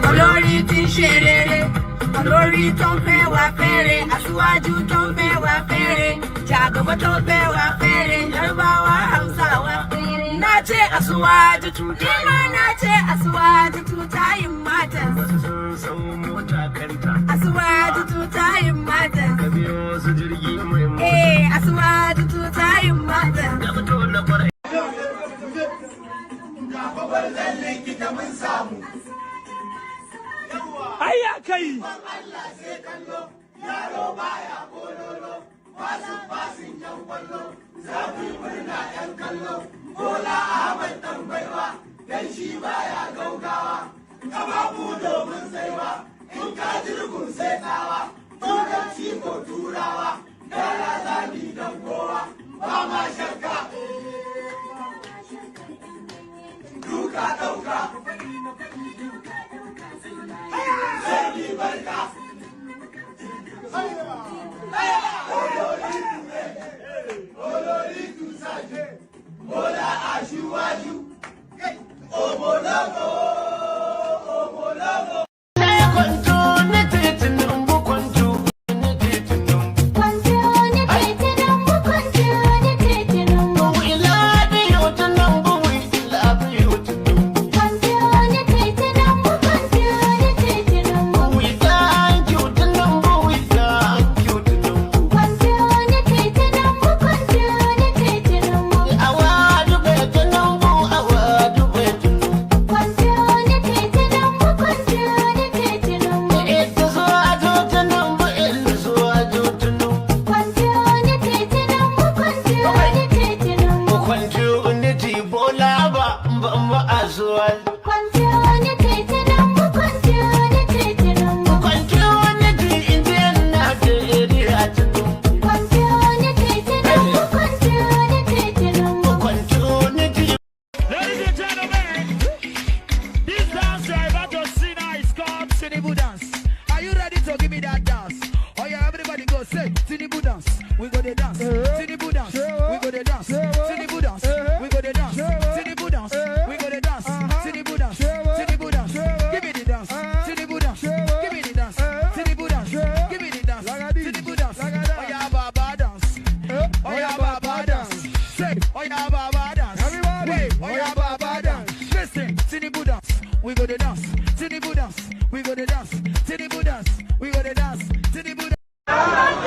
Olórí tí ń ṣe rere, olórí tó ń fẹ́ wá fẹ́rẹ̀, aṣíwájú tó ń fẹ́ wá fẹ́rẹ̀, jàgọ̀bọ̀ tó ń fẹ́ wá fẹ́rẹ̀, Yarbawa Hausa wá fẹ́rẹ̀. Na ce aṣíwájú tuta, na ce aṣíwájú tuta yin matan. Aṣíwájú tuta yin matan. Aṣíwájú tuta yin matan. Ayya kai! Allah sai kallo, yaro baya kololo, fasin yan kwallo, za mu yi murna yan kallo, Bola Ahmad dan baiwa, dan shi baya gaugawa, kafafu domin saiwa, in ka jirgin sai tsawa, turanci ko turawa, gara zami dan kowa, ba ma shakka. Duka dauka. We go the dance, Tinubu dance, we go the dance, Tinubu dance, we go the dance, Tinubu dance, we go the dance, Tinubu dance, Tinubu dance, give me the dance, Tinubu dance, give me the dance, Tinubu dance, give me the dance, Tinubu dance, Oya Baba dance, Oya Baba dance, say Oya Baba dance, wait, Oya Baba dance, listen, Tinubu dance, we go the dance, Tinubu dance, we go the dance, Tinubu dance, we go the dance, Tinubu dance.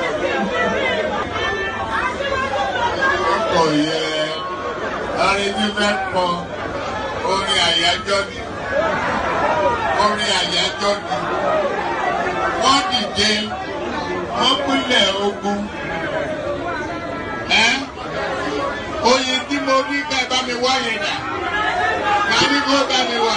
Arìnrìn fẹ́ kọ orin àyájọ́ ni wọ́n dìde wọ́n pínlẹ̀ ogun oyin tí mo rí ká bá mi wá yẹn dà ká ní kó bá mi wá.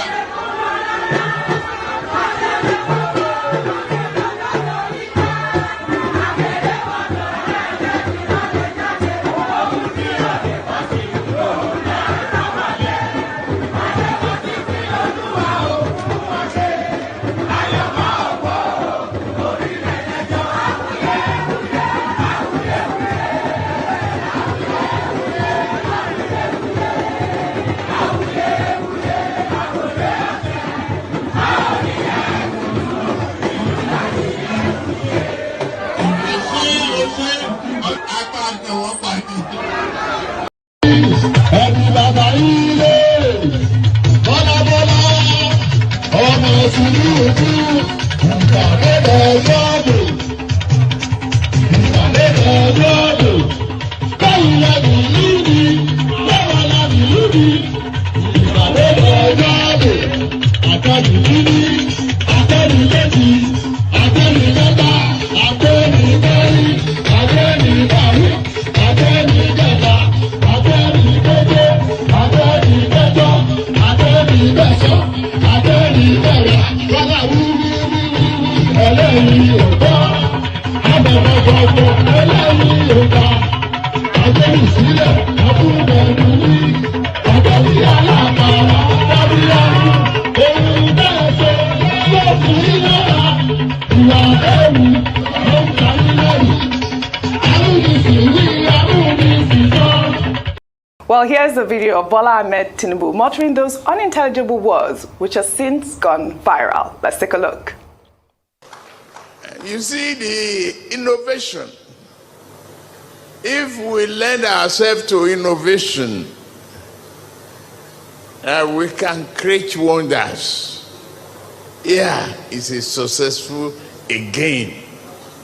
Ẹni bàbá ilé bọ́lábọ́lá ọmọ ìṣúlú ojú ìgbàlódé ọjọ́dún káyìn lẹ́nu lúdi lọ́wọ́ lẹ́nu lúdi ìgbàlódé ọjọ́dún àtẹ̀yìn lúdi àtẹ̀yìn létí àtẹ̀yìn lẹ́ta àtẹ̀yìn bẹ́rí àtẹ̀yìn bàrí àtẹ̀yìn gẹ̀ta. Ẹlẹ́yìn òkọ́, abẹ̀mọ̀gbọ̀gbọ̀ ẹlẹ́yìn òkọ́, àjẹ́yìn sílẹ̀ àbúgbẹ̀rù ní, àjẹ́yìn aláàbàrà dábìlẹ̀ ohun bẹ́ẹ̀ ṣe. Well, here's the video of Bola Ahmed Tinubu muttering those unintelligible words which have since gone viral. Let's take a look. You see the innovation. If we lend ourselves to innovation, we can create wonders. Yeah, it's a successful again,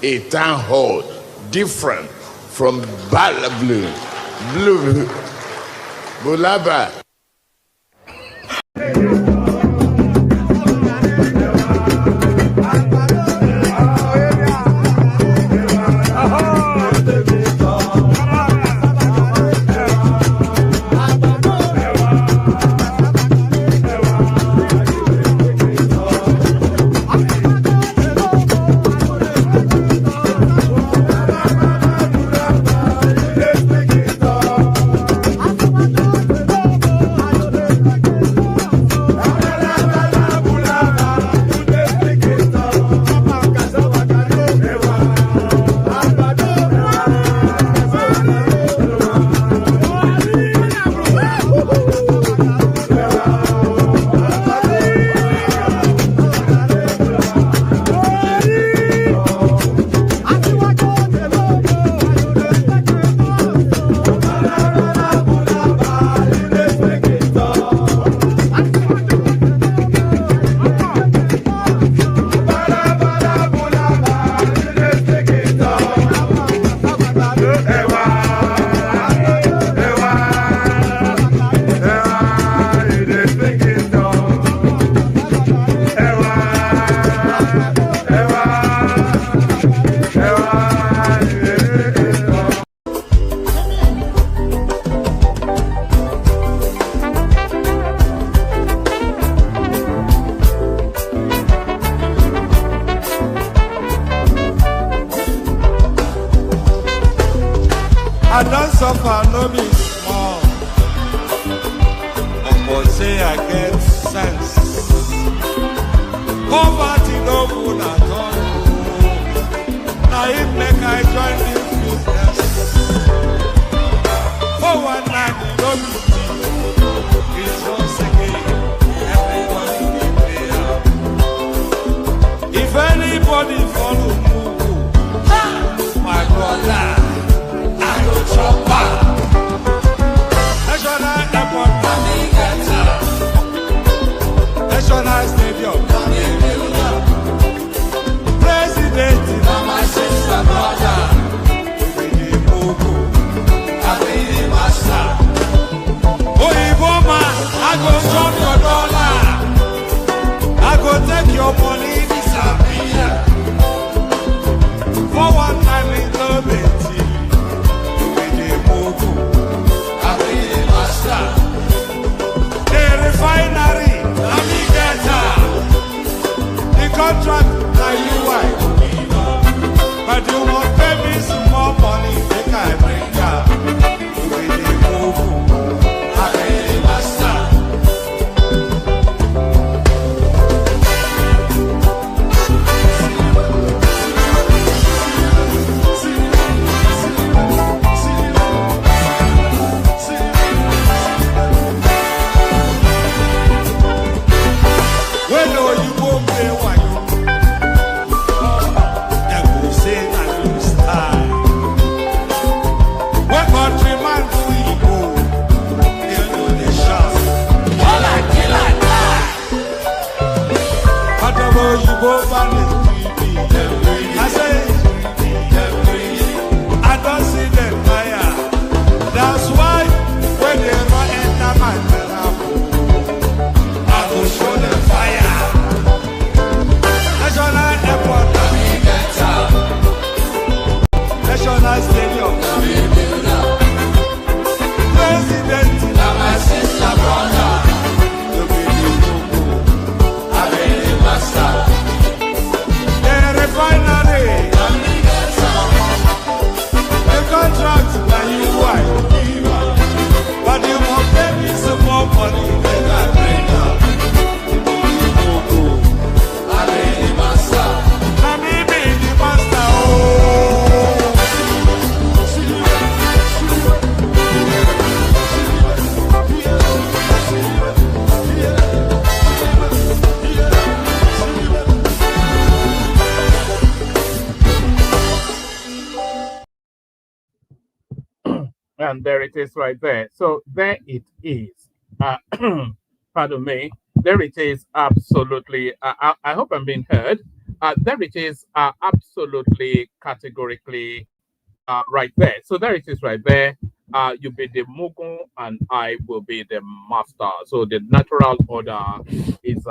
a town hall, different from Blue Bulaba. I don't suffer, no be small. But say I get sense. Poverty no good at all. Now it make I join this business. For one night, no be cheap. It's once again, everybody be there. If anybody follow Mugu, my brother, chopper. National Airport, National Stadium, President, my sister, brother, we the Mogo, I be the master. Oh, Iboma, I go chop your dollar, I go take your money, disappear. For one time in love. The refinery, the contract, now you wife. But you won't pay me some more money, they can't bring down. You will move, I pay the master. When you won't pay what you say that you and there it is right there. So there it is. Pardon me. There it is. Absolutely. I hope I'm being heard. There it is. Absolutely, categorically, right there. So there it is right there. You be the Mugun and I will be the master. So the natural order is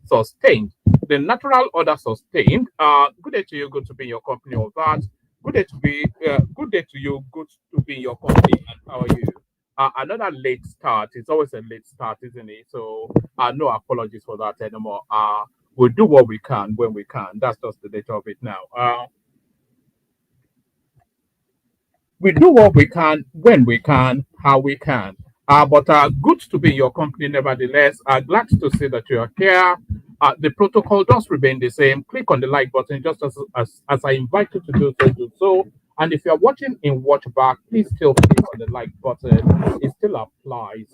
sustained. The natural order sustained. Good day to you. Good to be in your company of that. Good day to be. Good day to you. Good to be in your company. And how are you? Another late start. It's always a late start, isn't it? So no apologies for that anymore. We'll do what we can when we can. That's just the nature of it now. We do what we can, when we can, how we can. But good to be in your company nevertheless. Glad to see that you are here. The protocol does remain the same. Click on the like button just as I invite you to do so, do so. And if you're watching in watch back, please still click on the like button. It still applies.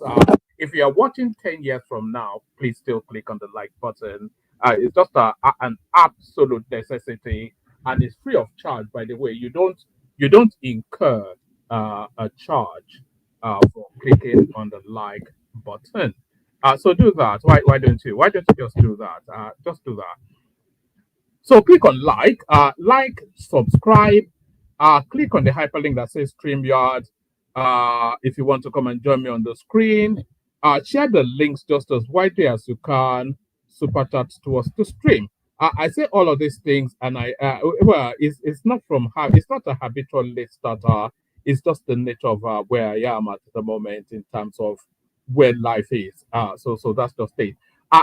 If you are watching 10 years from now, please still click on the like button. It's just an absolute necessity, and it's free of charge, by the way. You don't incur a charge for clicking on the like button. So do that. Why don't you? Why don't you just do that? Just do that. So click on like, subscribe, click on the hyperlink that says StreamYard. If you want to come and join me on the screen, share the links just as widely as you can. Super chat to us to stream. I say all of these things, and well, it's not it's not a habitual late starter. It's just the nature of where I am at the moment in terms of where life is. So that's just it.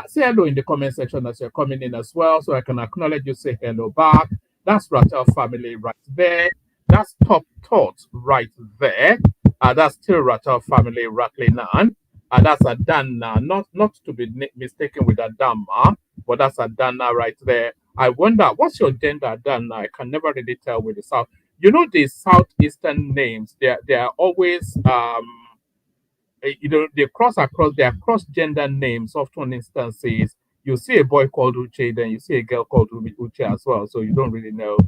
Say hello in the comment section as you're coming in as well, so I can acknowledge you. Say hello back. That's Rattle family right there. That's Top Thoughts right there. That's still Rattle family rattling on. That's Adana, not to be mistaken with Adama, but that's Adana right there. I wonder what's your gender, Adana? I can never really tell with the South. You know the southeastern names. They are always they across their cross gender names. Often instances you see a boy called Uche, then you see a girl called Uche as well. So you don't really know.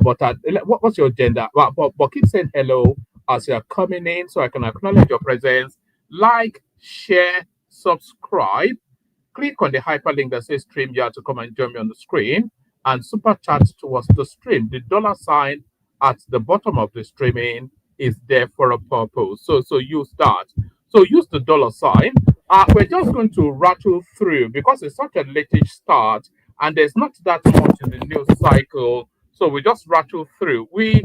But what's your gender? But keep saying hello as you're coming in, so I can acknowledge your presence. Like, share, subscribe. Click on the hyperlink that says StreamYard to come and join me on the screen, and super chat towards the stream. The dollar sign at the bottom of the streaming is there for a purpose. So use that. So use the dollar sign. We're just going to rattle through because it's such a late start and there's not that much in the news cycle. So we just rattle through. We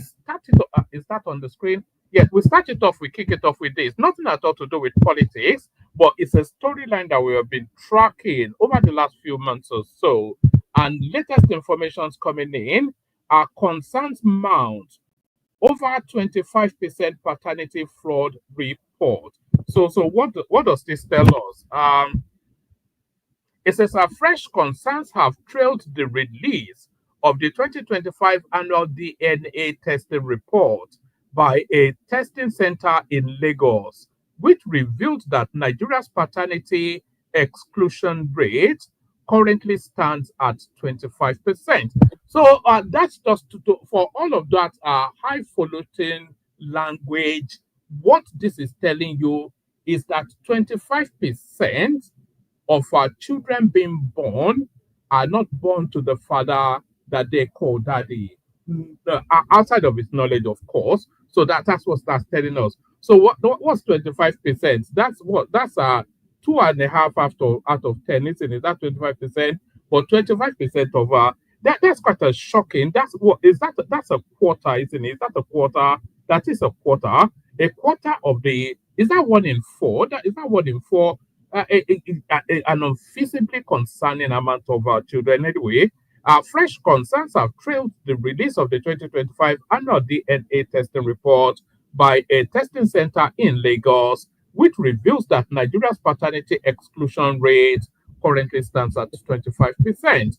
started. Is that on the screen? Yes, we start it off. We kick it off with this. Nothing at all to do with politics, but it's a storyline that we have been tracking over the last few months or so. And latest information's coming in. Our concerns mount over 25% paternity fraud report. So what does this tell us? It says our fresh concerns have trailed the release of the 2025 annual DNA testing report by a testing center in Lagos, which revealed that Nigeria's paternity exclusion rate currently stands at 25%. So that's just for all of that highfalutin language. What this is telling you is that 25% of our children being born are not born to the father that they call daddy, outside of his knowledge, of course. So that's what that's telling us. So what's 25%? That's 2.5 out of 10, isn't it? That's 25%. But 25% of that's quite a shocking. That's what is that? That's a quarter, isn't it? Is that a quarter? That is a quarter. A quarter of the is that 1 in 4? That is that 1 in 4. An unfeasibly concerning amount of children. Anyway, fresh concerns have trailed the release of the 2025 annual DNA testing report by a testing center in Lagos, which reveals that Nigeria's paternity exclusion rate currently stands at 25%.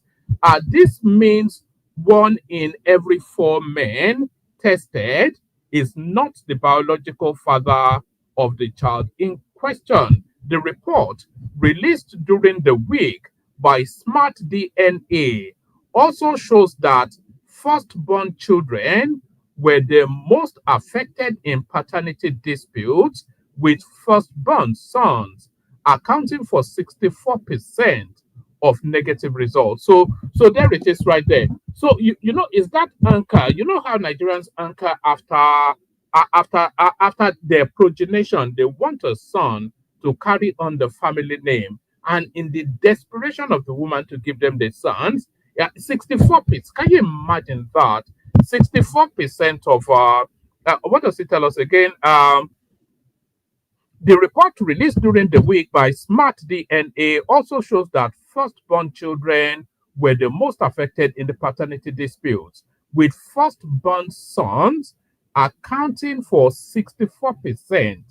This means 1 in every 4 men tested is not the biological father of the child in question. The report, released during the week by Smart DNA, also shows that firstborn children were the most affected in paternity disputes, with firstborn sons accounting for 64% of negative results. So there it is right there. So you know, is that anchor? You know how Nigerians anchor after their progenation, they want a son to carry on the family name, and in the desperation of the woman to give them the sons, yeah, 64%. Can you imagine that? 64% of what does it tell us again? The report released during the week by Smart DNA also shows that firstborn children were the most affected in the paternity disputes, with firstborn sons accounting for 64%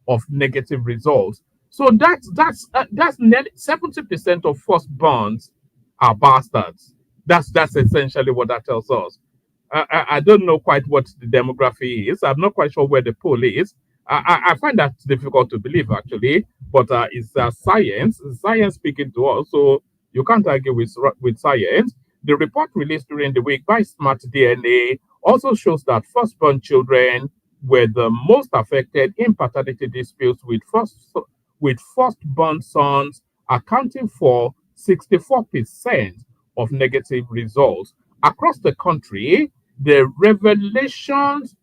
of negative results. So that's nearly 70% of firstborns are bastards. That's essentially what that tells us. I don't know quite what the demography is. I'm not quite sure where the poll is. I find that difficult to believe actually, but it's science speaking to us, so you can't argue with science. The report released during the week by Smart DNA also shows that firstborn children were the most affected in paternity disputes, with firstborn sons accounting for 64% of negative results across the country. The revelations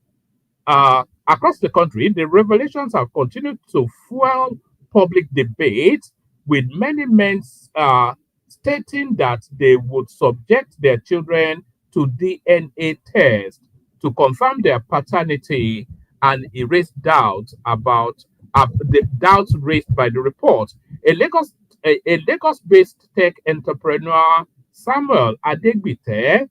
have continued to fuel public debate, with many men stating that they would subject their children to DNA tests to confirm their paternity and erase doubts about the doubts raised by the report. A Lagos, a Lagos-based tech entrepreneur, Samuel Adegbite,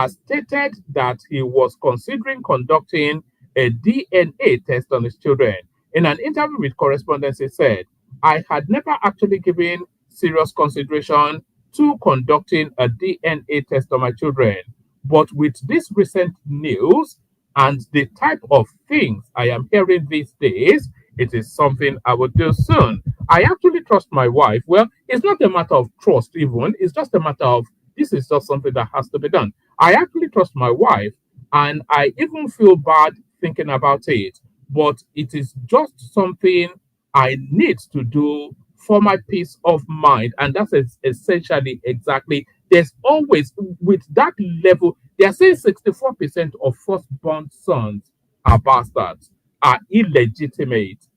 stated that he was considering conducting a DNA test on his children. In an interview with correspondents, he said, I had never actually given serious consideration to conducting a DNA test on my children. But with this recent news and the type of things I am hearing these days, it is something I will do soon. I actually trust my wife. Well, it's not a matter of trust, even. It's just a matter of this is just something that has to be done. I actually trust my wife, and I even feel bad thinking about it, but it is just something I need to do for my peace of mind. And that's essentially exactly, there's always, with that level, they're saying 64% of firstborn sons are bastards, are illegitimate.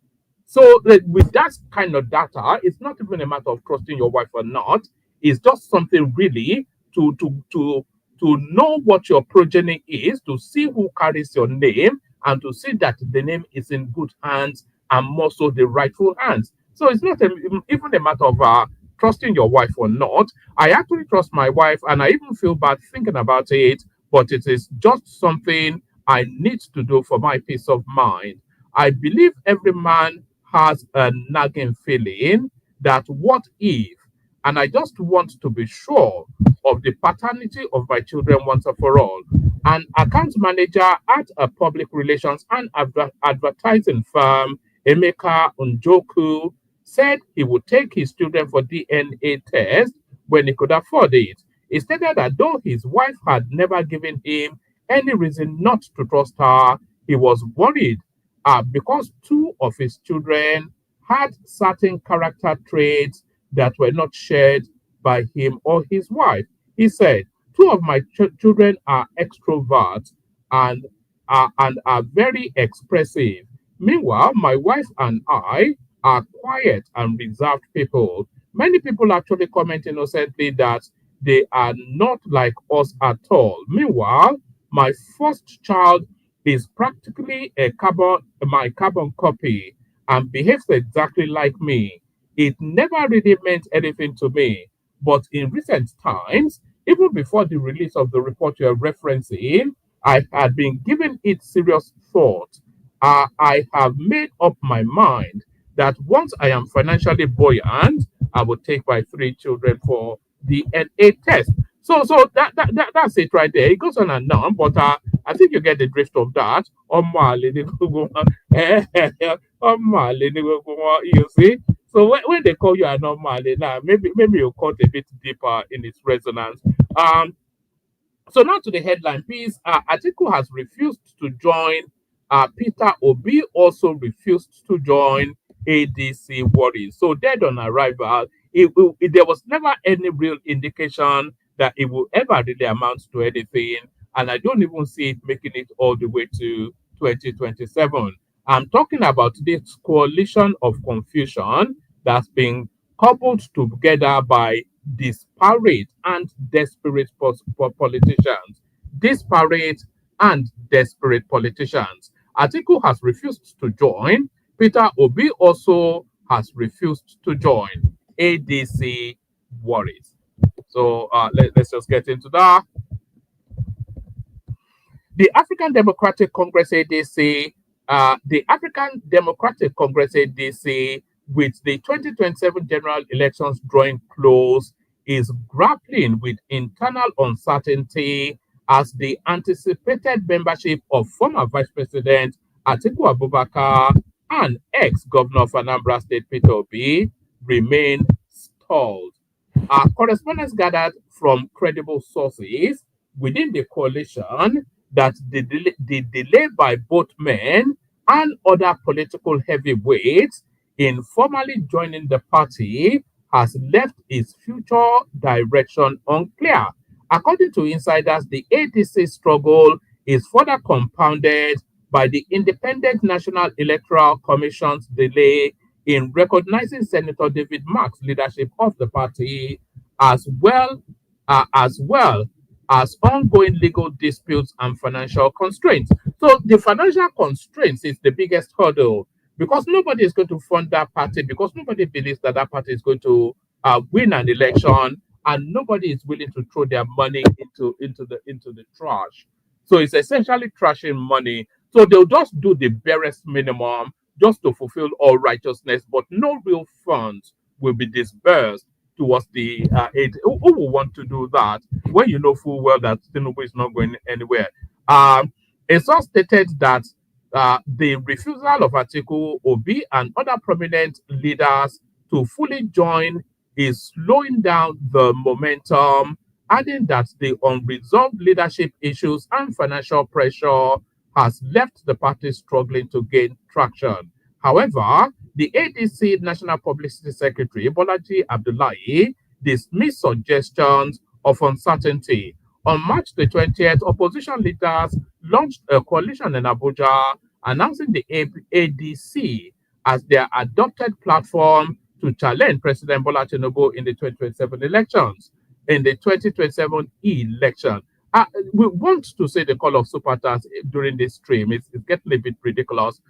So with that kind of data, it's not even a matter of trusting your wife or not. It's just something really to know what your progeny is, to see who carries your name, and to see that the name is in good hands and more so the rightful hands. So it's not even a matter of trusting your wife or not. I actually trust my wife, and I even feel bad thinking about it, but it is just something I need to do for my peace of mind. I believe every man has a nagging feeling that what if, and I just want to be sure of the paternity of my children once and for all. An account manager at a public relations and advertising firm, Emeka Njoku, said he would take his children for DNA tests when he could afford it. He stated that though his wife had never given him any reason not to trust her, he was worried because two of his children had certain character traits that were not shared by him or his wife. He said, two of my children are extroverts and are very expressive. Meanwhile, my wife and I are quiet and reserved people. Many people actually comment innocently that they are not like us at all. Meanwhile, my first child is practically my carbon copy, and behaves exactly like me. It never really meant anything to me. But in recent times, even before the release of the report you're referencing, I had been giving it serious thought. I have made up my mind that once I am financially buoyant, I will take my three children for the NA test. That's it right there. It goes on and on, but I think you get the drift of that. You see? So when they call you a normal now, maybe you cut a bit deeper in its resonance. Um, So now to the headline piece. Atiku has refused to join. Peter Obi also refused to join ADC worries. So dead on arrival, there was never any real indication that it will ever really amount to anything. And I don't even see it making it all the way to 2027. I'm talking about this coalition of confusion that's been coupled together by disparate and desperate politicians. Disparate and desperate politicians. Atiku has refused to join. Peter Obi also has refused to join. ADC worries. So let's just get into that. The African Democratic Congress ADC, with the 2027 general elections drawing close, is grappling with internal uncertainty as the anticipated membership of former Vice President Atiku Abubakar and ex-governor of Anambra State Peter Obi remain stalled. Our correspondents gathered from credible sources within the coalition that the delay by both men and other political heavyweights in formally joining the party has left its future direction unclear. According to insiders, the ADC struggle is further compounded by the Independent National Electoral Commission's delay in recognizing Senator David Mark's leadership of the party, as well as ongoing legal disputes and financial constraints. So the financial constraints is the biggest hurdle because nobody is going to fund that party because nobody believes that that party is going to win an election, and nobody is willing to throw their money into the trash. So it's essentially trashing money. So they'll just do the barest minimum just to fulfill all righteousness, but no real funds will be disbursed towards the aid. Who will want to do that when you know full well that Tinubu is not going anywhere? It's also stated that the refusal of Atiku, Obi, and other prominent leaders to fully join is slowing down the momentum, adding that the unresolved leadership issues and financial pressure has left the party struggling to gain traction. However, the ADC National Publicity Secretary, Bolaji Abdullahi, dismissed suggestions of uncertainty. On March the 20th, opposition leaders launched a coalition in Abuja announcing the ADC as their adopted platform to challenge President Bola Tinubu in the 2027 elections. In the 2027 election, we want to say the call of super tax during this stream. It's getting a bit ridiculous.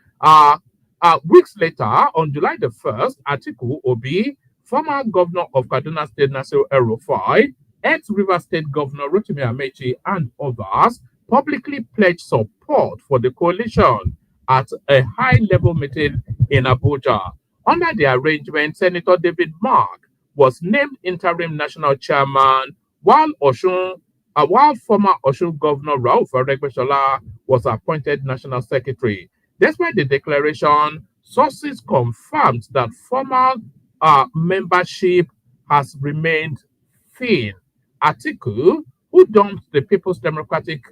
Weeks later, on July the 1st, Atiku Obi, former governor of Kaduna State Nasir El-Rufai, ex-River State Governor Rotimi Amechi, and others publicly pledged support for the coalition at a high-level meeting in Abuja. Under the arrangement, Senator David Mark was named interim national chairman, while former Osun Governor Rauf Aregbesola was appointed national secretary. Despite the declaration, sources confirmed that formal membership has remained thin. Atiku, who dumped the People's Democratic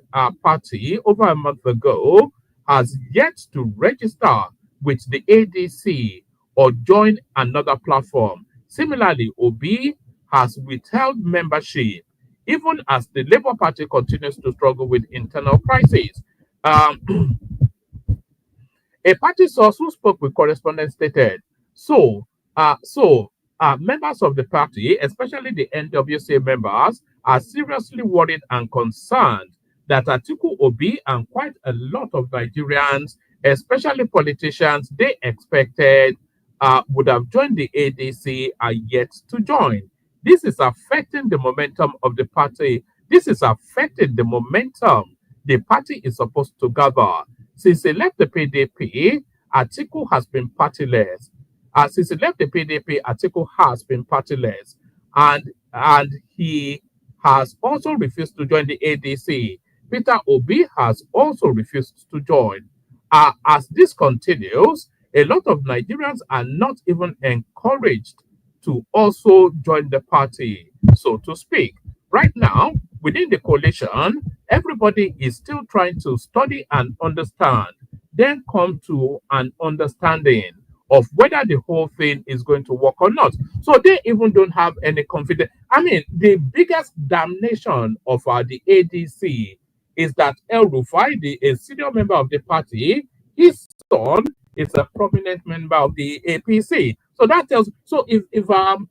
Party over a month ago, has yet to register with the ADC or join another platform. Similarly, Obi has withheld membership, even as the Labour Party continues to struggle with internal crises. Um, A party source who spoke with correspondents stated, members of the party, especially the NWC members, are seriously worried and concerned that Atiku Obi and quite a lot of Nigerians, especially politicians they expected would have joined the ADC, are yet to join. This is affecting the momentum of the party. This is affecting the momentum the party is supposed to gather. Since he left the PDP, Atiku has been partyless. Since he left the PDP, Atiku has been partyless, and he has also refused to join the ADC. Peter Obi has also refused to join. As this continues, a lot of Nigerians are not even encouraged to also join the party, so to speak. Right now, within the coalition, everybody is still trying to study and understand, then come to an understanding of whether the whole thing is going to work or not. So they even don't have any confidence. I mean, the biggest damnation of the ADC is that El Rufai, a senior member of the party, his son is a prominent member of the APC. So that tells. So if El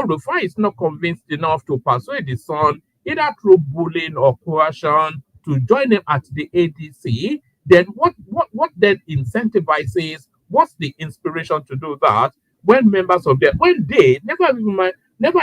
Rufai is not convinced enough to persuade his son, either through bullying or coercion, to join him at the ADC, then what then incentivizes, what's the inspiration to do that when members of their, when they never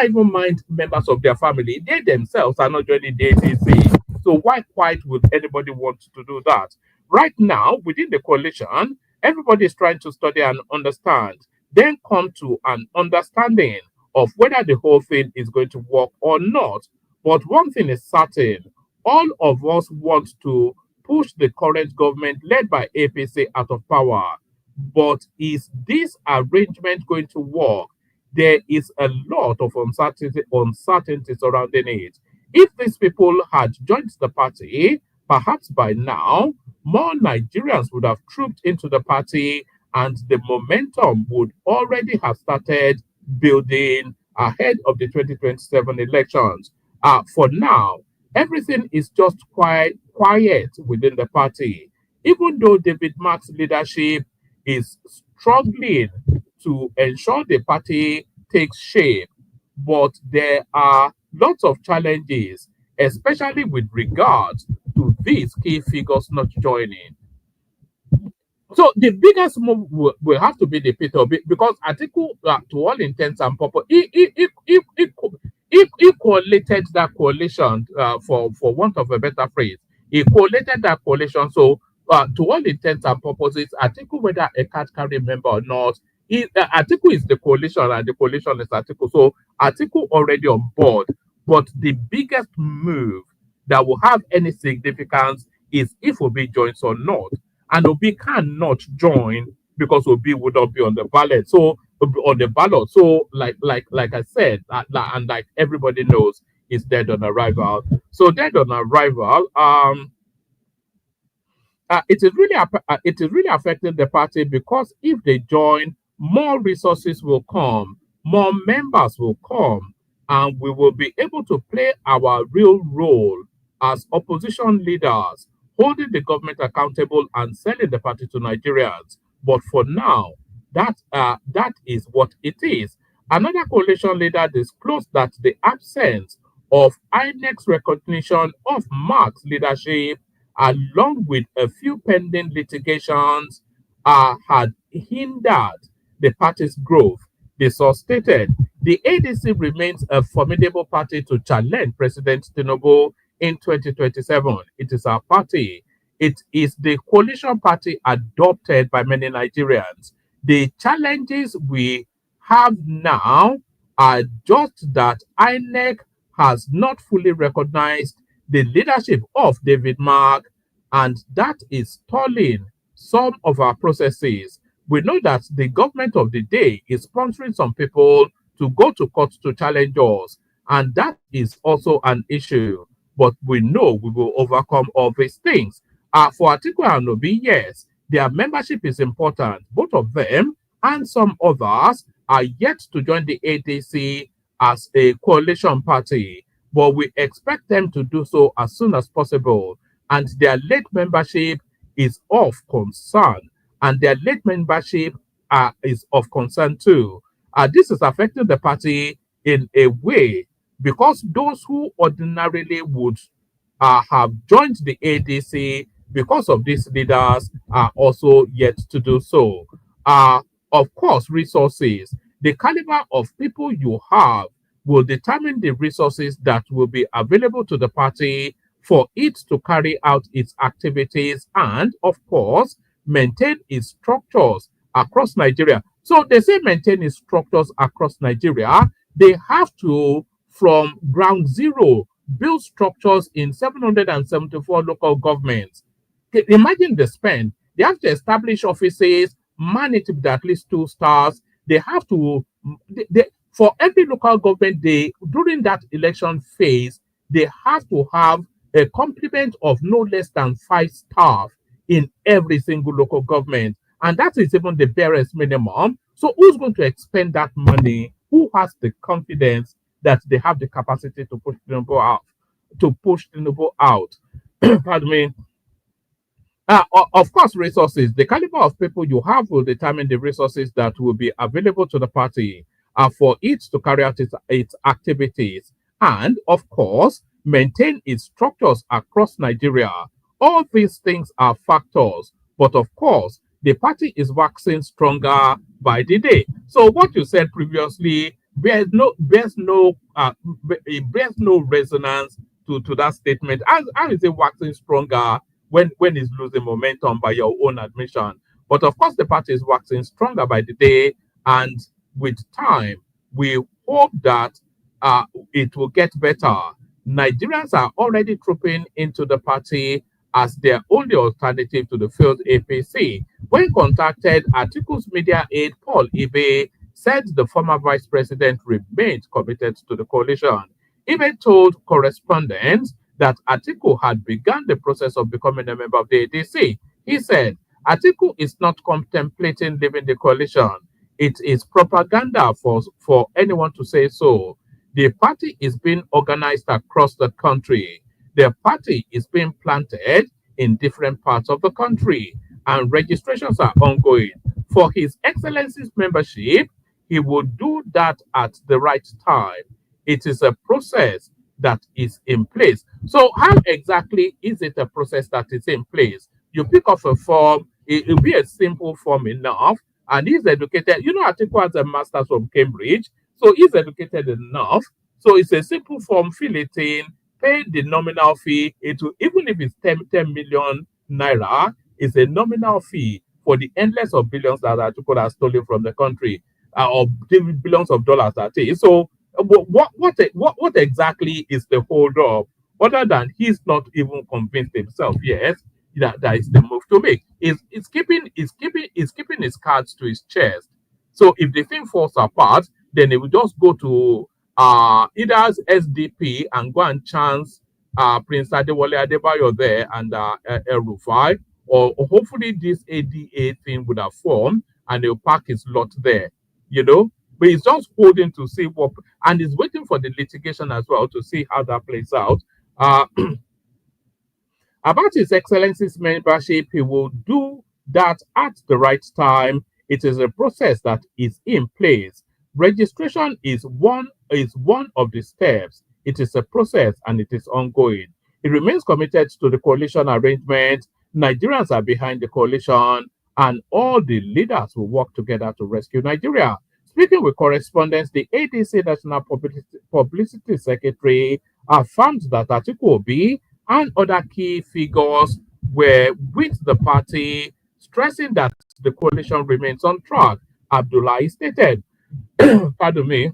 even mind members of their family, they themselves are not joining the ADC. So why quite would anybody want to do that? Right now, within the coalition, everybody is trying to study and understand, then come to an understanding of whether the whole thing is going to work or not. But one thing is certain, all of us want to push the current government led by APC out of power. But is this arrangement going to work? There is a lot of uncertainty surrounding it. If these people had joined the party, perhaps by now, more Nigerians would have trooped into the party and the momentum would already have started building ahead of the 2027 elections. For now, everything is just quiet within the party. Even though David Mark's leadership is struggling to ensure the party takes shape, but there are lots of challenges, especially with regards to these key figures not joining. So the biggest move will have to be the Peter Obi, because Atiku, to all intents and purposes, he collated that coalition, for want of a better phrase. He collated that coalition. So to all intents and purposes, Atiku, whether a card carrying member or not, Atiku is the coalition and the coalition is Atiku. So Atiku already on board. But the biggest move that will have any significance is if Obi joins or not. And Obi cannot join because Obi would not be on the ballot. So on the ballot. So like I said, and like everybody knows, is dead on arrival. So dead on arrival. It is really affecting the party, because if they join, more resources will come, more members will come, and we will be able to play our real role as opposition leaders, holding the government accountable and selling the party to Nigerians. But for now, that is what it is. Another coalition leader disclosed that the absence of INEC's recognition of Mark's leadership, along with a few pending litigations, had hindered the party's growth. The source stated, the ADC remains a formidable party to challenge President Tinubu in 2027. It is our party. It is the coalition party adopted by many Nigerians. The challenges we have now are just that INEC has not fully recognized the leadership of David Mark, and that is stalling some of our processes. We know that the government of the day is sponsoring some people to go to court to challenge us, and that is also an issue. But we know we will overcome all these things. For Atiku and Obi, yes, their membership is important. Both of them and some others are yet to join the ADC as a coalition party, but we expect them to do so as soon as possible. And their late membership is of concern, and their late membership is of concern too. This is affecting the party in a way, because those who ordinarily would have joined the ADC because of these leaders are also yet to do so. Of course, resources, the caliber of people you have will determine the resources that will be available to the party for it to carry out its activities and, of course, maintain its structures across Nigeria. So they say maintain its structures across Nigeria. They have to, from ground zero, build structures in 774 local governments. Imagine the spend. They have to establish offices, manage it with at least 2 stars. They have to, for every local local government, during that election phase, they have to have a complement of no less than 5 staff in every single local government. And that is even the barest minimum. So who's going to expend that money? Who has the confidence that they have the capacity to push Tinubu out? To push Tinubu out? Pardon me. Of course, resources. The caliber of people you have will determine the resources that will be available to the party for it to carry out its activities. And, of course, maintain its structures across Nigeria. All these things are factors. But, of course, the party is waxing stronger by the day. So, what you said previously bears no resonance to that statement. How is it waxing stronger when it's losing momentum by your own admission? But of course, the party is waxing stronger by the day, and with time, we hope that it will get better. Nigerians are already trooping into the party as their only alternative to the failed APC. When contacted, Atiku's media aide Paul Ibe said the former vice president remained committed to the coalition. Ibe told correspondents that Atiku had begun the process of becoming a member of the ADC. He said, Atiku is not contemplating leaving the coalition. It is propaganda for anyone to say so. The party is being organized across the country. The party is being planted in different parts of the country, and registrations are ongoing. For His Excellency's membership, he will do that at the right time. It is a process that is in place. So, how exactly is it a process that is in place? You pick up a form, it will be a simple form enough, and he's educated. You know, Atiku has a master's from Cambridge, so he's educated enough. So, it's a simple form, fill it in, pay the nominal fee. It will, even if it's 10 million naira, it's a nominal fee for the endless of billions that Atiku has stolen from the country, or billions of dollars that is. So, what exactly is the hold up, other than he's not even convinced himself yet that is the move to make? Is keeping his cards to his chest. So if the thing falls apart, then he will just go to either SDP and go and chance Prince Adewale Adebayo there and El Rufai, or hopefully this ADA thing would have formed and he'll park his lot there, you know. But he's just holding to see what, and he's waiting for the litigation as well to see how that plays out. About His Excellency's membership, he will do that at the right time. It is a process that is in place. Registration is one of the steps. It is a process and it is ongoing. He remains committed to the coalition arrangement. Nigerians are behind the coalition, and all the leaders will work together to rescue Nigeria. Speaking with correspondents, the ADC National Publicity Secretary affirmed that Atiku Obi and other key figures were with the party, stressing that the coalition remains on track. Abdullahi stated, pardon me,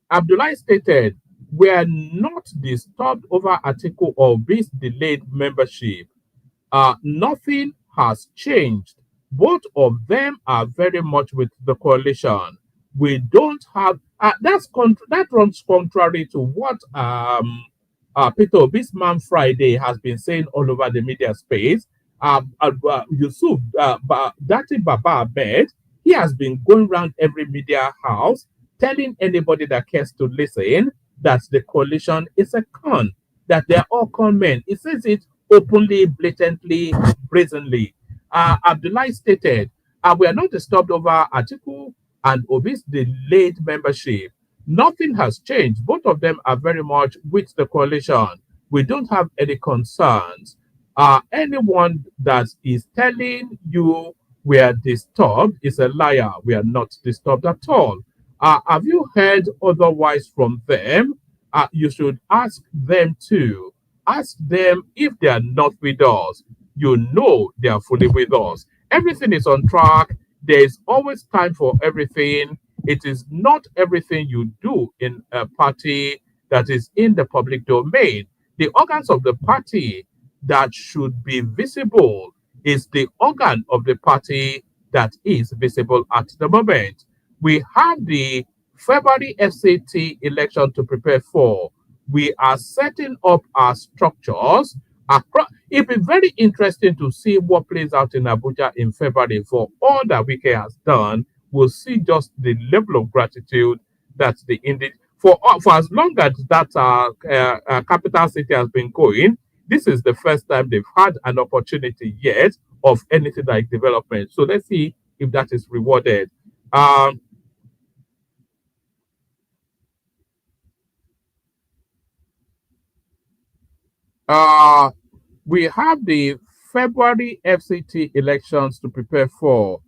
Abdullahi stated, we are not disturbed over Atiku Obi's delayed membership. Nothing has changed. Both of them are very much with the coalition. We don't have that runs contrary to what Peter Obi's Man Friday has been saying all over the media space. Yusuf Dati Baba Ahmed, he has been going around every media house telling anybody that cares to listen that the coalition is a con, that they're all con men. He says it openly, blatantly, brazenly. Abdullahi stated, we are not disturbed over Atiku and Obi's delayed membership. Nothing has changed. Both of them are very much with the coalition. We don't have any concerns. Anyone that is telling you we are disturbed is a liar. We are not disturbed at all. Have you heard otherwise from them? You should ask them too. Ask them if they are not with us. You know they are fully with us. Everything is on track. There is always time for everything. It is not everything you do in a party that is in the public domain. The organs of the party that should be visible is the organ of the party that is visible at the moment. We have the February FCT election to prepare for. We are setting up our structures across. It'll be very interesting to see what plays out in Abuja in February for all that Wike has done. We'll see just the level of gratitude that the for as long as that capital city has been going. This is the first time they've had an opportunity yet of anything like development. So let's see if that is rewarded. Um, uh, we have the February FCT elections to prepare for.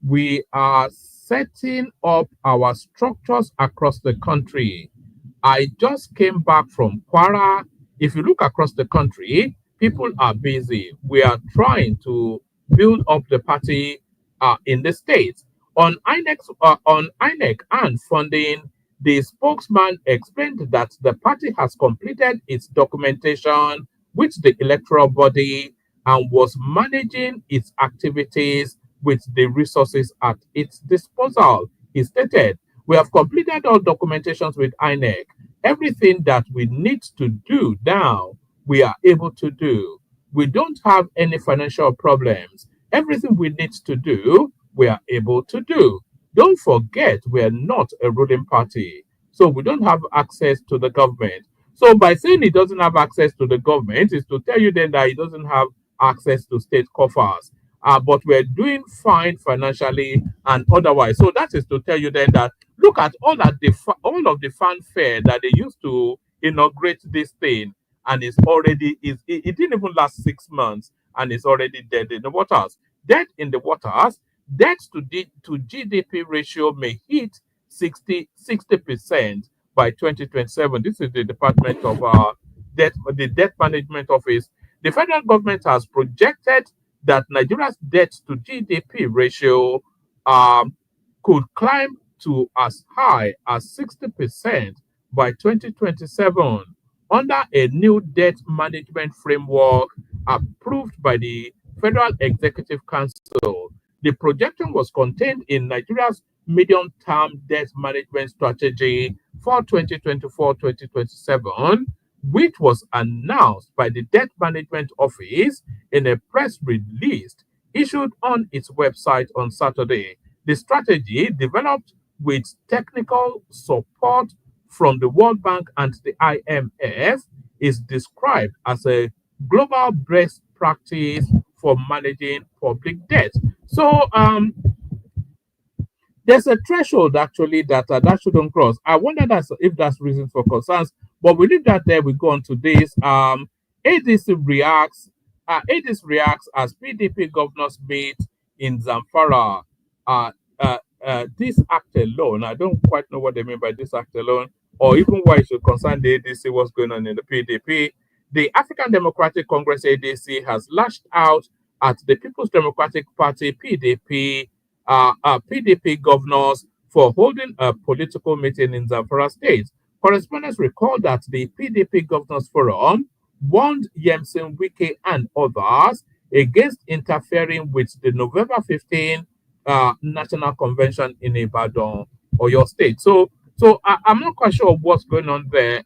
We are setting up our structures across the country. I just came back from Kwara. If you look across the country, people are busy. We are trying to build up the party in the states. On INEC and funding, the spokesman explained that the party has completed its documentation with the electoral body and was managing its activities with the resources at its disposal. He stated, "We have completed all documentations with INEC. Everything that we need to do now, we are able to do. We don't have any financial problems. Everything we need to do, we are able to do. Don't forget, we are not a ruling party, so we don't have access to the government." So by saying he doesn't have access to the government is to tell you then that he doesn't have access to state coffers. But we're doing fine financially and otherwise. So that is to tell you then that look at all of the fanfare that they used to inaugurate this thing, and it's already it didn't even last 6 months, and it's already dead in the waters. Dead in the waters. Debt to GDP ratio may hit 60% by 2027. This is the Department of the Debt Management Office. The federal government has projected that Nigeria's debt to GDP ratio could climb to as high as 60% by 2027 under a new debt management framework approved by the Federal Executive Council. The projection was contained in Nigeria's medium term debt management strategy for 2024-2027, which was announced by the Debt Management Office in a press release issued on its website on Saturday. The strategy, developed with technical support from the World Bank and the IMF, is described as a global best practice for managing public debt. So there's a threshold actually that shouldn't cross. I wonder if that's reason for concerns, but we leave that there. We go on to this. ADC reacts. ADC reacts as PDP governors meet in Zamfara. Uh, this act alone, I don't quite know what they mean by this act alone, or even why it should concern the ADC. What's going on in the PDP? The African Democratic Congress ADC has lashed out at the People's Democratic Party PDP PDP governors for holding a political meeting in Zamfara State. Correspondents recall that the PDP Governors Forum warned Yemsin Wike and others against interfering with the November 15 National Convention in Ibadan or your state. I'm not quite sure what's going on there.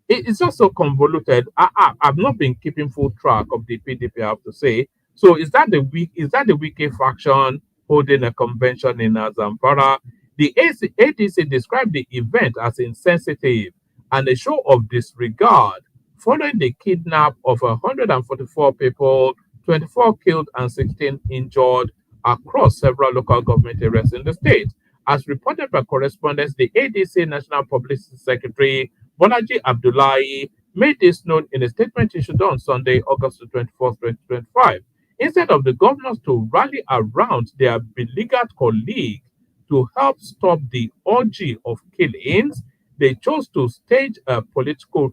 It's just so convoluted. I've not been keeping full track of the PDP, I have to say. So is that the Wiki faction holding a convention in Zamfara? The ADC described the event as insensitive and a show of disregard following the kidnap of 144 people, 24 killed and 16 injured across several local government areas in the state. As reported by correspondents, the ADC National Publicity Secretary Bolaji Abdullahi made this known in a statement issued on Sunday, August 24th, 2025. Instead of the governors to rally around their beleaguered colleague to help stop the orgy of killings, they chose to stage a political.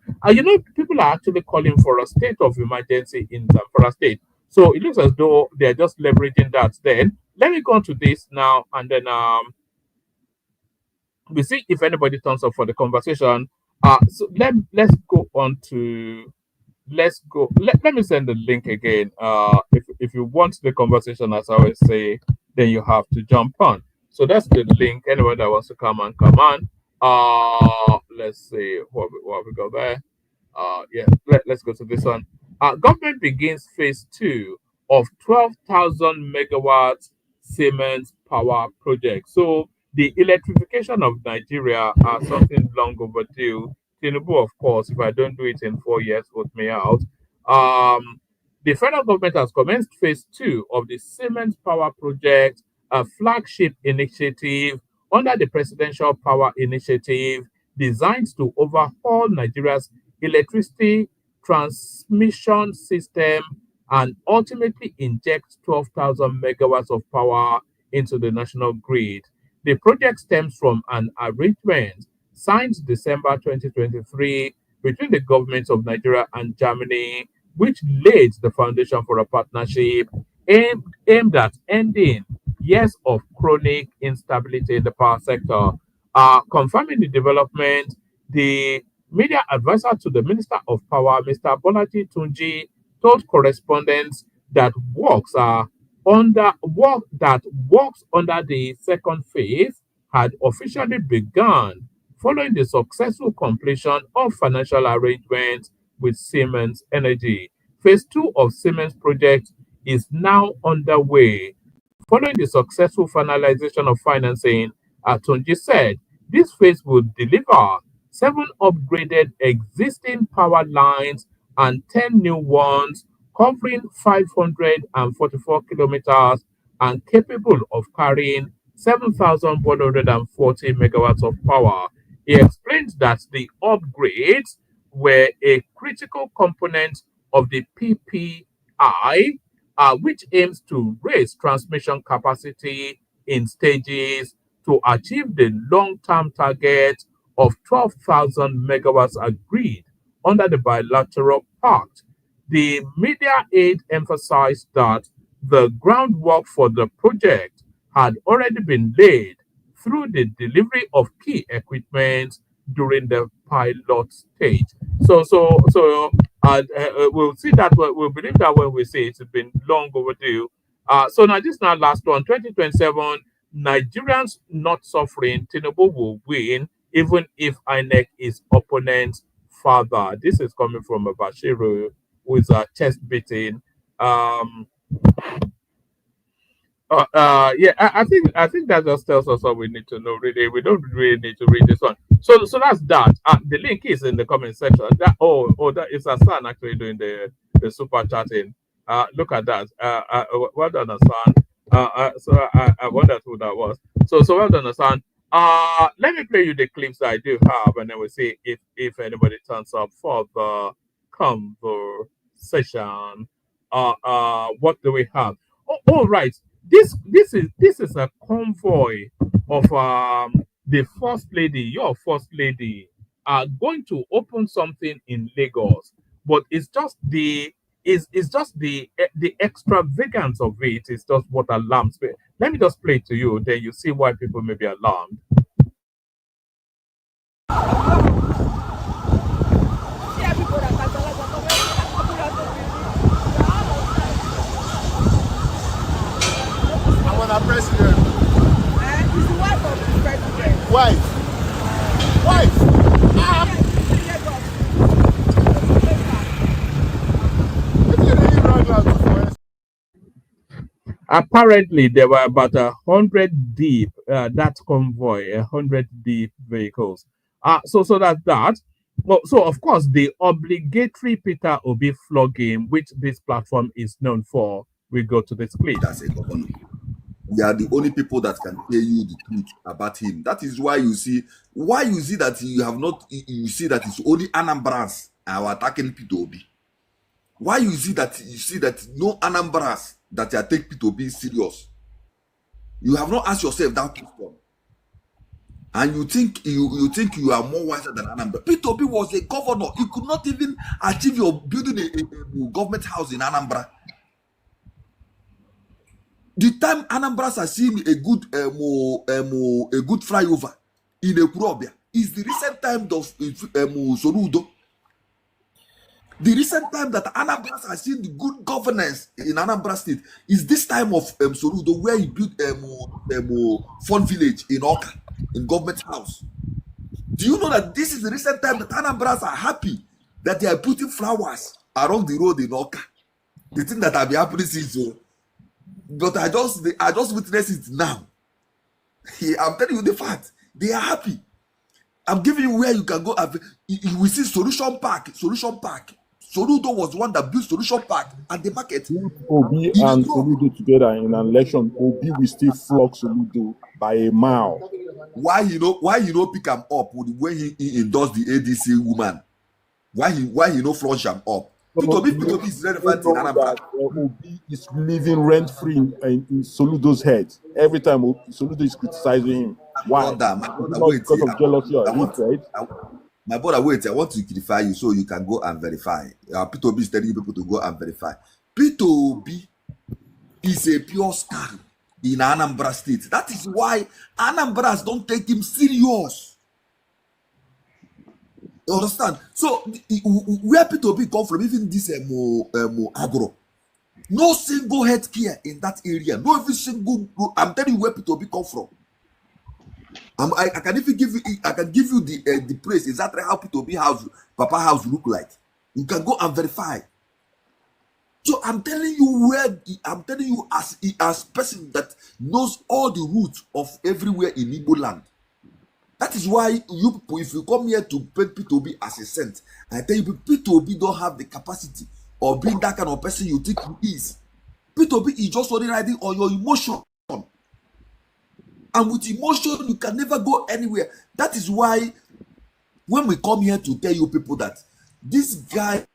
People are actually calling for a state of emergency in Zamfara State. So it looks as though they're just leveraging that. Then let me go on to this now, and then we see if anybody turns up for the conversation. So let's go on to let's go. Let me send the link again. If you want the conversation, as I always say, then you have to jump on. So that's the link. Anyone that wants to come on. Let's see what we got there. Yeah, let's go to this one. Government begins phase 2 of 12,000 megawatts Siemens power project. So the electrification of Nigeria are something long overdue. Tinubu, of course, if I don't do it in 4 years, vote me out. Um, the federal government has commenced phase 2 of the Siemens power project, a flagship initiative under the Presidential Power Initiative designed to overhaul Nigeria's electricity transmission system and ultimately inject 12,000 megawatts of power into the national grid. The project stems from an arrangement signed December 2023 between the governments of Nigeria and Germany, which laid the foundation for a partnership aimed at ending years of chronic instability in the power sector. Confirming the development, the media advisor to the Minister of Power, Mr. Bolaji Tunji, told correspondents that works under the second phase had officially begun following the successful completion of financial arrangements with Siemens Energy. Phase 2 of Siemens project is now underway. Following the successful finalization of financing, Atunji said this phase will deliver 7 upgraded existing power lines and 10 new ones covering 544 kilometers and capable of carrying 7,140 megawatts of power. He explained that the upgrades were a critical component of the PPI, which aims to raise transmission capacity in stages to achieve the long-term target of 12,000 megawatts agreed under the bilateral pact. The media aide emphasized that the groundwork for the project had already been laid through the delivery of key equipment during the pilot stage. We'll see that we'll believe that when we say it's been long overdue. So now this now last one, 2027, Nigerians not suffering, Tinubu will win even if INEC is opponent's father. This is coming from a Bashiru who is a chest beating. Yeah, I think that just tells us all we need to know. Really, we don't really need to read this one. So that's that. The link is in the comment section. That is Hassan actually doing the super chatting. Look at that. Well done, Hassan. I wondered who that was. So well done, Hassan. Let me play you the clips that I do have, and then we'll see if anybody turns up for the conversation. What do we have? Oh, right. This is a convoy of the first lady, your first lady, are going to open something in Lagos, but it's just the extravagance of it is just what alarms me. Let me just play it to you, then you see why people may be alarmed. Our president. He's the wife of the president. Wife. Apparently, there were about 100 deep. That convoy, 100 deep vehicles. So that's that. Well, so of course, the obligatory Peter Obi flogging, which this platform is known for, we go to this clip. As a governor, we are the only people that can tell you the truth about him. That is why you see that you have not. You see that it's only Anambrans are attacking Peter Obi. Why you see that no Anambras that are take Peter Obi serious? You have not asked yourself that question, and you think you are more wiser than Anambra. Peter Obi was a governor. He could not even achieve your building a government house in Anambra. The time Anambras are seeing a good flyover in Ekurobia is the recent time of Sorudo. The recent time that Anambra has seen the good governance in Anambra State is this time of Soludo, where he built Fun Village in Oka, in government house. Do you know that this is the recent time that Anambras are happy that they are putting flowers around the road in Oka? The thing that I'll be happy since, but I just witnessed it now. I'm telling you the fact. They are happy. I'm giving you where you can go. We see Solution Park. Soludo was the one that built Solution Park at the market. Obi and Soludo together in an election, Obi will still flog Soludo by a mile. Why you know pick him up when he endorsed the ADC woman? Why he no flush him up? P2B is relevant in Anambra. Obi is living rent free in Soludo's head. Every time Soludo is criticizing him. Why? My brother, wait, because of jealousy or hatred. My brother, wait, I want to clarify you so you can go and verify. P2B is telling people to go and verify. P2B is a pure scam in Anambra State. That is why Anambras don't take him serious. You understand? So where P2B come from, even this agro, no single healthcare in that area, no even single. I'm telling you where P2B come from. I can even give you. I can give you the praise exactly how P2B house, Papa house look like. You can go and verify. So I'm telling you I'm telling you as person that knows all the roots of everywhere in Igbo land. That is why you people, if you come here to paint P2B as a saint, I tell you, P2B don't have the capacity of being that kind of person you think he is. P2B is just only riding on your emotion. And with emotion, you can never go anywhere. That is why when we come here to tell you people that this guy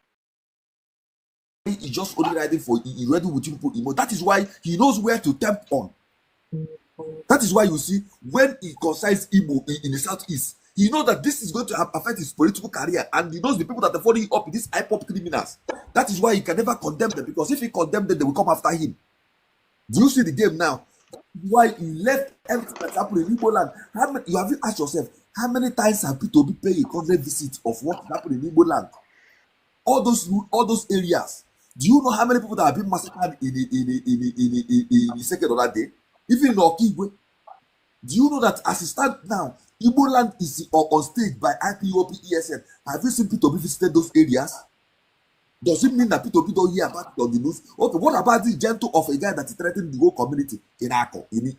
is just only riding for he ready with people emotion. That is why he knows where to tempt on. That is why you see when he concerns Igbo in the southeast, he knows that this is going to affect his political career, and he knows the people that are following up, these hip-hop criminals. That is why he can never condemn them, because if he condemns them, they will come after him. Do you see the game now? Why he left everything that's happening in Igbo land? You have asked yourself, how many times have P2B paid a country visit of what happened in Igbo land? All those areas. Do you know how many people that have been massacred in the second of that day? Even in Okigwe. Do you know that as it stands now, Igbo land is on stage by IPOP ESN? Have you seen P2B visited those areas? Does it mean that P2B don't hear about it on the news? Okay, what about the gentle of a guy that threatened the whole community in Ako, in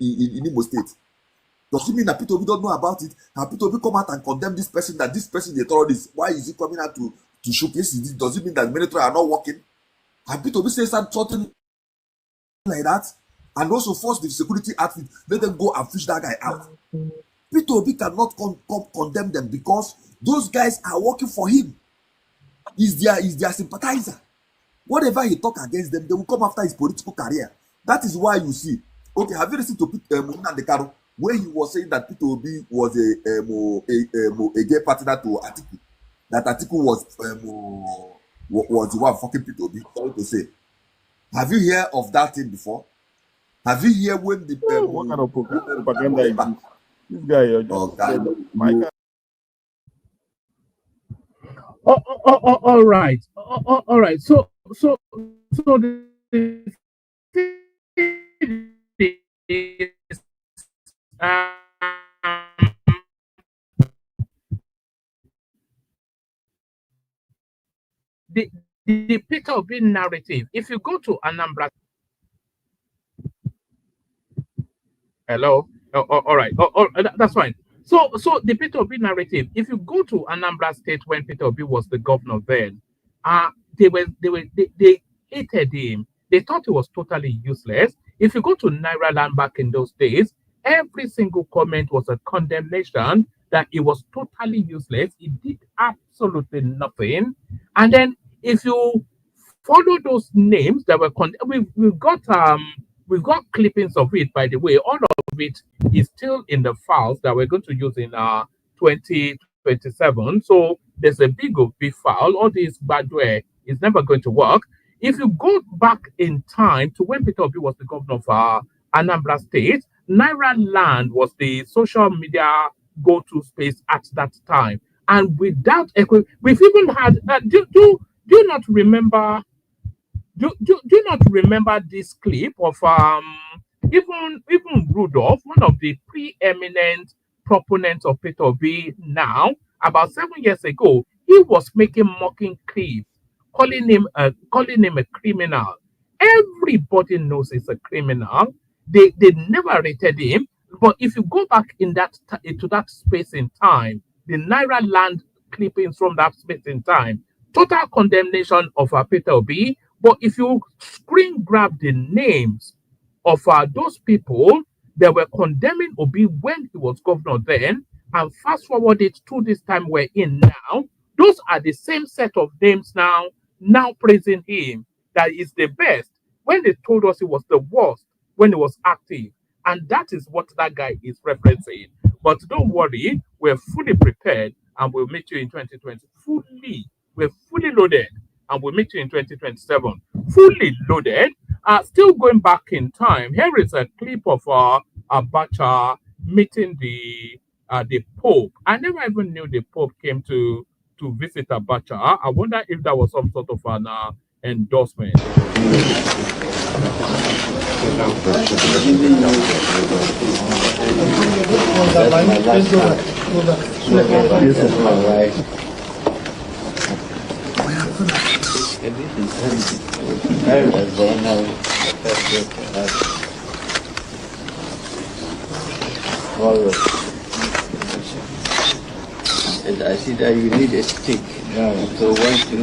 Imo State? Does it mean that P2B don't know about it? Have P2B come out and condemn this person, that this person is a terrorist? Why is he coming out to showcase this? Does it mean that military are not working? Have P2B say something like that? And also force the security outfit, let them go and fish that guy out. P2B cannot condemn them because those guys are working for him. He's their sympathizer. Whatever he talk against them, they will come after his political career. That is why you see. Okay, have you listened to Nnamdi when he was saying that P2B was a gay partner to Atiku? That Atiku was the one fucking P2B. Sorry to say. Have you heard of that thing before? Have you heard when the what kind of propaganda is this? This guy is just my guy. All right. All right. So the thing is, the Peter Obi narrative. If you go to Anambra, hello. All right. That's fine. So the Peter Obi narrative. If you go to Anambra State when Peter Obi was the governor then, they hated him. They thought he was totally useless. If you go to Naira Land back in those days, every single comment was a condemnation that he was totally useless. He did absolutely nothing. And then if you follow those names that were we've got clippings of it, by the way. All of it is still in the files that we're going to use in 2027. So there's a big file. All this bad way is never going to work. If you go back in time to when Peter Obi was the governor of Anambra State, Naira Land was the social media go-to space at that time. And without we've even had do you not remember? Do you not remember this clip of even Rudolph, one of the preeminent proponents of Peter B now, about 7 years ago, he was making mocking clips, calling him a criminal. Everybody knows he's a criminal. They never rated him. But if you go back in into that space in time, the Naira land clippings from that space in time, total condemnation of Peter B. But if you screen grab the names of those people that were condemning Obi when he was governor then, and fast forward it to this time we're in now, those are the same set of names now praising him that is the best when they told us he was the worst when he was active. And that is what that guy is referencing. But don't worry, we're fully prepared and we'll meet you in 2020. We're fully loaded and we'll meet you in 2027. Fully loaded. Still going back in time, here is a clip of Abacha meeting the Pope. I never even knew the Pope came to visit Abacha. I wonder if that was some sort of an endorsement. This is my wife. And I see that you need a stick. So once you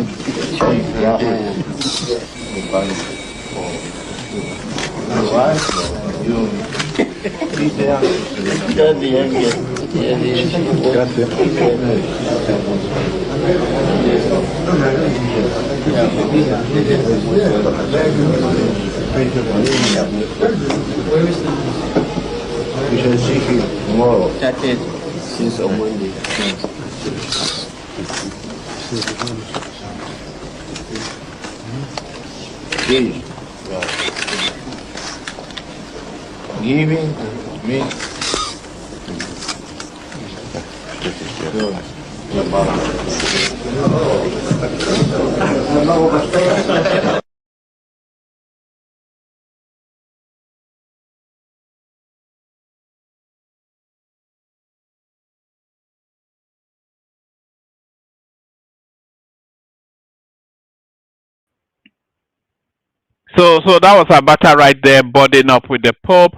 we shall see him tomorrow. Started since on Monday. Giving me So that was Abata right there, boarding up with the Pope.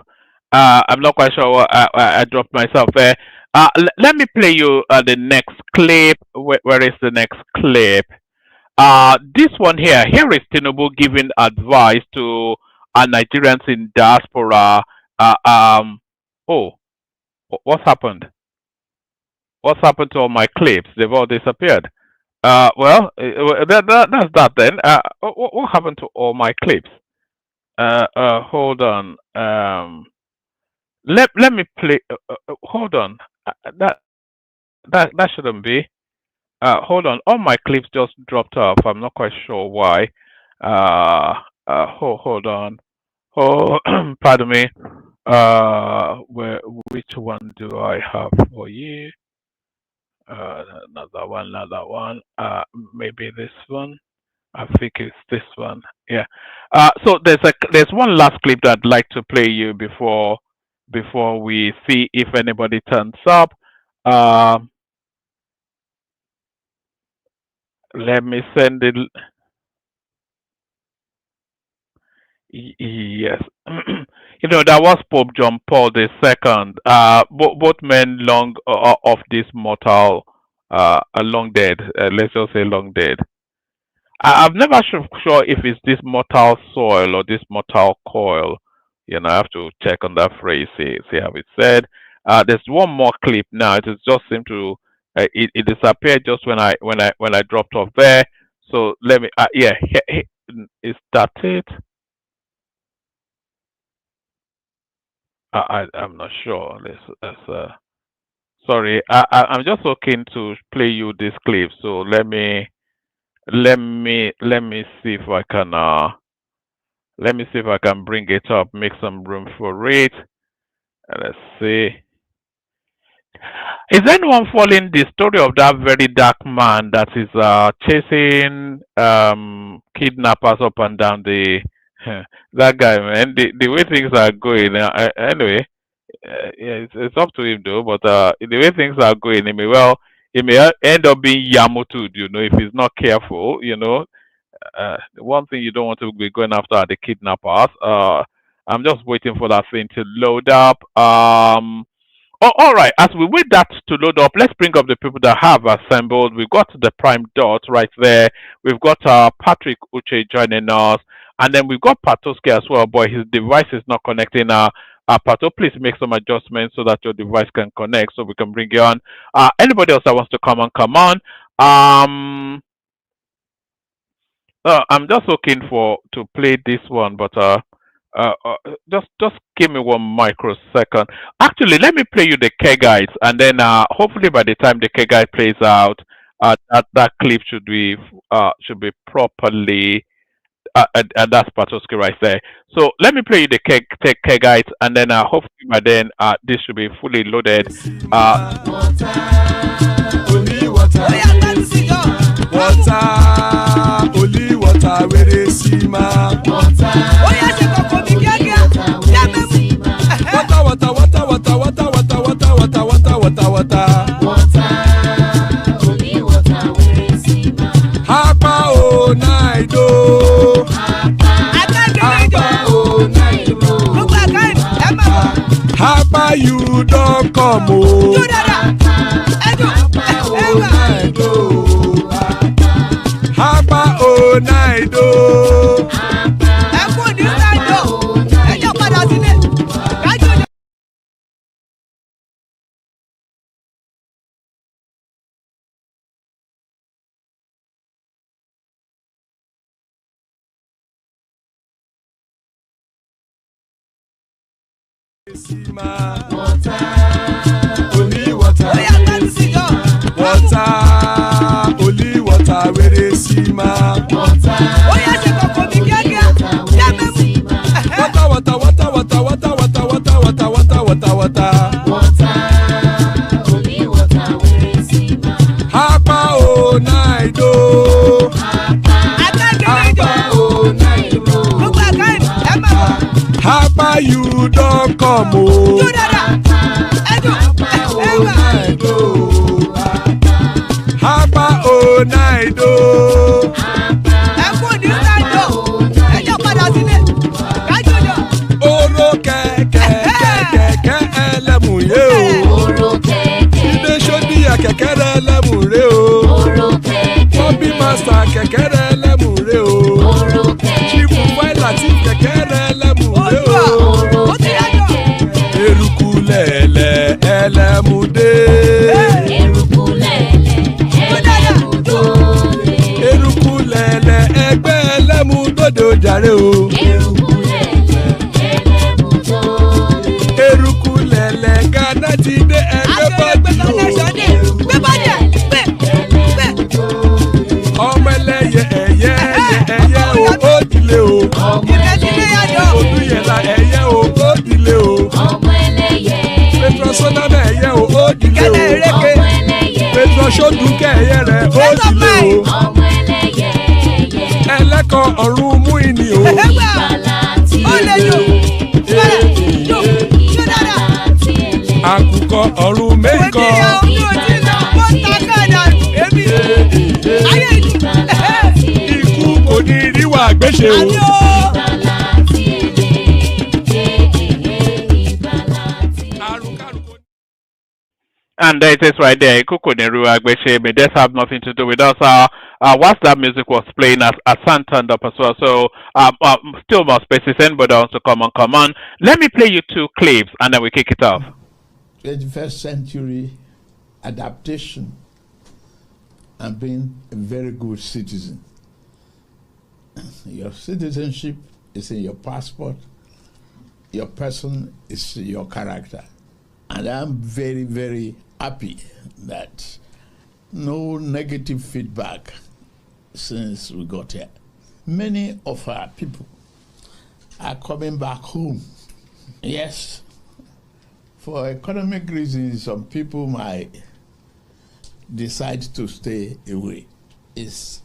I'm not quite sure what I dropped myself there. Let me play you the next clip. Where is the next clip? This one here. Here is Tinubu giving advice to Nigerians in diaspora. Oh, what's happened? What's happened to all my clips? They've all disappeared. That's that then. What happened to all my clips? Hold on. Let me play. Hold on. That shouldn't be. Hold on. All my clips just dropped off. I'm not quite sure why. Hold on. Oh, pardon me. Which one do I have for you? Another one. Maybe this one. I think it's this one. Yeah. So there's one last clip that I'd like to play you before we see if anybody turns up. Let me send it. Yes. That was Pope John Paul II. Both men long of this mortal, long dead. Let's just say long dead. I'm never sure if it's this mortal soil or this mortal coil. I have to check on that phrase, see how it's said. There's one more clip now. It just seemed to it disappeared just when I dropped off there. So let me is that it? I'm not sure. Sorry. I'm just looking to play you this clip. So let me see if I can bring it up, make some room for it. Let's see. Is anyone following the story of that very dark man that is chasing kidnappers up and down the that guy, man? The way things are going, anyway, yeah, it's up to him though. But the way things are going, he may end up being Yamutud, if he's not careful. The one thing you don't want to be going after are the kidnappers. I'm just waiting for that thing to load up. Oh, all right. As we wait that to load up, let's bring up the people that have assembled. We've got the prime dot right there. We've got Patrick Uche joining us, and then we've got Patoski as well. Boy, his device is not connecting. Pato, please make some adjustments so that your device can connect, so we can bring you on. Anybody else that wants to come on? I'm just looking to play this one, but just give me 1 microsecond. Actually, let me play you the K guides, and then hopefully by the time the K guide plays out, that clip should be properly. And that's Patoski right there. So let me play you the K guides, and then hopefully by then this should be fully loaded. Only water, where they see ma. Water, only water, where they see ma. Hapa o naido. Hapa o naido. Hapa you don't come o. Hapa o naido. Hapa o naido. Water, only water, water, only water, where they see ma. Water, only water, where they see ma. Hapa o naido. Hapa o naido. Hapa you don't come o. Hapa o naido. Hapa o naido. Oro kẹ̀kẹ́ ẹlẹ́mù yé o. Ilé sọ́dí kẹ̀kẹ́ ẹlẹ́mù ré o. Bobby master kẹ̀kẹ́ ẹlẹ́mù ré o. Chief Wáìlà tí kẹ̀kẹ́ ẹlẹ́mù ré o. Eruku lẹ̀lẹ̀ ẹlẹ́mù dé. Eruku lẹ̀lẹ̀ ẹgbẹ́ ẹlẹ́mù dòde ojàre o. Eruku lẹ̀lẹ̀ Ghana ti dé ẹgbẹ́ bọ́dì o. Ọmọ ẹlẹ́yẹ ẹyẹ o ó dilé o. Olúyẹ̀lá ẹyẹ o ó dilé o. Petrosonana ẹyẹ o ó dilé o. Petrosodunke ẹyẹ rẹ ó dilé o. Ẹlẹ́kọ̀ ọ̀run mú ìní o. Àkùkọ ọ̀run méjìkọ. Ikú kò ní ríwà gbéṣe o. And there it is right there. May this have nothing to do with us. Whilst that music was playing, as San turned up as well. So still more spaces. Anybody wants to come on? Let me play you 2 clips and then we kick it off. 21st century adaptation and being a very good citizen. Your citizenship is in your passport. Your person is your character. And I'm very, very happy that no negative feedback since we got here. Many of our people are coming back home. Yes, For economic reasons, some people might decide to stay away. It's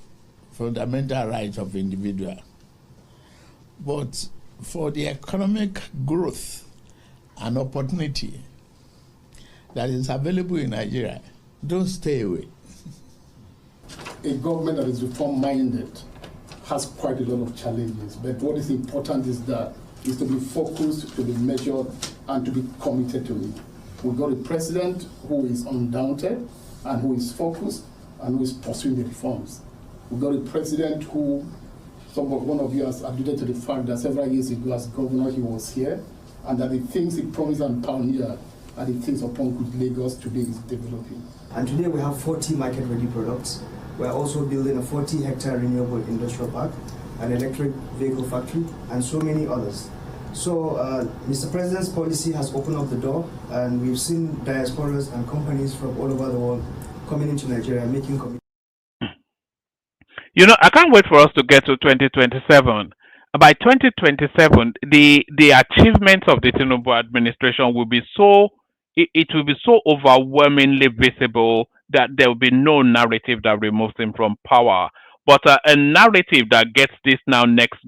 fundamental right of individual. But for the economic growth and opportunity that is available in Nigeria, don't stay away. A government that is reform-minded has quite a lot of challenges, but what is important is to be focused, to be measured, and to be committed to it. We've got a president who is undaunted and who is focused and who is pursuing the reforms. We've got a president who, one of you has alluded to the fact that several years ago as governor he was here, and that the things he promised and pioneered are the things upon which Lagos today is developing. And today we have 40 market-ready products. We're also building a 40-hectare renewable industrial park, an electric vehicle factory, and so many others. So Mr. President's policy has opened up the door, and we've seen diasporas and companies from all over the world coming into Nigeria, making commitments. You know, I can't wait for us to get to 2027. By 2027, the achievements of the Tinubu administration will be so, it will be so overwhelmingly visible that there will be no narrative that removes him from power. But a narrative that gets this now next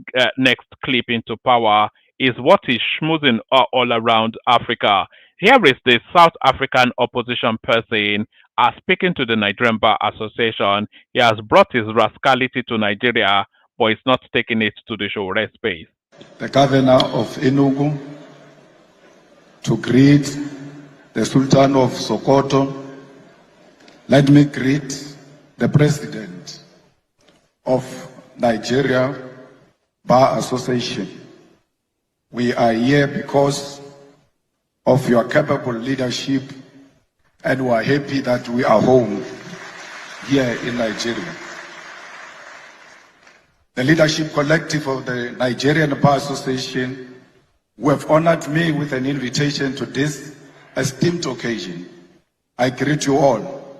clip into power is what is schmoozing all around Africa. Here is the South African opposition person speaking to the Nigerian Bar Association. He has brought his rascality to Nigeria, but he's not taking it to the show space. The governor of Enugu to greet the Sultan of Sokoto. Let me greet the president of Nigeria Bar Association. We are here because of your capable leadership, and we are happy that we are home here in Nigeria. The leadership collective of the Nigerian Bar Association, who have honored me with an invitation to this esteemed occasion. I greet you all.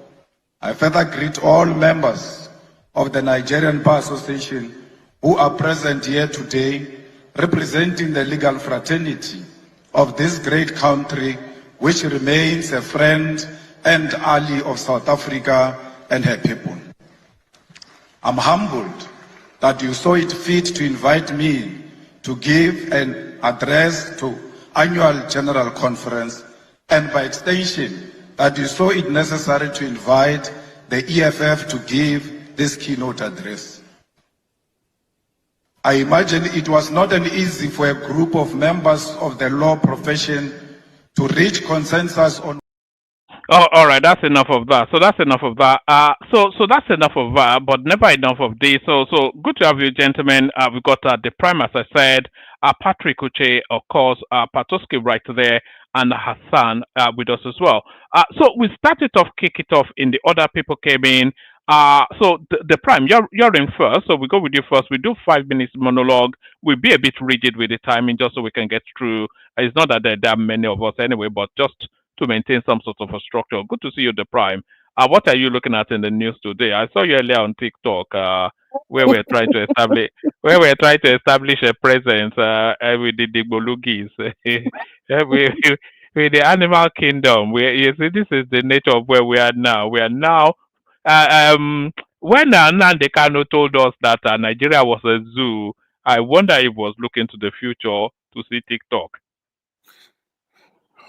I further greet all members of the Nigerian Bar Association who are present here today, representing the legal fraternity of this great country, which remains a friend and ally of South Africa and her people. I'm humbled that you saw it fit to invite me to give an address to annual general conference, and by extension, that you saw it necessary to invite the EFF to give this keynote address. I imagine it was not an easy for a group of members of the law profession to reach consensus on. Oh, all right, that's enough of that. So that's enough of that. So that's enough of that, but never enough of this. So good to have you, gentlemen. We've got the prime, as I said, Patrick Uche, of course, Patoski right there, and Hassan with us as well. So we started off, kick it off, in the order people came in. So the prime, you're in first. So we go with you first. We do 5 minutes monologue. We'll be a bit rigid with the timing just so we can get through. It's not that there are many of us anyway, but just to maintain some sort of a structure. Good to see you, the prime. What are you looking at in the news today? I saw you earlier on TikTok, where we're trying to establish a presence with the Digbolugis, with the animal kingdom. You see, this is the nature of where we are now. We are now. When Nnamdi Kanu told us that Nigeria was a zoo, I wonder if he was looking to the future to see TikTok.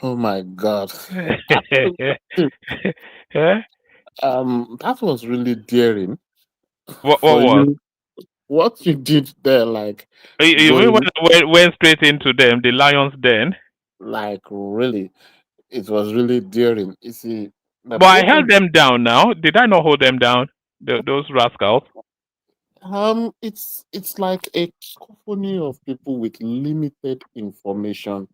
Oh my God. That was really daring. What was? What you did there, like you went straight into them, the lion's den. Like really, it was really daring. You see, but I held them down. Now, did I not hold them down? Those rascals. It's like a cacophony of people with limited information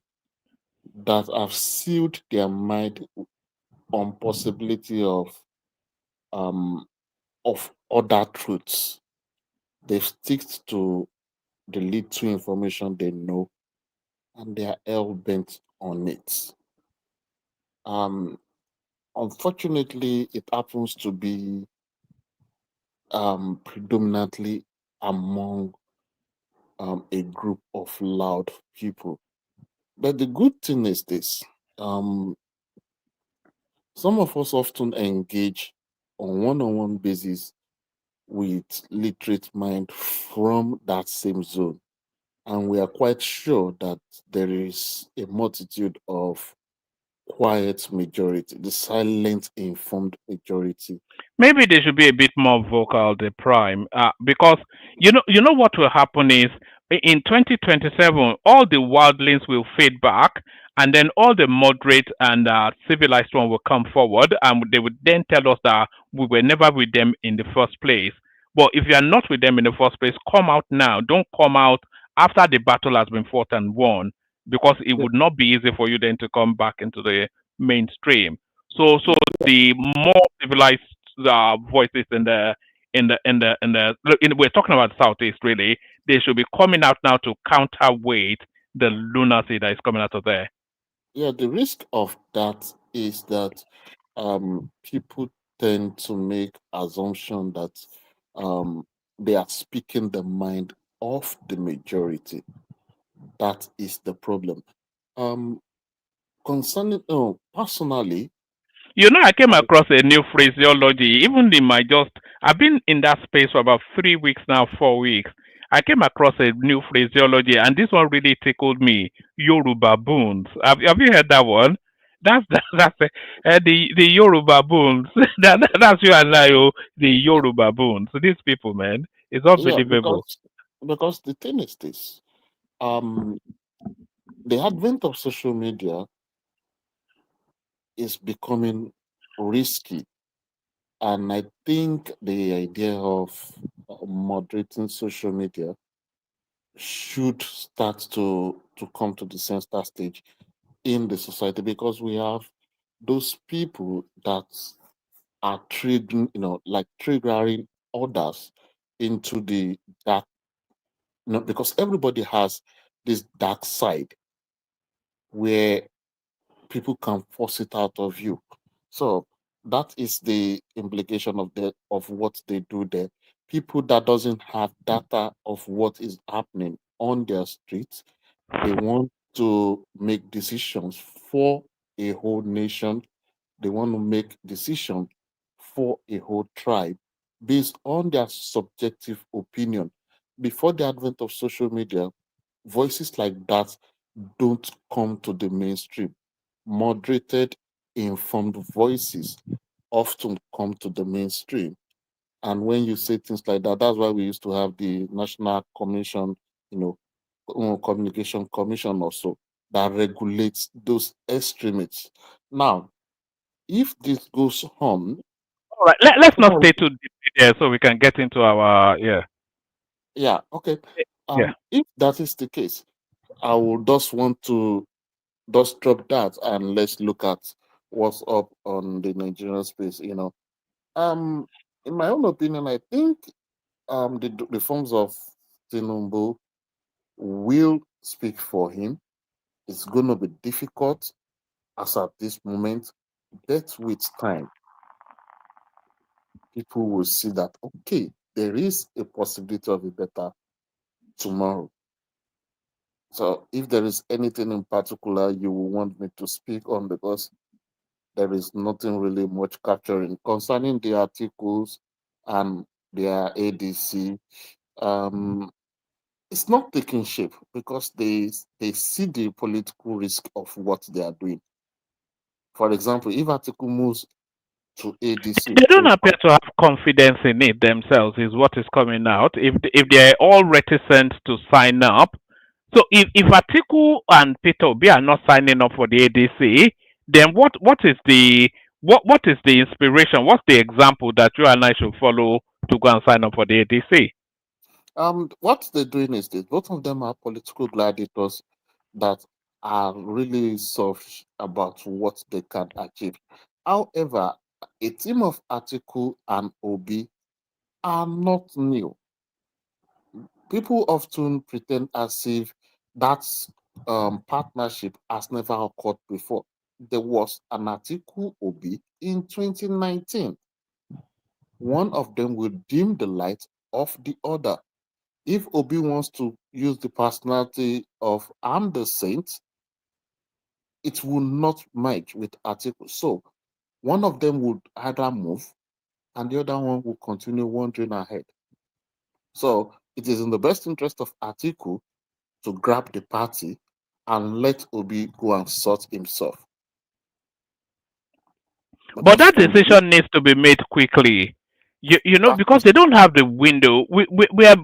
that have sealed their mind on possibility of other truths. They've stick to the little information they know, and they are hell bent on it. Unfortunately, it happens to be predominantly among a group of loud people. But the good thing is this: um, some of us often engage on one-on-one basis with literate mind from that same zone. And we are quite sure that there is a multitude of quiet majority, the silent informed majority. Maybe they should be a bit more vocal, the prime, because you know what will happen is in 2027, all the wildlings will fade back, and then all the moderate and civilized one will come forward, and they would then tell us that we were never with them in the first place. But if you are not with them in the first place, come out now. Don't come out after the battle has been fought and won, because it Yeah, would not be easy for you then to come back into the mainstream. So the more civilized voices we're talking about Southeast really, they should be coming out now to counterweight the lunacy that is coming out of there. yeah, the risk of that is that people tend to make assumption that um, they are speaking the mind of the majority. That is the problem. Um, concerning, personally, I came I, across a new phraseology. Even in my just, I've been in that space for about 3 weeks now, 4 weeks. I came across a new phraseology, and this one really tickled me. Yoruba boons. Have you heard that one? That's the Yoruba boons. That's you and I, oh, the Yoruba boons. So these people, man, it's yeah, unbelievable. because the thing is this, um, the advent of social media is becoming risky. And I think the idea of moderating social media should start to come to the center stage in the society because we have those people that are triggering, like triggering others into the dark, because everybody has this dark side where people can force it out of you. So that is the implication of what they do there. People that doesn't have data of what is happening on their streets, they want to make decisions for a whole nation. They want to make decisions for a whole tribe based on their subjective opinion. Before the advent of social media, voices like that don't come to the mainstream. Moderated, informed voices often come to the mainstream. And when you say things like that, that's why we used to have the National Commission, you know, Communication Commission also that regulates those extremists. Now, if this goes on, All right, let's not tomorrow, stay too deep there so we can get into our, yeah. yeah, okay. Yeah. If that is the case, I will just want to just drop that and let's look at what's up on the Nigerian space. Um, in my own opinion, I think the reforms of Tinubu will speak for him. It's going to be difficult as at this moment, but with time, people will see that okay, there is a possibility of a better tomorrow. So, if there is anything in particular you want me to speak on, because there is nothing really much capturing concerning the articles and their ADC. Um, it's not taking shape because they see the political risk of what they are doing. For example, if article moves to ADC, They don't so appear to have confidence in it themselves, is what is coming out. If they're all reticent to sign up, so if Atiku and Peter Obi are not signing up for the ADC, then what is the inspiration? What's the example that you and I should follow to go and sign up for the ADC? what they're doing is this: both of them are political gladiators that are really soft about what they can achieve. However, a team of Atiku and Obi are not new. People often pretend as if that partnership has never occurred before. There was an Atiku Obi in 2019. One of them will dim the light of the other. If Obi wants to use the personality of I'm the saint, it will not merge with Atiku. So one of them would either move and the other one will continue wandering ahead. So it is in the best interest of Atiku to grab the party and let Obi go and sort himself. But Because that from the decision needs to be made quickly. You know, that because is they don't have the window. We are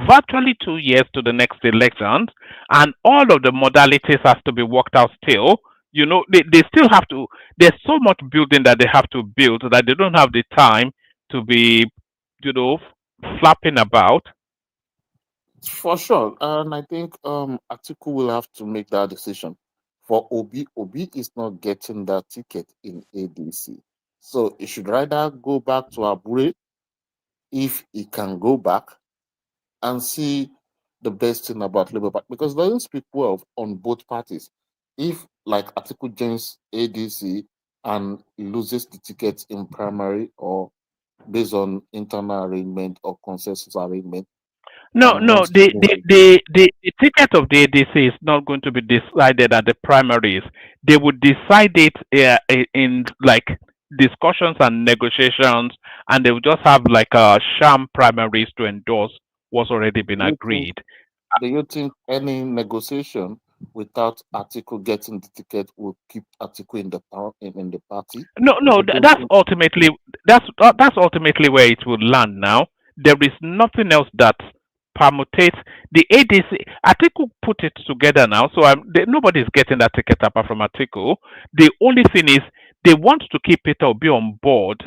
virtually 2 years to the next elections, and all of the modalities has to be worked out still. You know, they still have to, there's so much building that they have to build that they don't have the time to be, you know, flapping about. for sure. And I think Atiku will have to make that decision. For Obi, Obi is not getting that ticket in ADC. So he should rather go back to Abure if he can go back and see the best thing about Labour Party because it doesn't speak well on both parties. If like Atiku joins ADC and loses the ticket in primary or based on internal arrangement or consensus arrangement No, and no, wants to move again. the ticket of the ADC is not going to be decided at the primaries. They would decide it in like discussions and negotiations, and they will just have like a sham primaries to endorse what's already been Do you think agreed. do you think any negotiation without Atiku getting the ticket will keep Atiku in the in the party? No, no, I don't that's think ultimately that's ultimately where it will land. Now there is nothing else that permutates the ADC. Atiku put it together now, so nobody's getting that ticket apart from Atiku. The only thing is they want to keep Peter Obi on board,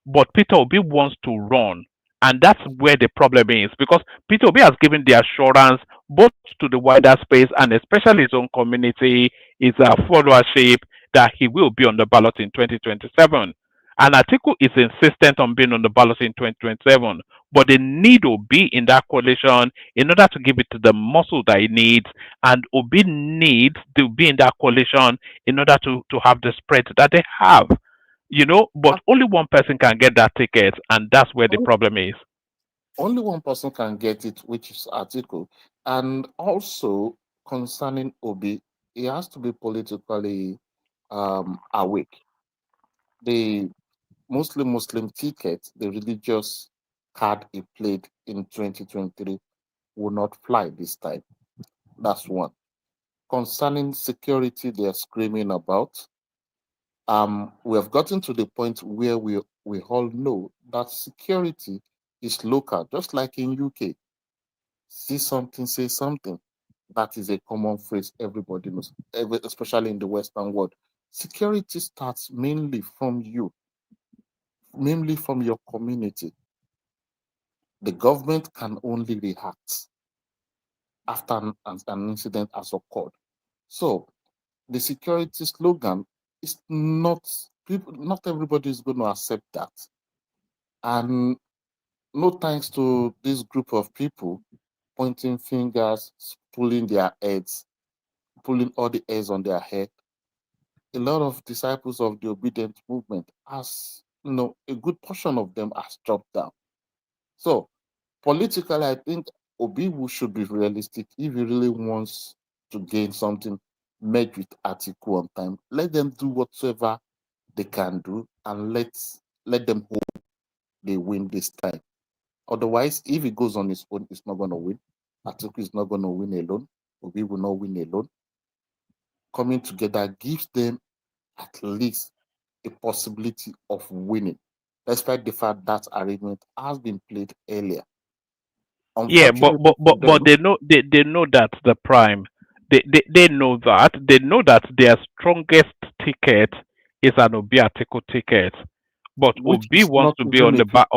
but Peter Obi wants to run, and that's where the problem is because Peter Obi has given the assurance both to the wider space and especially his own community, his followership that he will be on the ballot in 2027. And Atiku is insistent on being on the ballot in 2027. But they need Obi in that coalition in order to give it the muscle that it needs. And Obi needs to be in that coalition in order to have the spread that they have. You know, but only one person can get that ticket, and that's where the problem is. only one person can get it, which is Atiku. And also concerning Obi, he has to be politically awake. The Muslim ticket, the religious card he played in 2023 will not fly this time. That's one. Concerning security, they are screaming about. We have gotten to the point where we all know that security is local, just like in UK. See something, say something. That is a common phrase everybody knows, especially in the Western world. Security starts mainly from you, mainly from your community. The government can only react after an incident has occurred. So the security slogan is not people. Not everybody is going to accept that, and no thanks to this group of people pointing fingers, pulling their heads, pulling all the hairs on their head. A lot of disciples of the obedient movement, as a good portion of them has dropped down. So politically, I think Obi should be realistic if he really wants to gain something. Merge with Atiku on time. Let them do whatsoever they can do, and let them hope they win this time. Otherwise, if he goes on his own, he's not going to win. Atiku is not going to win alone. Obi will not win alone. Coming together gives them at least a possibility of winning, despite the fact that arrangement has been played earlier. Yeah, Unfortunately for but them, they know that the prime they know that their strongest ticket is an Obi Atiku ticket. But which Obi is wants not to be even on a the ticket, back.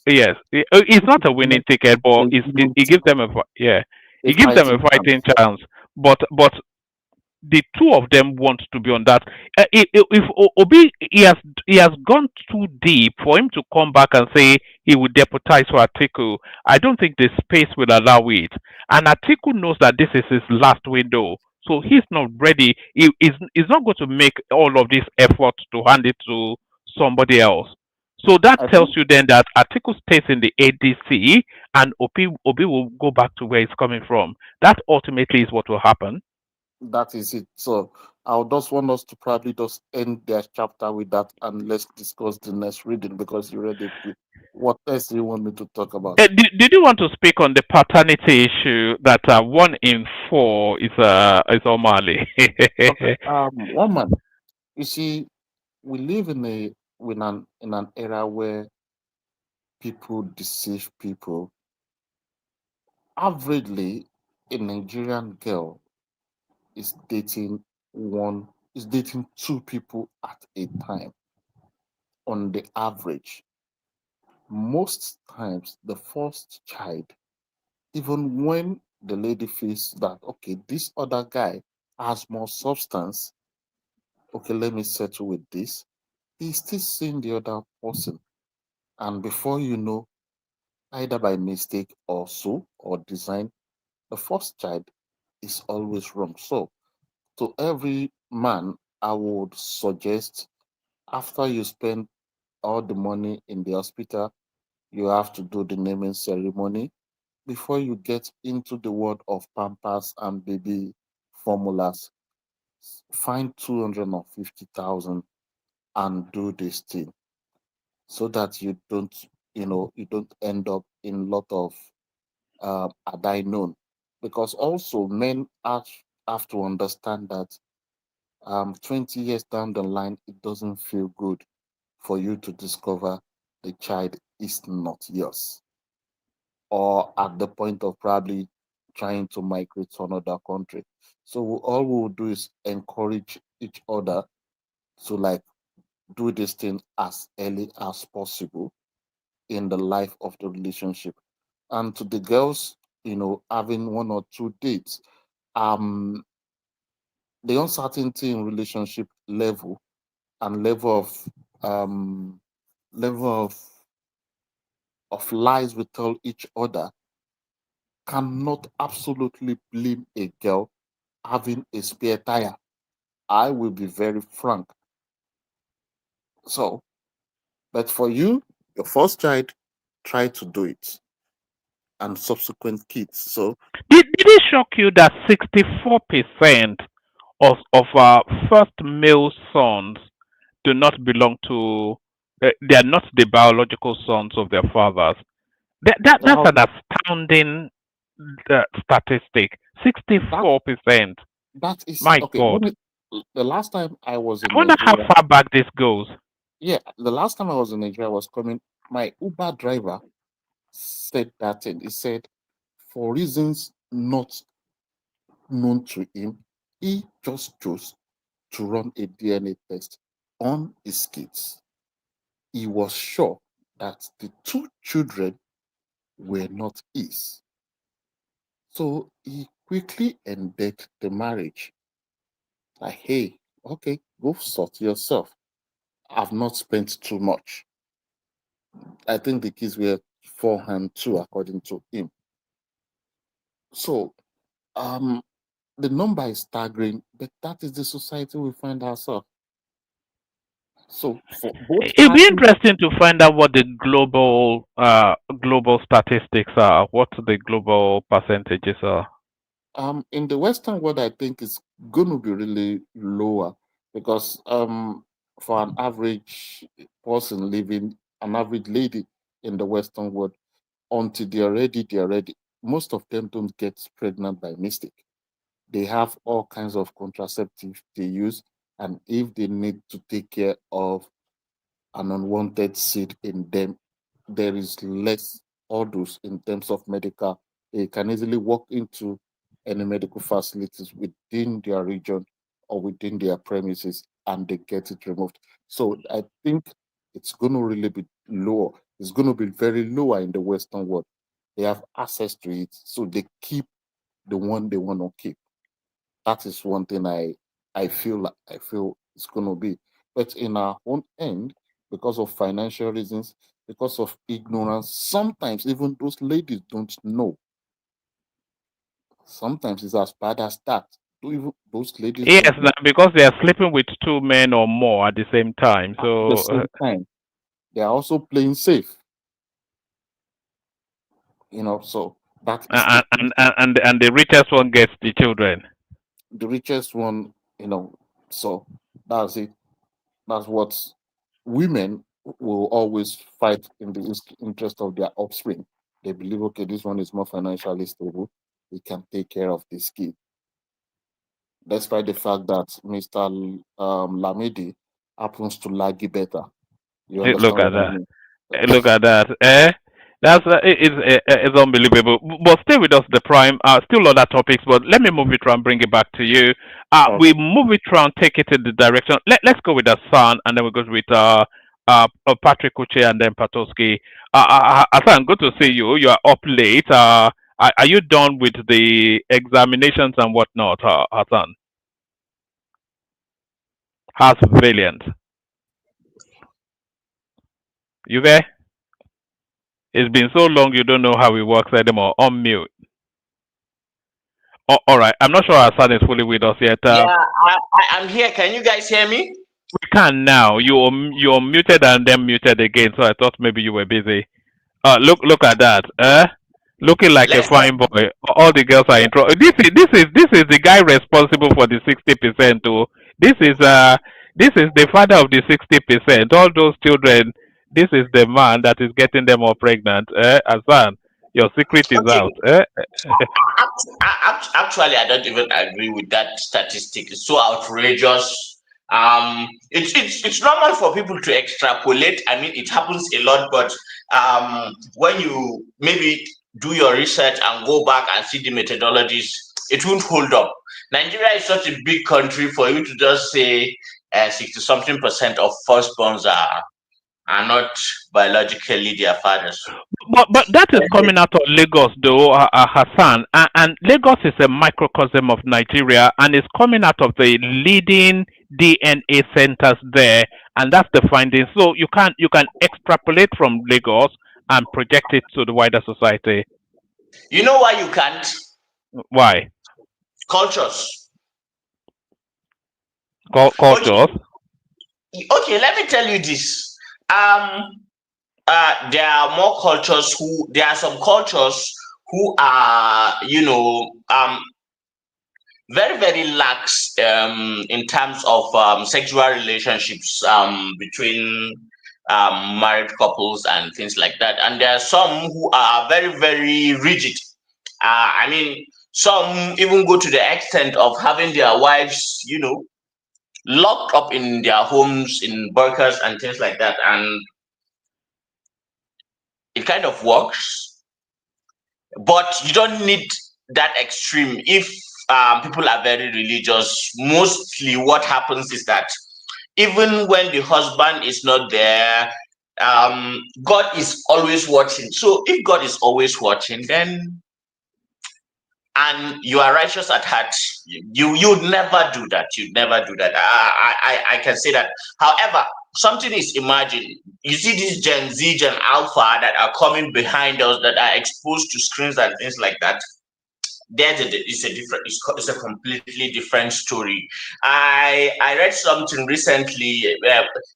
Yes, it's which not is a winning not ticket, a but winning it gives ticket, them yeah, a it gives them a fighting fighting chance. chance. But the two of them want to be on that. If Obi he has gone too deep for him to come back and say he will deputize for Atiku, I don't think the space will allow it. And Atiku knows that this is his last window, so he's not ready. He's not going to make all of this effort to hand it to somebody else. So that I tells think you then that Atiku stays in the ADC and Obi will go back to where he's coming from. That ultimately is what will happen. that is it. So I would just want us to probably just end their chapter with that and let's discuss the next reading because you read it. What else do you want me to talk about? Did you want to speak on the paternity issue that 1 in 4 is Omali? Okay, woman, you see, we live in an era where people deceive people. Averagely, a Nigerian girl is dating one is dating two people at a time on the average. Most times the first child, even when the lady feels that okay, this other guy has more substance, okay, let me settle with this, he's still seeing the other person. And before you know, either by mistake or so or design, the first child is always wrong. So to every man, I would suggest after you spend all the money in the hospital, you have to do the naming ceremony before you get into the world of pampers and baby formulas. Find 250,000 and do this thing so that you don't end up in lot of had I known. Because also men have to understand that 20 years down the line, it doesn't feel good for you to discover the child is not yours, or at the point of probably trying to migrate to another country. So all we will do is encourage each other to like do this thing as early as possible in the life of the relationship. And to the girls, having one or two dates, um, the uncertainty in relationship level and um level of lies we tell each other cannot absolutely blame a girl having a spare tire. I will be very frank. So, but for you, your first child, try to do it, and subsequent kids. So, Did it shock you that 64% of our first male sons do not belong to, they are not the biological sons of their fathers? That's an um, astounding statistic. that 64%. that is My okay. God. The last time I was I in wonder how Nigeria, far back this goes. yeah, the last time I was in Nigeria, I was coming. My Uber driver said that thing. He said, for reasons not known to him, he just chose to run a DNA test on his kids. He was sure that the two children were not his. So he quickly ended the marriage. Like, hey, okay, go sort yourself. I've not spent too much. I think the kids were 4 and 2, according to him. So the number is staggering, but that is the society we find ourselves. So for both It'll be parties, interesting to find out what the global statistics are, what the global percentages are. in the Western world, I think it's going to be really lower because for an average person living, an average lady in the Western world, until they're ready. Most of them don't get pregnant by mistake. They have all kinds of contraceptives they use, and if they need to take care of an unwanted seed in them, there is less orders in terms of medical. They can easily walk into any medical facilities within their region or within their premises and they get it removed. So I think it's going to really be lower. It's going to be very lower in the Western world. They have access to it, so they keep the one they want to keep. That is one thing I feel it's gonna be. But in our own end, because of financial reasons, because of ignorance, sometimes even those ladies don't know. Sometimes it's as bad as that. Even those ladies Yes, don't know. because they are sleeping with two men or more at the same time. At the So, same time, they are also playing safe. So that is the issue. and the richest one gets the children. The richest one, So that's it. That's what women will always fight in the interest of their offspring. They believe, okay, this one is more financially stable. We can take care of this kid. Despite the fact that Mr. Lamidi happens to like it better. You Look understand at what I that. mean? Look at that. That's it's unbelievable. But stay with us, the prime. Still other topics, but let me move it around, bring it back to you. We Okay. move it around, take it in the direction. Let's go with the son, and then we go with Patrick Uche and then Patoski. Hassan, good to see you. You are up late. Are you done with the examinations and whatnot, Hassan? How's Valiant? You there? It's been so long you don't know how it works anymore. On mute. Oh, all right. I'm not sure our son is fully with us yet. Yeah, I'm here. Can you guys hear me? We can now. You're muted and then muted again. So I thought maybe you were busy. Look at that. Looking like a Let's fine boy. All the girls are in trouble. This is the guy responsible for the 60%. Too. This is the father of the 60%. All those children. This is the man that is getting them all pregnant. Hassan, your secret is okay. out. Actually, I don't even agree with that statistic. It's so outrageous. It's normal for people to extrapolate. I mean, it happens a lot, but when you maybe do your research and go back and see the methodologies, it won't hold up. Nigeria is such a big country for you to just say 60 something percent of firstborns are not biologically their fathers. But that is coming out of Lagos, though, Hassan, and Lagos is a microcosm of Nigeria, and it's coming out of the leading DNA centers there, and that's the finding. So you can extrapolate from Lagos and project it to the wider society. You know why you can't? Why? Cultures. Cultures. Okay, let me tell you this. There are more cultures who there are some cultures who are very very lax in terms of sexual relationships between married couples and things like that, and there are some who are very very rigid. I mean, some even go to the extent of having their wives locked up in their homes in burkas and things like that, and it kind of works, but you don't need that extreme if people are very religious. Mostly what happens is that even when the husband is not there, God is always watching. So if God is always watching, then and you are righteous at heart, you'd never do that. You'd never do that. I can say that. However, something is emerging. You see this Gen Z, Gen Alpha that are coming behind us, that are exposed to screens and things like that. It's a completely different story. I read something recently,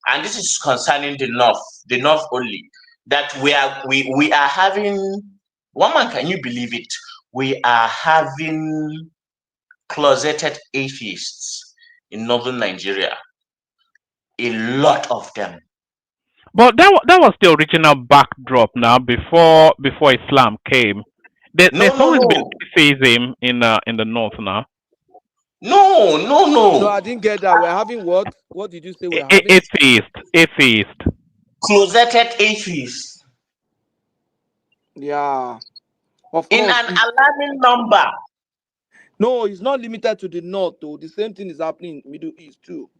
and this is concerning the North only, that we are having, one man, can you believe it? We are having closeted atheists in northern Nigeria. A lot of them. But that was the original backdrop. Now, before Islam came, there's always been No. atheism in the north now. No. I didn't get that. We're having what? What did you say we're having? Atheist. Closeted atheists. Yeah. Of course. In an alarming number. No, it's not limited to the north, though. The same thing is happening in Middle East too.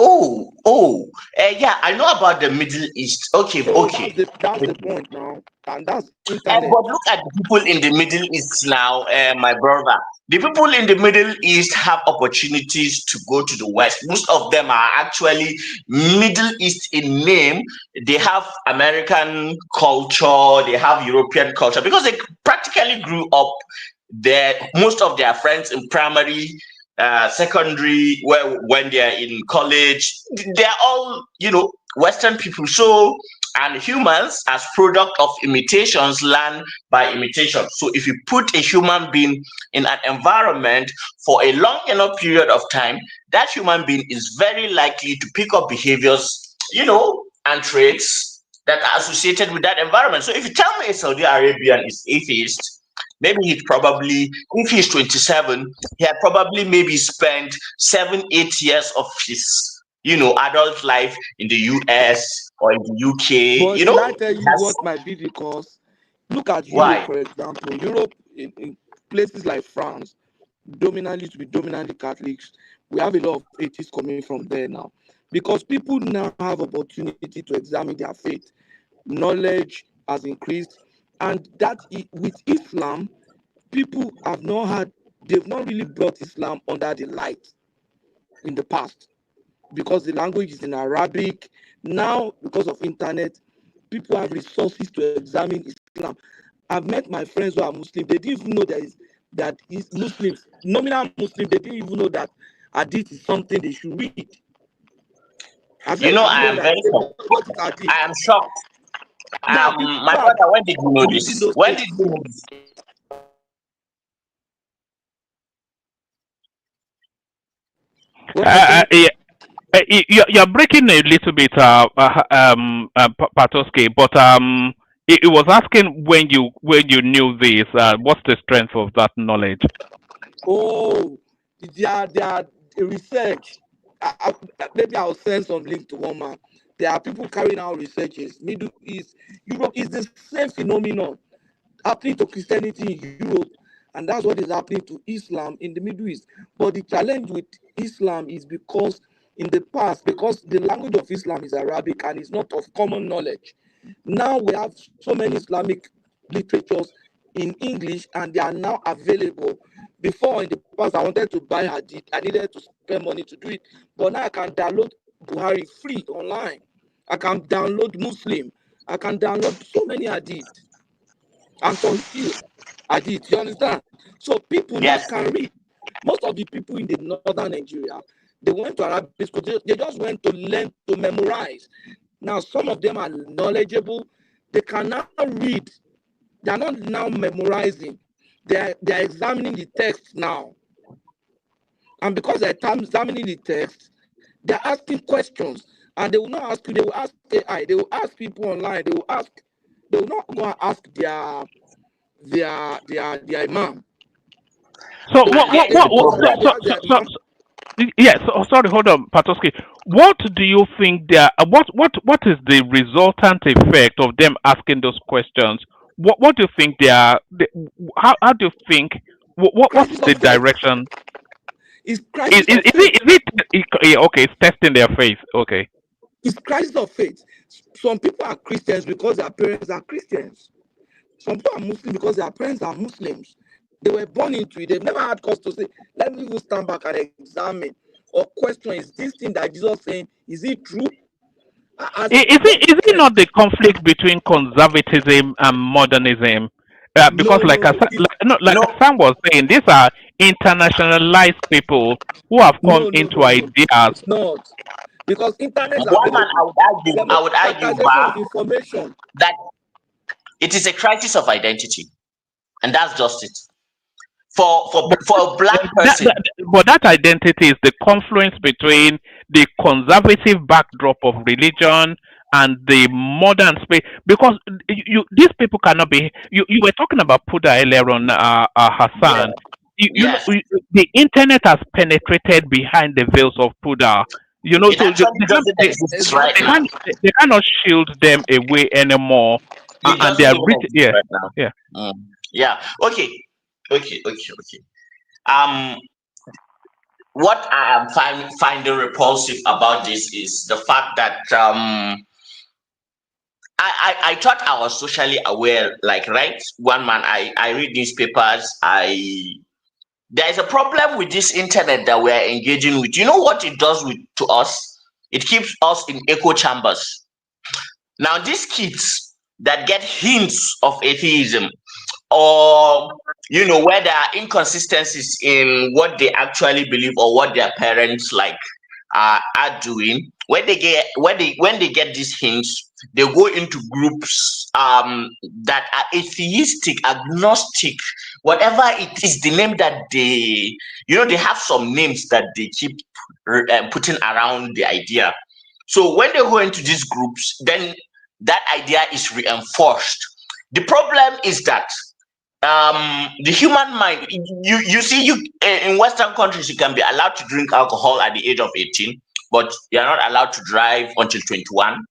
Yeah, I know about the Middle East. Okay. That's the point now, and that's internet. But look at the people in the Middle East now, my brother. The people in the Middle East have opportunities to go to the West. Most of them are actually Middle East in name. They have American culture, they have European culture, because they practically grew up there. Most of their friends in primary secondary, when they're in college, they're all, Western people. So, and humans as product of imitations learn by imitation. So if you put a human being in an environment for a long enough period of time, that human being is very likely to pick up behaviors, and traits that are associated with that environment. So if you tell me a Saudi Arabian is atheist, maybe he'd probably, if he's 27, he had probably maybe spent 7-8 years of his adult life in the US or in the UK. But should I tell you what might be the cause? Look at Europe, Why? for example. Europe, in places like France, dominantly Catholics. We have a lot of atheists coming from there now, because people now have opportunity to examine their faith. Knowledge has increased, and with Islam, people they've not really brought Islam under the light in the past, because the language is in Arabic. Now, because of internet, people have resources to examine Islam. I've met my friends who are Muslim. They didn't even know that is Muslims, nominal Muslim, they didn't even know that Hadith is something they should read. I am very shocked. I am shocked. My brother, when did you know this? When did you know this? You're breaking a little bit, Patoski, but it was asking when you knew this. What's the strength of that knowledge? Oh, their research. Maybe I'll send some link to one man. There are people carrying out researches. Middle East, Europe is the same phenomenon happening to Christianity in Europe, and that's what is happening to Islam in the Middle East. But the challenge with Islam is because in the past, because the language of Islam is Arabic and it's not of common knowledge. Now we have so many Islamic literatures in English, and they are now available. Before, in the past, I wanted to buy Hadith. I needed to spend money to do it. But now I can download Buhari free online. I can download Muslim. I can download so many Hadith. And so Hadith, you understand? So people now can read. Most of the people in the northern Nigeria, they went to Arabic school. They just went to learn to memorize. Now, some of them are knowledgeable. They can now read. They are not now memorizing. They are examining the text now. And because they're examining the text, they're asking questions. And they will not ask you, they will ask AI, they will ask people online, they will not go and ask their imam. So sorry, hold on, Patoski. What do you think what is the resultant effect of them asking those questions? What do you think how do you think, what's the direction? It's crisis of faith. Okay, it's testing their faith. Okay. It's crisis of faith. Some people are Christians because their parents are Christians. Some people are Muslim because their parents are Muslims. They were born into it. They've never had cause to say, let me even stand back and examine or question, is this thing that Jesus is saying, is it true? Is it not the conflict between conservatism and modernism? Because Sam was saying, these are internationalized people who have come into ideas. It's not. Because internet I would argue information that it is a crisis of identity, and that's just it. For a black person, but that identity is the confluence between the conservative backdrop of religion and the modern space. Because these people cannot be. You were talking about Puda earlier on, Hassan. The internet has penetrated behind the veils of Puda. They cannot shield them away anymore, and they are written. Okay. What I am finding repulsive about this is the fact that I thought I was socially aware. Like, right, one man, I read newspapers. There is a problem with this internet that we are engaging with. You know what it does to us? It keeps us in echo chambers. Now, these kids, that get hints of atheism, or where there are inconsistencies in what they actually believe or what their parents are doing. When they get these hints, they go into groups that are atheistic, agnostic, whatever it is, the name that they have some names that they keep putting around the idea. So when they go into these groups, then that idea is reinforced. The problem is that the human mind, you see, in Western countries you can be allowed to drink alcohol at the age of 18, but you're not allowed to drive until 21.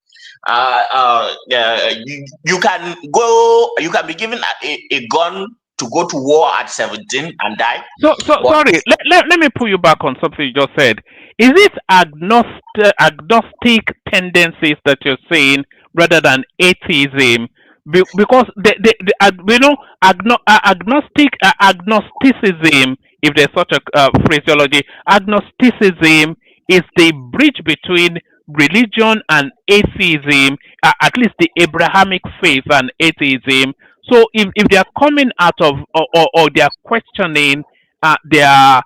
You can be given a gun to go to war at 17 and die. So But sorry. Let me pull you back on something you just said. Is it agnostic tendencies that you're saying rather than atheism? Because agnosticism, if there's such a phraseology, agnosticism is the bridge between religion and atheism, at least the Abrahamic faith and atheism. So if they are coming out of, or they are questioning their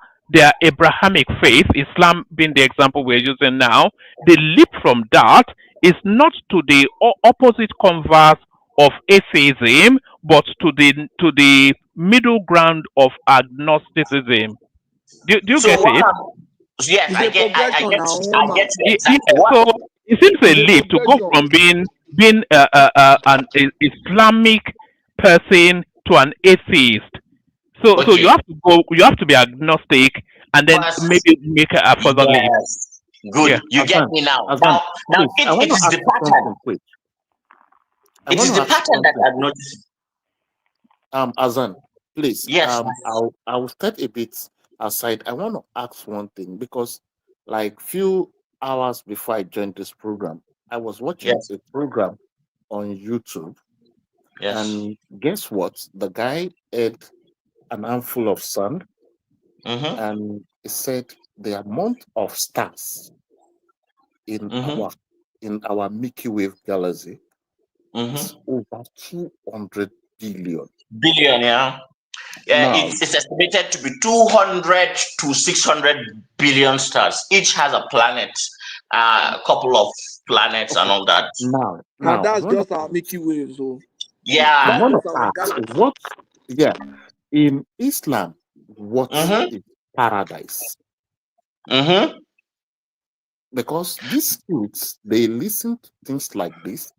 Abrahamic faith, Islam being the example we're using now, the leap from that is not to the opposite converse of atheism, but to the middle ground of agnosticism. Do you so get it? yes, It's I a get I progression get now, I woman. get you Yeah, exactly what. so it seems a It's a leap to go progression. from being an Islamic person to an atheist. So Okay, you have to be agnostic and then first, maybe make a further leap. yes, good. Yeah. You get Azan, me now. Azan, Now please, I want it to is ask the you pattern. something quick. I It want is to the ask you pattern that something I've quick. noticed. Azan, please, Yes, I'll step a bit aside. I want to ask one thing because, like, few hours before I joined this program, I was watching yes, a program on YouTube, yes. and guess what? The guy ate an handful of sand, Mm-hmm. and he said the amount of stars in Mm-hmm. our Milky Way galaxy is Mm-hmm. over 200 billion. Billion, yeah. Yeah, Now, it's estimated to be 200 to 600 billion stars. Each has a planet, a couple of planets, and okay, all that. And now that's just our Mickey Way, so I Yeah. that's want to just our ask galaxy. what, yeah, in Islam, what Mm-hmm. is paradise? Mm-hmm. Because these kids, they listen to things like this.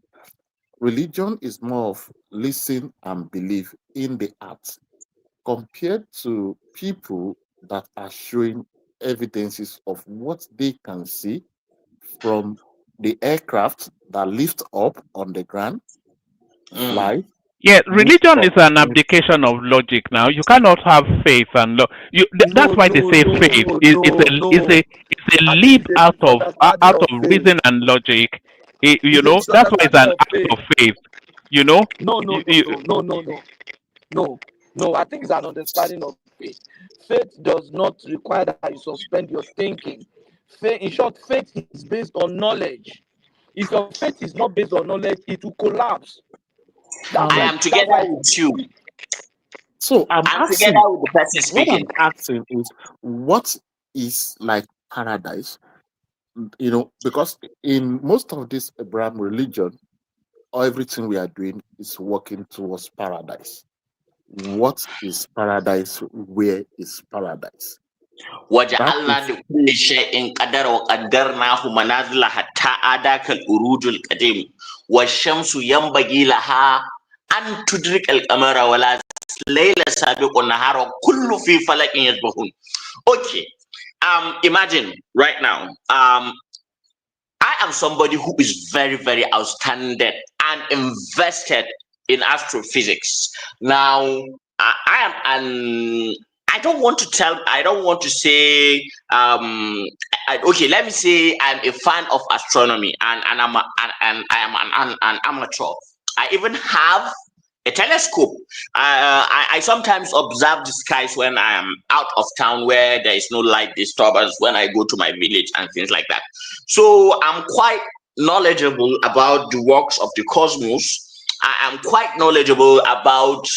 Religion is more of listen and believe in the art compared to people that are showing evidences of what they can see from the aircraft that lift up on the ground, Mm. fly, Yeah, move religion is from an abdication of logic. Now you cannot have faith and that's No, why they no, say no, faith no. is a I think leap it's a misunderstanding out of of faith. reason and logic. It's a That's why it's misunderstanding an of act faith. of faith. You know, No, no, you, no, you, no, no, no, no, no, no. I think it's an understanding of faith. Faith does not require that you suspend your thinking. Faith, in short, faith is based on knowledge. If your faith is not based on knowledge, it will collapse. That's I why. um am That's together why. with you. so I'm I'm together asking, with the person what I'm speaking. asking is what is like paradise? Because in most of this Abraham religion, everything we are doing is working towards paradise. What is paradise? Where is paradise? That وجعلنا is لكل شيء قدر وقدرناه منازل حتى عاد كالأروج القديم والشمس ينبغي لها أن تدرك القمر ولا الليل سابق النهار وكل في فلك يسبحون. Okay, imagine right now, I am somebody who is very, very outstanding and invested in astrophysics. Now, I am an. I don't want to say. Okay, let me say I'm a fan of astronomy, and I am an amateur. I even have a telescope. I sometimes observe the skies when I am out of town where there is no light disturbance, when I go to my village and things like that. So I'm quite knowledgeable about the works of the cosmos. I am quite knowledgeable about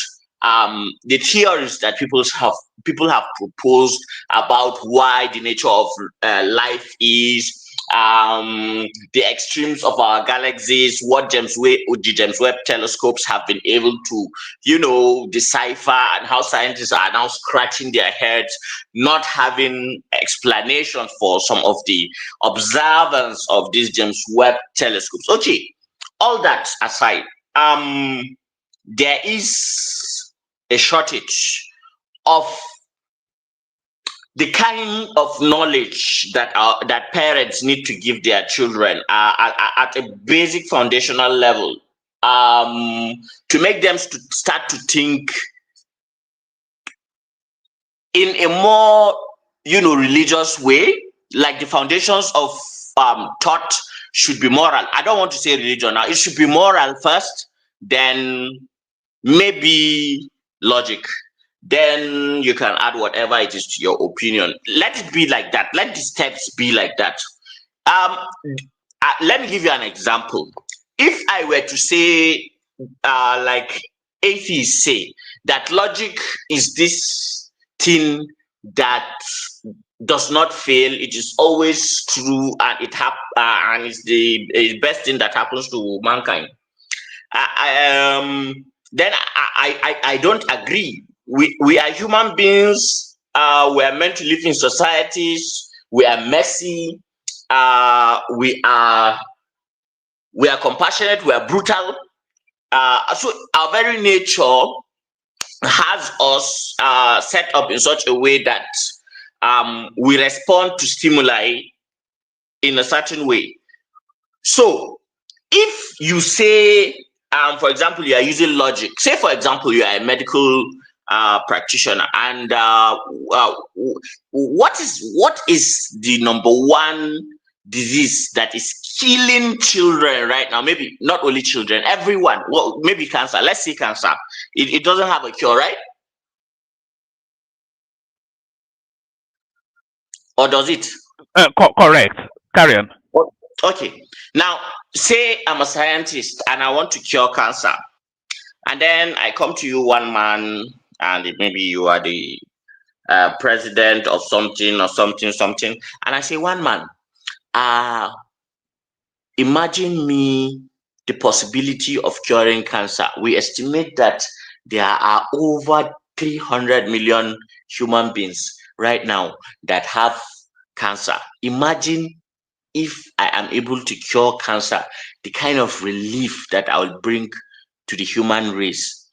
the theories that people have proposed about why the nature of life is, the extremes of our galaxies, what the James Webb telescopes have been able to, decipher, and how scientists are now scratching their heads, not having explanations for some of the observance of these James Webb telescopes. Okay, all that aside, there is a shortage of the kind of knowledge that parents need to give their children at a basic foundational level, to make them start to think in a more religious way. Like the foundations of thought should be moral. I don't want to say religion now. It should be moral first, then maybe logic, then you can add whatever it is to your opinion. Let it be like that. Let the steps be like that. Let me give you an example. If I were to say, like atheists say, that logic is this thing that does not fail, it is always true, and and it's the best thing that happens to mankind, then I don't agree. We are human beings. We are meant to live in societies. We are messy. We are compassionate. We are brutal. So our very nature has us set up in such a way that we respond to stimuli in a certain way. So if you say, for example, you are using logic. Say, for example, you are a medical practitioner, and what is the number one disease that is killing children right now? Maybe not only children, everyone. Well, maybe cancer. Let's say cancer. It doesn't have a cure, right? Or does it? Correct. Carry on. Okay. Now, say I'm a scientist and I want to cure cancer, and then I come to you, one man, and maybe you are the president of something or something, and I say, one man, imagine me the possibility of curing cancer. We estimate that there are over 300 million human beings right now that have cancer. Imagine if I am able to cure cancer, the kind of relief that I will bring to the human race.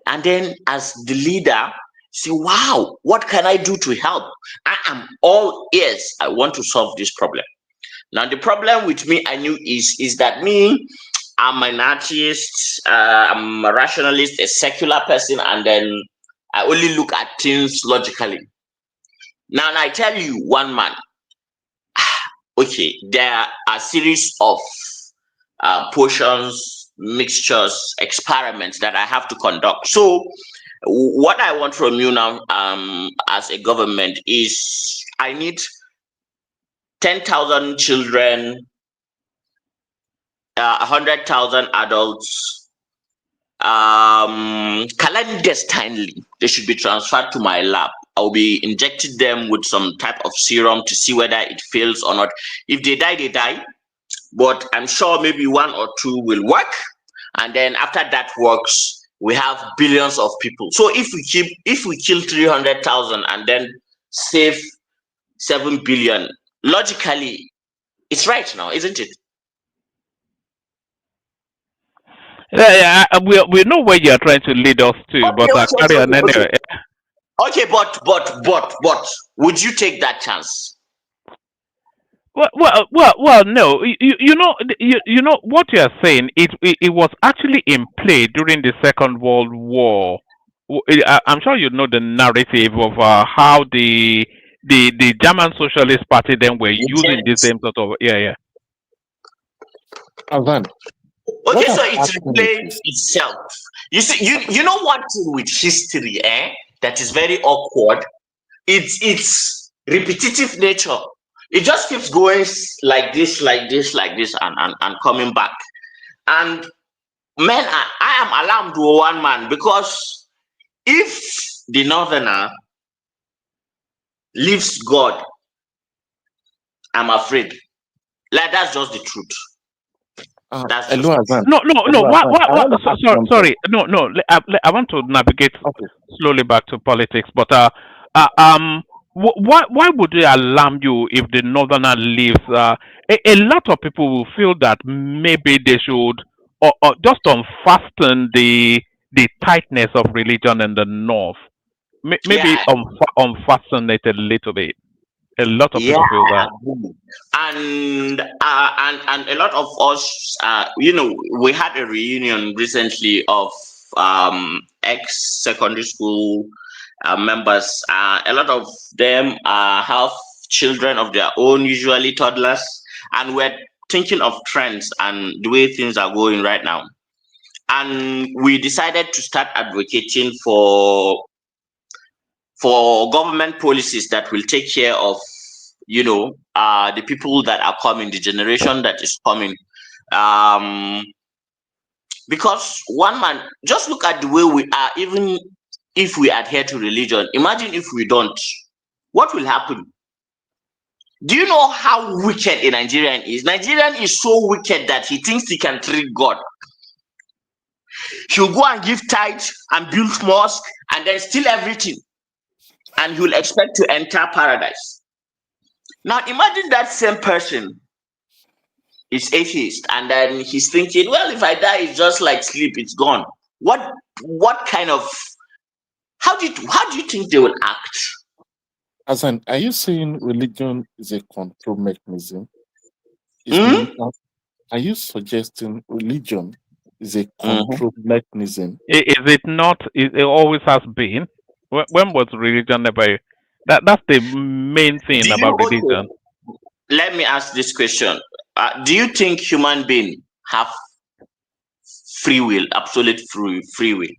And then as the leader, say, wow, what can I do to help? I am all ears. I want to solve this problem. Now, the problem with me, I knew, is that me, I'm an artist, I'm a rationalist, a secular person, and then I only look at things logically. Now, I tell you, one man, okay, there are a series of potions, mixtures, experiments that I have to conduct. So, what I want from you now, as a government, is I need 10,000 children, 100,000 adults, clandestinely. They should be transferred to my lab. I'll be injecting them with some type of serum to see whether it fails or not. If they die, they die. But I'm sure maybe one or two will work. And then after that works, we have billions of people. So if we kill 300,000 and then save 7 billion, logically, it's right now, isn't it? Yeah, we know where you are trying to lead us to, but carry on anyway. Okay, but would you take that chance? Well, no. You know what you are saying. It was actually in play during the Second World War. I'm sure you know the narrative of how the German Socialist Party then were using the same sort of yeah. Alvan, okay, so it's replaying itself. You see, you know one thing with history, that is very awkward. It's repetitive nature. It just keeps going like this, and coming back. And man, I am alarmed to one man, because if the northerner leaves God, I'm afraid. Like, that's just the truth. That's just Hello, Azan. No, no, no. Hello, Azan. I want to ask something. Sorry. No, no. I want to navigate Okay. slowly back to politics, but why would it alarm you if the northerner leaves? A lot of people will feel that maybe they should, or just unfasten the tightness of religion in the north. Maybe yeah, unfasten it a little bit. A lot of yeah, people feel I that. agree. And a lot of us, we had a reunion recently of ex secondary school members. A lot of them have children of their own, usually toddlers, and we're thinking of trends and the way things are going right now. And we decided to start advocating for government policies that will take care of, the people that are coming, the generation that is coming. Um, because one man, just look at the way we are. Even if we adhere to religion, imagine if we don't, what will happen? Do you know how wicked a Nigerian is? Nigerian is so wicked that he thinks he can trick God. He'll go and give tithe and build mosque and then steal everything, and he'll expect to enter paradise. Now imagine that same person is atheist, and then he's thinking, well, if I die, it's just like sleep, it's gone. What kind of, how do you think they will act? Azan, are you saying religion is a control mechanism? Hmm? Are you suggesting religion is a Mhm. control mechanism? Is it not? It always has been. When was religion ever? That's the main Do thing you about religion. Okay, let me ask this question. Do you think human beings have free will, absolute free will?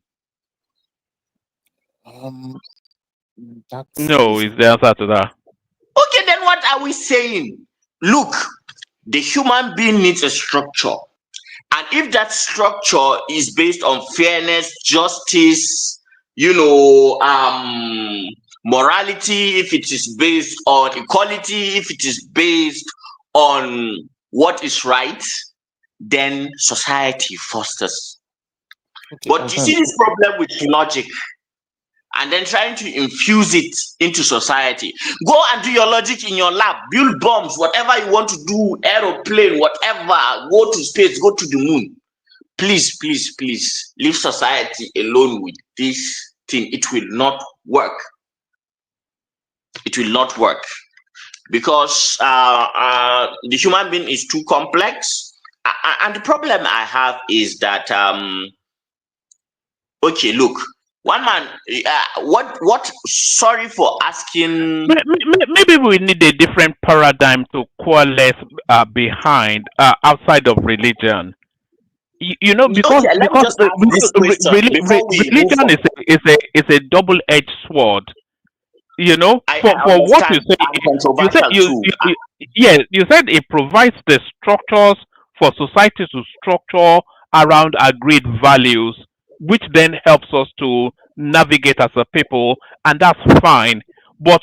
Um, that No, is is the answer to that. Okay, then what are we saying? Look, the human being needs a structure. And if that structure is based on fairness, justice, morality, if it is based on equality, if it is based on what is right, then society fosters. okay, But you see Azan. this problem with logic and then trying to infuse it into society. Go and do your logic in your lab, build bombs, whatever you want to do, aeroplane, whatever, go to space, go to the moon. Please, please, please leave society alone with this thing. It will not work. It will not work because the human being is too complex. And the problem I have is that, okay, look, one man, what, sorry for asking. Maybe we need a different paradigm to coalesce behind outside of religion. You know, because Okay, let me just ask this question before we move religion on. is a double-edged sword. You know, I for what you understand say, I'm you said controversial too. yes, you said it provides the structures for society to structure around agreed values, which then helps us to navigate as a people, and that's fine. But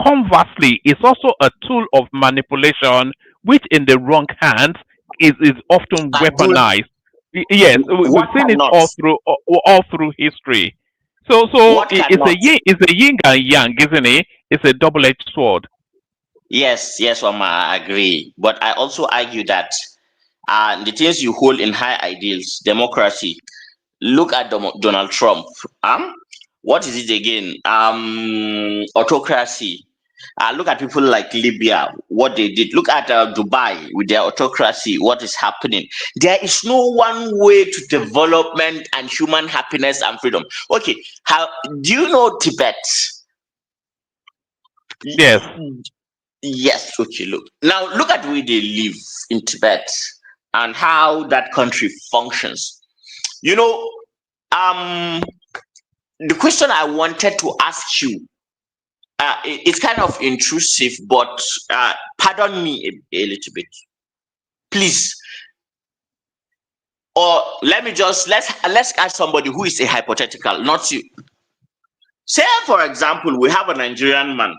conversely, it's also a tool of manipulation, which in the wrong hands is often Can do weaponized. Yes, what we've seen it cannot? all through history. So What cannot? it's a yin and yang, isn't it? It's a double-edged sword. Yes, yes, Mama, I agree. But I also argue that the things you hold in high ideals, democracy. Look at Donald Trump. What is it again? Autocracy. Look at people like Libya, what they did. Look at Dubai with their autocracy, what is happening. There is no one way to development and human happiness and freedom. Okay, how do you know Tibet? Yes. Yes, okay, look. Now look at the way they live in Tibet and how that country functions. You know, the question I wanted to ask you, it's kind of intrusive, but pardon me a little bit. Please, or let's ask somebody who is a hypothetical, not you. Say, for example, we have a Nigerian man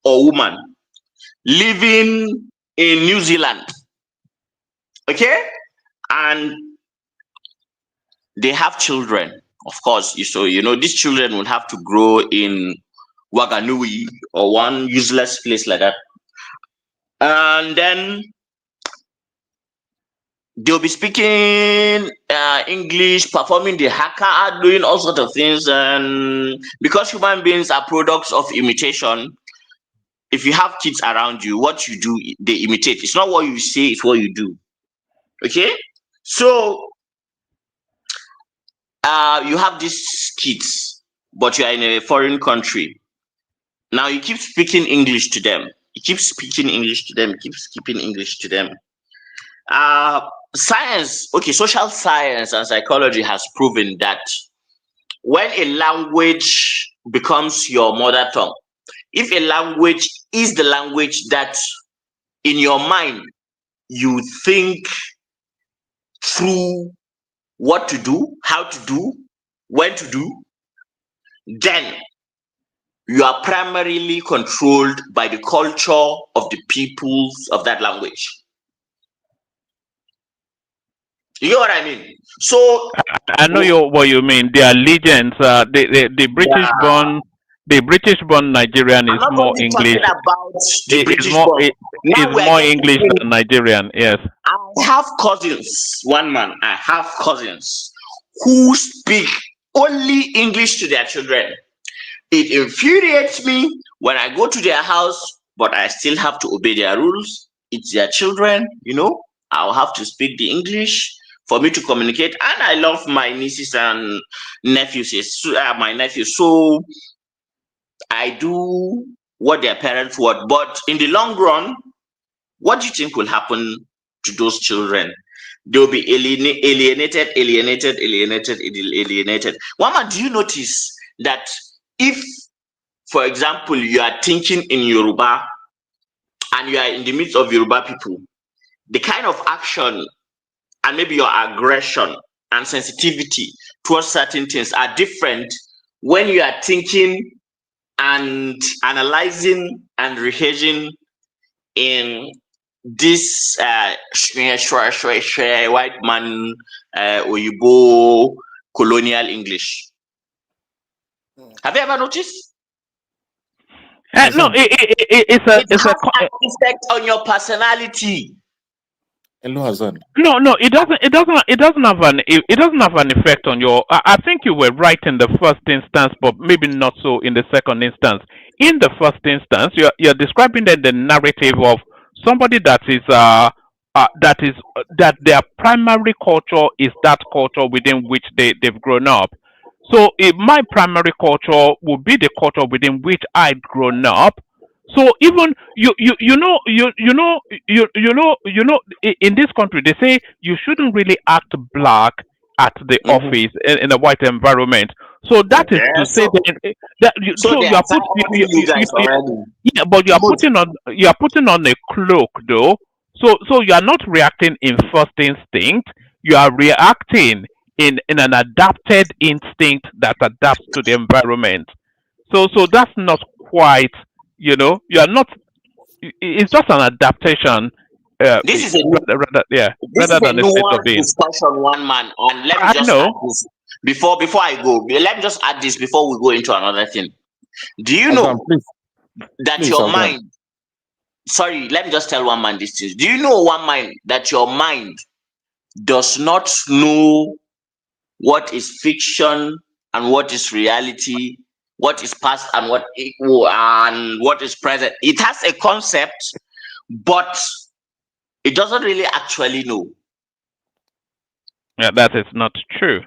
or woman living in New Zealand, okay, and they have children. Of course, so these children will have to grow in Waganui or one useless place like that, and then they'll be speaking English, performing the haka, doing all sorts of things. And because human beings are products of imitation, if you have kids around you, what you do, they imitate. It's not what you say, it's what you do. Okay? So you have these kids, but you are in a foreign country. Now you keep speaking English to them. You keep speaking English to them. You keep speaking English to them. Science, okay, social science and psychology has proven that when a language becomes your mother tongue, if a language is the language that in your mind you think through what to do, how to do, when to do, then you are primarily controlled by the culture of the peoples of that language. You know what I mean? So I know what you mean. They are legends. The British born Nigerian is I'm not more only English. talking about the British More born. Now is we are more getting English to than Nigerian. Yes. I have cousins, I have cousins who speak only English to their children. It infuriates me when I go to their house, but I still have to obey their rules. It's their children, I'll have to speak the English for me to communicate. And I love my nieces and nephews, my nephews. So I do what their parents want. But in the long run, what do you think will happen to those children? They'll be alienated. Mama, do you notice that if, for example, you are thinking in Yoruba and you are in the midst of Yoruba people, the kind of action and maybe your aggression and sensitivity towards certain things are different when you are thinking and analyzing and rehearsing in this white man Oyibo colonial English. Have you ever noticed? No, it's an effect on your personality. Hello, Hassan. No, it doesn't. It doesn't have an effect on your. I think you were right in the first instance, but maybe not so in the second instance. In the first instance, you're describing the narrative of somebody that their primary culture is that culture within which they've grown up. So my primary culture would be the culture within which I'd grown up. So even in this country they say you shouldn't really act black at the office in a white environment. So that is to say that but you are putting on a cloak though. So you are not reacting in first instinct. You are reacting in an adapted instinct that adapts to the environment. So that's not quite, you are not. It's just an adaptation. This is a rather than a state of being. Discussion, one man. And let me just add this before I go. Let me just add this before we go into another thing. Do you know that your mind? Sorry, let me just tell one man this thing. Do you know one mind that your mind does not know what is fiction and what is reality, what is past and what is present? It has a concept, but it doesn't really actually know. Yeah, that is not true.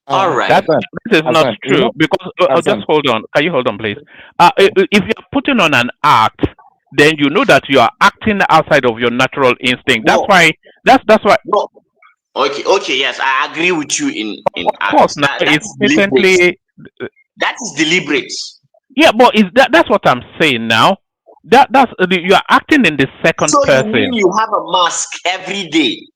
All right. That is not true because just hold on. Can you hold on, please? If you're putting on an act, then you know that you are acting outside of your natural instinct. That's why. That's why. No. Okay. Yes, I agree with you in of course, now it's recently. That is deliberate. Yeah, but that's what I'm saying now. That's you are acting in the second person. So you mean you have a mask every day?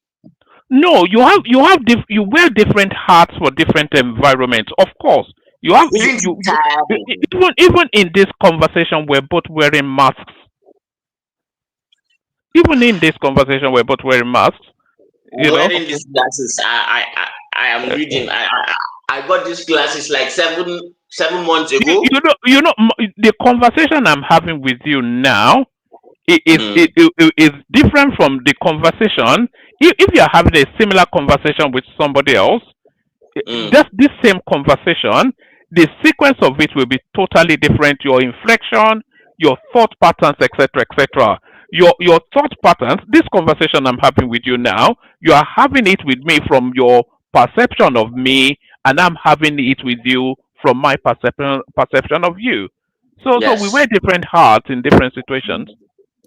No, you wear different hats for different environments. Of course, you have Isn't it tiring? even in this conversation we're both wearing masks. Even in this conversation we're both wearing masks. You know. Wearing these glasses, I am reading. I got these glasses like 7 months ago. The conversation I'm having with you now Mm, is different from the conversation. If you're having a similar conversation with somebody else, mm, just this same conversation, the sequence of it will be totally different. Your inflection, your thought patterns, etc., etc. Your thought patterns. This conversation I'm having with you now, you are having it with me from your perception of me, and I'm having it with you from my perception of you. So we wear yes, different hats in different situations.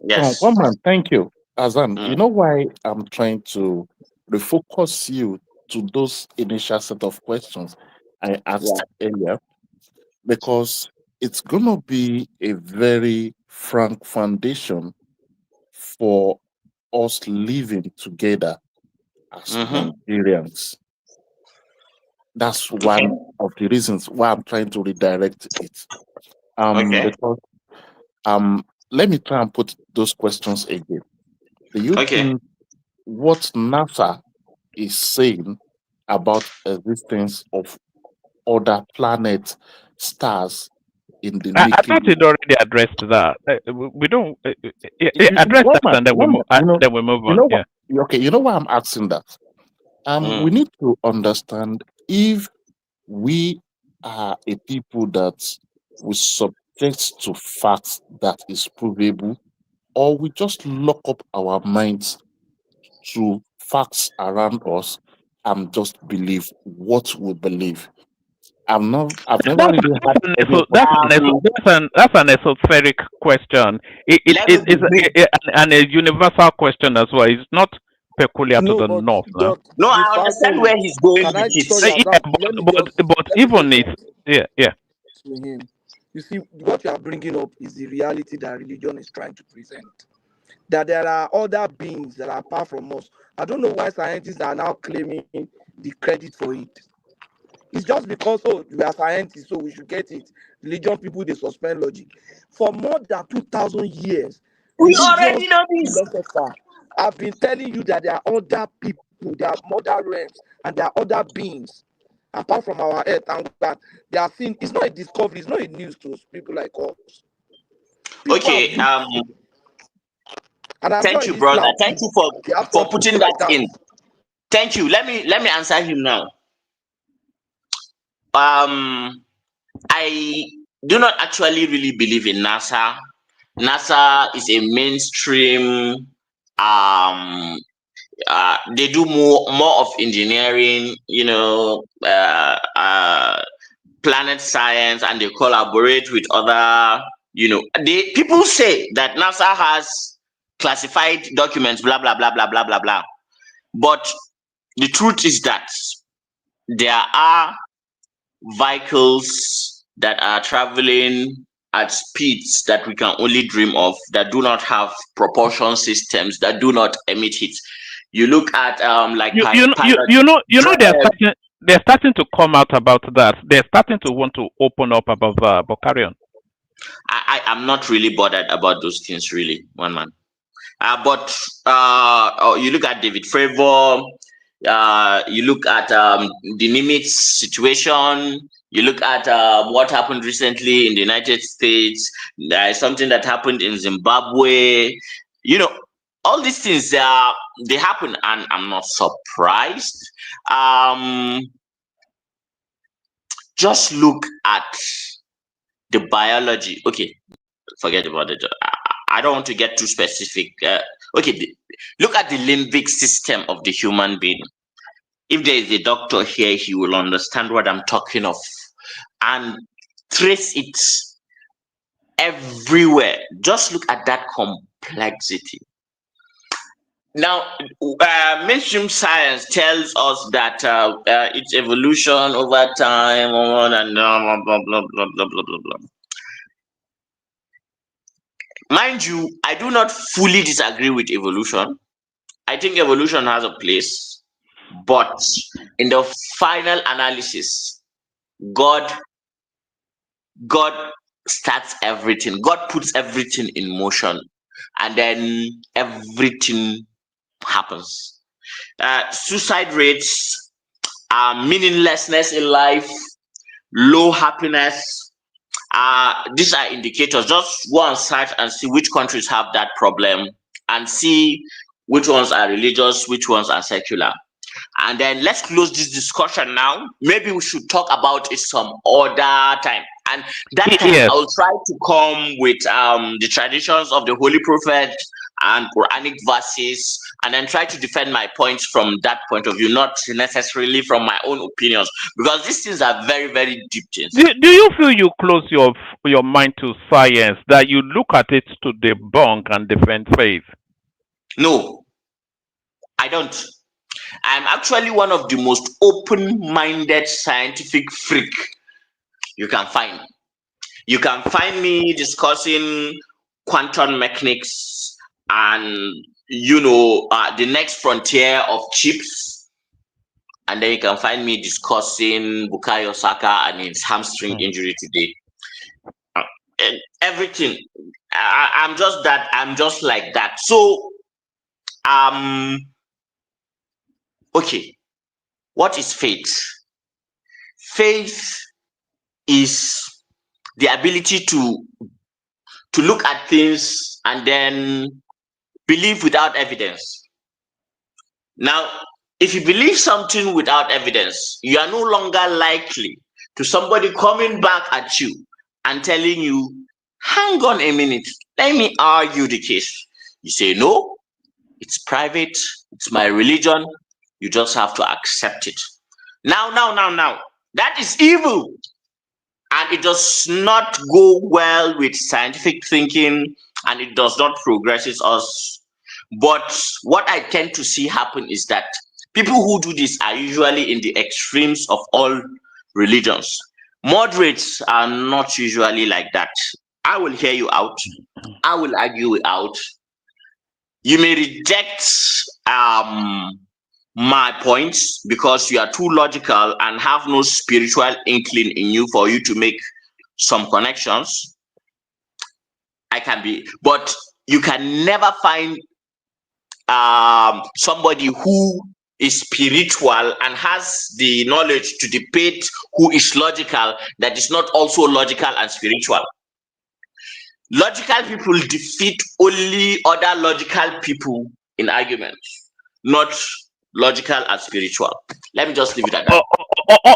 yes. One man, thank you. Azan, you Mm, know why I'm trying to refocus you to those initial set of questions I yeah. asked earlier? Because it's going to be a very frank foundation for us living together as Mm-hmm. Nigerians. That's Okay. one of the reasons why I'm trying to redirect it. Okay. Because let me try and put those questions again. Do you Okay. think what NASA is saying about existence of other planets, stars in the I Milky thought Way? you'd already addressed that. We don't address One that, man, and then one man, then we move you on. know what? Yeah. Okay, you know why I'm asking that? We Mm. need to understand if we are a people that we subject to facts that is provable, or we just lock up our minds to facts around us and just believe what we believe. I've never That's really had any Um, that's an esoteric question. Let me be It's brief. a universal question as well. It's not peculiar to No, the but north now. No, the I fact understand where is, he's going can with I? it. Sorry, Yeah, Azam. Let me just but say even it's something yeah. to him. You see, what you are bringing up is the reality that religion is trying to present. That there are other beings that are apart from us. I don't know why scientists are now claiming the credit for it. It's just because, oh, we are scientists, so we should get it. Religion people, they suspend logic. For more than 2,000 years, We religious already know this. philosophers have been telling you that there are other people, there are other realms, and there are other beings apart from our earth, and that they are seen. It's not a discovery, it's not a news to people like us. People have Okay. used it, and I'm sure Thank in you, Islam brother. too, Thank you for they have some putting people like that that. in. Thank you. Let me answer him now. Um, I do not actually really believe in NASA. NASA is a mainstream. They do more of engineering. Planet science, and they collaborate with other. They people say that NASA has classified documents. Blah blah blah blah blah blah blah. But the truth is that there are vehicles that are traveling at speeds that we can only dream of, that do not have propulsion systems, that do not emit heat. You look at like pilot drive. They're starting to come out about that. They're starting to want to open up about that. But carry on. I am not really bothered about those things, really, one man. But you look at David Fravor, you look at the Nimitz situation, you look at what happened recently in the United States, there is something that happened in Zimbabwe. You know, all these things they happen, and I'm not surprised. Um, just look at the biology. Okay, forget about it. I don't want to get too specific. Okay, look at the limbic system of the human being. If there is a doctor here, he will understand what I'm talking of, and trace it everywhere. Just look at that complexity. Now, mainstream science tells us that it's evolution over time, and blah blah blah blah blah blah blah blah. Mind you, I do not fully disagree with evolution. I think evolution has a place. But in the final analysis, God God starts everything. God puts everything in motion, and then everything happens. Suicide rates, meaninglessness in life, low happiness. These are indicators. Just go and search and see which countries have that problem, and see which ones are religious, which ones are secular. And then let's close this discussion now. Maybe we should talk about it some other time. And that time Yes. I'll try to come with the traditions of the Holy Prophet and Quranic verses, and then try to defend my points from that point of view, not necessarily from my own opinions, because these things are very, very deep things. Do you feel you close your mind to science, that you look at it to debunk and defend faith? No, I don't. I'm actually one of the most open-minded scientific freak you can find. You can find me discussing quantum mechanics and the next frontier of chips, and then you can find me discussing Bukayo Saka and his hamstring injury today. And everything. I'm just that. I'm just like that. So, okay. What is faith? Faith is the ability to look at things and then believe without evidence. Now, if you believe something without evidence, you are no longer likely to somebody coming back at you and telling you, hang on a minute, let me argue the case. You say, no, it's private, it's my religion, you just have to accept it. Now, that is evil. And it does not go well with scientific thinking, and it does not progresses us. But what I tend to see happen is that people who do this are usually in the extremes of all religions. Moderates are not usually like that. I will hear you out. I will argue you out. You may reject my points because you are too logical and have no spiritual inkling in you for you to make some connections. I can be, but you can never find somebody who is spiritual and has the knowledge to debate who is logical that is not also logical and spiritual. Logical people defeat only other logical people in arguments, not logical and spiritual. Let me just leave it at that.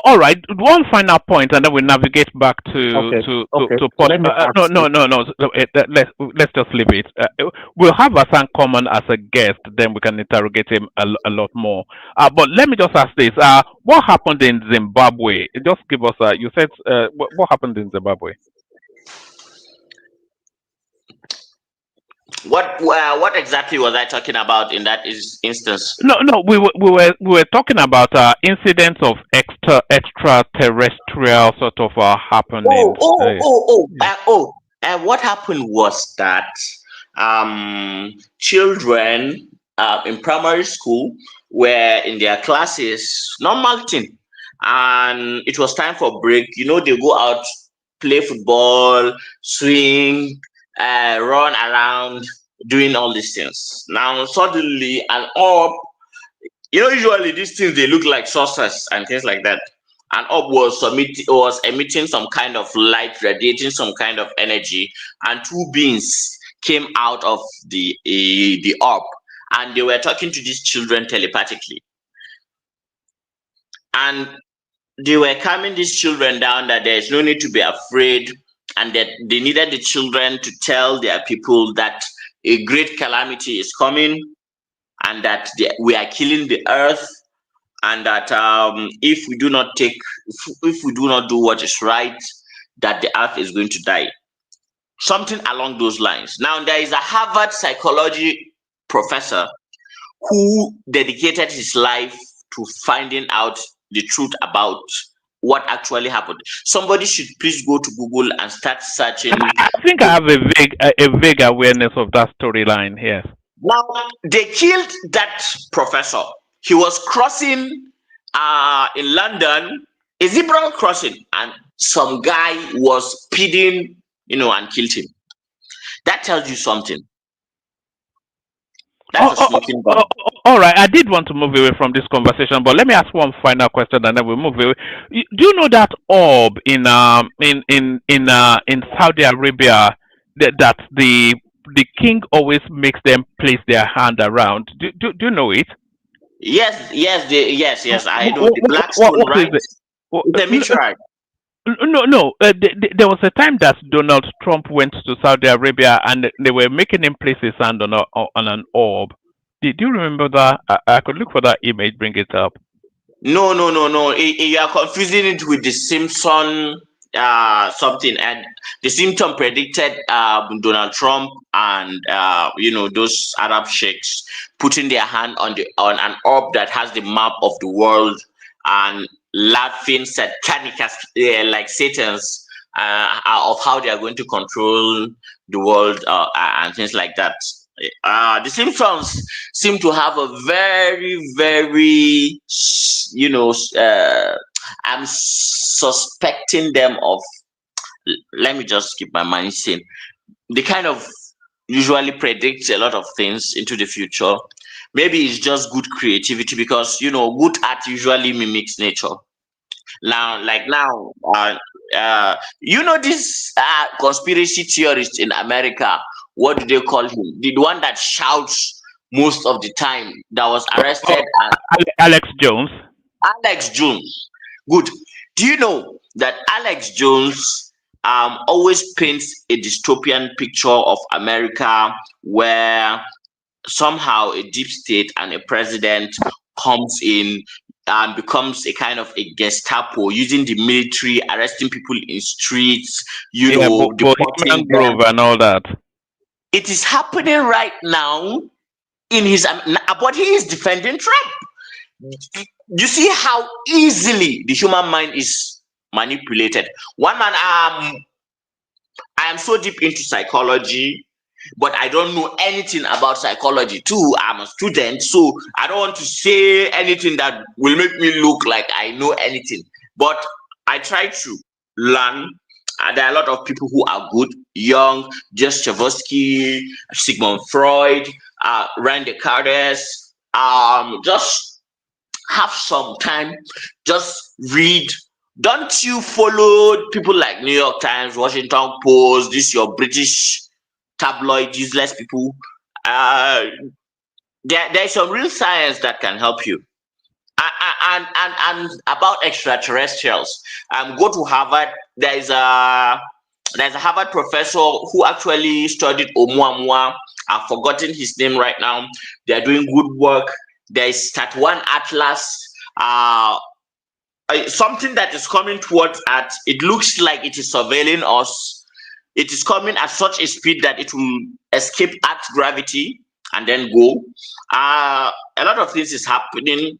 All right. One final point, and then we navigate back Okay. to Let me ask no. Let's just leave it. We'll have Hassan Common as a guest, then we can interrogate him a lot more. But let me just ask this: what happened in Zimbabwe? Just give us. You said what happened in Zimbabwe? What exactly was I talking about in that instance? No. We were talking about incidents of extraterrestrial sort of happening. What happened was that children in primary school were in their classes, normal thing, and it was time for break. They go out, play football, swing, run around, doing all these things. Now suddenly an orb, usually these things they look like saucers and things like that. An orb was emitting some kind of light, radiating some kind of energy, and two beings came out of the orb, and they were talking to these children telepathically, and they were calming these children down that there's no need to be afraid, and that they needed the children to tell their people that a great calamity is coming, and that we are killing the earth, and that if we do not do what is right, that the earth is going to die. Something along those lines. Now, there is a Harvard psychology professor who dedicated his life to finding out the truth about what actually happened. Somebody should please go to Google and start searching. I think I have a vague awareness of that storyline here. Now, they killed that professor. he was crossing in London, a zebra crossing, and some guy was speeding, and killed him. That tells you something. That's a smoking gun. All right, I did want to move away from this conversation, but let me ask one final question, and then we'll move away. Do you know that orb in Saudi Arabia that the king always makes them place their hand around? Do you know it? Yes, yes. I know the black What, stone, what is right? it? It's a meteorite. No. There was a time that Donald Trump went to Saudi Arabia and they were making him place his hand on an orb. Do you remember that? I could look for that image, bring it up. No. You are confusing it with the Simpson something, and the Simpson predicted Donald Trump and those Arab sheikhs putting their hand on an orb that has the map of the world and laughing satanic like Satan's of how they are going to control the world and things like that. The Simpsons seem to have a very, very, I'm suspecting them of, let me just keep my mind sane. They kind of usually predict a lot of things into the future. Maybe it's just good creativity because, good art usually mimics nature. Now, this conspiracy theorist in America, what do they call him? The one that shouts most of the time, that was arrested. Alex Jones. Alex Jones. Good. Do you know that Alex Jones always paints a dystopian picture of America where somehow a deep state and a president comes in and becomes a kind of a Gestapo using the military, arresting people in streets, deporting Grove them. and all that. It is happening right now in his, but he is defending Trump. You see how easily the human mind is manipulated. One man, I am so deep into psychology, but I don't know anything about psychology too. I'm a student, so I don't want to say anything that will make me look like I know anything. But I try to learn. There are a lot of people who are good, Jung, Dostoevsky, Sigmund Freud, Rand Descartes. Just have some time, just read. Don't you follow people like New York Times, Washington Post, this your British tabloid useless people? There's some real science that can help you. And about extraterrestrials, go to Harvard. There's a Harvard professor who actually studied Oumuamua. I've forgotten his name right now. They are doing good work. There is Stat One Atlas. Something that is coming towards us. It looks like it is surveilling us. It is coming at such a speed that it will escape Earth's gravity and then go. A lot of things is happening.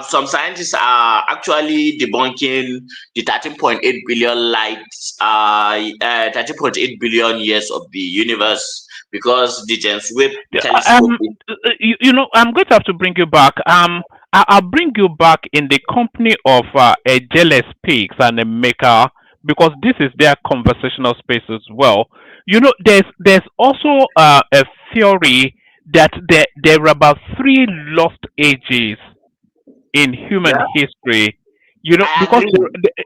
Some scientists are actually debunking the 13.8 billion lights, 13.8 billion years of the universe because the James Webb telescope. I'm going to have to bring you back. I'll bring you back in the company of a Jealous Pigs and a Maker because this is their conversational space as well. There's also a theory that there are about 3 lost ages in human history. Because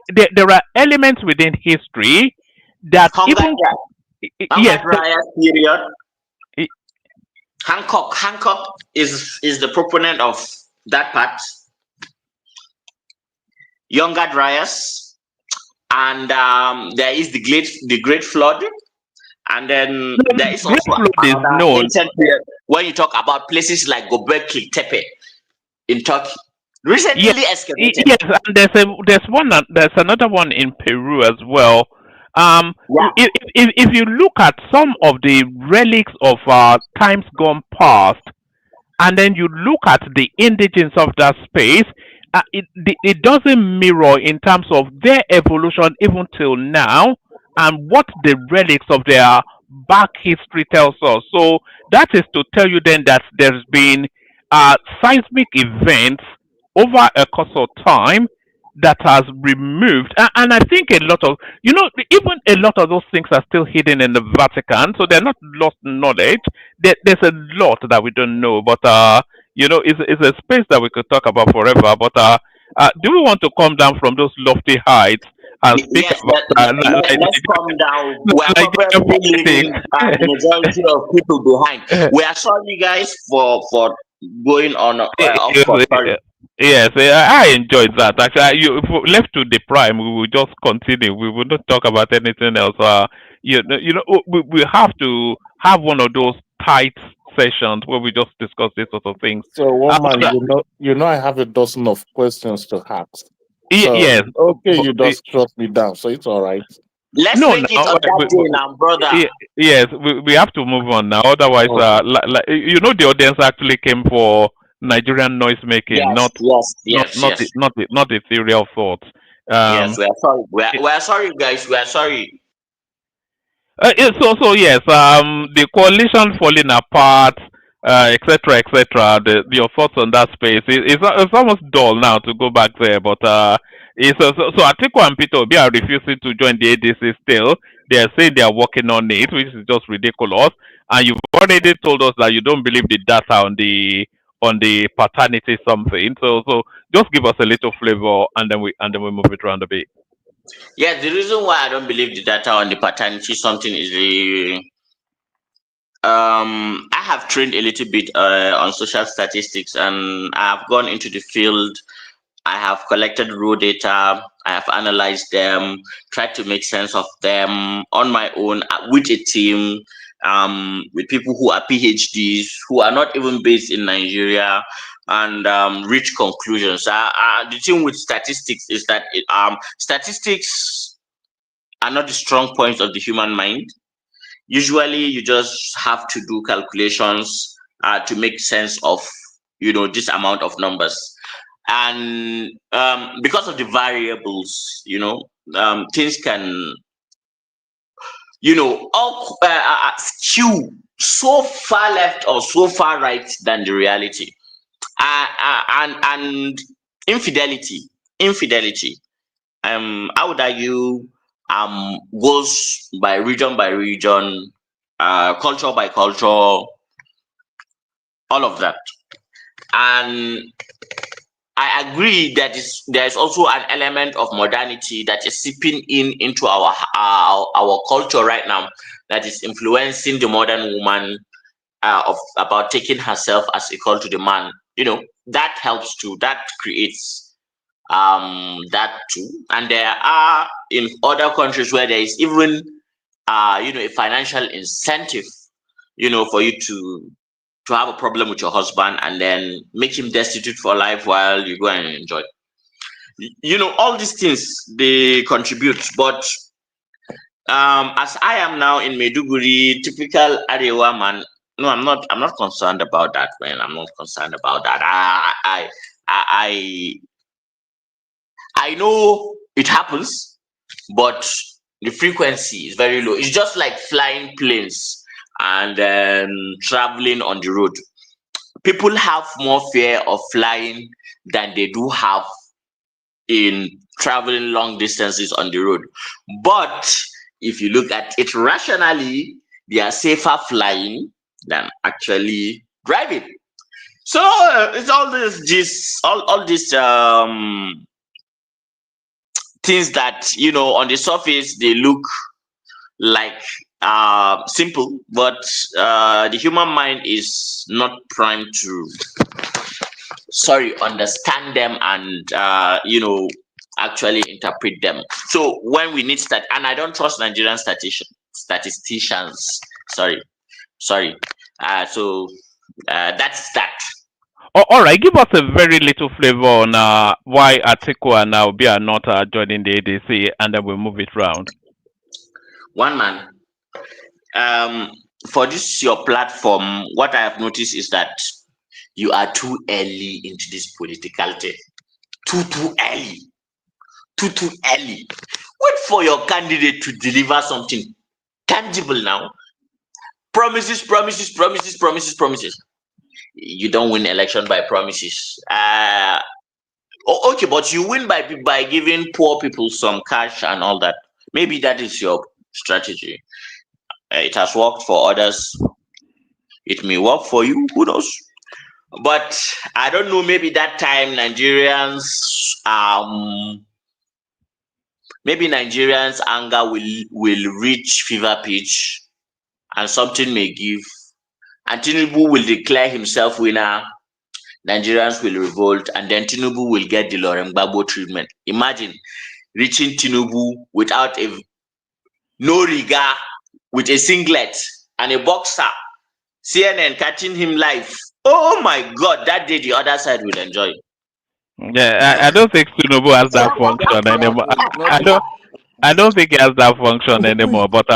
there are elements within history that period. Hancock is the proponent of that part. Younger Dryas, and there is the Great Flood, and then there is also ancient period when you talk about places like Göbekli Tepe in Turkey, recently excavated. Yes, and there's another one in Peru as well. If you look at some of the relics of times gone past, and then you look at the indigens of that space, it doesn't mirror in terms of their evolution even till now and what the relics of their back history tells us. So that is to tell you then that there's been seismic events over a course of time that has removed, and I think a lot of, even a lot of those things are still hidden in the Vatican, so they're not lost knowledge. There's a lot that we don't know, but it's a space that we could talk about forever. But do we want to come down from those lofty heights and speak Yes, about let's calm down. We are Nigerian probably leaving the politics? majority of people behind. We are sorry, guys, for going on off course. Sorry. Yes, I enjoyed that. Actually, if we left to the prime, we will just continue. We will not talk about anything else. We have to have one of those tight sessions where we just discuss these sort of things. So one man, But, I have a dozen of questions to ask. So yes, okay, you just shut me down, so it's all right. Let's no, make it on that day now, brother. yes, we have to move on now. Otherwise, Okay. the audience actually came for Nigerian noise making, Yes, not ethereal thoughts. Yes, we are sorry. We are sorry, guys. We are sorry. Yes, the coalition falling apart, etc., etc. Your thoughts on that space? It's almost dull now to go back there, but so Atiku and Peter Obi are refusing to join the ADC still. They are saying they are working on it, which is just ridiculous. And you've already told us that you don't believe the data on the paternity something. So just give us a little flavor, and then we move it around a bit. Yeah, the reason why I don't believe the data on the paternity something is I have trained a little bit on social statistics, and I have gone into the field. I have collected raw data. I have analyzed them, tried to make sense of them on my own with a team, with people who are PhDs, who are not even based in Nigeria, and reach conclusions. The thing with statistics is that statistics are not the strong points of the human mind. Usually, you just have to do calculations to make sense of this amount of numbers, and because of the variables, things can all skew so far left or so far right than the reality. And infidelity, I would argue, goes by region, culture by culture, all of that. And I agree that there is also an element of modernity that is seeping into our culture right now, that is influencing the modern woman, about taking herself as equal to the man. That helps too. That creates that too. And there are in other countries where there is even a financial incentive, for you to have a problem with your husband and then make him destitute for life while you go and enjoy. All these things, they contribute. But as I am now in Maiduguri, typical Arewa man, no, I'm not concerned about that, man. I'm not concerned about that. I know it happens, but the frequency is very low. It's just like flying planes and traveling on the road. People have more fear of flying than they do have in traveling long distances on the road. But if you look at it rationally, they are safer flying than actually driving. So it's all these things that on the surface they look like simple, but the human mind is not primed to understand them and actually interpret them. So when we need and I don't trust Nigerian statisticians. Sorry. So that's that. All right, give us a very little flavor on why Atiku and Obi are not joining the ADC, and then we'll move it round. One man. For this your platform, what I have noticed is that you are too early into this political thing. Too early. Wait for your candidate to deliver something tangible now. Promises. you don't win election by promises. Okay, but you win by giving poor people some cash and all that. Maybe that is your strategy. It has worked for others. It may work for you. Who knows? But I don't know. Maybe that time Nigerians' anger will reach fever pitch, and something may give. And Tinubu will declare himself winner. Nigerians will revolt, and then Tinubu will get the Lauren Gbagbo treatment. Imagine reaching Tinubu without no regard, with a singlet and a boxer. CNN catching him live. Oh my God! That day the other side will enjoy. Yeah, I don't think Tinubu has that function anymore. I don't think he has that function anymore. But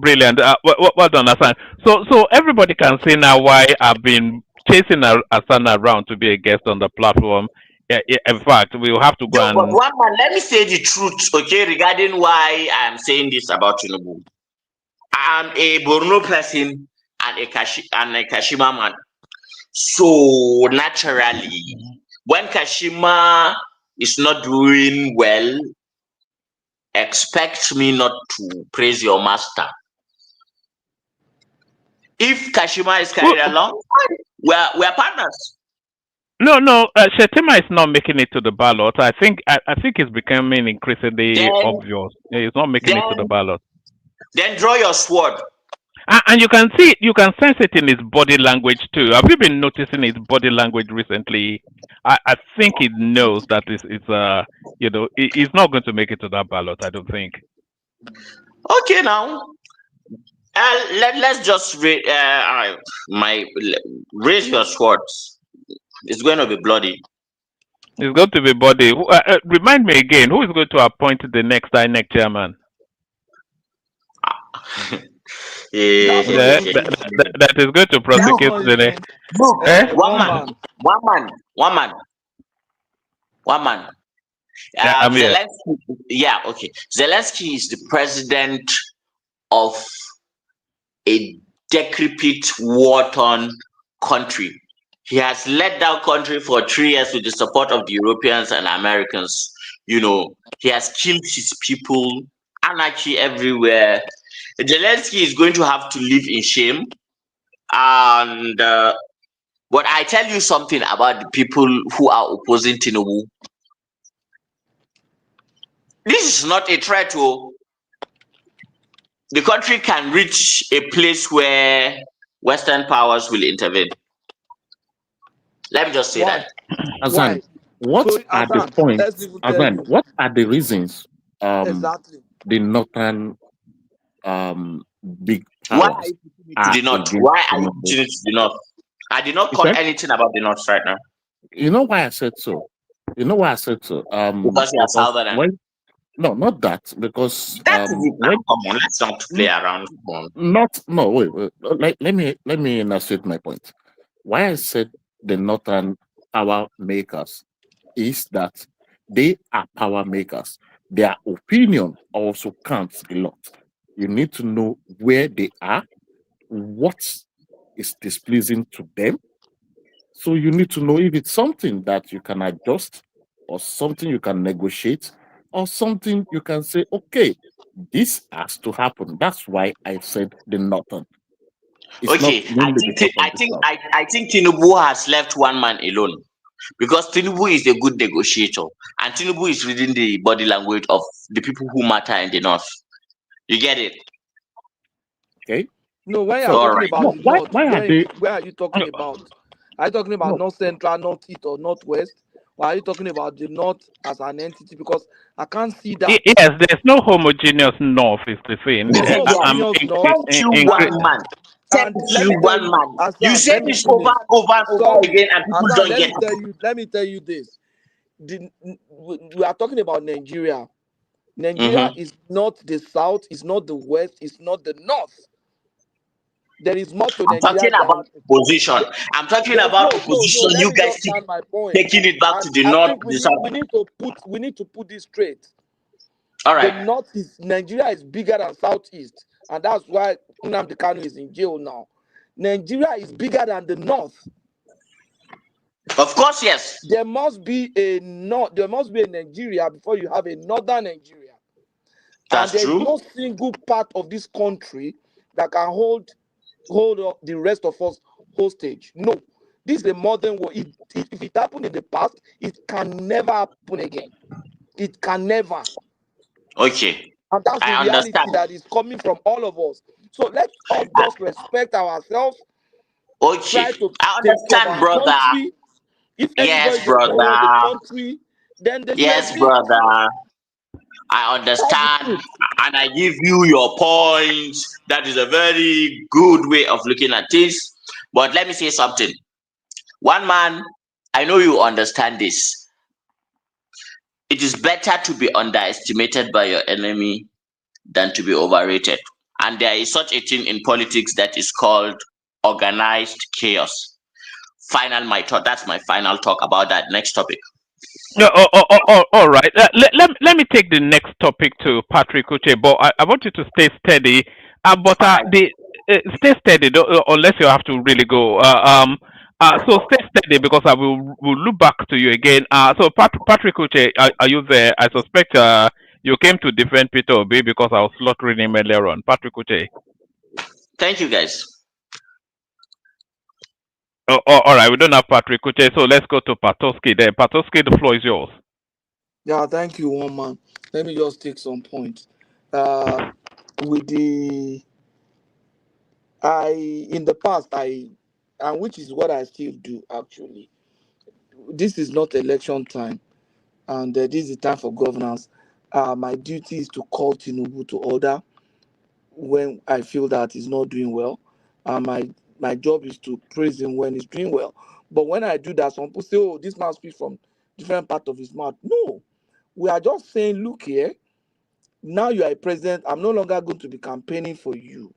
brilliant. Well done, Hassan. So everybody can see now why I've been chasing Hassan around to be a guest on the platform. In fact, we will have to go No, but and. one man, let me say the truth, okay, regarding why I'm saying this about Tinubu. I'm a Borno person and a Kashima man. So naturally, when Kashima is not doing well, expect me not to praise your master. If Kashima is carried along, we're partners. No, Shetima is not making it to the ballot. I think it's becoming increasingly obvious. He's not making it to the ballot. Then draw your sword. And you can sense it in his body language too. Have you been noticing his body language recently? I think he knows that he's not going to make it to that ballot. I don't think. Okay, now let's just raise your swords. It's going to be bloody. It's going to be bloody. Remind me again. Who is going to appoint the next INEC chairman? That is going to prosecute the. Look, one man. Zelensky. Yeah, okay. Zelensky is the president of a decrepit, war-torn country. He has led that country for 3 years with the support of the Europeans and Americans. He has killed his people, anarchy everywhere. Zelensky is going to have to live in shame. And but I tell you something about the people who are opposing Tinubu. This is not a threat. The country can reach a place where Western powers will intervene. Let me just say that. Azan, what are the points? Azan, what are the reasons? Exactly. The northern big powers. Why are you putting it to the north? I did not call anything about the north right now. You know why I said so? Because you are southern. No, not that. Because come on, let's not play around. Wait. Let me illustrate my point. Why I said the northern power makers is that they are power makers. Their opinion also counts a lot. You need to know where they are, what is displeasing to them. So you need to know if it's something that you can adjust, or something you can negotiate, or something you can say, okay, this has to happen. That's why I said the northern. Okay, I think Tinubu has left one man alone, because Tinubu is a good negotiator, and Tinubu is reading the body language of the people who matter in the north. You get it? Okay. No, when you're talking about the north, where are you talking about? Are you talking about north central, north east, or northwest? Or are you talking about the north as an entity? Because I can't see that. Yes, there's no homogeneous north, is the thing. One man. You said this over and over again, and people don't get it. Let me tell you this. We are talking about Nigeria. Nigeria is not the south, it's not the west, it's not the north. There is more to Nigeria. I'm talking about opposition. I'm talking about opposition. You guys keep taking it back to the north. We need to put this straight. All right. The north Nigeria is bigger than southeast, and that's why Nnamdi Kanu is in jail now. Nigeria is bigger than the North. Of course, yes. There must be a Nigeria before you have a northern Nigeria. That's and there is true. no single part of this country that can hold the rest of us hostage. No. This is a modern war. If it happened in the past, it can never happen again. It can never. Okay. And that's the I reality understand. that is coming from all of us. So let us just respect ourselves, Okay. try to I take care of understand, our brother. country. If Yes, everybody just want to run the brother. country, then they should Yes, exist. brother. I That's the understand truth. and I give you your point. That is a very good way of looking at this. But let me say something. One man, I know you understand this. It is better to be underestimated by your enemy than to be overrated. And there is such a thing in politics that is called organized chaos. My thought. That's my final talk about that. Next topic. All right. Let me take the next topic to Patrick Uche, but I want you to stay steady. But All right. stay steady, unless you have to really go. So stay steady because I will look back to you again. So Patrick Uche, are you there? I suspect you came to defend Peter Obi because I was slaughtering him earlier on. Patrick Uche. Thank you, guys. All right. We don't have Patrick Uche, so let's go to Patoski. There, Patoski, the floor is yours. Yeah, thank you, one man. Let me just take some points. With the in the past and which is what I still do actually. This is not election time, and this is the time for governance. My duty is to call Tinubu to order when I feel that he's not doing well. My job is to praise him when he's doing well. But when I do that, some people say, "Oh, this man speaks from different part of his mouth." No, we are just saying, "Look here. Now you are a president. I'm no longer going to be campaigning for you.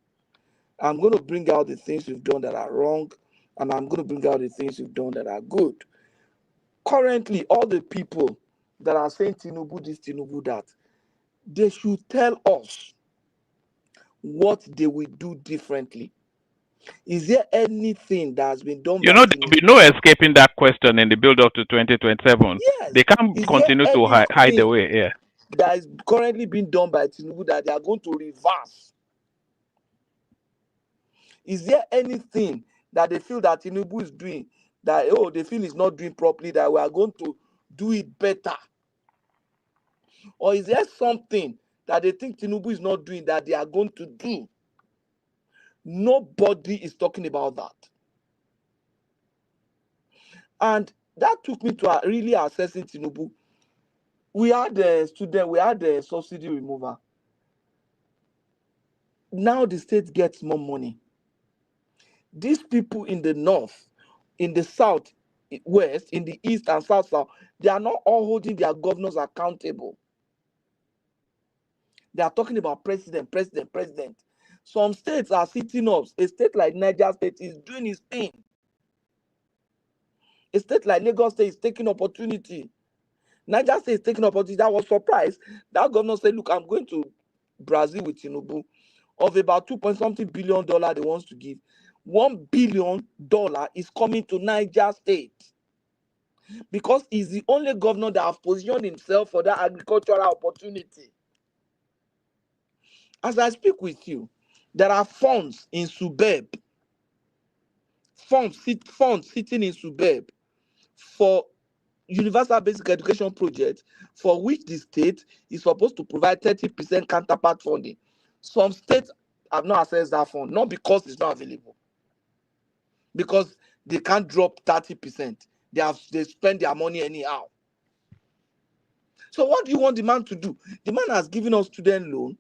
I'm going to bring out the things you've done that are wrong, and I'm going to bring out the things you've done that are good." Currently, all the people that are saying Tinubu this, Tinubu that, they should tell us what they will do differently. Is there anything that has been done You by know, there will be Tinubu? no escaping that question in the build up to 2027. Yes. They can't Is there continue to hide anything away. Yeah. that is currently being done by Tinubu that they are going to reverse? Is there anything that they feel that Tinubu is doing that, oh, they feel is not doing properly, that we are going to do it better? Or is there something that they think Tinubu is not doing that they are going to do? Nobody is talking about that. And that took me to really assessing Tinubu. We had the subsidy remover. Now the state gets more money. These people in the north, in the south, west, in the east and south, they are not all holding their governors accountable. They are talking about president. Some states are sitting up. A state like Niger State is doing its thing. A state like Lagos State is taking opportunity. Niger State is taking opportunity. I was surprised. That governor said, "Look, I'm going to Brazil with Tinubu of about 2 billion they want to give. $1 billion is coming to Niger State because he's the only governor that has positioned himself for that agricultural opportunity." As I speak with you, there are funds in Subeb, funds sitting in Subeb for universal basic education project, for which the state is supposed to provide 30% counterpart funding. Some states have not accessed that fund, not because it's not available, because they can't drop 30%. They spend their money anyhow. So what do you want the man to do? The man has given us student loan.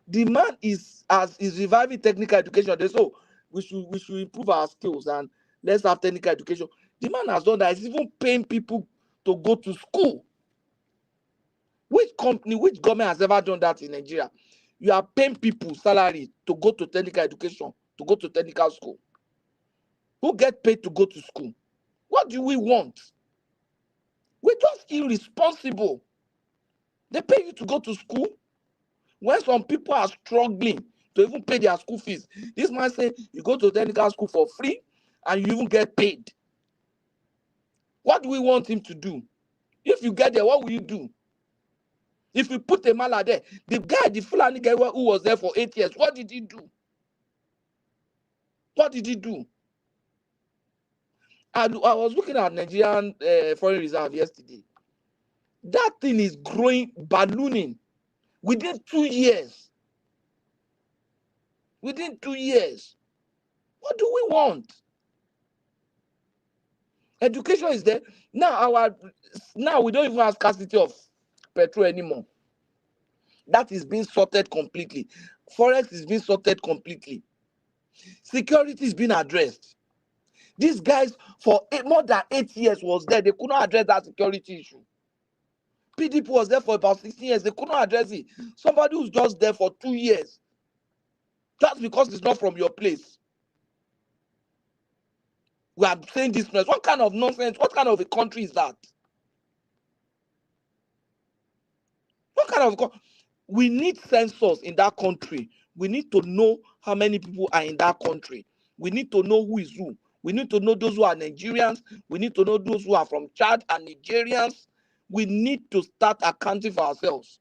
The man is reviving technical education. They say, "Oh, we should improve our skills and let's have technical education." The man has done that. He's even paying people to go to school. Which government has ever done that in Nigeria? You are paying people salary to go to technical education, to go to technical school. Who get paid to go to school? What do we want? We're just irresponsible. They pay you to go to school when some people are struggling to even pay their school fees. This man say you go to technical school for free and you even get paid. What do we want him to do? If you get there, what will you do? If you put a mala there, the guy, the Fulani guy who was there for 8 years, what did he do? What did he do? I was looking at Nigerian foreign reserve yesterday. That thing is growing, ballooning within 2 years. Within 2 years. What do we want? Education is there. Now we don't even have scarcity of petrol anymore. That is being sorted completely. Forex is being sorted completely. Security is being addressed. These guys for more than 8 years was there. They could not address that security issue. PDP was there for about 16 years. They could not address it. Somebody who's just there for 2 years, just because it's not from your place. We are saying this. What kind of nonsense? What kind of a country is that? What kind of we need sensors in that country. We need to know how many people are in that country. We need to know who is who. We need to know those who are Nigerians. We need to know those who are from Chad and Nigerians. We need to start accounting for ourselves.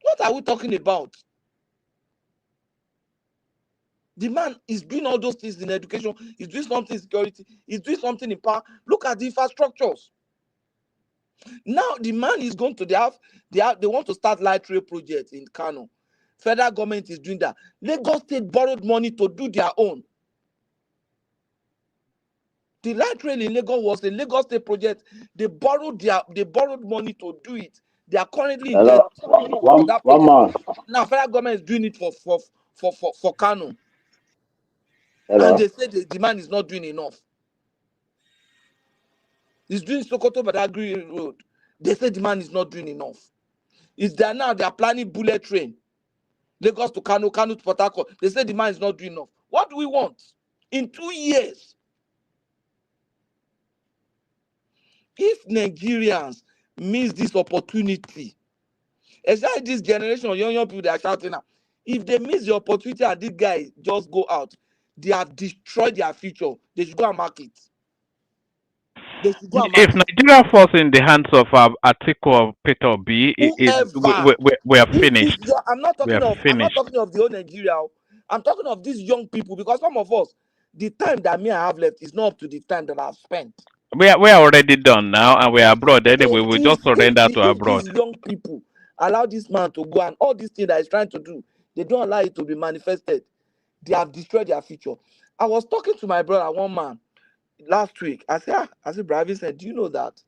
What are we talking about? The man is doing all those things in education. He's doing something in security. He's doing something in power. Look at the infrastructures. Now the man is going to they want to start light rail projects in Kano. Federal government is doing that. Lagos State borrowed money to do their own. The light rail in Lagos was a Lagos State project. They borrowed money to do it. They are currently in debt for that project. Now federal government is doing it for Kano. And they say the man is not doing enough. He's doing Sokoto Badagry Road. They say the man is not doing enough. Is there now? They are planning bullet train. Lagos to Kano, Kano to Port Harcourt. They say the man is not doing enough. What do we want? In 2 years, if Nigerians miss this opportunity, especially this generation of young people that are shouting now, if they miss the opportunity and this guy just go out, they have destroyed their future. They should go and mark it. They should go and mark If Nigeria falls in the hands of Atiku or Peter Obi, whoever. we are finished. I'm not We are talking finished. of the whole Nigeria. I'm talking of these young people, because some of us, the time that me I have left is not up to the time that I've spent. We are already done now, and we are abroad anyway. We just surrender to abroad. These young people allow this man to go and all these things that he's trying to do, they don't allow it to be manifested. They have destroyed their future. I was talking to my brother, one man, last week. I said, Bravi said, do you know that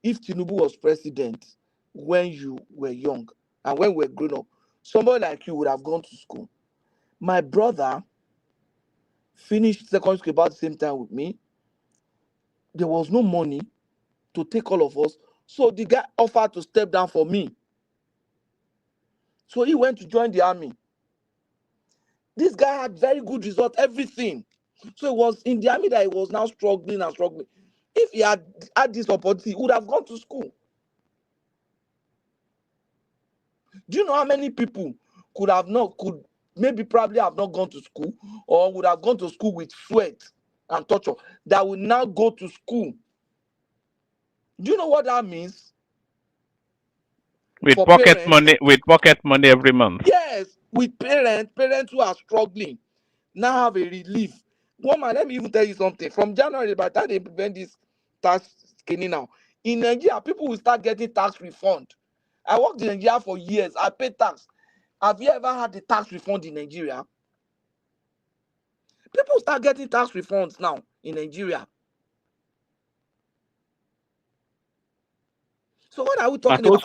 if Tinubu was president when you were young and when we were grown up, somebody like you would have gone to school? My brother finished secondary school about the same time with me. There was no money to take all of us. So the guy offered to step down for me. So he went to join the army. This guy had very good result, everything. So it was in the army that he was now struggling. If he had had this opportunity, he would have gone to school. Do you know how many people could maybe probably have not gone to school, or would have gone to school with sweat and torture, that will now go to school? Do you know what that means? With For pocket parents, money every month. yes, with parents who are struggling now have a relief. Woman, let me even tell you something. From January, by the time they prevent this tax skinny now, in Nigeria, people will start getting tax refund. I worked in Nigeria for years. I paid tax. Have you ever had the tax refund in Nigeria? People start getting tax refunds now in Nigeria. So what are we talking about?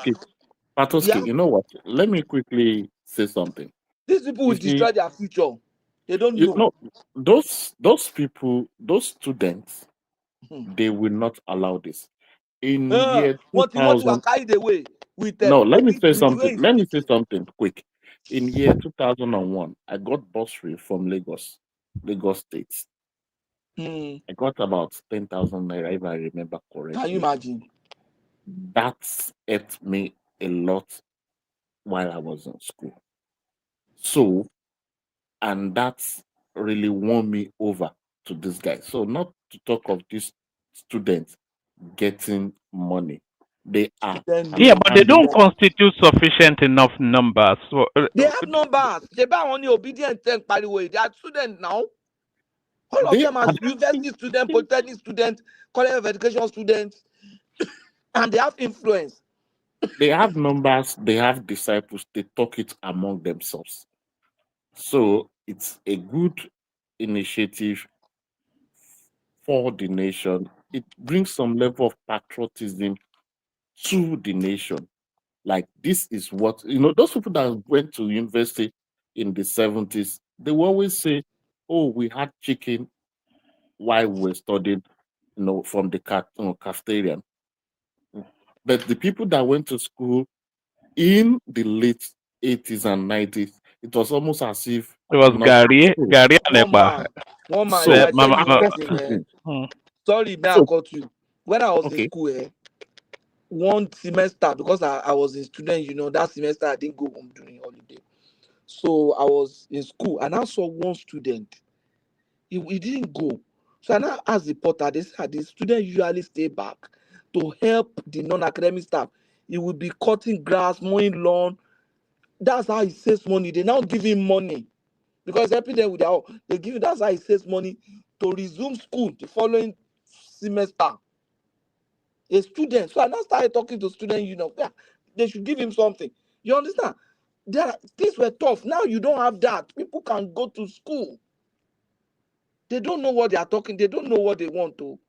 Patoski, Yeah? you know what? Let me quickly say something. These people will destroy their future. They don't know. No, those people, those students, they will not allow this. In year What you are 2000, carried away with no, let me say with the way something. you Let me speak. say something quick. In year 2001, I got bursary from Lagos State. I got about 10,000 naira, if I remember correctly. Can you imagine? That helped me a lot while I was in school. So And that's really won me over to this guy. So not to talk of these students getting money. They are Yeah, but they don't handling. constitute sufficient enough numbers. So, They have numbers. They buy only obedient thing by the way. They are students now. All of They them are university students, polytechnic students, college of education students, and they have influence. they have numbers, they have disciples, they talk it among themselves. So it's a good initiative for the nation. It brings some level of patriotism to the nation. Like this is what those people that went to university in the 70s, they will always say, oh, we had chicken while we were studying, from the cafeteria. But the people that went to school in the late 80s and 90s, it was almost as if it was nothing. Gary and Ekpa. One man, if So I tell you one thing, Hmm. sorry, may I So cut you. When I was in okay. school, one semester, because I was a student, that semester I didn't go home during holiday. So I was in school and I saw one student. He didn't go. So I now asked the porter, they said the student usually stay back to help the non-academic staff. He would be cutting grass, mowing lawn. That's how he saves money. They now give him money because helping them with their, they give him, that's how he saves money to resume school the following semester. A student. So I now started talking to students, yeah, they should give him something. You understand? Things were tough. Now you don't have that. People can go to school. They don't know what they are talking. They don't know what they want to.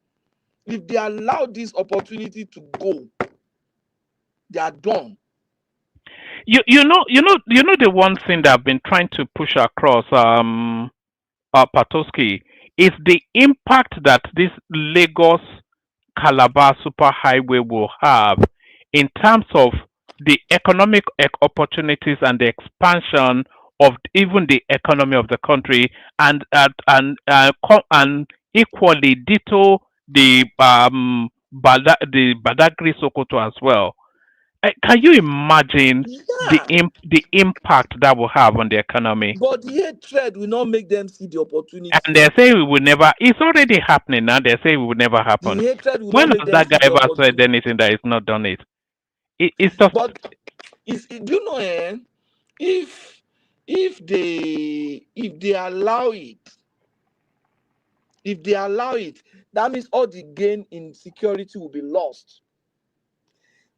If they allow this opportunity to go, they are done. You know the one thing that I've been trying to push across, Patoski, is the impact that this Lagos Calabar superhighway will have in terms of the economic opportunities and the expansion of even the economy of the country, and equally ditto the Badagry Sokoto as well. Can you imagine Yeah. the impact that will have on the economy? But the hatred will not make them see the And opportunity. they say we will never. It's already happening now. They say it will never happen. The hatred will When not make has them that see guy the ever said opportunity. anything that is not done it? It's just But do you know, if they allow it, that means all the gain in security will be lost.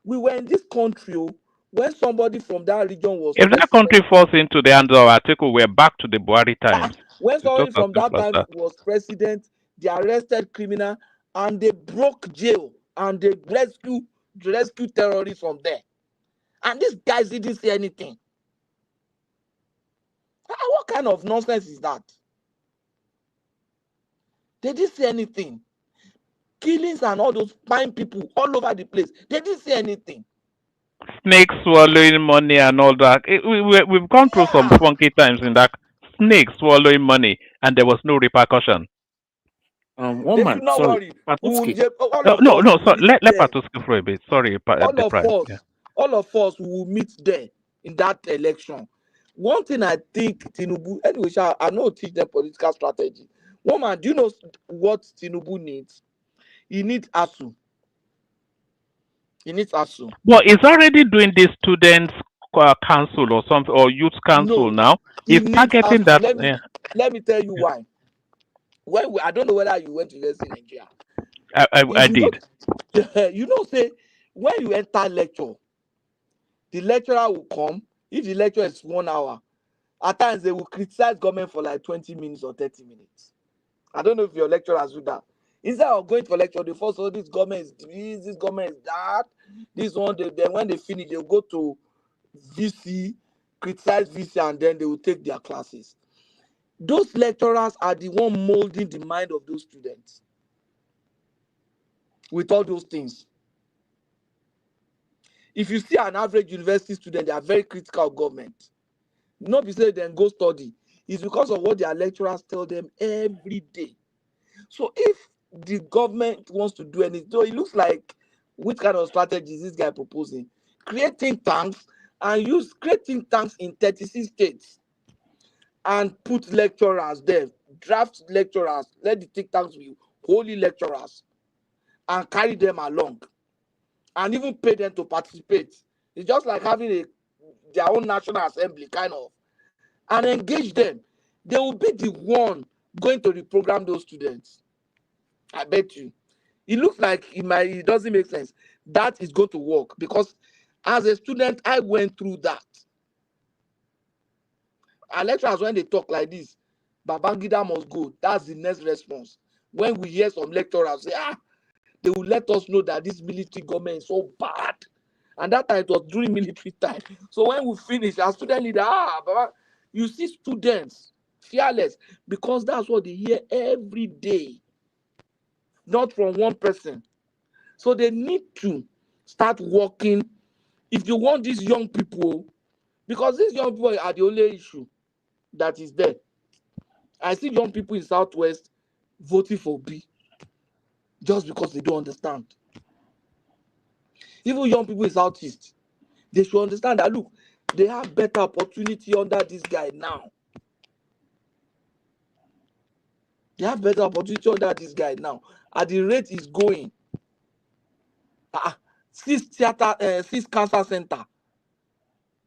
We were in this country when somebody from that region was if that president. country falls into the hands of Atiku, we're back to the Buhari times. When It's just somebody as from that simple as time that. was president, they arrested criminal and they broke jail and they rescue terrorists from there. And these guys didn't say anything. What kind of nonsense is that? They didn't say anything. Killings and all those fine people all over the place. They didn't say anything. Snakes swallowing money and all that. We've gone through some Yeah. funky times in that. Snakes swallowing money and there was no repercussion. One They man, should not sorry, worry. Patuski. All No, of no, us no. will So meet let there. Patuski for a bit. Sorry, All the of prime. us, Yeah. will meet there in that election. One thing I think Tinubu, anyway, I know teach them political strategy. One man, do you know what Tinubu needs? He needs ASU. He needs ASU. Well, he's already doing this students council or something or youth council No, now. he He's needs targeting ASU. that. Let me Yeah, let me tell you why. I don't know whether you went to university in Nigeria. I If you did. don't, say when you enter lecture, the lecturer will come. If the lecture is 1 hour, at times they will criticize government for like 20 minutes or 30 minutes. I don't know if your lecturers do that. Instead of going for lecture, they first this government is this government is that, this one, then when they finish, they'll go to VC, criticize VC, and then they will take their classes. Those lecturers are the one molding the mind of those students with all those things. If you see an average university student, they are very critical of government. Not be say then go study. It's because of what their lecturers tell them every day. So if the government wants to do anything, so it looks like which kind of strategy is this guy proposing? Creating tanks and creating tanks in 36 states. and put lecturers there, draft lecturers, let the think tanks be holy lecturers, and carry them along, and even pay them to participate. It's just like having their own national assembly kind of, and engage them. They will be the one going to reprogram those students. I bet you. It looks like it doesn't make sense. That is going to work because as a student, I went through that. Our lecturers, when they talk like this, Babangida must go. That's the next response. When we hear some lecturers say, they will let us know that this military government is so bad. And that time it was during military time. So when we finish, our student leader, Baba, you see students fearless because that's what they hear every day, not from one person. So they need to start working if you want these young people, because these young people are the only issue that is there. I see young people in Southwest voting for B just because they don't understand. Even young people in Southeast, they should understand that, look, they have better opportunity under this guy now. They have better opportunity under this guy now. At the rate is going. 6 cancer center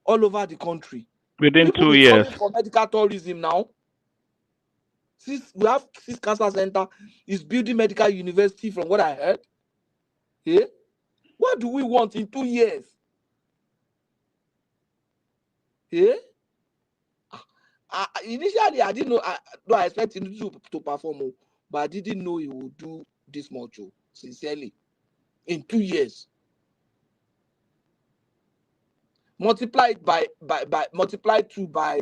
all over the country. Within People 2 will years. come in for medical tourism now. We have 6 cancer center. Is building medical university from what I heard. Yeah? What do we want in 2 years? Yeah? Initially, I didn't know. I expected him to perform, but I didn't know he would do this much. Sincerely, in 2 years, multiply it by multiply 2 by,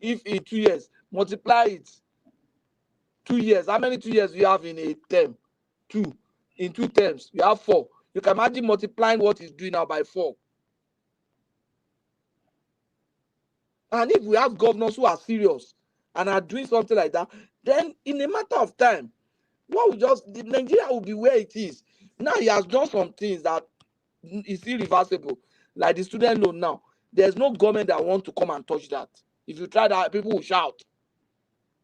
if in 2 years multiply it 2 years. How many 2 years do you have in a term? 2. In 2 terms, you have 4. You can imagine multiplying what he's doing now by 4. And if we have governors who are serious and are doing something like that, then in a matter of time, Nigeria will be where it is. Now he has done some things that is irreversible, like the student loan now. There's no government that wants to come and touch that. If you try that, people will shout.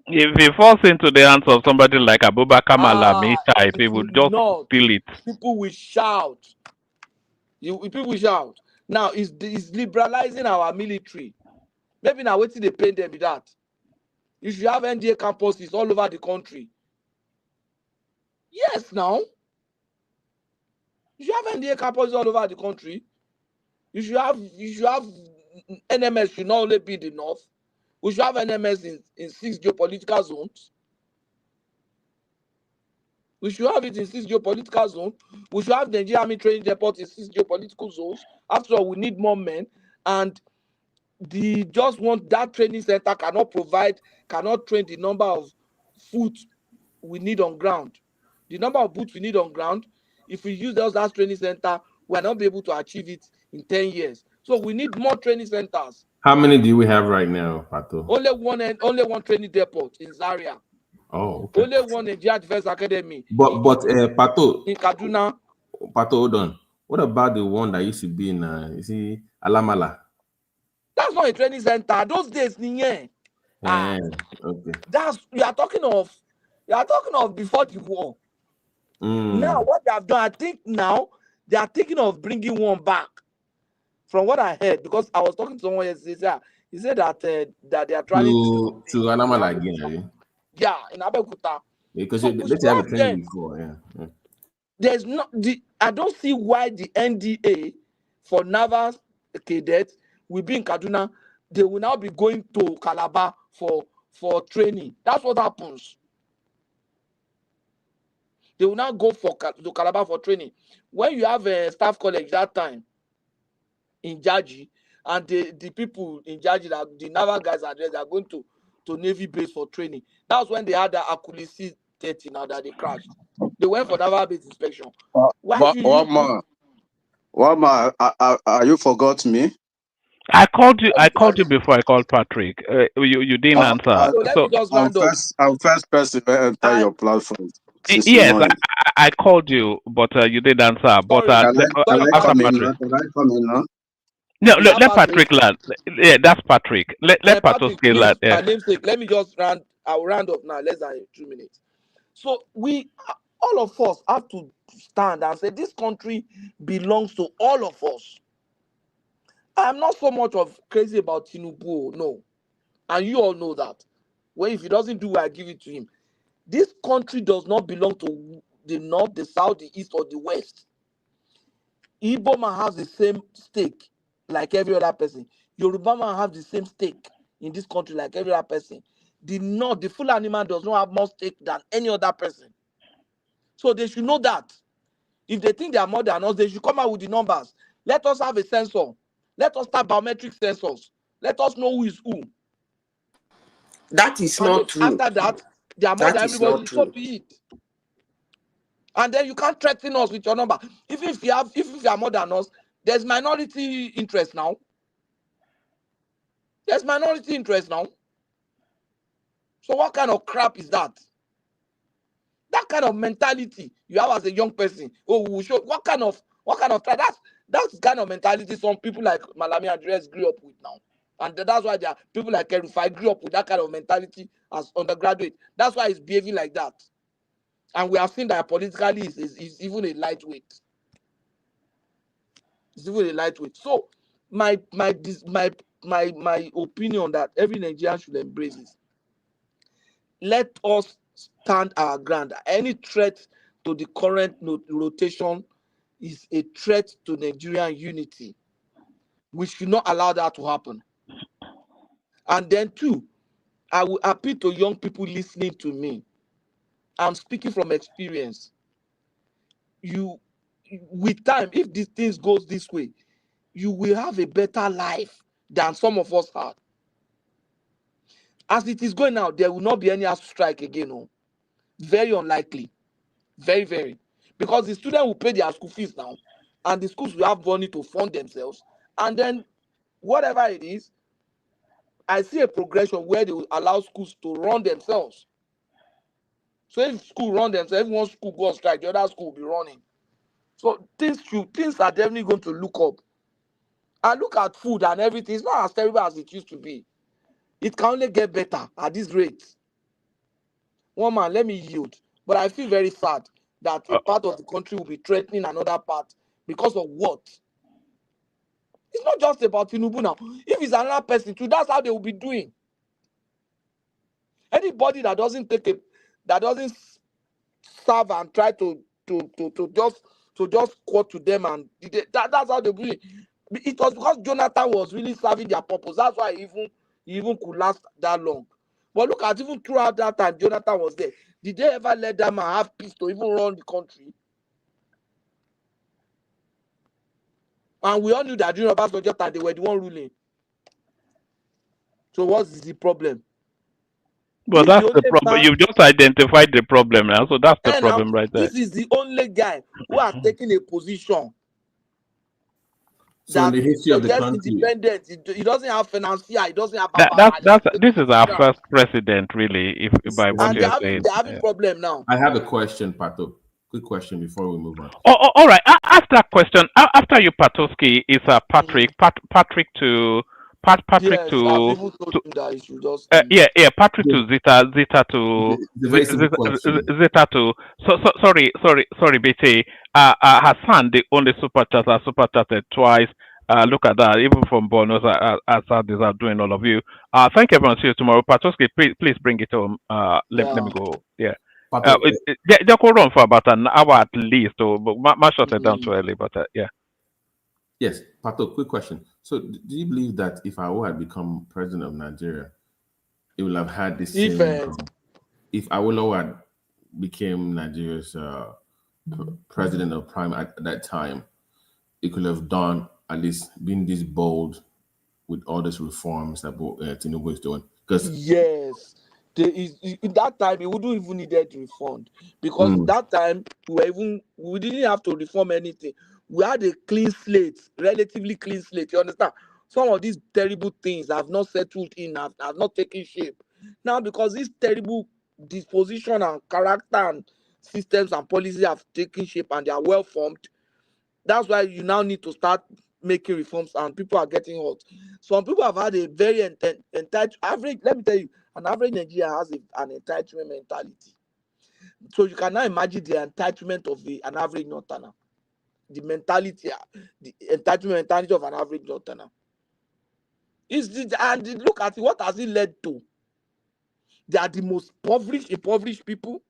If it falls into the hands of somebody like Abubakar Malami type, It he will would just not. steal it. People will shout. People will shout. Now, it's liberalizing our military. Maybe now waiting they pay them with that. You should have NDA campuses all over the country. Yes, now. You should have NDA campuses all over the country. You should have NMS should not only be in the north. We should have NMS in 6 geopolitical zones. We should have it in 6 geopolitical zones. We should have the Nigerian Army training depot in 6 geopolitical zones. After all, we need more men. And just want that training center cannot train the number of foot we need on ground. The number of boots we need on ground, if we use that training center, we're not be able to achieve it in 10 years. So we need more training centers. How many do we have right now, Pato? Only one training depot in Zaria. Oh, okay. Only one Nigerian Defense Academy. But Pato, in Kaduna. Pato, hold on. What about the one that used to be in Alamala? That's not a training center. Those days, okay. You are talking of before the war. Now, what they have done, I think now they are thinking of bringing one back. From what I heard, because I was talking to someone yesterday, he said that they are trying to Alamala again. Yeah, in Abeokuta. Because let's have a training before. Yeah. There's not I don't see why the NDA for naval cadets will be in Kaduna. They will now be going to Calabar for training. That's what happens. They will now go to Calabar for training. When you have a staff college that time in Jaji, and the people in Jaji, the naval guys are there, they are going to Navy base for training. That's when they had the Akulisi 30 now that they crashed. They went for naval base inspection. Wama, you forgot me? I called you before I called Patrick. You didn't answer. So I'm first person to enter your platform. Yes, I called you, but you didn't answer. But can I come in now? No, Is that let Patrick? Patrick land. Yeah, that's Patrick. Let Patrick, Patoski land. please, Yeah. my namesake. Let me just round. I'll round up now. Less than 2 minutes. So all of us, have to stand and say this country belongs to all of us. I'm not so much of crazy about Tinubu, no, and you all know that. Well, if he doesn't do, I give it to him. This country does not belong to the north, the south, the east, or the west. Igbo man has the same stake like every other person. Yoruba man have the same stake in this country like every other person. The north, the Fulani man does not have more stake than any other person. So they should know that. If they think they are more than us, they should come out with the numbers. Let us have a sensor. Let us start biometric sensors. Let us know who is who. That is And not if true. after that, they are more That than is not everybody, so true. be it. And then you can't threaten us with your number. Even if you are more than us, there's minority interest now. There's minority interest now. So what kind of crap is that? That kind of mentality you have as a young person. Oh, we will show what kind of that's kind of mentality some people like Malami Andres grew up with now. And that's why there are people like Erufai grew up with that kind of mentality as undergraduate. That's why he's behaving like that. And we have seen that politically is even a lightweight. It's even a lightweight. So my opinion that every Nigerian should embrace is let us stand our ground. Any threat to the current rotation is a threat to Nigerian unity. We should not allow that to happen. And then two, I will appeal to young people listening to me. I'm speaking from experience. With time, if these things goes this way, you will have a better life than some of us had. As it is going now, there will not be any strike again. No. Very unlikely. Very, very. Because the student will pay their school fees now, and the schools will have money to fund themselves. And then, whatever it is, I see a progression where they will allow schools to run themselves. So if school run themselves, if one school goes on strike, the other school will be running. So things are definitely going to look up. And look at food and everything. It's not as terrible as it used to be. It can only get better at this rate. One man, let me yield. But I feel very sad that a part of the country will be threatening another part because of what? It's not just about Tinubu now. If it's another person too, that's how they will be doing. Anybody that doesn't serve and try to just quote to them, and that's how they will be. It was because Jonathan was really serving their purpose. That's why he even could last that long. But look at even throughout that time Jonathan was there. Did they ever let that man have peace to even run the country? And we all knew that during Obasanjo time they were the one ruling. So what's the problem? Well, that's the problem. You've just identified the problem now, so that's the problem right there. This is the only guy who has taken a position So in the history of the suggests country, independence. He doesn't have financier. He doesn't have This is our first president, really, if by what and you're saying. they're having problem now. I have a question, Pato. Quick question before we move on. All right. Ask that question after you, Patoski. Is Patrick Patrick to Patrick Yes, I've to even told him that he should just Patrick to Zita to It's a very simple question. Zita to sorry BT Hassan, the only super chatted twice. Look at that, even from bonus as these are doing all of you. Thank you, everyone. See you tomorrow. Patoski, please bring it home. Let me go. Yeah. They could run for about an hour at least, but my shot are down too early. But yeah. Yes, Pato, quick question. So, do you believe that if Awo had become president of Nigeria, it will have had the same? If Awolowo had became Nigeria's president of prime at that time, it could have done at least been this bold with all these reforms that Tinubu is doing. Because yes, in that time he wouldn't even needed refund because that time we didn't have to reform anything. We had a clean slate, relatively clean slate. You understand? Some of these terrible things have not settled in, have not taken shape. Now, because this terrible disposition and character and systems and policies have taken shape and they are well formed, that's why you now need to start making reforms and people are getting hot. Some people have had a very entitled average. Let me tell you, an average Nigerian has an entitlement mentality. So you can now imagine the entitlement of an average Northerner. The mentality, the entitlement mentality of an average Northerner. And look at it, what has it led to? They are the most impoverished people.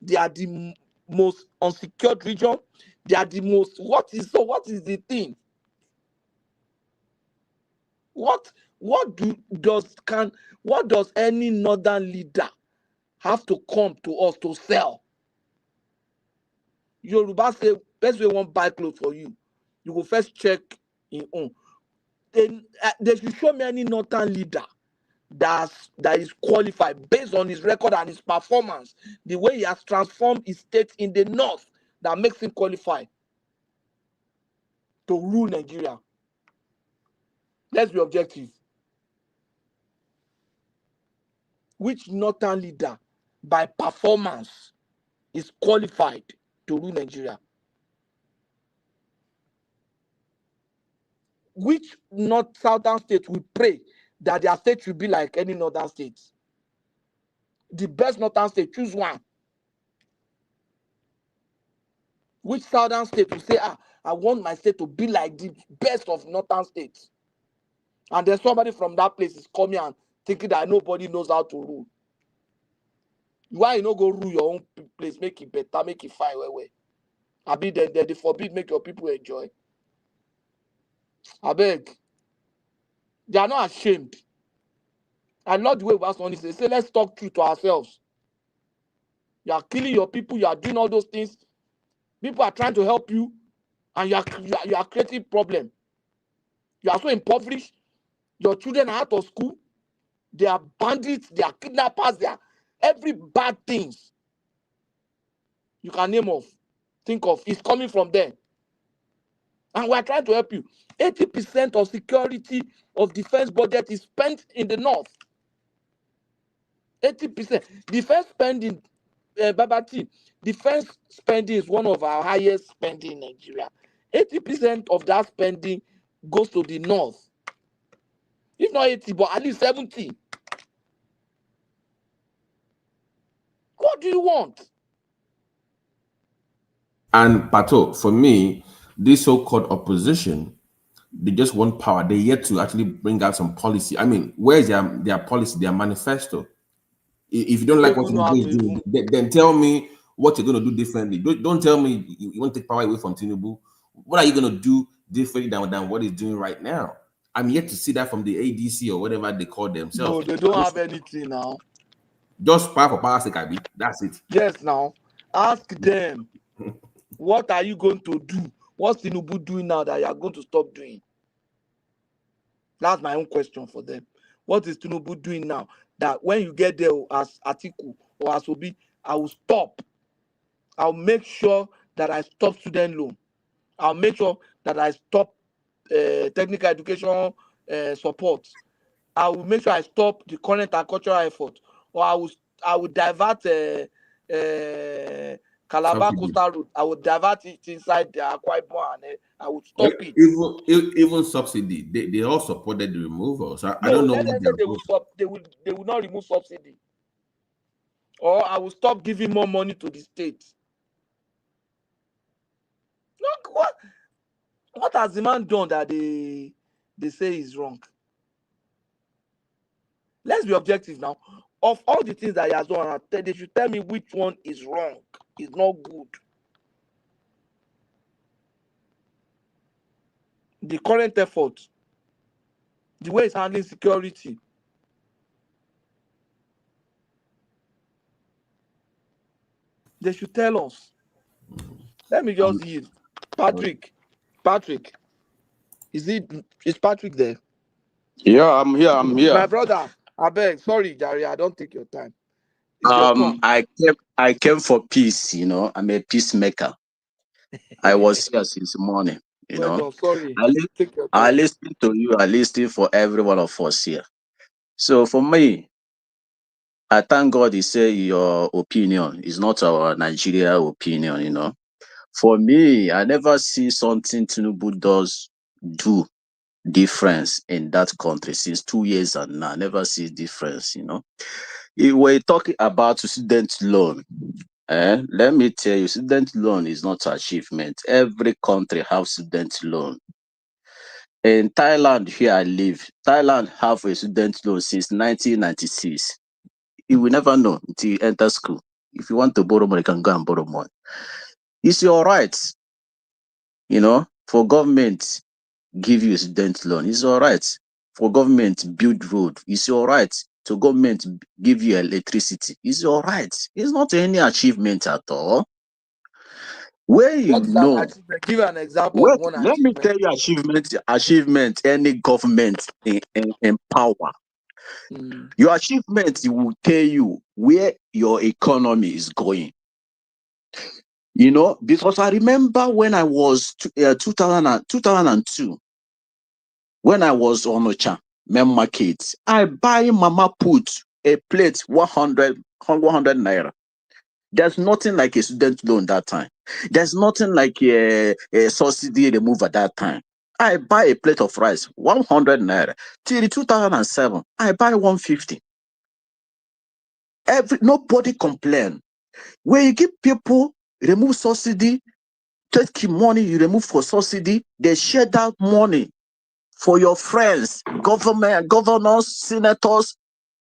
They are the most unsecured region. They are the most. What is the thing? What does any northern leader have to come to us to sell? Yoruba say, best way won't buy clothes for you. You go first check in own. Then they should show me any northern leader that is qualified based on his record and his performance, the way he has transformed his state in the north, that makes him qualified to rule Nigeria. Let's be objective. Which northern leader by performance is qualified to rule Nigeria? Which southern state will pray that their state should be like any northern state? The best northern state, choose one. Which southern state will say, I want my state to be like the best of northern states? And then somebody from that place is coming and thinking that nobody knows how to rule. Why you no go rule your own place, make it better, make it fine, I be then they forbid, make your people enjoy. I beg. They are not ashamed. I love the way Wasoni say, let's talk truth to ourselves. You are killing your people, you are doing all those things. People are trying to help you, and you are creating problem. You are so impoverished. Your children are out of school. They are bandits, they are kidnappers, they are every bad things you can think of is coming from there. And we are trying to help you. 80% of security of defense budget is spent in the north. 80%. Defense spending, Babati, defense spending is one of our highest spending in Nigeria. 80% of that spending goes to the north. If not 80, but at least 70. What do you want? And Pato, for me, this so-called opposition, they just want power. They yet to actually bring out some policy. I mean, where's their policy, their manifesto? If you don't like what Tinubu is doing, then tell me what you're going to do differently. Don't tell me you want to take power away from Tinubu. What are you going to do differently than what he's doing right now? I'm yet to see that from the ADC or whatever they call themselves. No, they don't have anything now. Just power for power's sake, Abi. That's it. Yes, now. Ask them, what are you going to do? What's Tinubu doing now that you are going to stop doing? That's my own question for them. What is Tinubu doing now that when you get there as Atiku or as Obi, I will stop. I'll make sure that I stop student loan. I'll make sure that I stop technical education support. I will make sure I stop the current and cultural effort. Or I will divert Calabar Coastal Road. I will divert it inside the Akwa Ibom and I will stop it. Even subsidy, they all supported the removal. So I No, don't know. they will not remove subsidy. Or I will stop giving more money to the state. Look, what has the man done that they say is wrong? Let's be objective now. Of all the things that he has done, they should tell me which one is wrong, is not good. The current effort, the way he's handling security. They should tell us. Let me just yield. Patrick, is Patrick there? Yeah, I'm here. My brother, I beg, sorry, Jerry, I don't take your time. It's your turn. I came for peace, I'm a peacemaker. I was here since morning, Well, sorry. I listen to you, I listen for every one of us here. So for me, I thank God he say your opinion is not our Nigeria opinion, For me, I never see something Tinubu does do difference in that country since 2 years and now. Never see difference, you know. If we're talking about student loan, let me tell you, student loan is not achievement. Every country have student loan. In Thailand, here I live, Thailand have a student loan since 1996. You will never know until you enter school. If you want to borrow money, you can go and borrow money. It's your right, you know, for government give you a student loan. It's all right for government build road. It's your right to government give you electricity. It's your right. It's not any achievement at all. Where you What is an know, achievement? Give an example of wait, one let me achievement. tell you achievement any government in power. Your achievement will tell you where your economy is going. You know, because I remember when I was 2002, when I was on Ocha, main market, I buy mama put a plate 100 naira. There's nothing like a student loan that time. There's nothing like a subsidy remove at that time. I buy a plate of rice, 100 naira. Till 2007, I buy 150. Nobody complain. When you give people remove subsidy, take money you remove for subsidy, they share that money for your friends, government, governors, senators,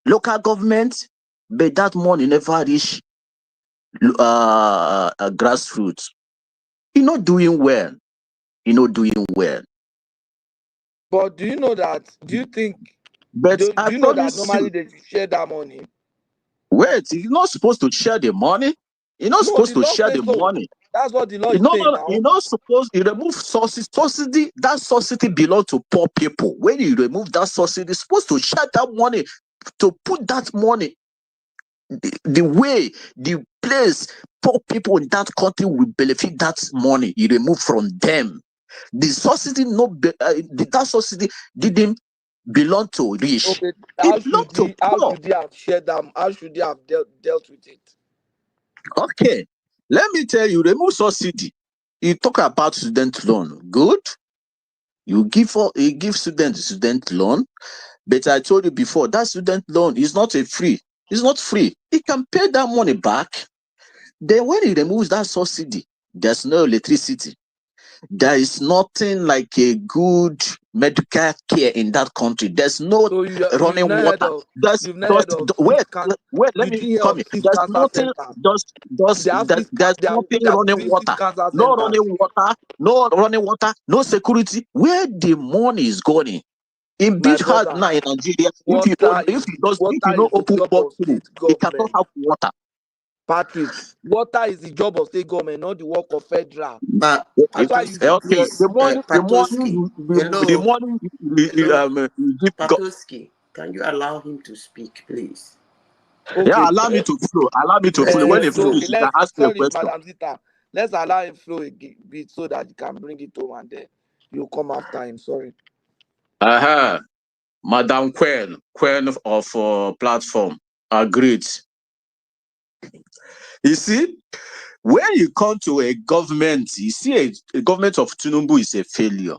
local government, but that money never reach grassroots. You're not doing well. You're not doing well. But do you know that? Do you think? But Do I you know that promise normally you, they should share that money? wait, you're not supposed to share the money. You're not No, supposed the to law share says the so. money. That's what the law You is know, saying you're now. not supposed you remove subsidy. That subsidy belong to poor people. When you remove that subsidy, you're supposed to share that money to put that money the way, the place poor people in that country will benefit that money you remove from them. The subsidy that subsidy didn't belong to rich. Okay, It belonged to how poor. should they have shared them? How should they have dealt with it? Okay, let me tell you, remove subsidy. You talk about student loan. Good. You give student loan, but I told you before that student loan is not free. It's not free. He can pay that money back. Then when he removes that subsidy, there's no electricity. There is nothing like a good medical care in that country. There's no So you've running not heard water. of There's you've not just heard of wait, six can wait. Let you me didn't hear come of in. six There's cancer nothing. centers. There's They have there's nothing they are running doing six water. cancer No centers. running water. No running water. No security. Where the money is going? In My big hard brother, now in Nigeria, water if you don't is the open job of bottle, state it cannot government. have water. Patrick, water is the job of state government, not the work of federal. But That's why you Okay, please, Patoski, the hello, money hello, you give Patoski, can you allow him to speak, please? yeah, okay. allow me to flow. Allow me to Let flow. him When he flow. finish, Okay, you can ask me a sorry, question. Madam Zita. Let's allow him flow a bit so that you can bring it home and then you come after him. Sorry. Uh-huh. Madam Queen of platform, agreed. You see, when you come to a government, you see a government of Tinubu is a failure.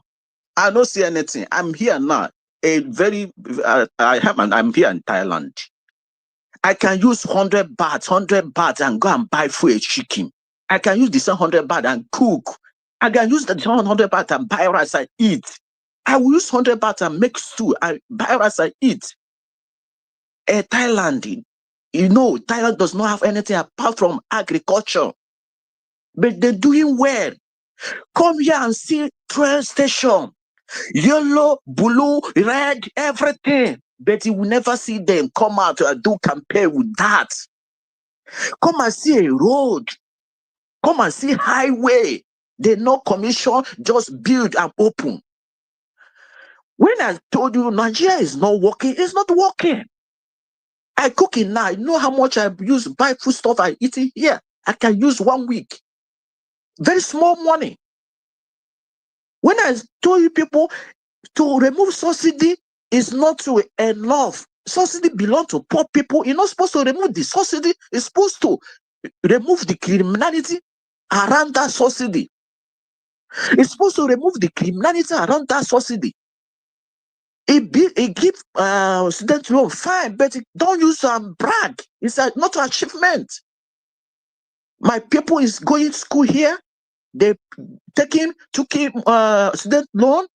I don't see anything. I'm here now. I'm here in Thailand. I can use 100 baht and go and buy for a chicken. I can use the same 100 baht and cook. I can use the same 100 baht and buy rice and eat. I will use 100 baht and make stew and buy rice and eat. Thailand, Thailand does not have anything apart from agriculture. But they're doing well. Come here and see train station. Yellow, blue, red, everything. But you will never see them come out and do campaign with that. Come and see a road. Come and see highway. They no commission, just build and open. When I told you Nigeria is not working, it's not working. I cook it now. I know how much I use, buy food stuff I eat it here. I can use 1 week. Very small money. When I told you people to remove subsidy is not to enough. Subsidy belongs to poor people. You're not supposed to remove the subsidy. It's supposed to remove the criminality around that subsidy. It's supposed to remove the criminality around that subsidy. It gives student loan, fine, but don't use brag. It's not an achievement. My people is going to school here. They took student loan.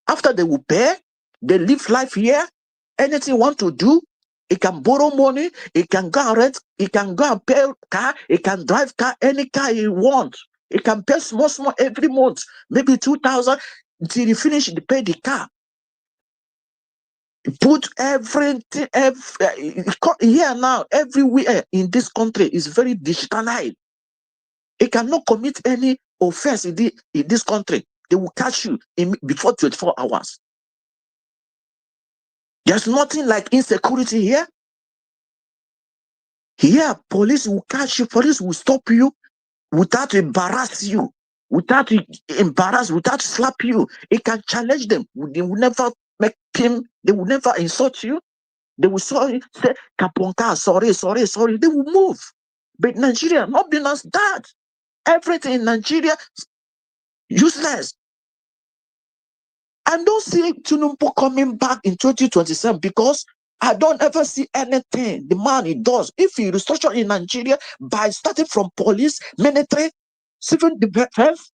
After they will pay, they live life here. Anything want to do, it can borrow money. It can go and rent. It can go and pay car. It can drive car, any car he want. It can pay small every month, maybe 2,000 until you finish to pay the car. Put everything here now, everywhere in this country is very digitalized. It cannot commit any offense in this country. They will catch you before 24 hours. There's nothing like insecurity here. Here, police will catch you, police will stop you without embarrass you, without slap you. It can challenge them. They will never make him, they will never insult you. They will say, Kaponka, sorry. They will move. But Nigeria, not being as that. Everything in Nigeria, useless. I don't see Tinubu coming back in 2027 because I don't ever see anything the man he does. If he restructure in Nigeria by starting from police, military, civil defense,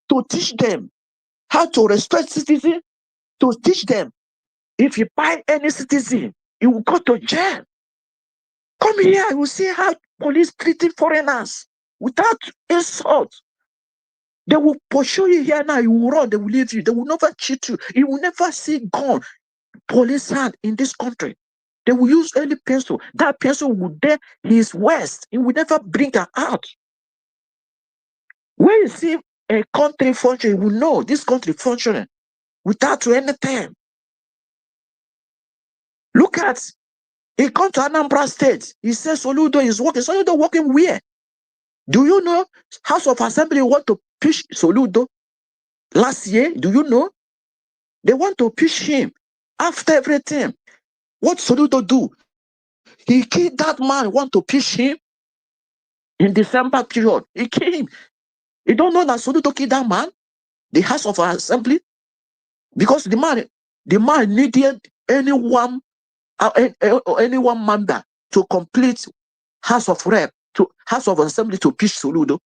to teach them how to respect citizens, to teach them if you buy any citizen, you will go to jail. Come here, you will see how police treating foreigners without insult. They will pursue you here now, you will run, they will leave you, they will never cheat you, you will never see gun, police hand in this country. They will use any pencil. That pencil will there his waist. He will never bring her out. When you see a country functioning, you will know this country functioning without anything. Look at, he come to Anambra State. He says Soludo is working. Soludo working where? Do you know House of Assembly want to push Soludo last year? Do you know? They want to push him after everything. What Soludo do? He killed that man, want to push him in December period. He killed him. You don't know that Soludo killed that man? The House of Assembly? Because the man needed anyone member to complete House of Rep, to House of Assembly to push Soludo.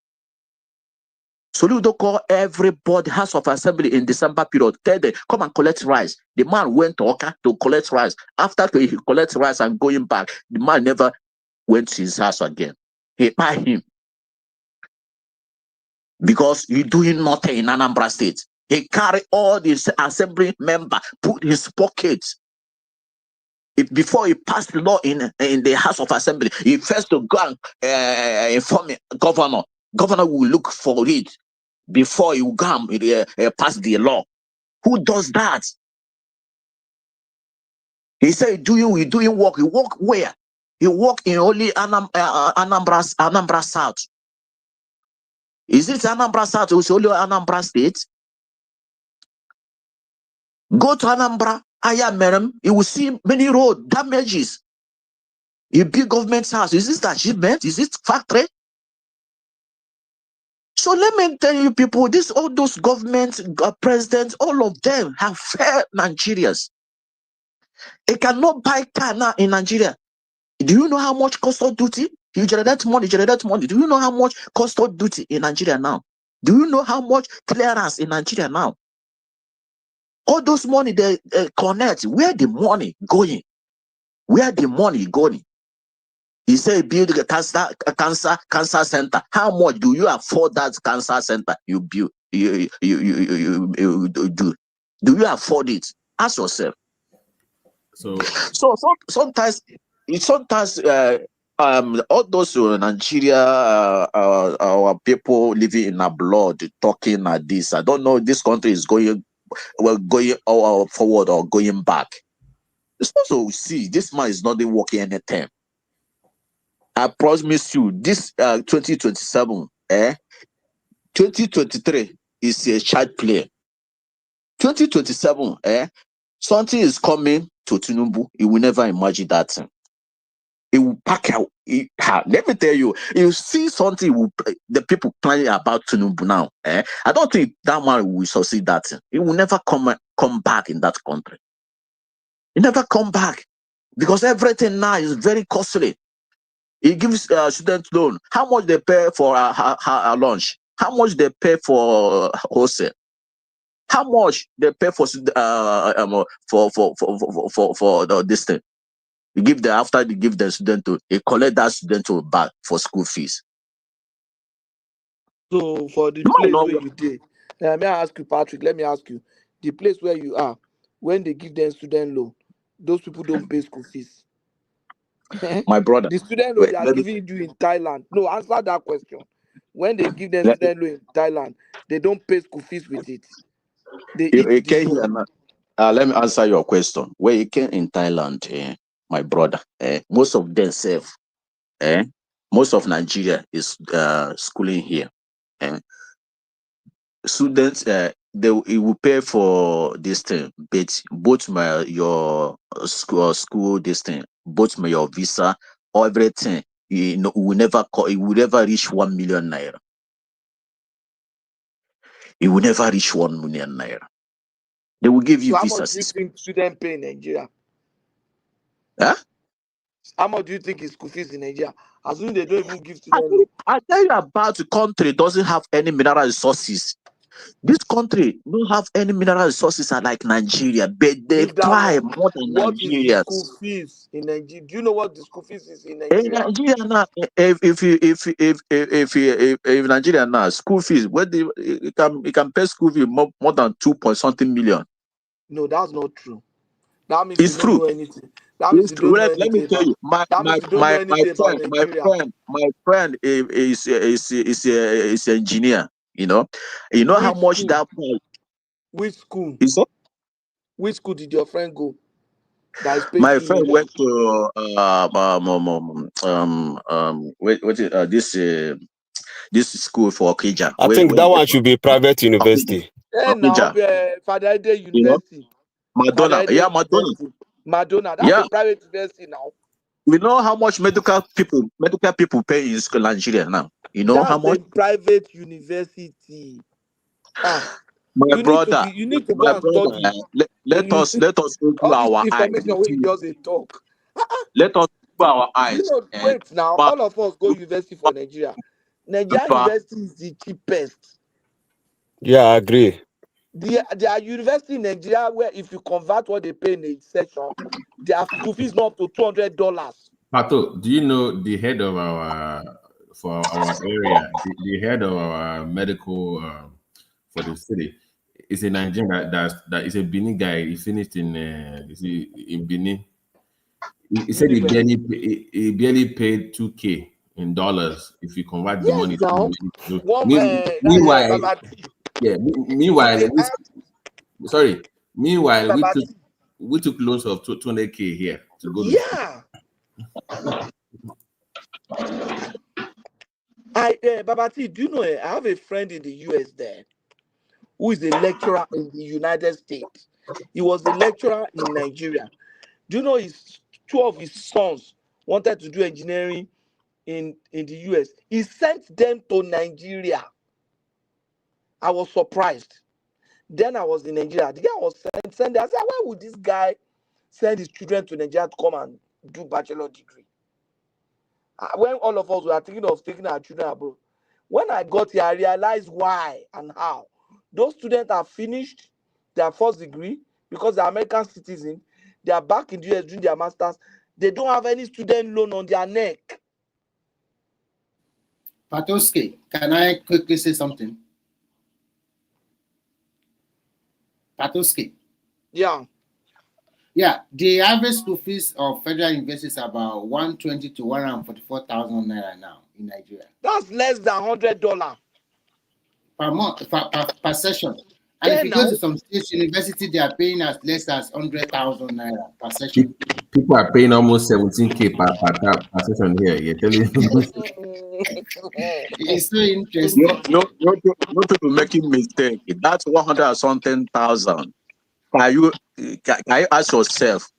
Soludo called everybody House of Assembly in December period. Tell them, come and collect rice. The man went to Oka to collect rice. After he collect rice and going back, the man never went to his house again. He buy him. Because you're doing nothing in Anambra State. He carry all these assembly member, put his pockets. Before he passed the law in the House of Assembly, he first to go and inform the governor. Governor will look for it before you come pass the law. Who does that? He said, we doing work. He work where? He work in only Anambra South. Is it Anambra South? It's only Anambra State. Go to Anambra, Ayamerem, you will see many road damages. A big government house. Is this achievement? Is it factory? So let me tell you people, all those government presidents, all of them have failed Nigerians. They cannot buy car now in Nigeria. Do you know how much custom duty? You generate money. Do you know how much custom duty in Nigeria now? Do you know how much clearance in Nigeria now? All those money they connect, where the money going? Where the money going? He said build a cancer center. How much do you afford that cancer center you build? You do. Do you afford it? Ask yourself. So sometimes all those Nigeria our people living in abroad talking like this. I don't know if this country is going forward or going back. You're supposed to see this man is not working anything. I promise you, this 2027, 2023 is a child play. 2027, something is coming to Tinubu. You will never imagine that. It will pack out. let me tell you, you see something the people planning about Tinubu now. I don't think that man will succeed that. He will never come back in that country. He never come back because everything now is very costly. He gives student loan. How much they pay for her lunch? How much they pay for hostel? How much they pay for this thing? You give them after they give the student to, they collect that student to back for school fees. So for the place where you did, may I ask you, Patrick? Let me ask you, the place where you are, when they give them student loan, those people don't pay school fees. My brother, the student loan they are giving you in Thailand. No, answer that question. When they give them student loan in Thailand, they don't pay school fees with it. They eat the loan. Let me answer your question. Where you came in Thailand, my brother, most of them serve. Most of Nigeria is schooling here. Students, it will pay for this thing, but both your school this thing, both your visa, everything. It will never reach 1 million naira. It will never reach 1 million naira. They will give you So how visa. much do you think students pay in Nigeria? Huh? How much do you think is school fees in Nigeria? Assuming they don't even give student loan. I tell you about the country doesn't have any mineral resources. This country don't have any mineral resources like Nigeria, but they try more than What is the Nigerians. school fees in Nigeria? Do you know what the school fees is in In Nigeria? Nigeria now, if Nigeria now school fees, you can pay school fee more than 2 point something million. No, that's not true. That means It's you don't true. know anything. That means you don't know Let me anything tell about. you, my Nigeria. friend is an engineer. You know how Which much school? that price. Which school? Is it? Which school did your friend go? That is paying My 2 friend million. went to this school for Okija. I think that one should be private university. Now, Okija. Paternity You know, University. Madonna. Paternity Yeah, Madonna. University. Madonna. That's Yeah. a private university now. You know how much medical people pay in school Nigeria now? You know how much? That's a private university. My brother, You need to go and study. let us open all this our eyes. information where you just a talk. Let us open our eyes. Wait now, all of us go university for Nigeria. Nigeria university is the cheapest. Yeah, I agree. There are university in Nigeria where if you convert what they pay in a session, their school fees not up to $200. Pato, do you know the head of our area, the head of our medical for the city is a Nigerian that is a Benin guy. He finished in Benin. He said he barely paid 2K in dollars if you convert the money to. Meanwhile, Meanwhile, we took loans of 200K here to go to school. Babati, do you know? I have a friend in the US there who is a lecturer in the United States. He was a lecturer in Nigeria. Do you know two of his sons wanted to do engineering in the US? He sent them to Nigeria. I was surprised. Then I was in Nigeria. The guy was sending. I said, why would this guy send his children to Nigeria to come and do bachelor degree? When all of us were thinking of taking our children abroad, when I got here, I realized why and how. Those students have finished their first degree because they're American citizens. They are back in the US doing their masters. They don't have any student loan on their neck. Patoski, can I quickly say something? Patoski. Yeah. Yeah, the average school fees of federal universities is about 120 to 144,000 naira now in Nigeria. That's less than $100 per month, per session. And if you go to some state university, they are paying as less as 100,000 naira per session. People are paying almost 17K per session here. You're telling It's so interesting. No people making mistake. That's 100 something thousand. Can you ask yourself,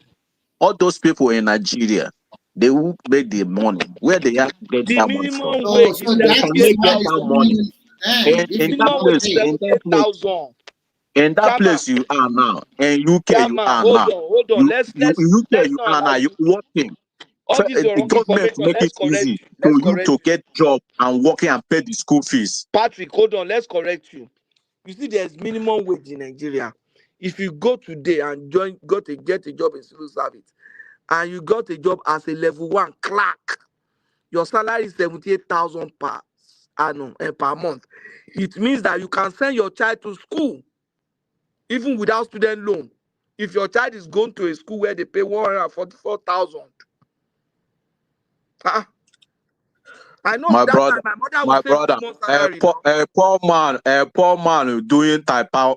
all those people in Nigeria, They will make the money. Where they have to get The that money from? minimum wage is So They that can is make get why it's that 78,000. a money million for them. in, If in you that Minimum go wage place, is there, in that Chairman, place you are now, in UK you chairman, are hold now. on, hold on. You, Let's you let's in UK let's you not are allow now. You this. working. All this your The wrong government information. make Let's it correct easy you. to Let's you to correct you. get job and working and pay the school fees. Patrick, hold on. Let's correct you. You see, there's minimum wage in Nigeria. If you go today and get a job in civil service, and you got a job as a level 1 clerk, your salary is 78,000 per annum per month. It means that you can send your child to school even without student loan. If your child is going to a school where they pay 144,000, I know My that brother, time my mother my would save brother, 2 months salary. a poor man doing type wine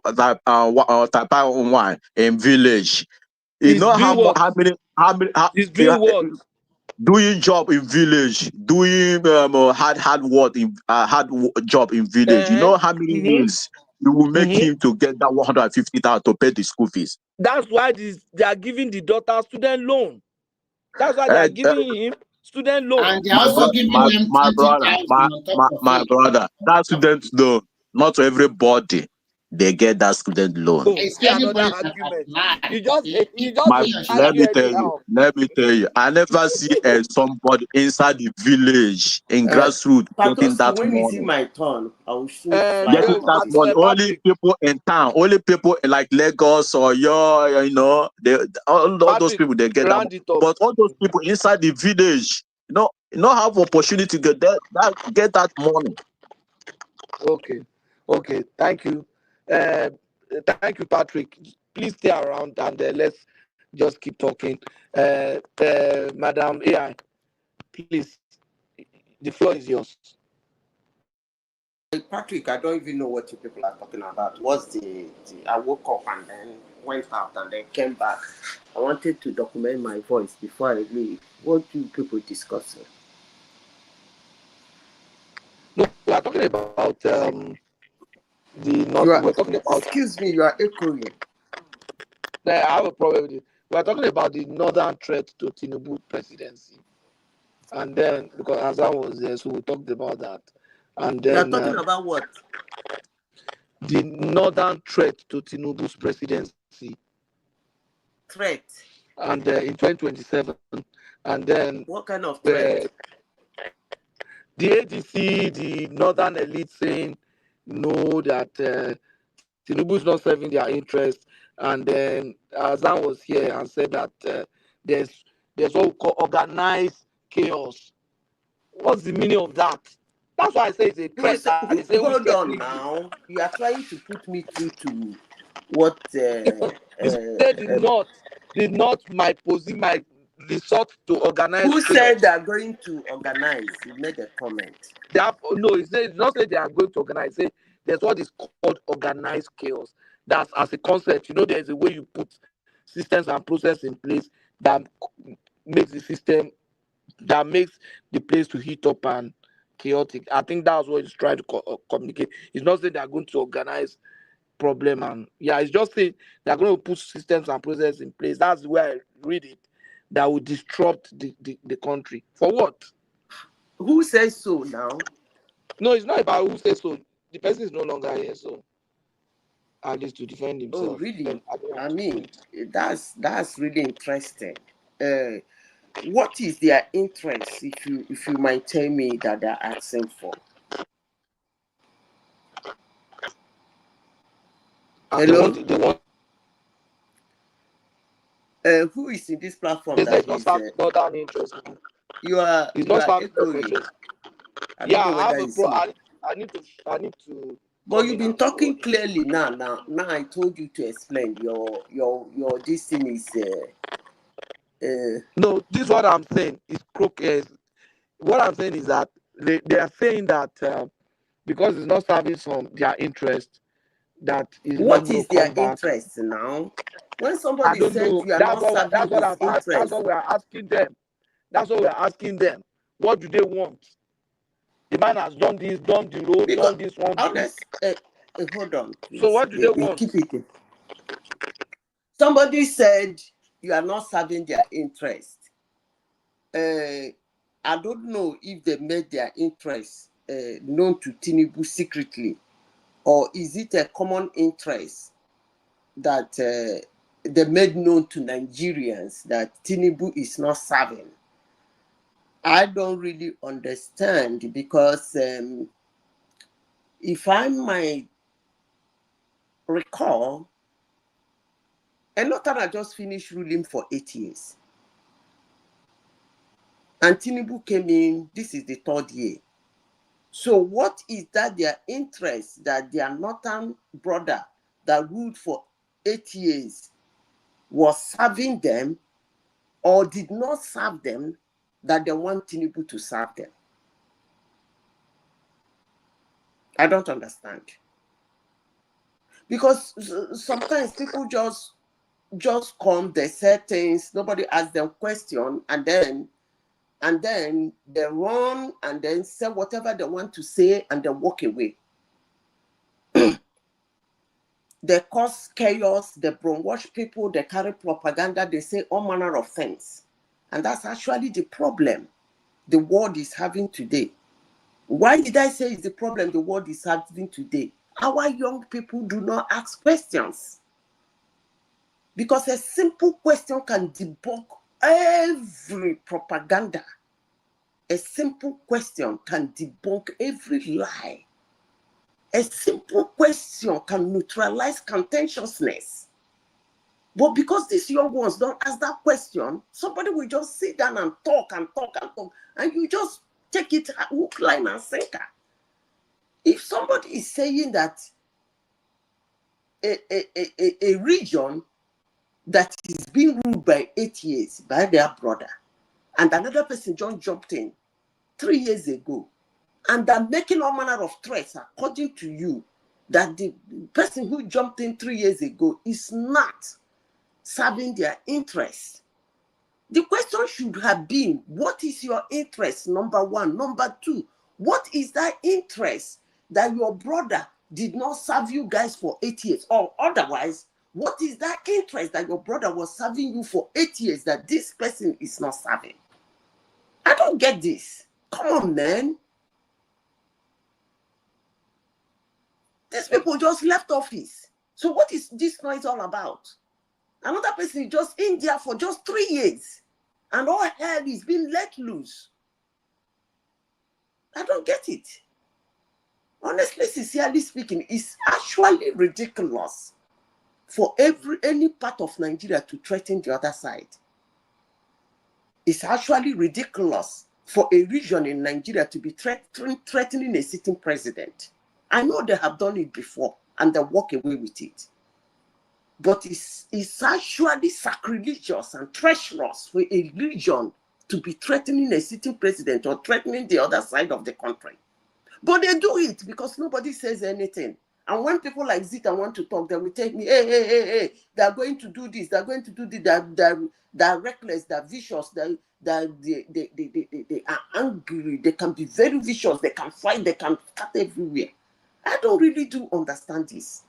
in village. You He's know doing what? He's doing what? doing job in village, doing hard work in job in village. You know how many years you will make him to get that 150,000 to pay the school fees? That's why they are giving the daughter student loan. That's why they are giving him student loan. and they're also giving them 20,000 on top of my it. brother, that student loan, not everybody they get that student loan. Oh, It's see another anybody that argument. apply. You just If he or she Let me argue tell you, anyhow. I never see somebody inside the village in grassroots getting Patoski, that when is it money. my turn? I will soon fly Getting out that this. money. Only people in town, only people like Lagos or all those Patrick, people they get that round money. it up. But all those people inside the village, not have opportunity to get that money. Okay. Thank you. Thank you, Patrick. Please stay around and let's just keep talking. Madam AI, please, the floor is yours. Patrick, I don't even know what you people are talking about. I woke up and then went out and then came back. I wanted to document my voice before I leave. What do you people discussing? No, we are talking about we're talking about. Excuse me, you are echoing. I have a problem with it. We are talking about the northern threat to Tinubu presidency, and then because Azam was there, so we talked about that, and then You are talking about what? The northern threat to Tinubu's presidency. Threat. And in 2027, and then what kind of threat? The ADC, the northern elite saying no, that Tinubu is not serving their interest, and then Azam was here and said that there's what we call organized chaos. What's the meaning of that? That's why I say it's a threat. Hold on now. You are trying to put me through to what? Did not my resort to organize. Who chaos. said they are going to organize? You made a comment. It's not that they are going to organize. There's what is called organized chaos. That's as a concept. There's a way you put systems and process in place that makes the place to heat up and chaotic. I think that's what it's trying to communicate. It's not saying they are going to organize problem, and it's just saying they're going to put systems and processes in place. That's the way I read it. That will disrupt the country. For what? Who says so now? No, it's not about who says so. The person is no longer here, so at least to defend himself. Oh, really? I mean, that's really interesting. What is their interest, if you might tell me, that they're asking for? Hello? They want who is in this platform that is not that interesting. You are echoing. I need to But you've been talking clearly now. Now I told you to explain. Your this thing is no, this is what I'm saying is crooked. What I'm saying is that they are saying that because it's not serving their interest, that is what not is their interest now? When somebody says you are not serving his interest, that's what we are asking them. That's what we are asking them. What do they want? The man has done this, done the road, done this one. Hold on, please. So what do they want? Keep it. Somebody said you are not serving their interest. I don't know if they made their interests known to Tinubu secretly, or is it a common interest that they made known to Nigerians that Tinubu is not serving. I don't really understand, because if I might recall, Enotana just finished ruling for 8 years. And Tinubu came in, this is the 3rd year. So what is that their interest that their northern brother that ruled for 8 years was serving them, or did not serve them, that they want Tinubu to serve them? I don't understand. Because sometimes people just come, they say things, nobody asks them question, and then they run and then say whatever they want to say and they walk away. They cause chaos, they brainwash people, they carry propaganda, they say all manner of things. And that's actually the problem the world is having today. Why did I say it's the problem the world is having today? Our young people do not ask questions. Because a simple question can debunk every propaganda. A simple question can debunk every lie. A simple question can neutralize contentiousness. But because these young ones don't ask that question, somebody will just sit down and talk and talk and talk, and you just take it hook, line, and sinker. If somebody is saying that a region that is being ruled by 8 years by their brother, and another person just jumped in 3 years ago, and they're making all manner of threats according to you, that the person who jumped in 3 years ago is not serving their interests. The question should have been, what is your interest, number one? Number two, what is that interest that your brother did not serve you guys for 8 years? Or otherwise, what is that interest that your brother was serving you for 8 years that this person is not serving? I don't get this. Come on, man. These people just left office. So what is this noise all about? Another person is just in there for just 3 years, and all hell is being let loose. I don't get it. Honestly, sincerely speaking, it's actually ridiculous for any part of Nigeria to threaten the other side. It's actually ridiculous for a region in Nigeria to be threatening a sitting president. I know they have done it before and they walk away with it. But it's actually sacrilegious and treacherous for a region to be threatening a sitting president or threatening the other side of the country. But they do it because nobody says anything. And when people like Zita want to talk, they will tell me, hey, they're going to do this, they're going to do this, they're reckless, they're vicious, they are angry, they can be very vicious, they can fight, they can cut everywhere. I don't really do understand this.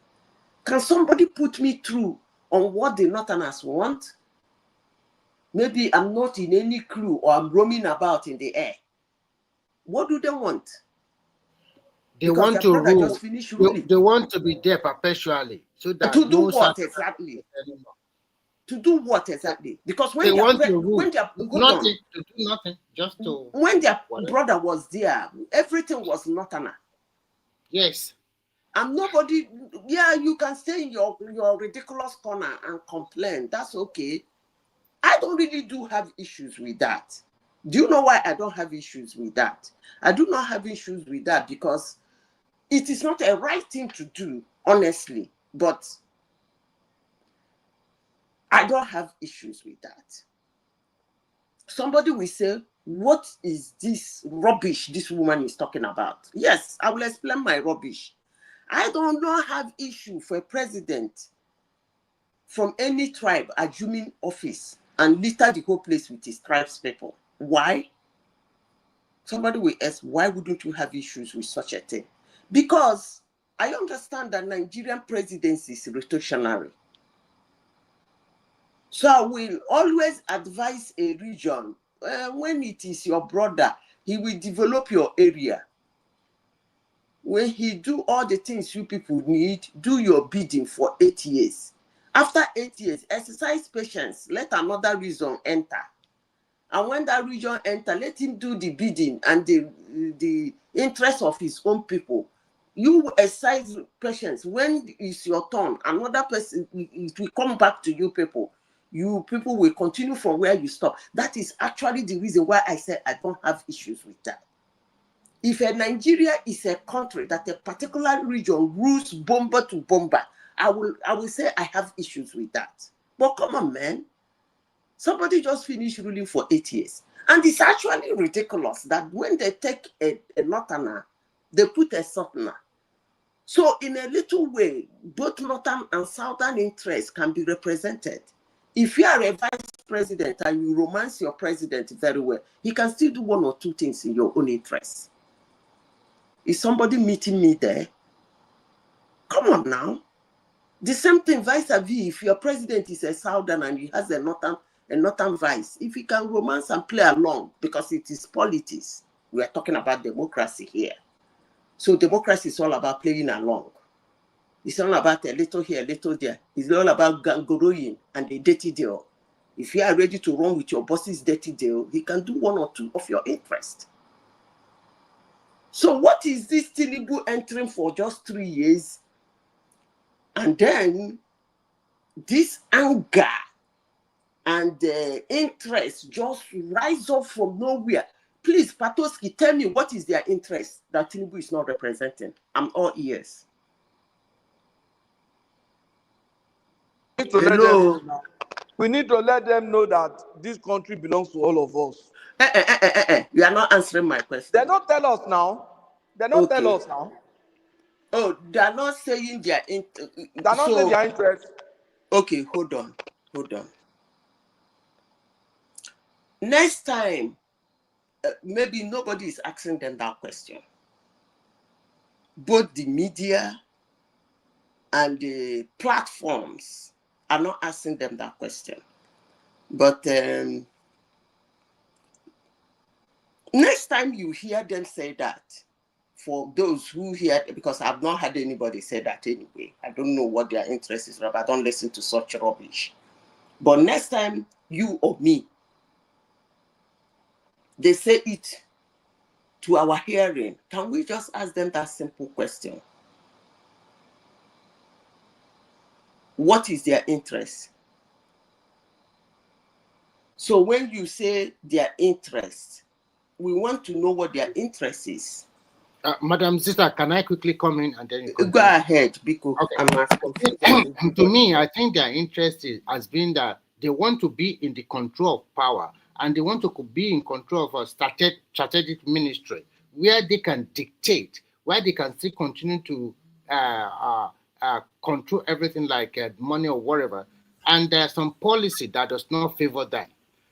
Can somebody put me through on what the Northerners want? Maybe I'm not in any clue, or I'm roaming about in the air. What do they want? They want to rule. Just finished ruling. They want to be there perpetually, so that to do what exactly? To do what exactly? Because when they want to rule, when nothing to do nothing, just to. When their brother was there, everything was Northerner. Yes. And nobody. Yeah, you can stay in your ridiculous corner and complain. That's okay. I don't really do have issues with that. Do you know why I don't have issues with that? I do not have issues with that because it is not a right thing to do, honestly. But I don't have issues with that. Somebody will say, what is this rubbish this woman is talking about? Yes, I will explain my rubbish. I do not have issue for a president from any tribe assuming office and litter the whole place with his tribe's people. Why? Somebody will ask, why wouldn't you have issues with such a thing? Because I understand that Nigerian presidency is rotationary. So I will always advise a region when it is your brother, he will develop your area. When he do all the things you people need, do your bidding for 8 years. After 8 years, exercise patience, let another region enter. And when that region enter, let him do the bidding and the interest of his own people. You exercise patience. When it's your turn, another person, it will come back to you people. You people will continue from where you stop. That is actually the reason why I said I don't have issues with that. If a Nigeria is a country that a particular region rules bomber to bomber, I will say I have issues with that. But come on, man. Somebody just finished ruling for 8 years. And it's actually ridiculous that when they take a northerner, they put a southerner. So in a little way, both northern and southern interests can be represented. If you are a vice president and you romance your president very well, he can still do one or two things in your own interests. Is somebody meeting me there? Come on now. The same thing vis-a-vis if your president is a southern and he has a northern vice, if he can romance and play along, because it is politics. We are talking about democracy here. So democracy is all about playing along. It's all about a little here, a little there. It's all about gangoroing and the dirty deal. If you are ready to run with your boss's dirty deal, he can do one or two of your interest. So what is this Tinubu entering for just 3 years? And then this anger and interest just rise up from nowhere. Please, Patoski, tell me what is their interest that Tinubu is not representing? I'm all ears. Hello. We need to let them know that this country belongs to all of us. You are not answering my question. They don't tell us now. They don't tell us now. Oh, they are not saying their interest. They are not saying their interest. Okay, hold on. Next time, maybe nobody is asking them that question. Both the media and the platforms are not asking them that question. But next time you hear them say that, for those who hear, because I've not had anybody say that anyway. I don't know what their interest is, but I don't listen to such rubbish. But next time you or me, they say it to our hearing, can we just ask them that simple question? What is their interest? So when you say their interest, we want to know what their interest is. Madam Sister, can I quickly come in and then you go ahead, because okay. To me, I think their interest has been that they want to be in the control of power, and they want to be in control of a strategic ministry where they can dictate, where they can still continue to control everything like money or whatever. And there's some policy that does not favor them.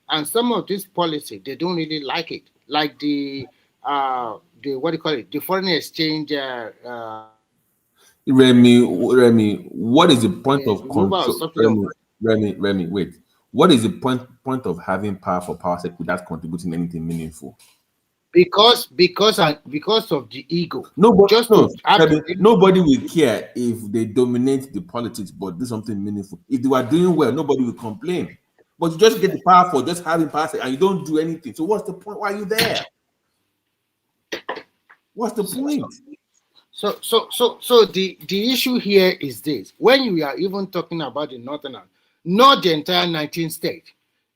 And some of this policy, they don't really like it. Like the what do you call it? The foreign exchange. Remy, what is the point of control? Remy, wait. What is the point of having power for power's sake without contributing anything meaningful? Because of the ego. Nobody will care if they dominate the politics, but do something meaningful. If they were doing well, nobody will complain. But you just get the power for just having power and you don't do anything. So what's the point? Why are you there? What's the point? So the issue here is this: when we are even talking about the northern, not the entire 19 states,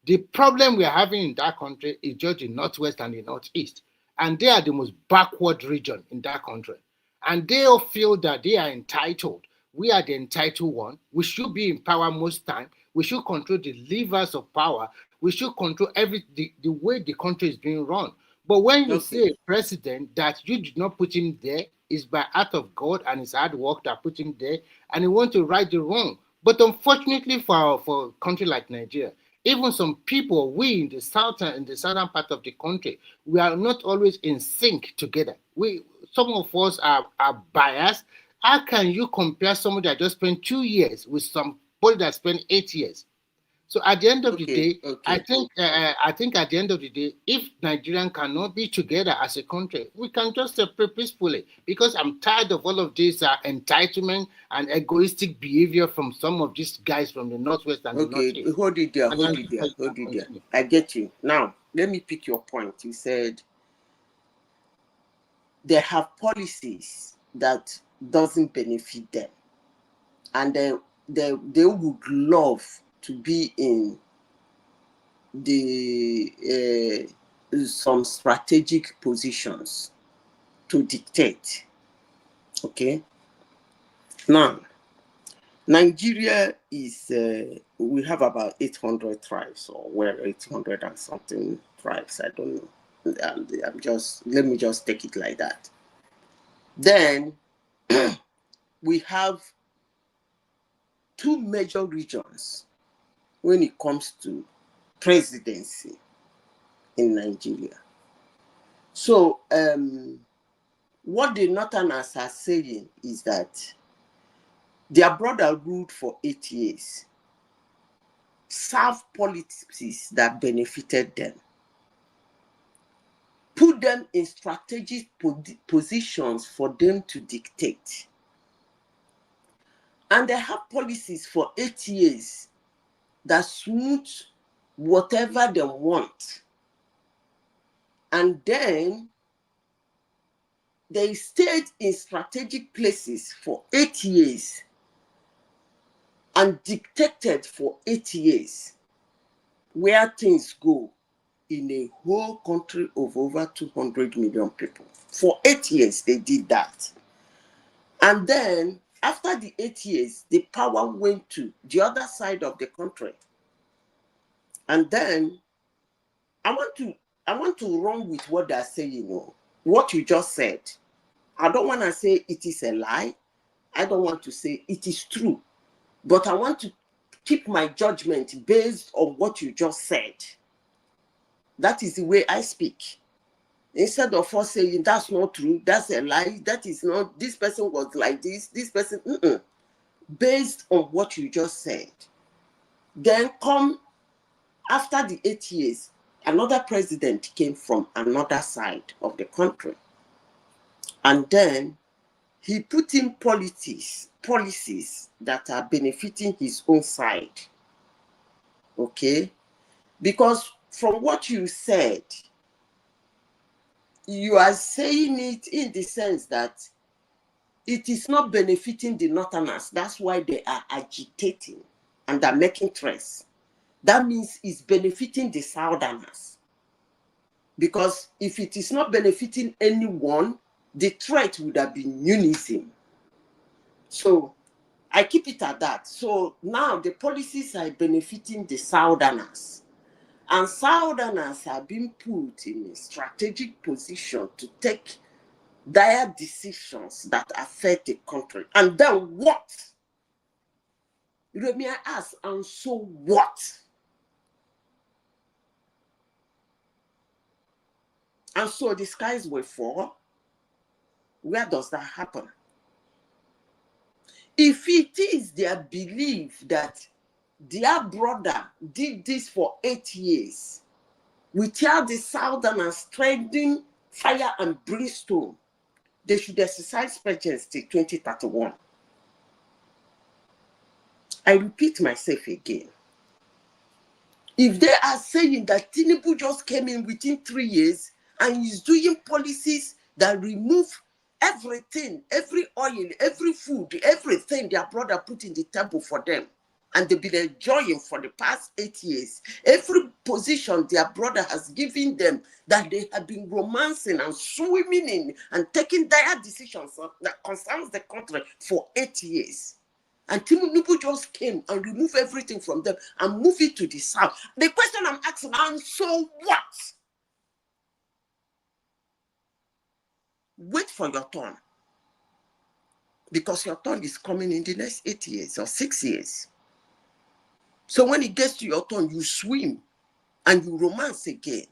the problem we are having in that country is just the northwest and the northeast, and they are the most backward region in that country, and they all feel that they are entitled. We are the entitled one. We should be in power most time. We should control the levers of power. We should control the way the country is being run. But when you say a president that you did not put him there, is by act of God and his hard work that put him there, and he want to right the wrong. But unfortunately for a country like Nigeria, even some people, we in the southern part of the country, we are not always in sync together. Some of us are biased. How can you compare somebody that just spent 2 years with somebody that spent 8 years? So at the end of the Okay, day, okay. I think at the end of the day, if Nigerian cannot be together as a country, we can just separate peacefully. Because I'm tired of all of this entitlement and egoistic behavior from some of these guys from the northwest and the Okay, northeast. hold it there, And hold then it there, hold it there. continue. I get you. Now, let me pick your point. You said they have policies that doesn't benefit them. And they would love to be in the some strategic positions to dictate. Okay. Now, Nigeria is we have about 800 tribes, or well, 800 and something tribes. I don't know. I'm just, let me just take it like that. Then we have two major regions when it comes to presidency in Nigeria. So what the Northerners are saying is that their brother ruled for 8 years, served policies that benefited them, put them in strategic positions for them to dictate. And they have policies for 8 years that smooth whatever they want. And then they stayed in strategic places for 8 years and dictated for 8 years where things go in a whole country of over 200 million people. For 8 years, they did that. And then, after the 8 years, the power went to the other side of the country. And then, I want to run with what they're saying, what you just said. I don't want to say it is a lie. I don't want to say it is true. But I want to keep my judgment based on what you just said. That is the way I speak. Instead of us saying that's not true, that's a lie, that is not, this person was like this person, based on what you just said. Then come after the 8 years, another president came from another side of the country. And then he put in policies that are benefiting his own side. Okay? Because from what you said, you are saying it in the sense that it is not benefiting the Northerners. That's why they are agitating and are making threats. That means it's benefiting the Southerners. Because if it is not benefiting anyone, the threat would have been unison. So I keep it at that. So now the policies are benefiting the Southerners. And Southerners are being put in a strategic position to take dire decisions that affect the country. And then what? Let me ask, and so what? And so the skies will fall. Where does that happen? If it is their belief that their brother did this for 8 years, without the Southerners trading fire and brimstone, they should exercise patience till 2031. I repeat myself again. If they are saying that Tinubu just came in within 3 years and is doing policies that remove everything, every oil, every food, everything their brother put in the table for them, and they've been enjoying for the past 8 years, every position their brother has given them that they have been romancing and swimming in and taking dire decisions that concerns the country for 8 years. And Tinubu just came and removed everything from them and moved it to the south. The question I'm asking, and so what? Wait for your turn. Because your turn is coming in the next 8 years or 6 years. So when it gets to your turn, you swim and you romance again.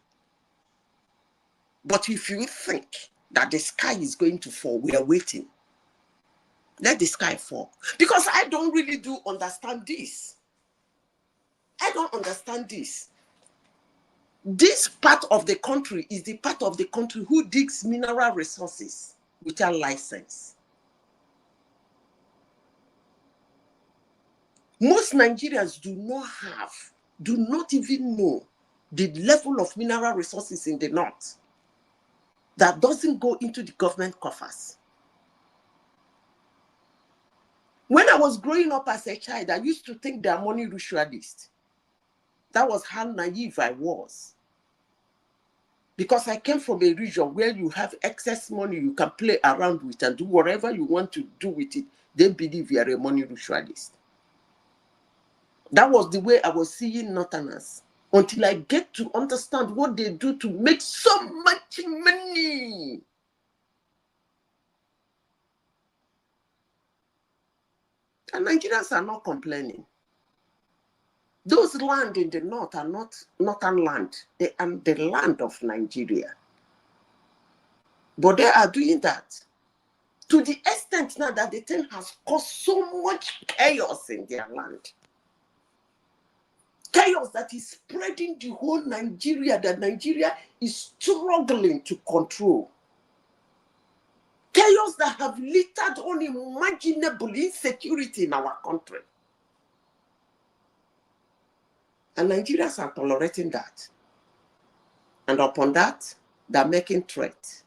But if you think that the sky is going to fall, we are waiting. Let the sky fall. Because I don't really do understand this. I don't understand this. This part of the country is the part of the country who digs mineral resources without license. Most Nigerians do not even know the level of mineral resources in the north that doesn't go into the government coffers. When I was growing up as a child, I used to think they are money ritualists. That was how naive I was. Because I came from a region where you have excess money you can play around with and do whatever you want to do with it. They believe you are a money ritualist. That was the way I was seeing Northerners until I get to understand what they do to make so much money. And Nigerians are not complaining. Those land in the north are not northern land. They are the land of Nigeria. But they are doing that to the extent now that the thing has caused so much chaos in their land. Chaos that is spreading the whole Nigeria, that Nigeria is struggling to control. Chaos that have littered unimaginable insecurity in our country. And Nigerians are tolerating that. And upon that, they're making threats.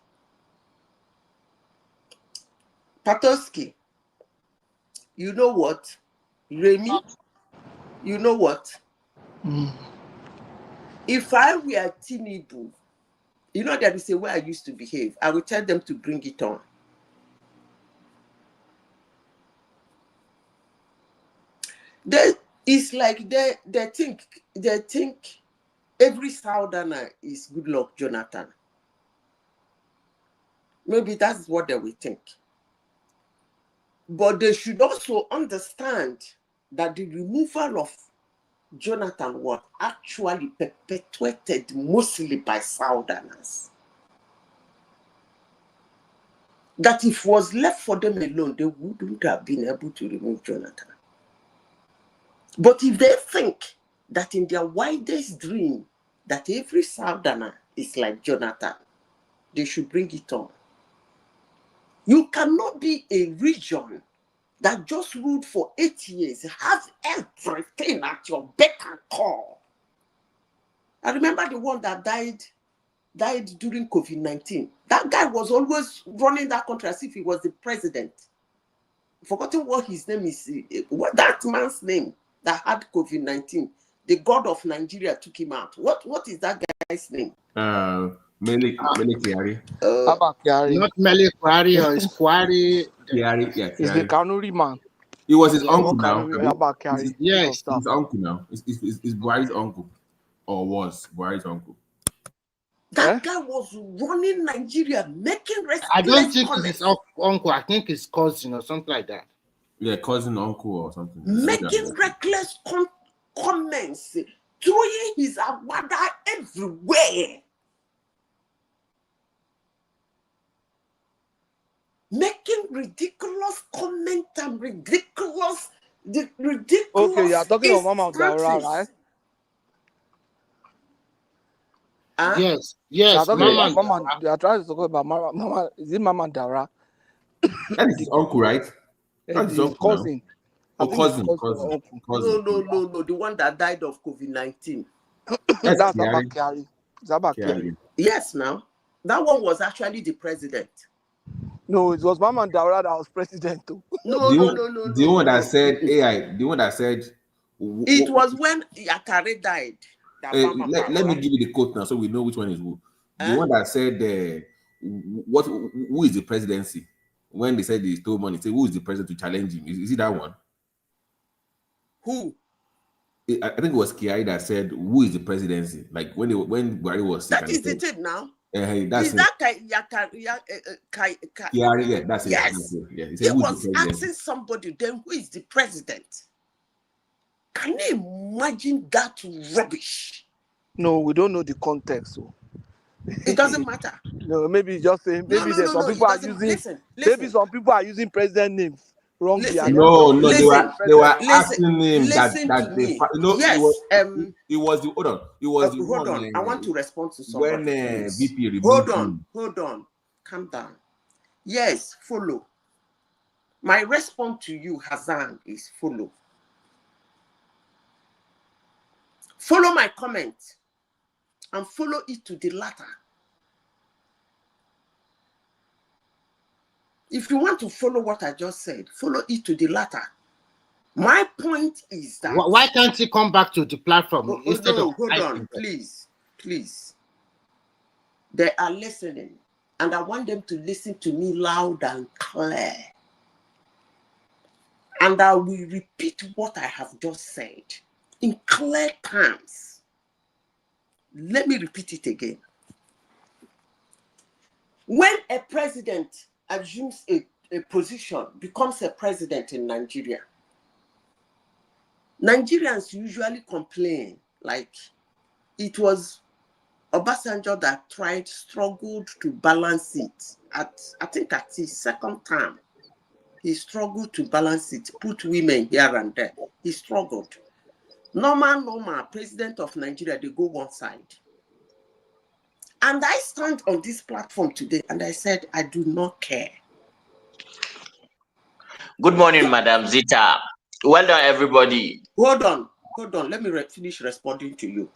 Patoski, you know what? Remy, you know what? If I were Tinubu, you know there is a way I used to behave. I would tell them to bring it on. It's like they think every Southerner is good luck Jonathan. Maybe that's what they will think. But they should also understand that the removal of Jonathan was actually perpetuated mostly by Southerners. That if it was left for them alone, they wouldn't have been able to remove Jonathan. But if they think that in their wildest dream that every Southerner is like Jonathan, they should bring it on. You cannot be a region that just ruled for 8 years, have everything at your beck and call. I remember the one that died during COVID-19. That guy was always running that country as if he was the president. Forgotten what his name is, what that man's name that had COVID-19. The god of Nigeria took him out. What is that guy's name? Mele Kyari. Not Mele Kyari or his Kyari. Kyari, yeah, It's the Kanuri man. It was his uncle now. Yes, his uncle now. It's Buhari's uncle, or was Buhari's uncle. That guy was running Nigeria, making reckless I don't think comments. it's his uncle. I think it's cousin or something like that. Yeah, cousin, uncle, or something. Making reckless comments, throwing his awada everywhere. Making ridiculous comments and ridiculous. Okay, you are talking about Mama Daura, right? Yes. You are talking about Mama. You are trying to talk about Mama. Is it Mama Daura? That is his uncle, right? That's his uncle cousin. Now. Cousin. No. The one that died of COVID-19. That's Abba Kyari. Yes, now. That one was actually the president. No, it was Mama Daura that was president too. No. The one that said AI, the one that said it was when Yakare died. Let me give you the quote now so we know which one is who. The one that said who is the presidency? When they said they stole money, say who is the president to challenge him? Is it that one? Who? I think it was Kyari that said who is the presidency? Like when Buhari was sick. That is it now. That's is that Kyari? Yeah, that's it. Yes. Yeah. He was asking somebody then who is the president. Can you imagine that rubbish? No, we don't know the context. So. It doesn't matter. No, maybe just saying. Maybe some people are using. Maybe some people are using president names wrong Listen, No, listen, they were listen, asking him listen to that they, me. you know, Yes, it was the hold on, it was the hold one on. I want to respond to when somebody, please. VP Hold removed on, him. hold on. Calm down. Yes, follow. My response to you, Hassan, is follow. Follow my comment and follow it to the latter. If you want to follow what I just said, follow it to the latter. My point is that... Why can't he come back to the platform instead of... Hold on, please. They are listening, and I want them to listen to me loud and clear. And I will repeat what I have just said in clear terms. Let me repeat it again. When a president assumes a position, becomes a president in Nigeria, Nigerians usually complain like it was Obasanjo that struggled to balance it. I think at his second term, he struggled to balance it, put women here and there. He struggled. Normal, president of Nigeria, they go one side. And I stand on this platform today and I said, I do not care. Good morning, Madam Zita. Well done, everybody. Hold on. Let me finish responding to you.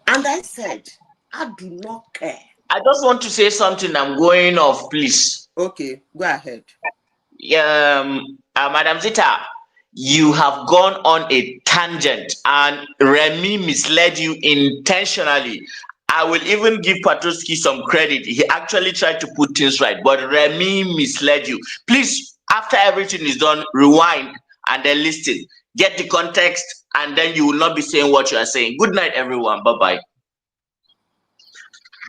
And I said, I do not care. I just want to say something. I'm going off, please. Okay, go ahead. Madam Zita, you have gone on a tangent and Remy misled you intentionally. I will even give Patruski some credit. He actually tried to put things right, but Remy misled you. Please, after everything is done, rewind and then listen. Get the context, and then you will not be saying what you are saying. Good night, everyone. Bye-bye.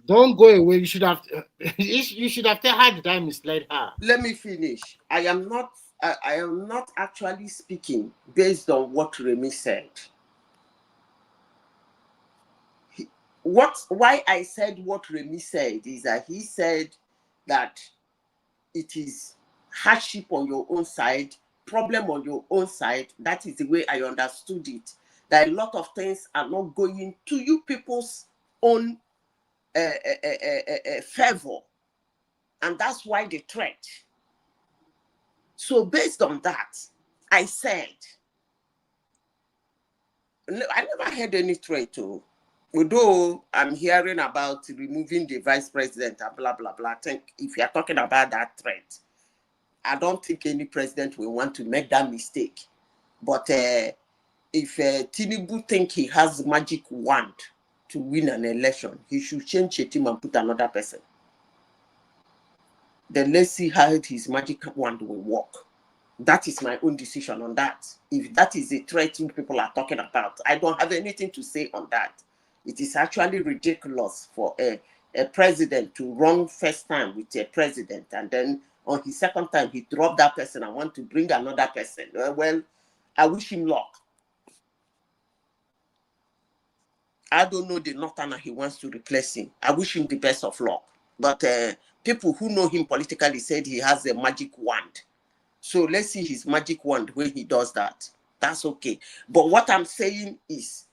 Don't go away. You should have told her that I misled her. Let me finish. I am not actually speaking based on what Remy said. Why I said what Remy said is that he said that it is hardship on your own side, problem on your own side. That is the way I understood it. That a lot of things are not going to you people's own favor. And that's why the threat. So based on that, I said, I never had any threat to. Although I'm hearing about removing the vice president and blah, blah, blah. I think if you're talking about that threat, I don't think any president will want to make that mistake. But if Tinubu think he has magic wand to win an election, he should change a team and put another person. Then let's see how his magic wand will work. That is my own decision on that. If that is a threat people are talking about, I don't have anything to say on that. It is actually ridiculous for a president to run first time with a president and then on his second time he dropped that person and want to bring another person. Well, I wish him luck. I don't know the northerner he wants to replace him. I wish him the best of luck. But people who know him politically said he has a magic wand. So let's see his magic wand when he does that. That's okay. But what I'm saying is,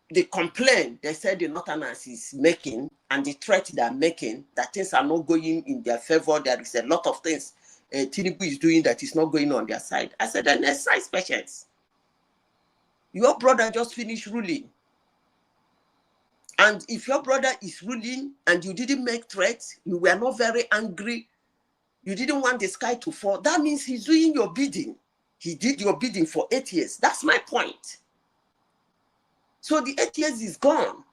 the complaint they said the northerners is making and the threat they're making, that things are not going in their favor. There is a lot of things Tinubu is doing that is not going on their side. I said, and exercise patience. Your brother just finished ruling. And if your brother is ruling and you didn't make threats, you were not very angry, you didn't want the sky to fall, that means he's doing your bidding. He did your bidding for 8 years. That's my point. So the 8 years is gone.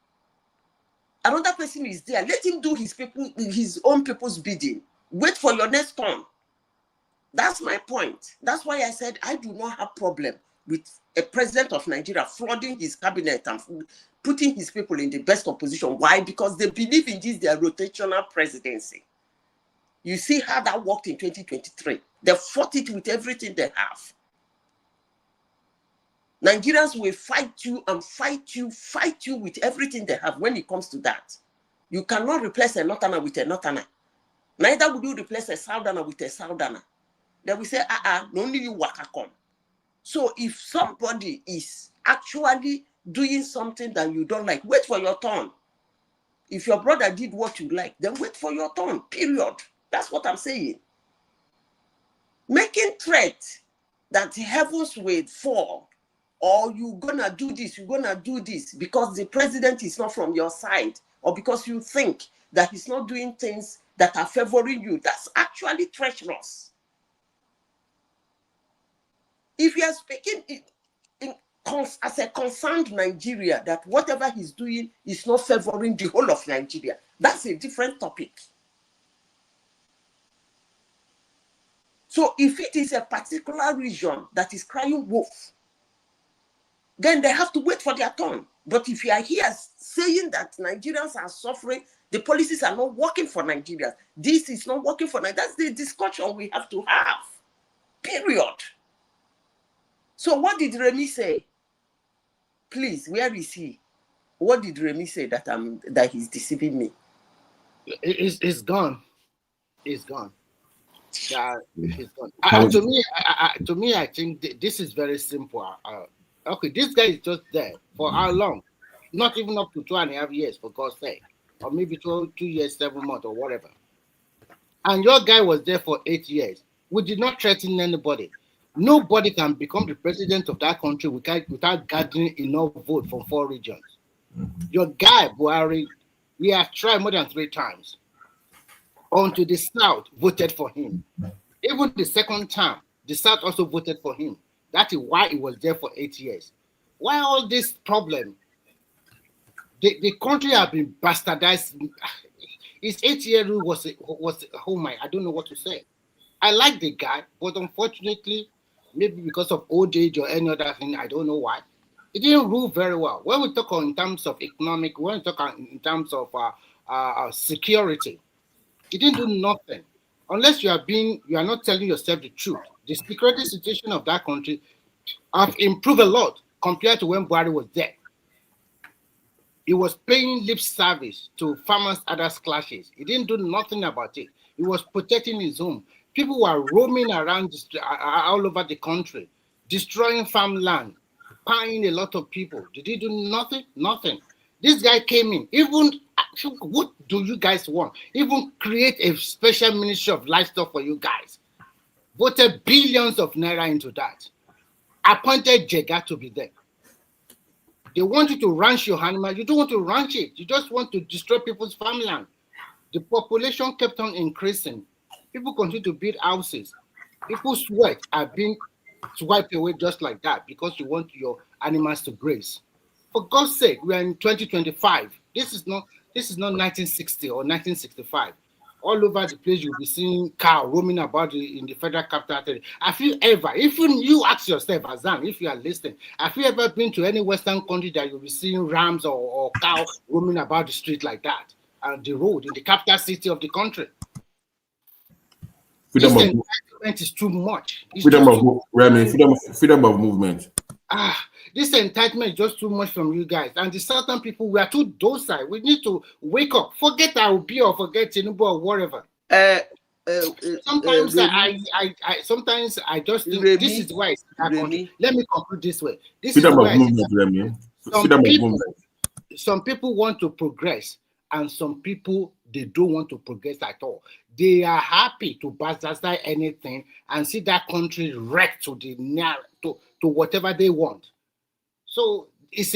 Another person is there. Let him do his own people's bidding. Wait for your next turn. That's my point. That's why I said I do not have problem with a president of Nigeria flooding his cabinet and putting his people in the best of position. Why? Because they believe in this, their rotational presidency. You see how that worked in 2023. They fought it with everything they have. Nigerians will fight you and fight you with everything they have when it comes to that. You cannot replace a northerner with a northerner. Neither would you replace a southerner with a southerner. They will say, no only you waka come. So if somebody is actually doing something that you don't like, wait for your turn. If your brother did what you like, then wait for your turn, period. That's what I'm saying. Making threat that heavens will fall, or you're gonna do this because the president is not from your side, or because you think that he's not doing things that are favoring you, that's actually treacherous. If you are speaking as a concerned Nigeria, that whatever he's doing is not favoring the whole of Nigeria, that's a different topic. So if it is a particular region that is crying wolf, then they have to wait for their turn. But if you are here saying that Nigerians are suffering, the policies are not working for Nigerians, this is not working for Nigerians, that's the discussion we have to have, period. So what did Remy say? Please, where is he? What did Remy say that he's deceiving me? It's gone. It's gone. Yeah, it's gone. To me, I think this is very simple. Okay, this guy is just there for how long? Not even up to 2.5 years, for God's sake, or maybe 2 years, 7 months, or whatever. And your guy was there for 8 years. We did not threaten anybody. Nobody can become the president of that country without gathering enough vote from 4 regions. Your guy, Buhari, we have tried more than 3 times. Until the South voted for him. Even the second time, the South also voted for him. That is why he was there for 8 years. Why all this problem? The country has been bastardized. His 8-year rule was oh my, I don't know what to say. I like the guy, but unfortunately, maybe because of old age or any other thing, I don't know why. He didn't rule very well. When we talk in terms of economic, when we talk in terms of security, he didn't do nothing. Unless you are not telling yourself the truth. The security situation of that country have improved a lot compared to when Buhari was there. He was paying lip service to farmers' other clashes. He didn't do nothing about it. He was protecting his home. People were roaming around all over the country, destroying farmland, paying a lot of people. Did he do nothing? Nothing. This guy came in. Even what do you guys want? Even create a special ministry of livestock for you guys. Voted billions of naira into that. Appointed Jega to be there. They want you to ranch your animal. You don't want to ranch it. You just want to destroy people's farmland. The population kept on increasing. People continue to build houses. People's sweat are being swiped away just like that because you want your animals to graze. For God's sake, we are in 2025. This is not 1960 or 1965. All over the place, you'll be seeing cow roaming about in the federal capital. Have you ever, even you ask yourself, Azam, if you are listening, have you ever been to any Western country that you'll be seeing rams or cow roaming about the street like that? And the road in the capital city of the country? This entitlement is too much. Freedom of movement. This entitlement is just too much from you guys. And the southern people, we are too docile. We need to wake up. Forget Obi or forget Tinubu or whatever. Sometimes sometimes I just think this is why it's that country. Let me conclude this way. This is why some people want to progress, and some people they don't want to progress at all. They are happy to bastardize anything and see that country wrecked to whatever they want. So it's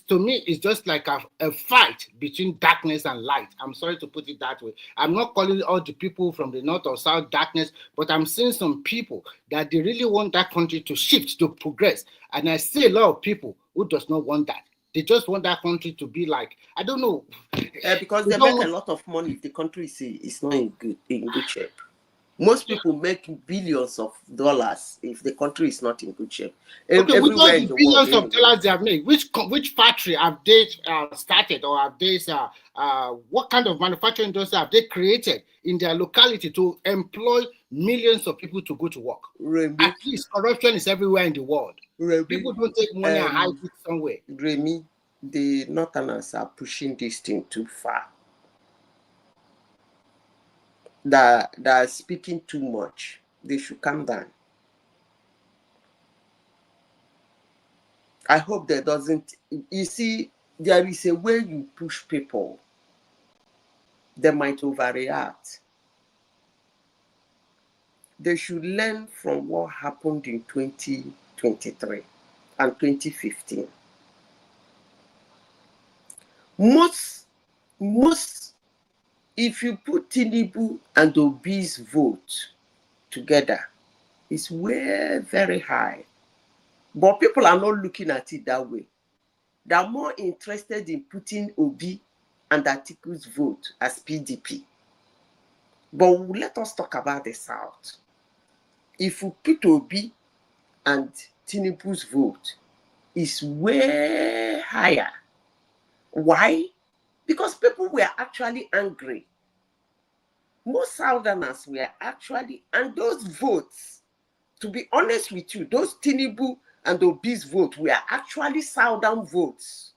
to me, it's just like a fight between darkness and light. I'm sorry to put it that way. I'm not calling all the people from the north or south darkness, but I'm seeing some people that they really want that country to shift, to progress. And I see a lot of people who does not want that. They just want that country to be like, I don't know. Because they make a lot of money if the country is not in good shape. Most people make billions of dollars if the country is not in good shape. Okay, with all the billions of dollars they have made, which factory have they started, or have they what kind of manufacturing industry have they created in their locality to employ millions of people to go to work? At least corruption is everywhere in the world. People don't take money and hide it somewhere. Remy, the Northerners are pushing this thing too far. That are speaking too much. They should calm down. I hope there doesn't. You see, there is a way you push people. They might overreact. They should learn from what happened in 2023 and 2015. Most, if you put Tinubu and Obi's vote together, it's way very high. But people are not looking at it that way. They are more interested in putting Obi and Atiku's vote as PDP. But let us talk about the South. If we put Obi and Tinubu's vote, is way higher. Why? Because people were actually angry. Most Southerners were actually, and those votes, to be honest with you, those Tinubu and Obi's votes were actually Southern votes.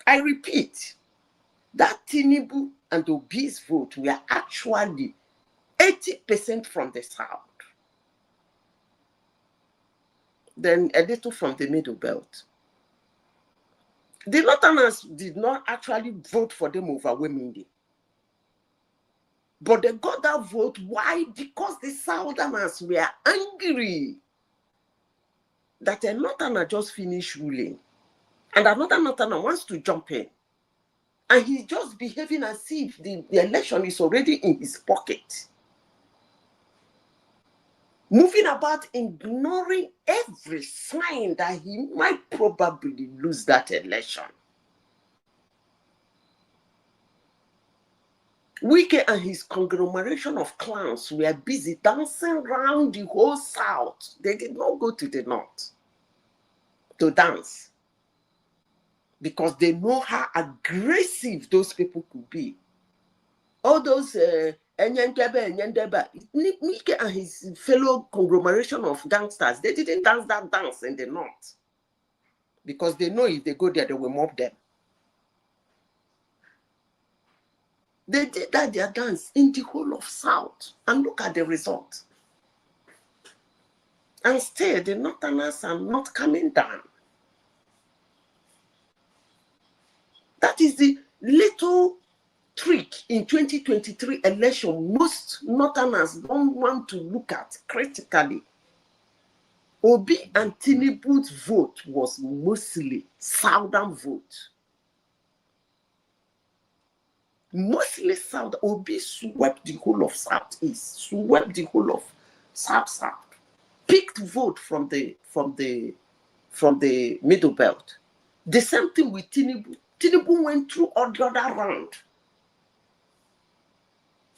I repeat, that Tinubu and Obi's vote were actually 80% from the South. Then a little from the Middle Belt. The Northerners did not actually vote for them overwhelmingly. But they got that vote. Why? Because the Southerners were angry that a Northerner just finished ruling. And another Northerner wants to jump in. And he's just behaving as if the election is already in his pocket. Moving about, ignoring every sign that he might probably lose that election. Wike and his conglomeration of clowns were busy dancing around the whole South. They did not go to the North to dance because they know how aggressive those people could be. All those Wike and his fellow conglomeration of gangsters, they didn't dance that dance in the North because they know if they go there, they will mob them. They did that their dance in the whole of South, and look at the result. And still, the Northerners are not coming down. That is the little trick in 2023 election most Northerners don't want to look at critically. Obi and Tinubu's vote was mostly Southern vote. Mostly South. Obi swept the whole of Southeast, swept the whole of South, picked vote from the Middle Belt. The same thing with Tinubu. Tinubu went through all the other round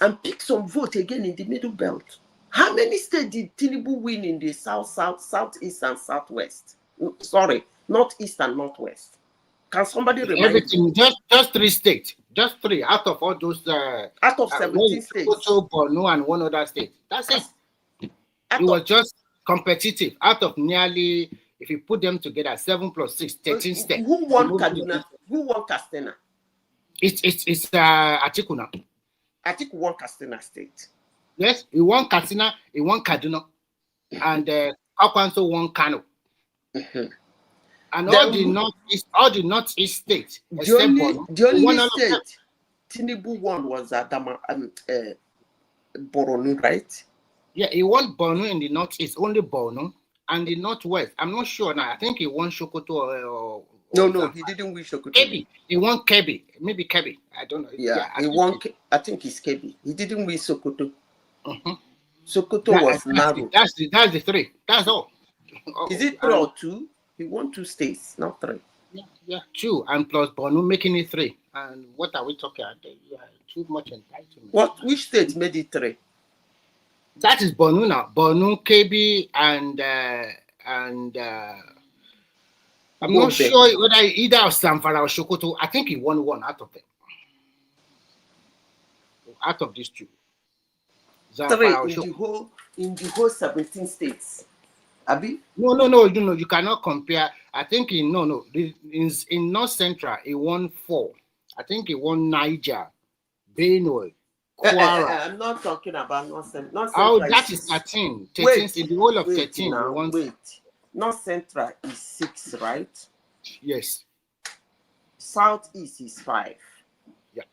and picked some vote again in the Middle Belt. How many states did Tinubu win in the South, Southeast, and Southwest? Sorry, Northeast and Northwest. Can somebody remind everything? me? Just 3 states. Just 3 out of all those. Out of 17 states. Borno and one other state. That's it. It was just competitive. Out of nearly, if you put them together, 7 plus 6, 13 states. Who won Kaduna? Who won Katsina? It's Atiku now. Atiku won Katsina State. Yes, he won Katsina, he won Kaduna, and Akwanso won Kano. And all the northeast states, the only state Tinubu won was Borno, right? Yeah, he won Borno in the northeast, only Borno, and the northwest. I'm not sure now. I think he won Sokoto. No, he didn't win Sokoto. Kebbi. He won Kebbi. Maybe Kebbi. I don't know. Yeah, he won. I think it's Kebbi. He didn't win Sokoto. Sokoto was narrow. That's the 3. That's all. Is it 3 or 2? He won 2 states, not 3. Yeah, 2 and plus Borno making it 3. And what are we talking about? Yeah, too much entitlement. Which state made it 3? That is Borno now. Borno, Kebbi, and I'm not sure whether either of Zamfara or Sokoto. I think he won 1 out of them. Out of these 2. Zamfara in the whole 17 states. Abi? No, you cannot compare. I think in North Central he won 4. I think he won Niger, Benue, Quara. I'm not talking about North Central. North Oh, Central that is 13. 13 in the whole of 13. now, You want... wait. North Central is 6, right? Yes. Southeast is 5. Yeah.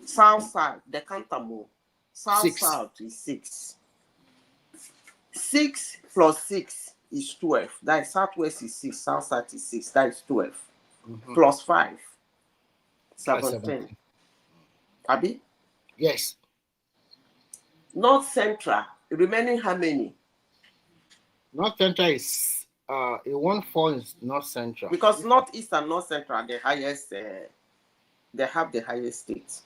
South, the Cantamo. South is 6. 6 plus 6 is 12. That is Southwest is 6. South is 6. That is 12. Plus 5. 17. Abi? Yes. North Central, remaining how many? North Central is it won't fall in North Central. Because Northeast and North Central are the highest, they have the highest states.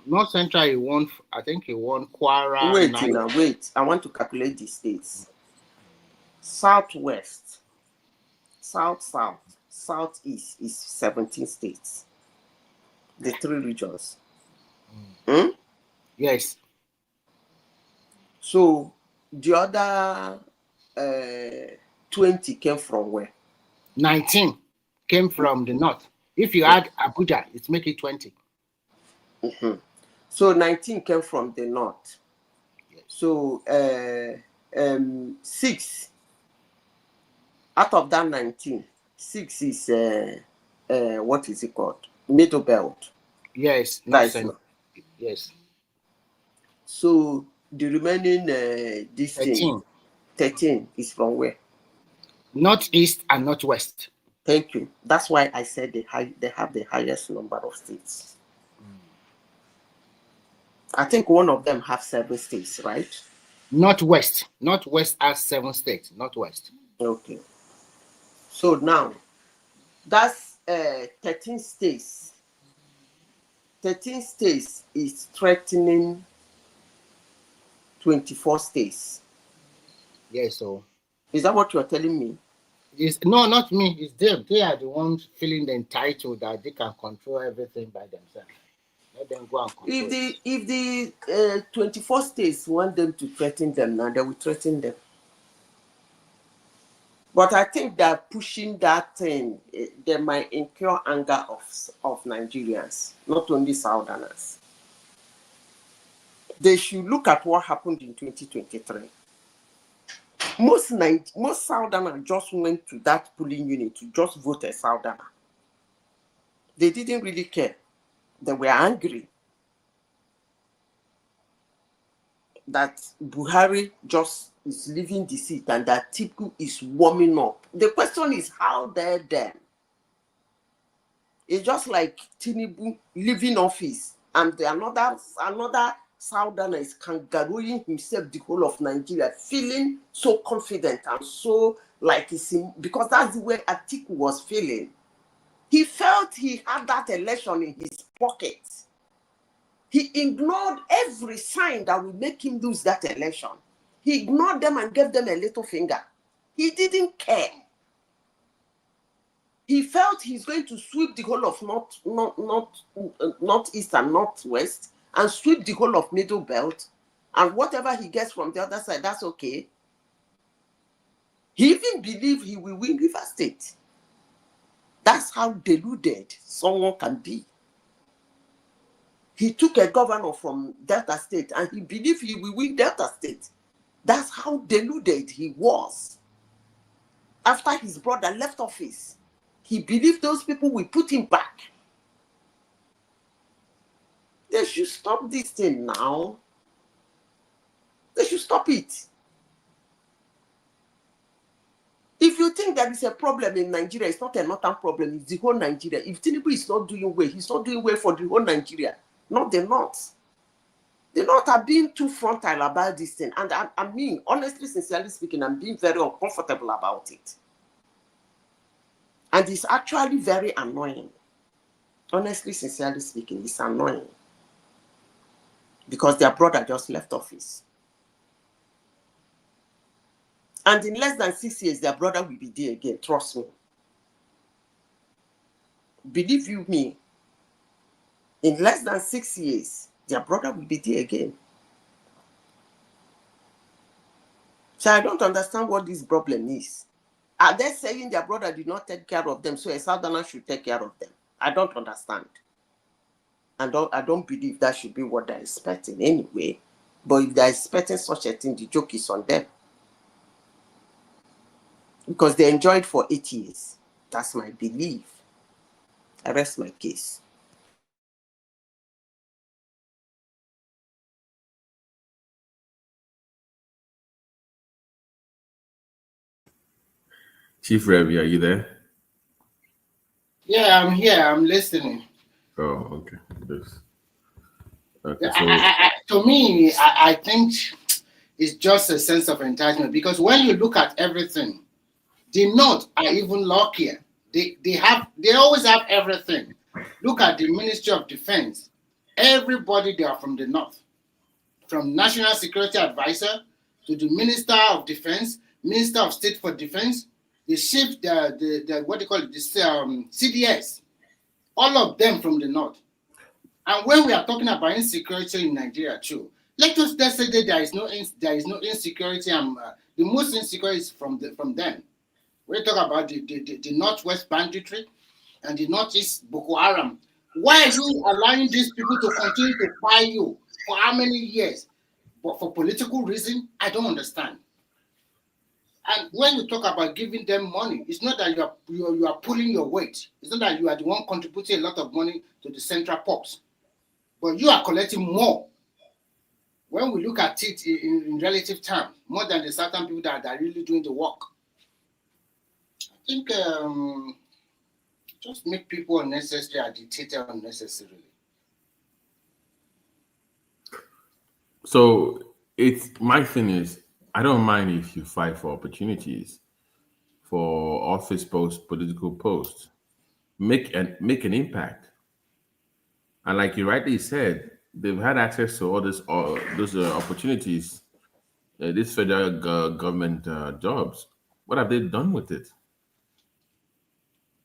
North Central, I think it won Quara. Wait. I want to calculate the states. Southwest, South, Southeast is 17 states. The 3 regions. Yes. So the other 20 came from where? 19 came from the north. If you add Abuja, it make it 20. So 19 came from the north. Yes. So 6 out of that 19, 6 is what is it called? Middle belt. Yes. Yes. So the remaining 13 is from where? Northeast and Northwest. Thank you. That's why I said they have the highest number of states. I think one of them have 7 states, right? Northwest has 7 states. Northwest. Okay. So now, that's 13 states. 13 states is threatening 24 states. Yes, so. Is that what you're telling me? No, not me. It's them. They are the ones feeling entitled that they can control everything by themselves. Let them go and control. If the 24 states want them to threaten them now, they will threaten them. But I think they're pushing that thing. They might incur anger of Nigerians, not only Southerners. They should look at what happened in 2023. Most Southerners just went to that polling unit to just vote a Southerner. They didn't really care. They were angry that Buhari just is leaving the seat and that Tiku is warming up. The question is, how dare them? It's just like Tinubu leaving office and another Southerner is kangarooing himself the whole of Nigeria, feeling so confident and so like because that's the way Atiku was feeling. He felt he had that election in his pocket. He ignored every sign that would make him lose that election. He ignored them and gave them a little finger. He didn't care. He felt he's going to sweep the whole of Northeast and Northwest and sweep the whole of Middle Belt. And whatever he gets from the other side, that's okay. He even believed he will win River State. That's how deluded someone can be. He took a governor from Delta State and he believed he will win Delta State. That's how deluded he was. After his brother left office, he believed those people will put him back. They should stop this thing now. They should stop it. If you think there is a problem in Nigeria, it's not a northern problem, it's the whole Nigeria. If Tinubu is not doing well, he's not doing well for the whole Nigeria, not the North. The North are being too frontal about this thing. And I mean, honestly, sincerely speaking, I'm being very uncomfortable about it. And it's actually very annoying. Honestly, sincerely speaking, it's annoying. Because their brother just left office. And in less than 6 years, their brother will be there again. Trust me. Believe you me, in less than 6 years, their brother will be there again. So I don't understand what this problem is. Are they saying their brother did not take care of them, so a Southerner should take care of them? I don't understand. And I don't believe that should be what they're expecting anyway. But if they're expecting such a thing, the joke is on them. Because they enjoyed for 8 years. That's my belief. I rest my case. Chief Revy, are you there? Yeah, I'm here. I'm listening. Oh, okay. Yes. Okay, Yeah, so to me, I think it's just a sense of entitlement because when you look at everything, the North are even luckier. They always have everything. Look at the Ministry of Defense. Everybody they are from the North, from National Security Advisor to the Minister of Defense, Minister of State for Defense, the chief, the what do you call it, this CDS, all of them from the North. And when we are talking about insecurity in Nigeria too, let's say that there is no insecurity. The most insecurity is from them. We talk about the Northwest banditry and the Northeast Boko Haram. Why are you allowing these people to continue to buy you for how many years? But for political reason, I don't understand. And when you talk about giving them money, it's not that you are pulling your weight. It's not that you are the one contributing a lot of money to the central pops, but you are collecting more. When we look at it in relative terms, more than the certain people that are really doing the work. I think just make people unnecessary, agitated unnecessarily. So it's my thing is I don't mind if you fight for opportunities, for office posts, political posts, make an impact. And like you rightly said, they've had access to all those opportunities, these federal government jobs. What have they done with it?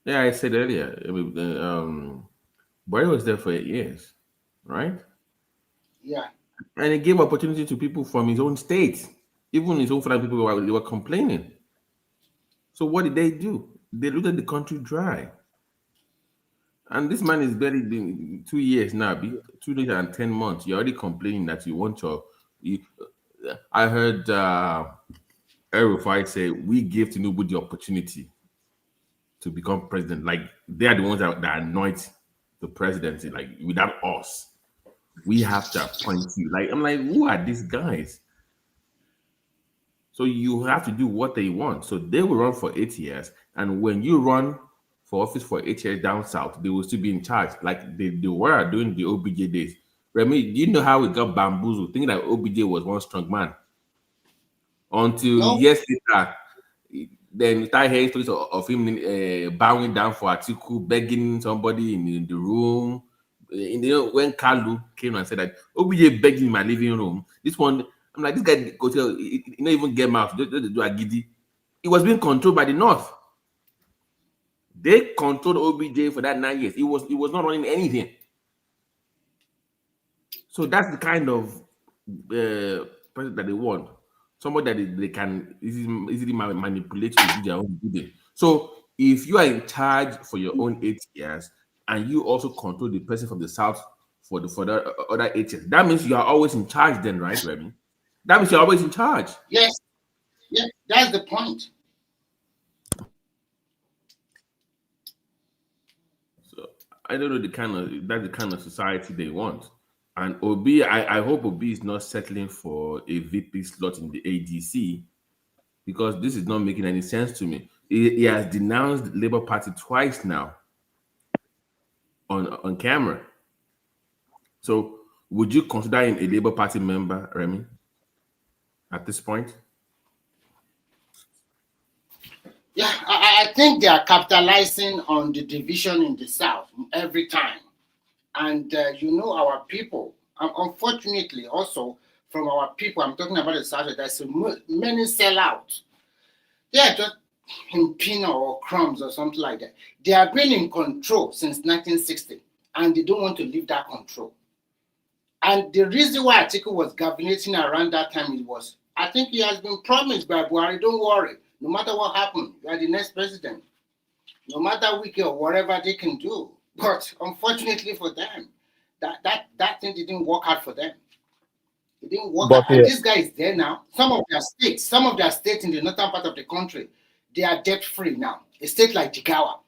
Yeah, I said earlier. I mean, Boy was there for 8 years, right? Yeah. And he gave opportunity to people from his own state. Even his own fellow people they were complaining. So what did they do? They looted the country dry. And this man is barely been 2 years now, 2 years and 10 months. You're already complaining that you want your. You, I heard El-Rufai say we gave Tinubu the opportunity to become president. Like they are the ones that anoint the presidency. Like without us, we have to appoint you. Like I'm like, who are these guys? So you have to do what they want. So they will run for 8 years, and when you run for office for 8 years down south, they will still be in charge, like they were doing the OBJ days. Remy, do you know how we got bamboozled, thinking that OBJ was one strong man? Until No. years later, then we started hearing stories of him bowing down for Atiku, begging somebody in the room. When Kalu came and said that OBJ begged in my living room, this one, I'm like, this guy go tell, he not even get mouth, just do a giddy. It was being controlled by the North. They controlled OBJ for that 9 years. It was not running anything. So that's the kind of president that they want. Somebody that they can easily manipulate to do their own bidding. So if you are in charge for your own 8 years and you also control the person from the south for the other 8 years, that means you are always in charge then, right, Remy? That means you're always in charge. Yes. Yeah, that's the point. So I don't know that's the kind of society they want. And Obi, I hope Obi is not settling for a VP slot in the ADC because this is not making any sense to me. He has denounced the Labour Party twice now on camera. So would you consider him a Labour Party member, Remy, at this point? Yeah, I think they are capitalizing on the division in the South every time. And our people, unfortunately, also from our people, I'm talking about the South, there's many sellouts. They are just in peanut or crumbs or something like that. They have been in control since 1960, and they don't want to leave that control. And the reason why Atiku was governating around that time was, I think he has been promised by Buhari, don't worry, no matter what happens, you are the next president. No matter wiki or whatever they can do. But unfortunately for them, that thing didn't work out for them. It didn't work But out. And this guy is there now. Some of their states in the northern part of the country, they are debt free now. A state like Jigawa,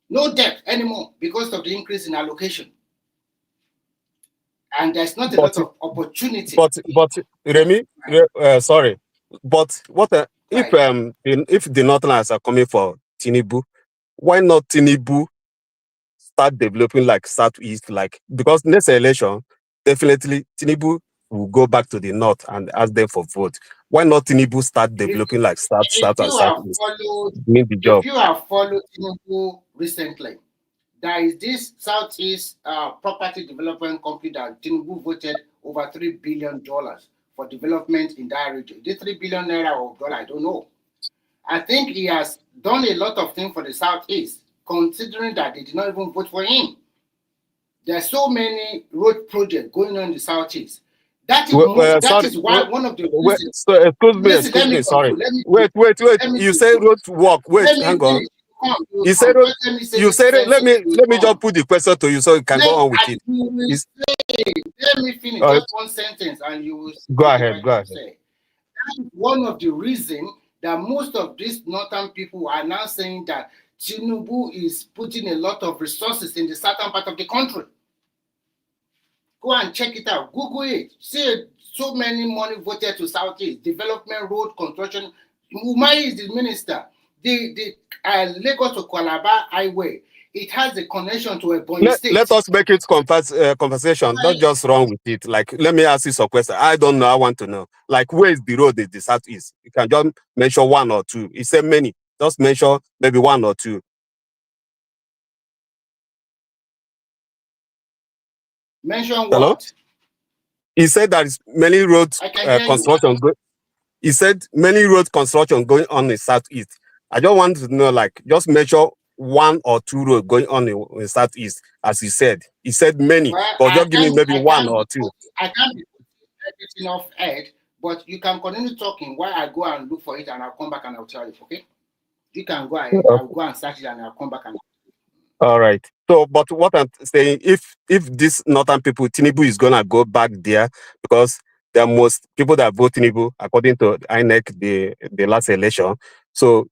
no debt anymore because of the increase in allocation. And there's not a lot of opportunity. but Remy, sorry, but what if the Northerners are coming for Tinubu, why not Tinubu start developing like Southeast, like, because next election definitely Tinubu will go back to the north and ask them for vote. Why not Tinubu start developing like South and Southeast? Doing the job. If you have followed Tinubu recently, there is this Southeast property development company that Tinubu voted over $3 billion for development in that region. The 3 billion naira or dollar, I don't know. I think he has done a lot of things for the Southeast, considering that they did not even vote for him. There are so many road projects going on in the Southeast. That is why one of the reasons. Excuse me, sorry. Wait. You say road work. Wait, hang on. You said let me just put the question to you so you can go on with it. Let me finish just one sentence and you will go ahead. That is one of the reasons that most of these northern people are now saying that Tinubu is putting a lot of resources in the southern part of the country. Go and check it out. Google it. See so many money voted to Southeast, development, road construction. Umai is the minister. The Lagos to Calabar highway, it has a connection to a Ebonyi state. Let us make it conversation. Don't just run with it. Like, let me ask you some question. I don't know. I want to know. Like, where is the road in the Southeast? You can just mention one or two. He said many. Just mention maybe one or two. Mention what? Hello? He said there is many roads construction. He said many road construction going on in the Southeast. I just want to know, like, just measure one or two roads going on in Southeast, as he said. He said many, but just give me maybe one or two. I can't be everything off head, but you can continue talking while I go and look for it and I'll come back and I'll tell you, okay? You can go ahead. I'll go and search it and I'll come back and all right. So, but what I'm saying, if these northern people, Tinubu is gonna go back there because there are most people that vote Tinubu according to INEC the last election. So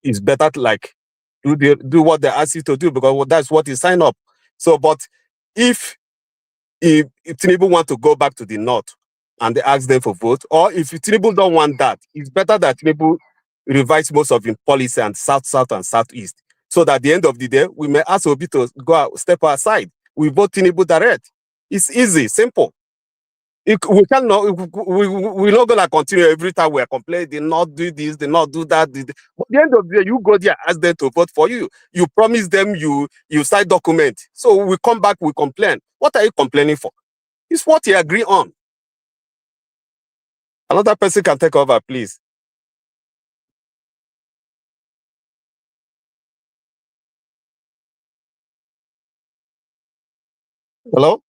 it's better to like do what they ask you to do because that's what you sign up. So, but if Tinubu want to go back to the north and they ask them for vote, or if Tinubu don't want that, it's better that Tinubu revise most of his policy and south and southeast. So that at the end of the day, we may ask Obi to go out, step aside. We vote Tinubu direct. It's easy, simple. We're not gonna continue every time we're complaining. They not do this, they not do that. But at the end of the day, you go there, ask them to vote for you. You promise them you sign document. So we come back, we complain. What are you complaining for? It's what you agree on. Another person can take over, please. Hello?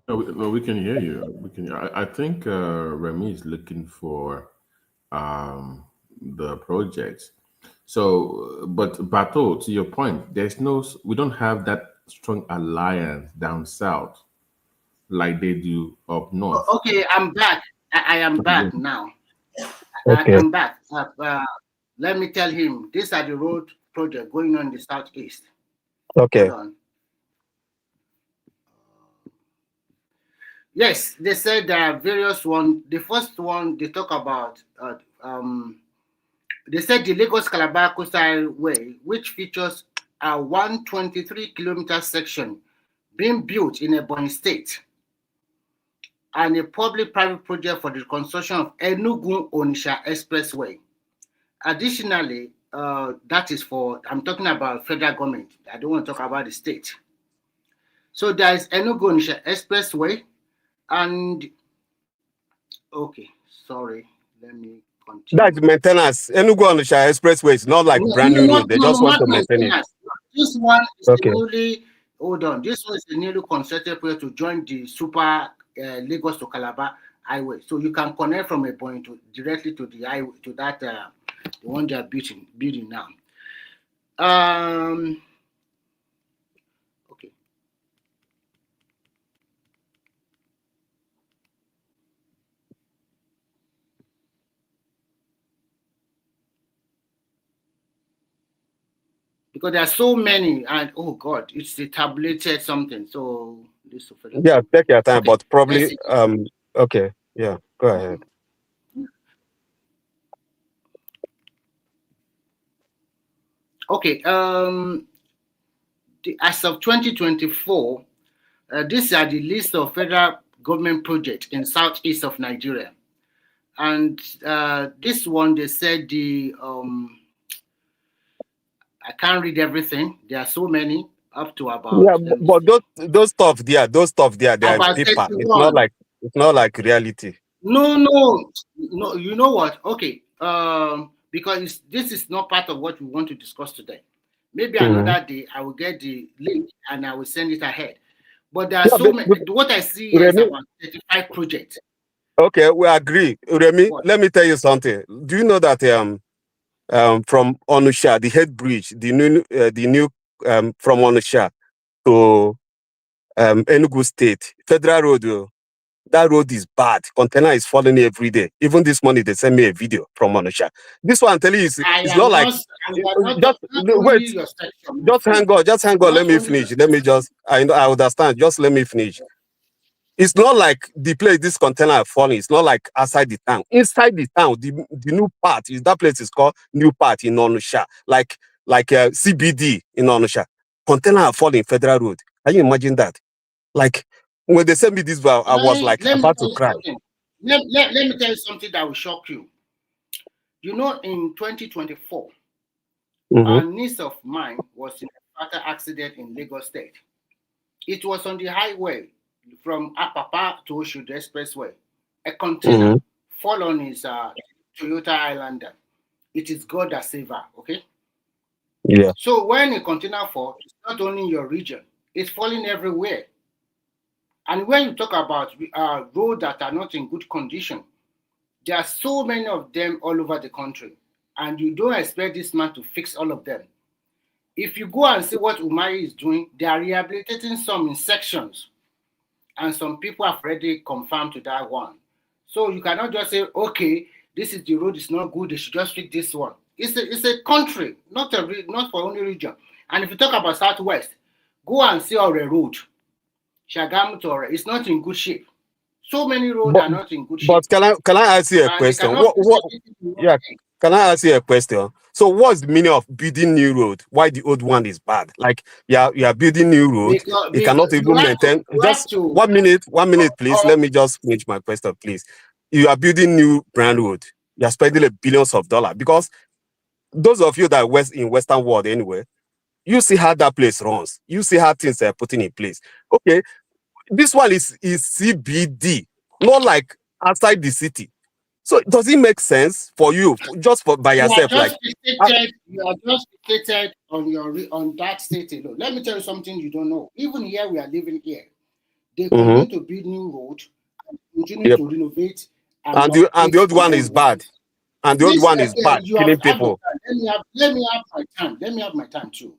No, we can hear you. We can. I think Remy is looking for the project. So, but Bato, to your point, we don't have that strong alliance down south like they do up north. Okay, I'm back. I am back now. Okay. I'm back. Let me tell him these are the road project going on in the southeast. Okay. Hold on. Yes, they said there are various ones. The first one they talk about, they said the Lagos Calabar Coastal Highway, which features a 123-kilometer section being built in Ebonyi State, and a public-private project for the construction of Enugu-Onitsha Expressway. Additionally, that is I'm talking about federal government. I don't want to talk about the state. So there is Enugu-Onitsha Expressway, and okay, sorry, let me continue. That's maintenance. Enugu-Onitsha Expressway is not like brand new road. They just want to maintain it. This one is newly, hold on. This one is a newly constructed project to join the super Lagos to Calabar highway. So you can connect from a point directly to the highway, to that the one they are building now. because there are so many, and oh God, it's a tabulated something. So this Yeah, take your time, okay. but probably okay. Yeah, go ahead. Okay. As of 2024, these are the list of federal government projects in southeast of Nigeria, and this one they said I can't read everything. There are so many, up to about Yeah, but those stuff there, they are in about paper. 31. It's not like reality. No. You know what? Okay. Because this is not part of what we want to discuss today. Maybe Mhm. another day I will get the link and I will send it ahead. But there are Yeah, so many. What I see here is Remy, about 35 projects. okay, we agree. Remy, What? let me tell you something. Do you know that from Onitsha, the head bridge, the new from Onitsha to Enugu State, Federal Road, that road is bad. Container is falling every day. Even this morning, they sent me a video from Onitsha. This one I'm telling you, I it's am not like, not. We are just not wait, only your section, my just friend. hang on, Not let me only your finish. Let me just, I understand. Just let me finish. It's not like the place this container are falling. It's not like outside the town. Inside the town, the new part is that place is called New Part in Onitsha, like CBD in Onitsha. Container are falling Federal Road. Can you imagine that? Like when they sent me this, I was like Let me about tell to you cry. something. Let me tell you something that will shock you. You know, in 2024, Mm-hmm. a niece of mine was in a fatal accident in Lagos State. It was on the highway from Apapa to Oshodi Expressway. A container Mm-hmm. fall on his Toyota Highlander. It is God that saved her, okay? Yeah. So when a container falls, it's not only in your region, it's falling everywhere. And when you talk about roads that are not in good condition, there are so many of them all over the country. And you don't expect this man to fix all of them. If you go and see what Umari is doing, they are rehabilitating some in sections. And some people have already confirmed to that one. So you cannot just say, okay, this is the road is not good, they should just fix this one. It's a country, not for only region. And if you talk about Southwest, go and see our road. Shagamu to Ore, it's not in good shape. So many roads But are not in good shape. but can I ask you a And they question? cannot fix What everything in one yeah, day. can I ask you a question? So what's the meaning of building new road? Why the old one is bad? Like you are building new road, it Because cannot even maintain. you have Just to 1 minute, please. Let me just finish my question, please. You are building new brand road. You are spending billions of dollars because those of you that in Western world anyway, you see how that place runs. You see how things are putting in place. Okay, this one is CBD, not like outside the city. So does it make sense for you, just by you are yourself? Like, just fixated on that state alone. Let me tell you something you don't know. Even here we are living here, they mm-hmm. continue to build new road and continue Yep. to renovate and And update the old the one old is bad. ones. And the old This one is bad, you have killing had your people. time. Let me have my time. Let me have my time too.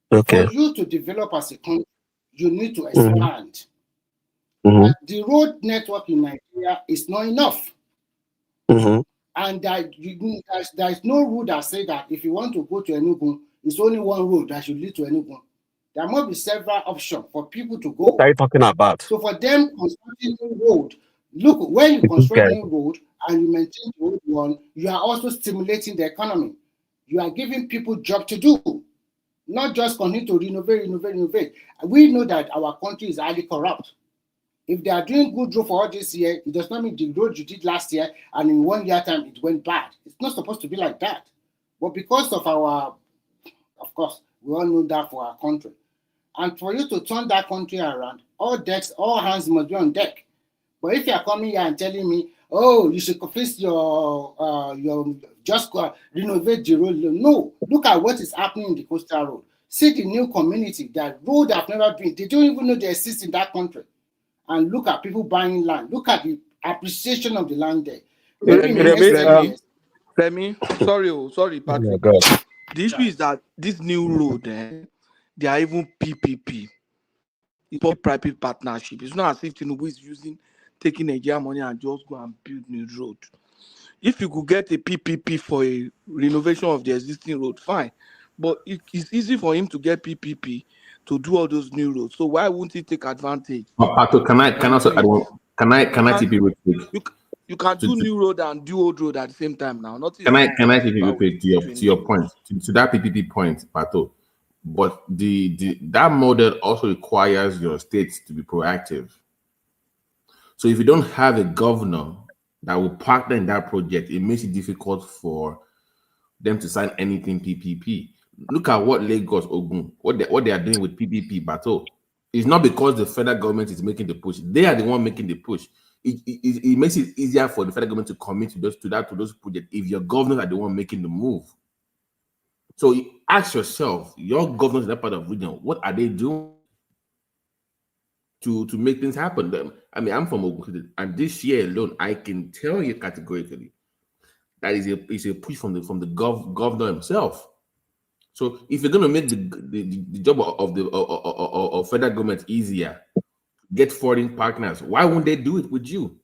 For Okay. you to develop as a country, you need to Mm-hmm. expand. Mm-hmm. The road network in Nigeria is not enough. Mm-hmm. And there is no rule that says that if you want to go to Enugu, it's only one road that should lead to Enugu. There must be several options for people to What go. are you talking about? So for them constructing new road, look, when you construct Okay. new road and you maintain the old one, you are also stimulating the economy. You are giving people job to do, not just continue to renovate. We know that our country is highly corrupt. If they are doing good road for all this year, it does not mean the road you did last year and in 1 year time it went bad. It's not supposed to be like that. But because of of course, we all know that for our country. And for you to turn that country around, all hands must be on deck. But if you are coming here and telling me, oh, you should fix your just renovate the road. No, look at what is happening in the coastal road. See the new community, that road have never been. They don't even know they exist in that country. And look at people buying land. Look at the appreciation of the land there. Maybe in the next 10 years. Remy, sorry, Oh my Patrick. God. The issue is that this new road, they are even PPP. It's public-private partnership. It's not as if Tinubu is taking Nigeria money and just go and build new road. If you could get a PPP for a renovation of the existing road, fine. but it's easy for him to get PPP to do all those new roads. So why won't he take advantage Pato, can I and also do add it? one? Can I You can TP real quick? you can To, do to, new road and do old road at the same time now. Nothing can is I going to TP real interfere with quick to your new road. point to that PPP point, Pato? But the that model also requires your states to be proactive. So if you don't have a governor that will partner in that project, it makes it difficult for them to sign anything PPP. Look at what Lagos, Ogun, what they are doing with PPP battle. It's not because the federal government is making the push; they are the one making the push. It makes it easier for the federal government to commit to those projects if your governors are the one making the move. So you ask yourself, your governors in that part of region, what are they doing to make things happen? I mean, I'm from Ogun, and this year alone, I can tell you categorically that is a push from the governor himself. So if you're going to make the job of the of federal government easier, get foreign partners, why won't they do it with you?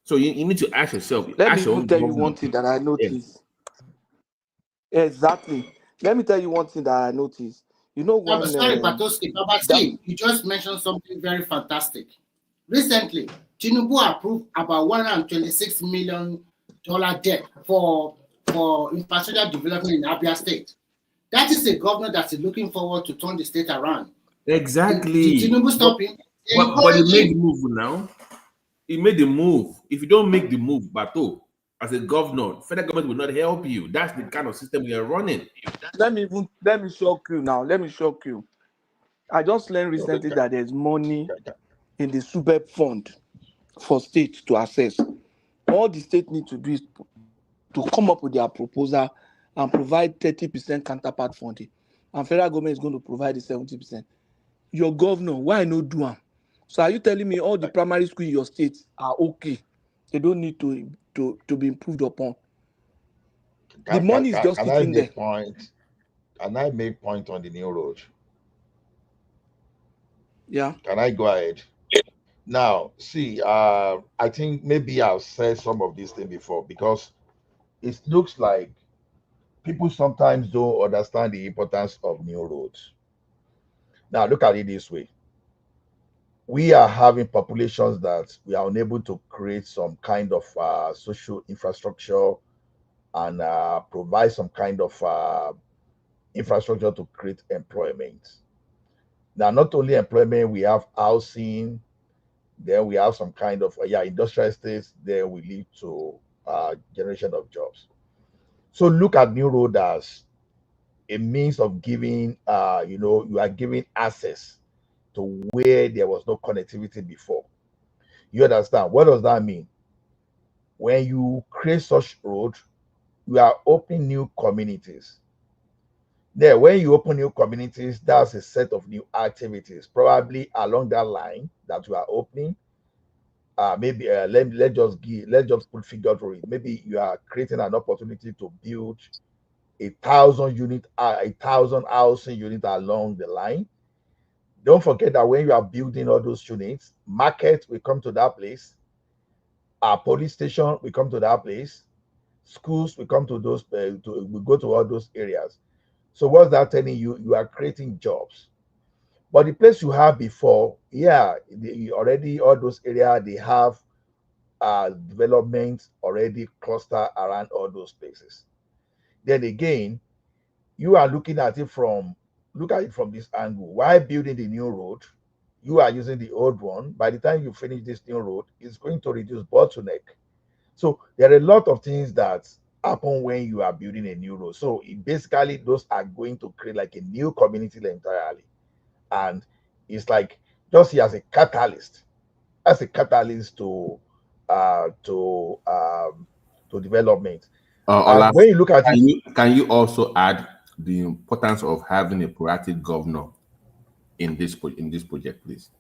So you need to ask yourself, Let me ask your even own tell you governor. one thing that I Yeah. noticed. Exactly. Let me tell you one thing that I noticed. You know when Sorry, Patoski, Baba, that see, you just mentioned something very fantastic. Recently, Tinubu approved about $126 million debt for infrastructure development in Abia State. That is a governor that is looking forward to turn the state around. Did Exactly. Tinubu stop him? But he Encourage made the him. move now. He made the move. If you don't make the move, Bato, as a governor, federal government will not help you. That's the kind of system we are running. let me shock you now. Let me shock you. I just learned recently that there's money in the SUBEP fund for states to access. All the state need to do is to come up with their proposal and provide 30% counterpart funding. And federal government is going to provide the 70%. Your governor, why no do am? So are you telling me all the primary school in your state are okay? They don't need to be improved upon. The money is just Can I sitting there. make point? Can I make point on the new road? Yeah. Can I go ahead? Now, see, I think maybe I've said some of these things before because it looks like people sometimes don't understand the importance of new roads. Now, look at it this way. We are having populations that we are unable to create some kind of social infrastructure and provide some kind of infrastructure to create employment. Now, not only employment, we have housing, then we have some kind of industrial estates, then we lead to generation of jobs. So look at new road as a means of giving, you are giving access to where there was no connectivity before. You understand? What does that mean? When you create such road, you are opening new communities. There, when you open new communities, that's a set of new activities, probably along that line that you are opening. Maybe let's just put figure to it. Maybe you are creating an opportunity to build 1,000 housing unit along the line. Don't forget that when you are building all those units, market will come to that place, our police station will come to that place, schools will come to those, we go to all those areas. So what's that telling you? You are creating jobs. But the place you have before, already all those areas they have development already cluster around all those places. Then again, you are looking at it from look at it from this angle. Why building the new road? You are using the old one. By the time you finish this new road, it's going to reduce bottleneck. So there are a lot of things that happen when you are building a new road. So basically, those are going to create like a new community entirely, and it's like just see as a catalyst to development. And Olaf, when you look at it, can you also add the importance of having a proactive governor in this project, please?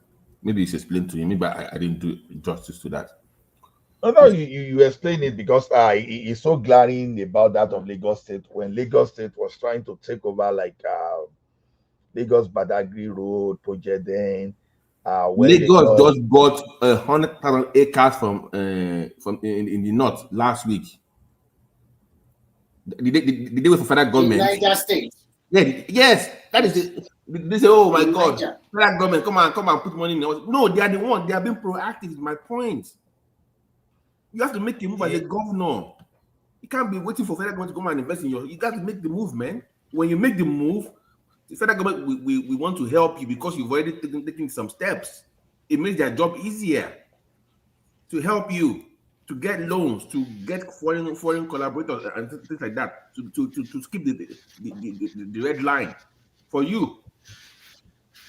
Maybe it's explained to you. Maybe I didn't do justice to that. no, you explain it because it's so glaring about that of Lagos State when Lagos State was trying to take over like Lagos Badagry Road project. Then when Lagos Lagos, just bought 100,000 acres from in the north last week. Did they wait for federal In government? Niger State. Yeah, yes, that is it. They say, oh my In God, Niger. federal government, come and put money in. No, they are the one. They are being proactive. Is my point. You have to make a move as a governor. You can't be waiting for federal government to come and invest in your. You got to make the move, man. When you make the move, the federal government, we want to help you because you've already taken some steps. It makes their job easier to help you to get loans, to get foreign collaborators and things like that, to skip the red line for you.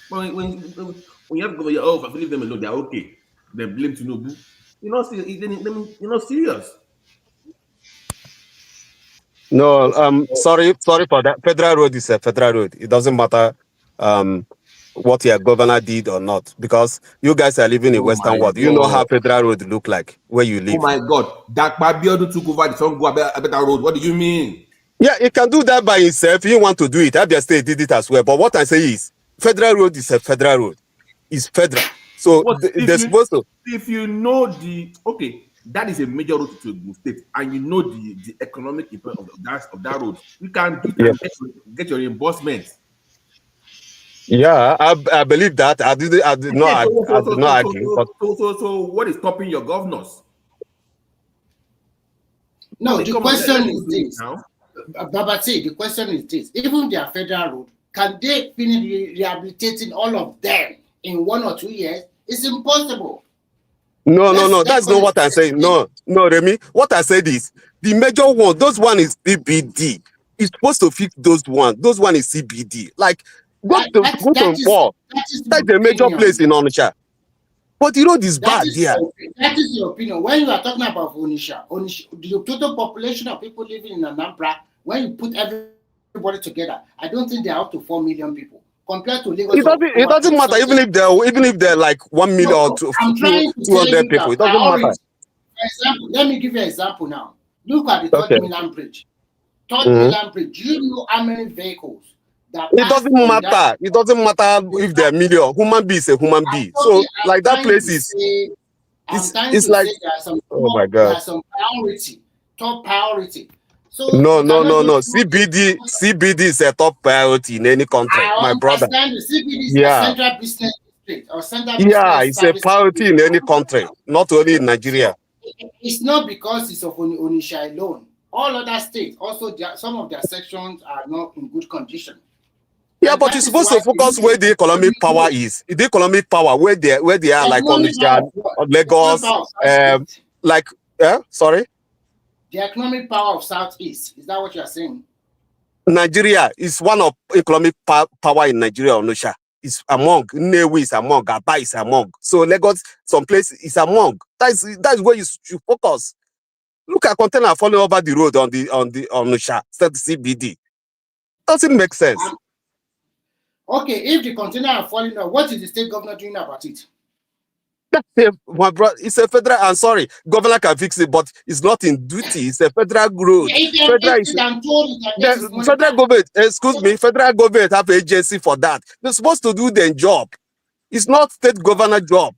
When you have to go, oh, if I leave them alone, they're okay. They blame Tinubu. You're not serious. No, sorry for that. Federal road is a federal road. It doesn't matter what your governor did or not, because you guys are living in Oh Western my world. You know how God. federal road look like where you live. Oh my God. Dakpa Biodu took over the Songo Abeta Road. What do you mean? Yeah, he can do that by himself. He want to do it. Abia State did it as well. But what I say is, federal road is a federal road. It's federal. So they're supposed to. If you know that is a major road to the state, and you know the economic impact of that road, you can do it and get your reimbursement. Yeah, I believe that. I did not argue. But So what is stopping your governors? No, the question is this. Babati, the question is this. Even their federal road, can they finish rehabilitating all of them in 1 or 2 years? It's impossible. No. That's not what I'm saying. No, Remy. What I said is the major one. Those one is CBD. It's supposed to fix those one. Those one is CBD. Like go to Mpo. That's a major place in Onitsha. But the road is bad there. That is your opinion. When you are talking about Onitsha, the total population of people living in Anambra, when you put everybody together, I don't think they are up to 4 million people. Compared to Lagos, it doesn't matter even if they're like 1 million or 200 people. It doesn't matter. For example, let me give you an example now. Look at the Third Milan Bridge. Milan Bridge. Do you know how many vehicles that it doesn't matter. It doesn't matter if they're million. Human being is a human being. So like that place is. It's like. Oh my God. There's some priority, top priority. So no. CBD is a top priority in any country, my brother. The CBD is a central business district or central business. Yeah, it's a priority in any country, not only in Nigeria. It's not because it's of Onitsha alone. All other states also, some of their sections are not in good condition. Yeah, but you're supposed to focus where the economic power is. The economic power where they are, like Onitsha, Lagos, sorry. The economic power of Southeast, is that what you are saying? Nigeria is one of economic power in Nigeria. Onitsha is among, Nnewi is among, Aba is among. So Lagos, some place is among. That's where you should focus. Look at container falling over the road on the Onitsha, CBD. Doesn't make sense. Okay, if the container are falling over, what is the state governor doing about it? My brother, it's a federal. I'm sorry, governor can fix it, but it's not in duty. It's a federal road. Federal government, excuse me, federal government have agency for that. They're supposed to do their job. It's not state governor job.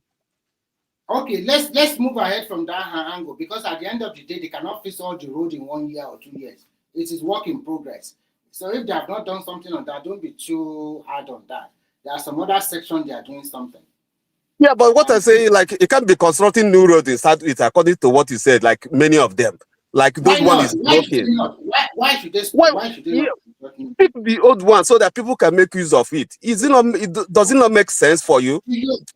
Okay, let's move ahead from that angle, because at the end of the day, they cannot fix all the road in 1 year or 2 years. It is work in progress. So if they have not done something on that, don't be too hard on that. There are some other sections they are doing something. Yeah, but what I say, like, it can't be constructing new roads in South-East, according to what you said, like many of them. Like those one is broken. Why should they not? Pick the old one so that people can make use of it. Does it not make sense for you?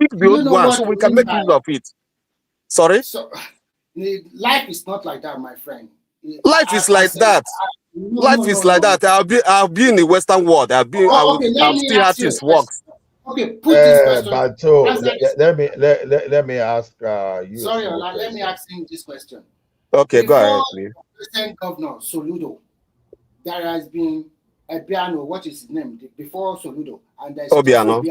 Pick the old one so we can make use of it. Sorry? So, life is not like that, my friend. Life is like that. Life is like that. I'll be in the Western world. I'll still have this works. Okay, put this question. But so let me ask you. Sorry, Ola, let me ask him this question. Okay, go ahead, please. President Governor Soludo, there has been Obiano, what is his name? Before Soludo, and there's Obiano.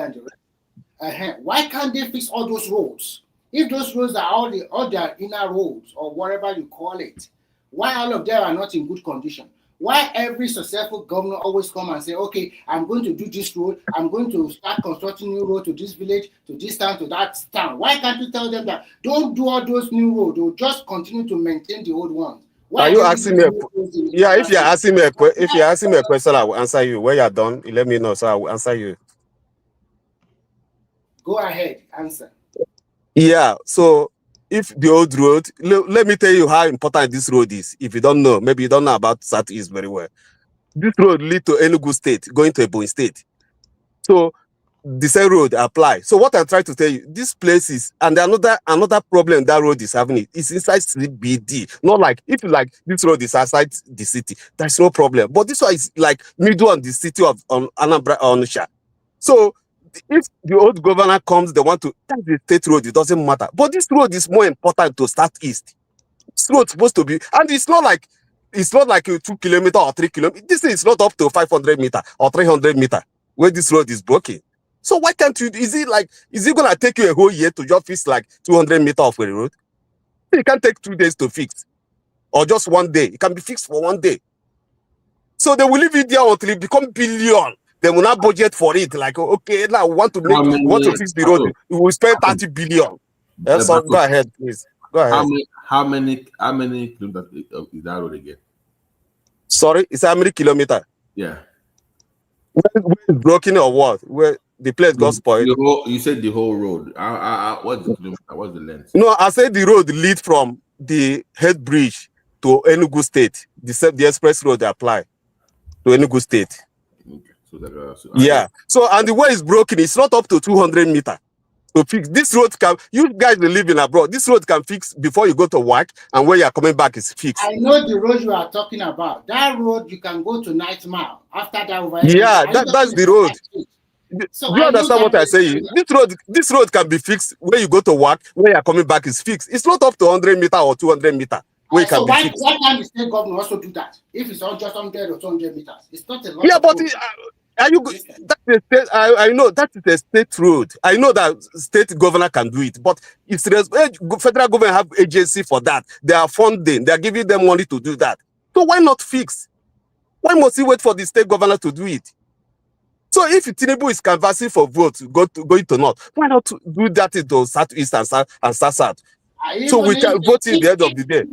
Why can't they fix all those roads? If those roads are all their inner roads or whatever you call it, why all of them are not in good condition? Why every successful governor always come and say, okay, I'm going to do this road, I'm going to start constructing new road to this village, to this town, to that town? Why can't you tell them that don't do all those new roads, or just continue to maintain the old ones? Why Are you are you asking me? using those Yeah, if you're infrastructure? asking me if you're asking me a question, I will answer you. When you're done, you let me know, so I will answer you. Go ahead, answer. Yeah. So if the old road, let me tell you how important this road is. If you don't know, maybe you don't know about Southeast very well. This road lead to Enugu State, going to Ebonyi State. So the same road apply. So what I'm trying to tell you, this place is, and another problem that road is having is inside CBD. Not like if you like this road is outside the city, there's no problem. But this one is like middle on the city of Anambra Onitsha. So if the old governor comes, they want to take the state road, it doesn't matter. But this road is more important to start east. This road supposed to be, and it's not like a 2 kilometer or 3 kilometer. This is not up to 500 meter or 300 meter where this road is broken. So why can't you? Is it gonna take you a whole year to just fix like 200 meter of a road? It can take 2 days to fix, or just one day. It can be fixed for one day. So they will leave it there until it become billion. They will not budget for it. Like, okay, now we want to fix the road. We will spend 30 billion. So go ahead, please. Go ahead. How many kilometers is that road again? Sorry, it's how many kilometers? Yeah. Where it's broken or what? Where the place got spoiled? You said the whole road. What's the kilometer? What's the length? No, I said the road lead from the head bridge to Enugu State. The express road they apply to Enugu State. Okay. So yeah. So and the way it's broken, it's not up to 200 meters. To fix this road can, you guys live in abroad, this road can fix before you go to work, and when you are coming back is fixed. I know the road you are talking about. That road you can go to Night Mile after that over. Yeah, that's the road. So do you understand what I say? This road can be fixed when you go to work, when you are coming back is fixed. It's not up to 100 meter or 200 meter where it can so be fixed. Why can't the state governor also do that? If it's all just 100 or 200 meters, it's not a lot. Yeah, but are you? That is state, I know that is a state road. I know that state governor can do it, but it's federal government have agency for that. They are funding. They are giving them money to do that. So why not fix? Why must you wait for the state governor to do it? So if Tinubu is canvassing for votes, going to North, why not do that into Southeast and South? So we can vote in the end of the day.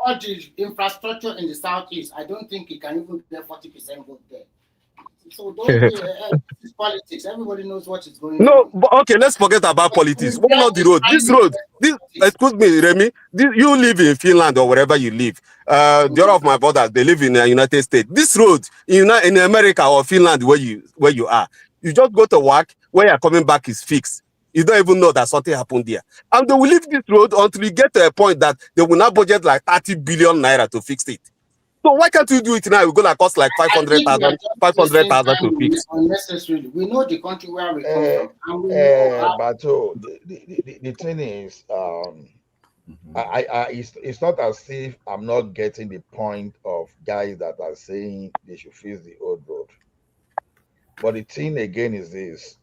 All the infrastructure in the Southeast, I don't think he can even get 40% vote there. So don't it's politics. Everybody knows what is going on. No, but okay, let's forget about politics. Why not the road? Excuse me, Remy. You live in Finland or wherever you live. The other of my brothers, they live in the United States. This road in America or Finland, where you are, you just go to work. When you're coming back is fixed. You don't even know that something happened there. And they will leave this road until you get to a point that they will not budget like 30 billion naira to fix it. So why can't you do it now? It's gonna cost like 500,000 to fix. Unnecessarily. We know the country where we come from. And we know but the thing is, it's not as if I'm not getting the point of guys that are saying they should fix the old road. But the thing again is this: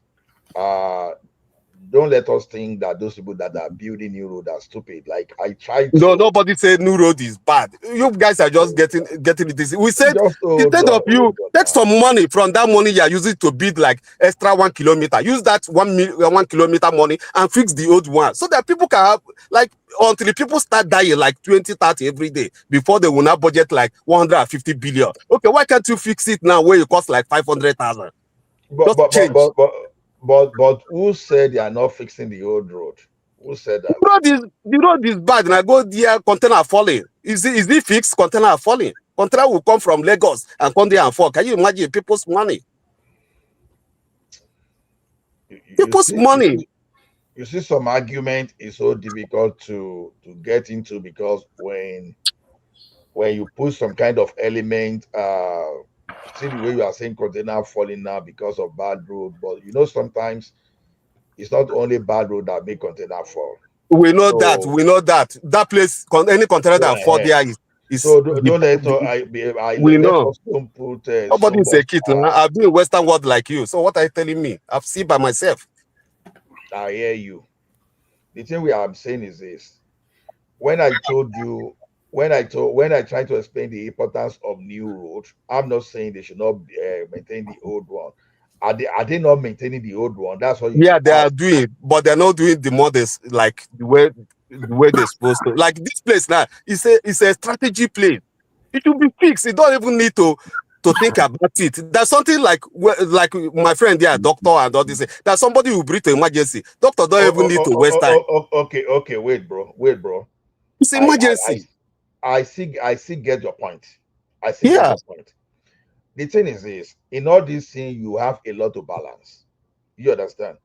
don't let us think that those people that are building new road are stupid. Like I tried to. No, nobody said new road is bad. You guys are just getting it. We said instead of you take some money from that money you are using to build like extra 1 kilometer. Use that 1 kilometer money and fix the old one so that people can have like until the people start dying like 20, 30 every day before they will not budget like 150 billion. Okay, why can't you fix it now where it costs like 500,000? But who said they are not fixing the old road? Who said that? The road is bad. And I go there, container falling. Is it fixed? Container falling. Container will come from Lagos and come there and fall. Can you imagine people's money? People's money. You see, some argument is so difficult to get into because when you put some kind of element, see the way you are saying container falling now because of bad road, but you know sometimes it's not only bad road that make container fall. We know that. We know that. That place, any container that fall there is. So don't let we know. Us don't put. Nobody is a kid. I've been in Western world like you. So what are you telling me? I've seen by myself. I hear you. The thing I'm saying is this: when I try to explain the importance of new roads, I'm not saying they should not maintain the old one. Are they not maintaining the old one? That's what you. Yeah, they are doing, but they're not doing the models like the way they're supposed to. Like this place now, it's a strategy place. It should be fixed. You don't even need to think about it. There's something like my friend there, doctor and all this. There's somebody who breathe to emergency. Doctor don't even need to waste time. Okay, wait, bro. It's emergency. I see get your point. I see get Yeah. your point. The thing is this, in all this thing, you have a lot to balance. You understand?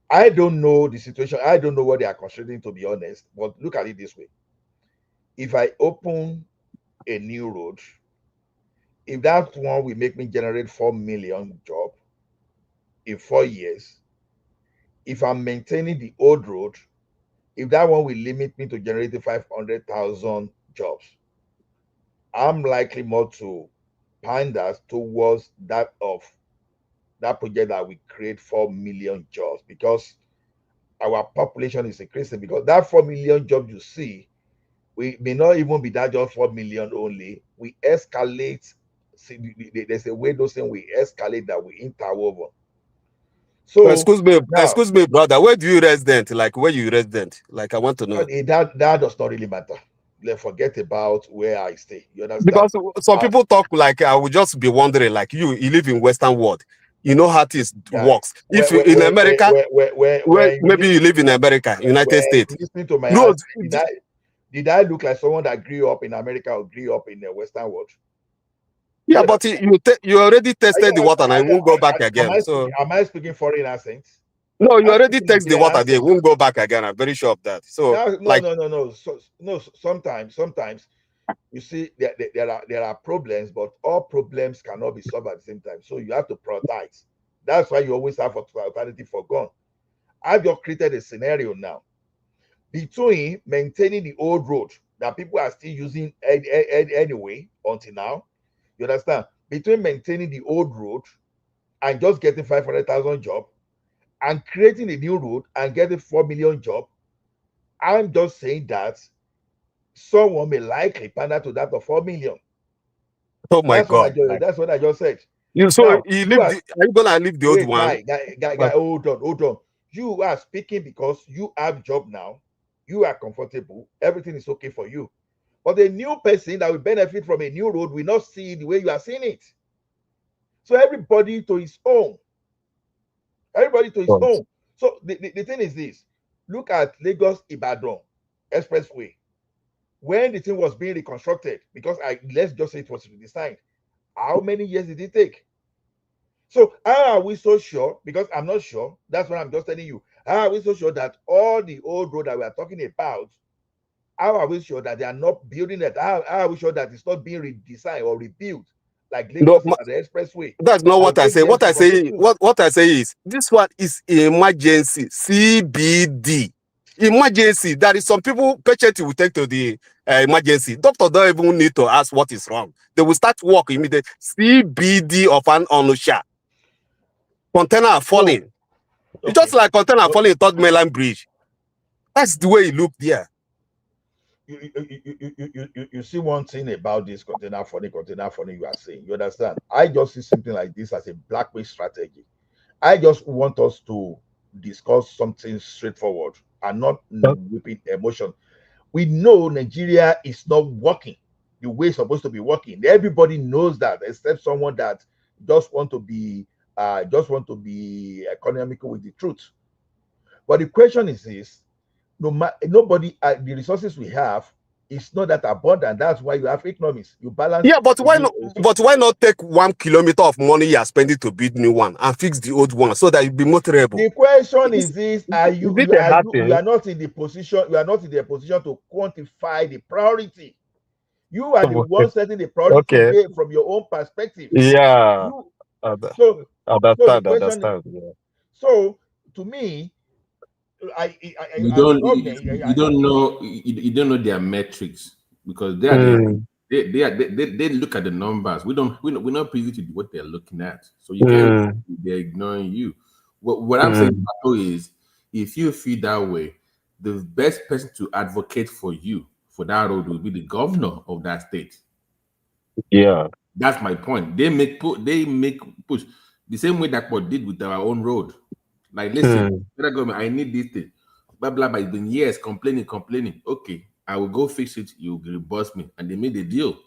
I don't know the situation. I don't know what they are considering, to be honest. But look at it this way. If I open a new road, if that one will make me generate 4 million job in 4 years, if I'm maintaining the old road, if that one will limit me to generating 500,000 jobs, I'm likely more to pander towards that of that project that will create 4 million jobs, because our population is increasing. Because that 4 million jobs you see, we may not even be that just 4 million only. We escalate. See, there's a way those things we escalate that we interwoven. So now, excuse me, brother. Where do you resident? Like where you resident? Like I want to know. that does not really matter. Let's forget about where I stay. You understand? Because some people talk like I would just be wondering, like you live in Western world, you know how this Guy, works. If you in America, maybe you live in America, United States. Listening to my Road, answer, did I look like someone that grew up in America or grew up in the Western world? yeah, but you already tested the water and I won't go back again. So Am I speaking foreign accents? no, you I'm already speaking tested the Nigerian water there, accent. won't go back again. I'm very sure of that. So like No. Sometimes you see there are problems, but all problems cannot be solved at the same time. So you have to prioritize. That's why you always have alternative for gun. I've just created a scenario now between maintaining the old road that people are still using anyway until now. You understand? Between maintaining the old road and just getting 500,000 job, and creating a new road and getting 4 million job, I'm just saying that someone may likely pander to that of 4 million. oh my God, like, That's what I just said. you so Now, you leave are you gonna leave the old wait, one? guy, hold on. You are speaking because you have job now, you are comfortable, everything is okay for you. But a new person that will benefit from a new road will not see it the way you are seeing it. So everybody to his own. Everybody to his own. So the thing is this: look at Lagos Ibadan Expressway. When the thing was being reconstructed, because let's just say it was redesigned, how many years did it take? So how are we so sure? Because I'm not sure. That's what I'm just telling you. How are we so sure that all the old road that we are talking about, how are we sure that they are not building it? How are we sure that it's not being redesigned or rebuilt like No, Lagos the Expressway? that's not what I Take say. years What to I complete say, too. what I say is this one is emergency, CBD. Emergency. There is some people patient will take to the emergency. Doctor don't even need to ask what is wrong. They will start work immediately. CBD of an onusha. Container are falling. It's just like container falling in Third Mainland Bridge. That's the way it looked there. You see one thing about this container funding you are saying. You understand? I just see something like this as a blackmail strategy. I just want us to discuss something straightforward and not whipping emotion. We know Nigeria is not working the way it's supposed to be working. Everybody knows that, except someone that just want to be economical with the truth. But the question is this: nobody, the resources we have is not that abundant. That's why you have economics. You balance. Yeah, but why not take 1 kilometer of money you are spending to build new one and fix the old one so that it be more terrible? The question is this: are you are not in the position? You are not in the position to quantify the priority. You are the one setting the priority based from your own perspective. Yeah. So the question. Yeah. So to me, you as a don't government, you don't know you don't know their metrics because they are they look at the numbers. We're not privy to what they're looking at, so you can't. They're ignoring you. What I'm saying is, if you feel that way, the best person to advocate for you for that road will be the governor of that state. Yeah, that's my point. They make push the same way that what did with our own road. Like, listen, federal government, I need this thing. Blah blah blah. It's been years complaining. Okay, I will go fix it. You reimburse me, and they made a deal.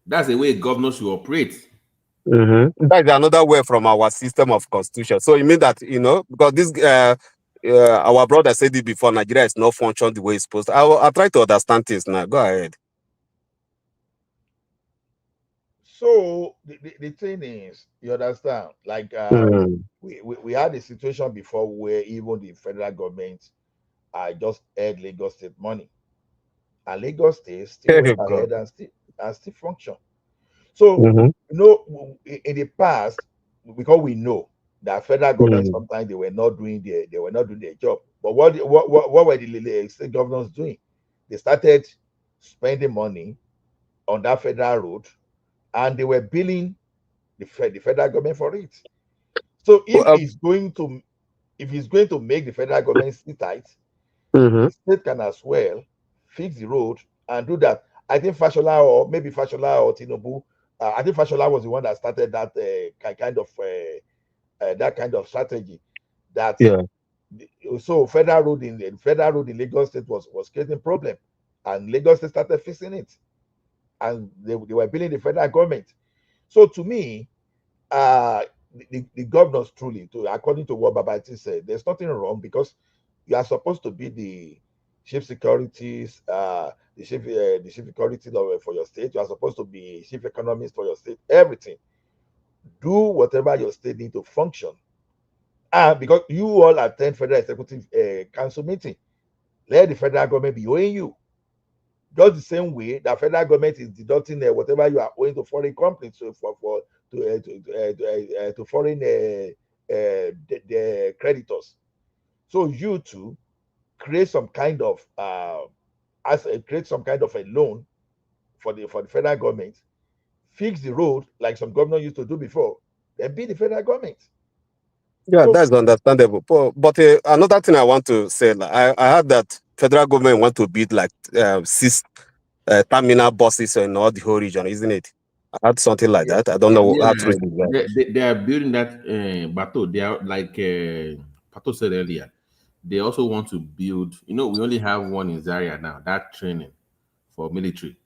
That's the way governors should operate. That is another way from our system of constitution. So you mean that, because this our brother said it before, Nigeria is not functioning the way it's supposed to. I try to understand this now. Go ahead. So the thing is, you understand, like we had a situation before where even the federal government just had Lagos State money, and Lagos State still went God. ahead and still function. So in the past, because we know that federal government sometimes they were not doing their job. But what were the state governors doing? They started spending money on that federal road, and they were billing the federal government for it. So if he's going to make the federal government sit tight, the state can as well fix the road and do that. I think Fashola or maybe Fashola or Tinubu. I think Fashola was the one that started that that kind of strategy. That Yeah. So federal road in Lagos State was creating problem, and Lagos State started fixing it, and they were billing the federal government. So to me, the governors truly, according to what Babati said, there's nothing wrong because you are supposed to be the chief securities, the chief security for your state. You are supposed to be chief economist for your state. Everything. Do whatever your state need to function. And because you all attend federal executive council meeting, let the federal government be owing you. Just the same way that federal government is deducting whatever you are owing to foreign companies, so to foreign the creditors. So you too create some kind of create some kind of a loan for the federal government, fix the road like some governors used to do before, then be the federal government. Yeah, that's understandable. But another thing I want to say, like, I heard that federal government want to build like 6 terminal buses in all the whole region, isn't it? I heard something like that. I don't know how true it is. They are building that Bato. They are like Pato said earlier. They also want to build. We only have one in Zaria now. That training for military.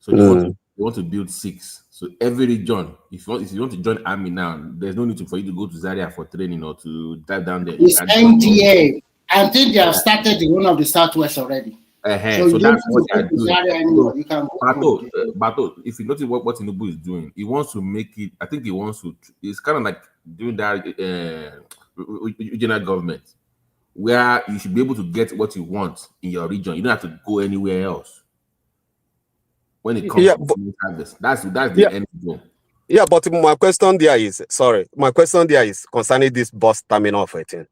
So they want to build 6. So every region, if you want to join army now, there's no need for you to go to Zaria for training or to dive down there. It's NDA. I think they have started the one of the Southwest already. So that's what they are doing. You can Bato, if you notice what Tinubu is doing, he wants to make it. I think he wants to. It's kind of like doing that regional government, where you should be able to get what you want in your region. You don't have to go anywhere else. When it comes to harvest, that's the end goal. Yeah, but my question there is concerning this bus terminal of 18.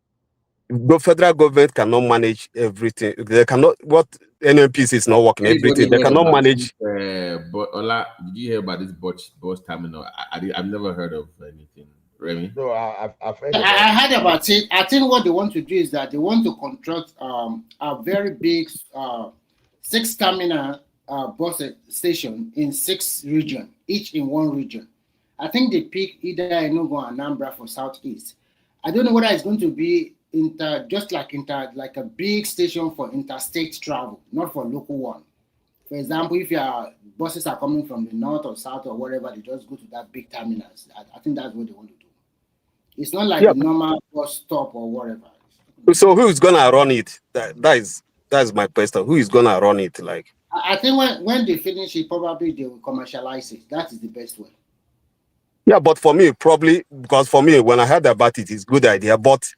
The federal government cannot manage everything. They cannot. What NNPC is not working. Everything they cannot manage. But Ola, did you hear about this bus terminal? I've never heard of anything. Remy? No, I've heard. I heard about it. I think what they want to do is that they want to construct a very big 6 terminal bus station in 6 regions, each in one region. I think they pick either Enugu or Anambra for Southeast. I don't know whether it's going to be like a big station for interstate travel, not for local one. For example, if your buses are coming from the north or south or wherever, they just go to that big terminals. I think that's what they want to do. It's not like a normal bus stop or whatever. So who is gonna run it? That's my question. Who is gonna run it? Like, I think when they finish it, probably they will commercialize it. That is the best way. yeah, but for me, probably because for me, when I heard about it, it's a good idea. But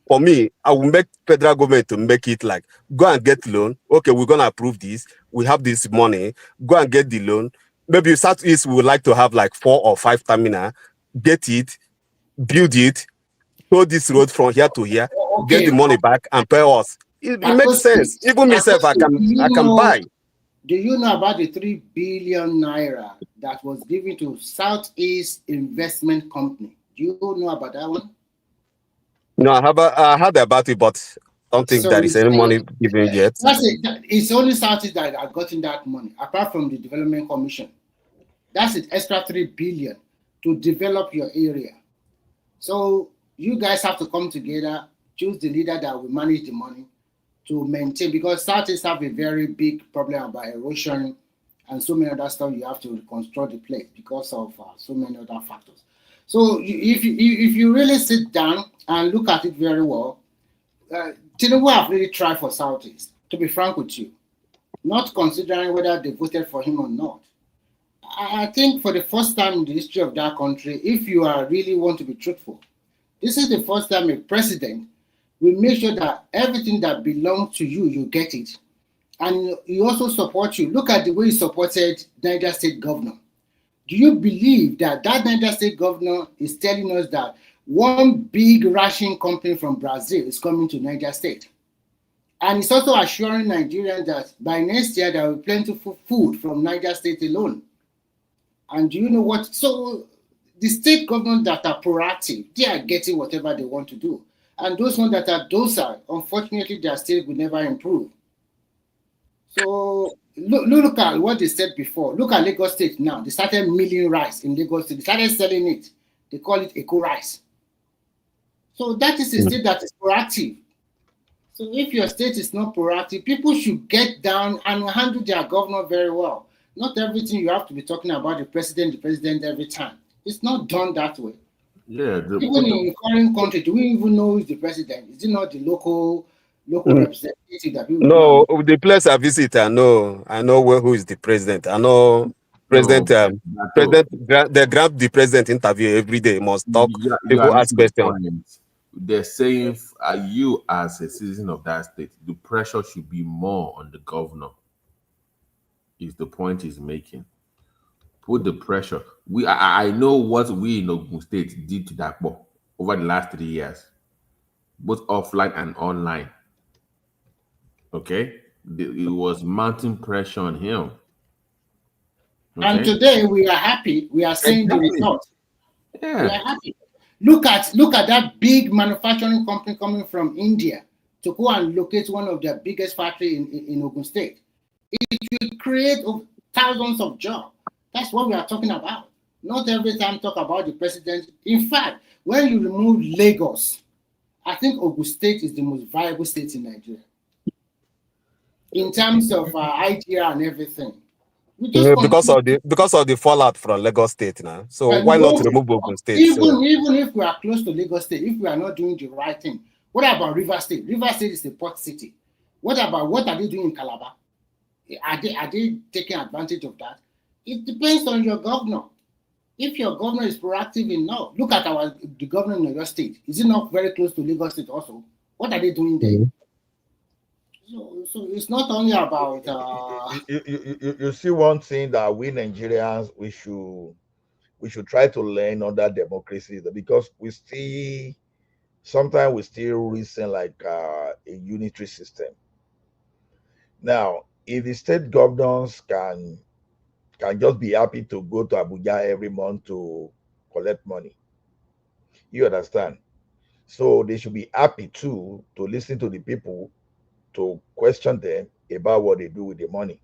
for me, I will make federal government to make it like go and get loan. Okay, we're gonna approve this. We have this money. Go and get the loan. Maybe Southeast would like to have like 4 or 5 terminal. Get it, build it, tow this road from here to here, get the money back and pay us. It makes sense. Even myself, I can buy. Do you know about the 3 billion naira that was given to Southeast Investment Company? Do you know about that one? No, I heard about it, but I don't think there is any money given yet. It's only Southeast that are gotten that money, apart from the Development Commission. That's it, extra 3 billion to develop your area. So you guys have to come together, choose the leader that will manage the money to maintain, because Southeast have a very big problem about erosion and so many other stuff. You have to reconstruct the place because of so many other factors. So if you really sit down and look at it very well, Tinubu have really tried for Southeast, to be frank with you, not considering whether they voted for him or not. I think for the first time in the history of that country, if you are really want to be truthful, this is the first time a president will make sure that everything that belongs to you, you get it. And he also support you. Look at the way he supported Niger State governor. Do you believe that that Niger State governor is telling us that one big ration company from Brazil is coming to Niger State? And it's also assuring Nigerians that by next year there will be plentiful food from Niger State alone. And do you know what? So the state governments that are proactive, they are getting whatever they want to do. And those ones that are docile, unfortunately, their state will never improve. So look at what they said before. Look at Lagos State now. They started milling rice in Lagos State. They started selling it. They call it eco rice. So that is a state that is proactive. So if your state is not proactive, people should get down and handle their governor very well. Not everything you have to be talking about the president every time. It's not done that way. Yeah, Even in a foreign country, do we even know who's the president? Is it not the local representative that people go No, and the place I visit, I know who is the president. I know no, president. Bato, They grab the president interview every day. Must talk. you are People ask missing the questions. point. They're saying, are you as a citizen of that state, the pressure should be more on the governor. Is the point he's making? Put the pressure. I know what we in Ogun State did to Dakpo over the last 3 years, both offline and online. Okay, it was mounting pressure on him. And Okay, today we are happy. We are seeing the exactly. results. We Yeah. are happy. Look at that big manufacturing company coming from India to go and locate one of their biggest factory in Ogun State. It will create thousands of jobs. That's what we are talking about. Not every time talk about the president. In fact, when you remove Lagos, I think Ogun State is the most viable state in Nigeria in terms of idea and everything. We just continue. Because of the fallout from Lagos State now. So why not No, remove Ogun State? So even if we are close to Lagos State, if we are not doing the right thing, what about River State? River State is a port city. What are they doing in Calabar? Are they taking advantage of that? It depends on your governor. If your governor is proactive enough, look at the governor in your state. Is it not very close to Lagos State also? What are they doing there? So it's not only about You see one thing that we Nigerians we should try to learn under democracy, because we still sometimes we still reason like a unitary system. Now, if the state governors can just be happy to go to Abuja every month to collect money, you understand? So they should be happy too to listen to the people, to question them about what they do with the money.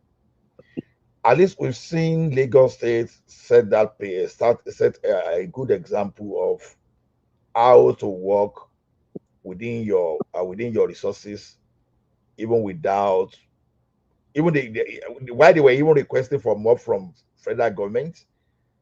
At least we've seen Lagos State set a good example of how to work within your resources, even without even why they were even requesting for more from federal government.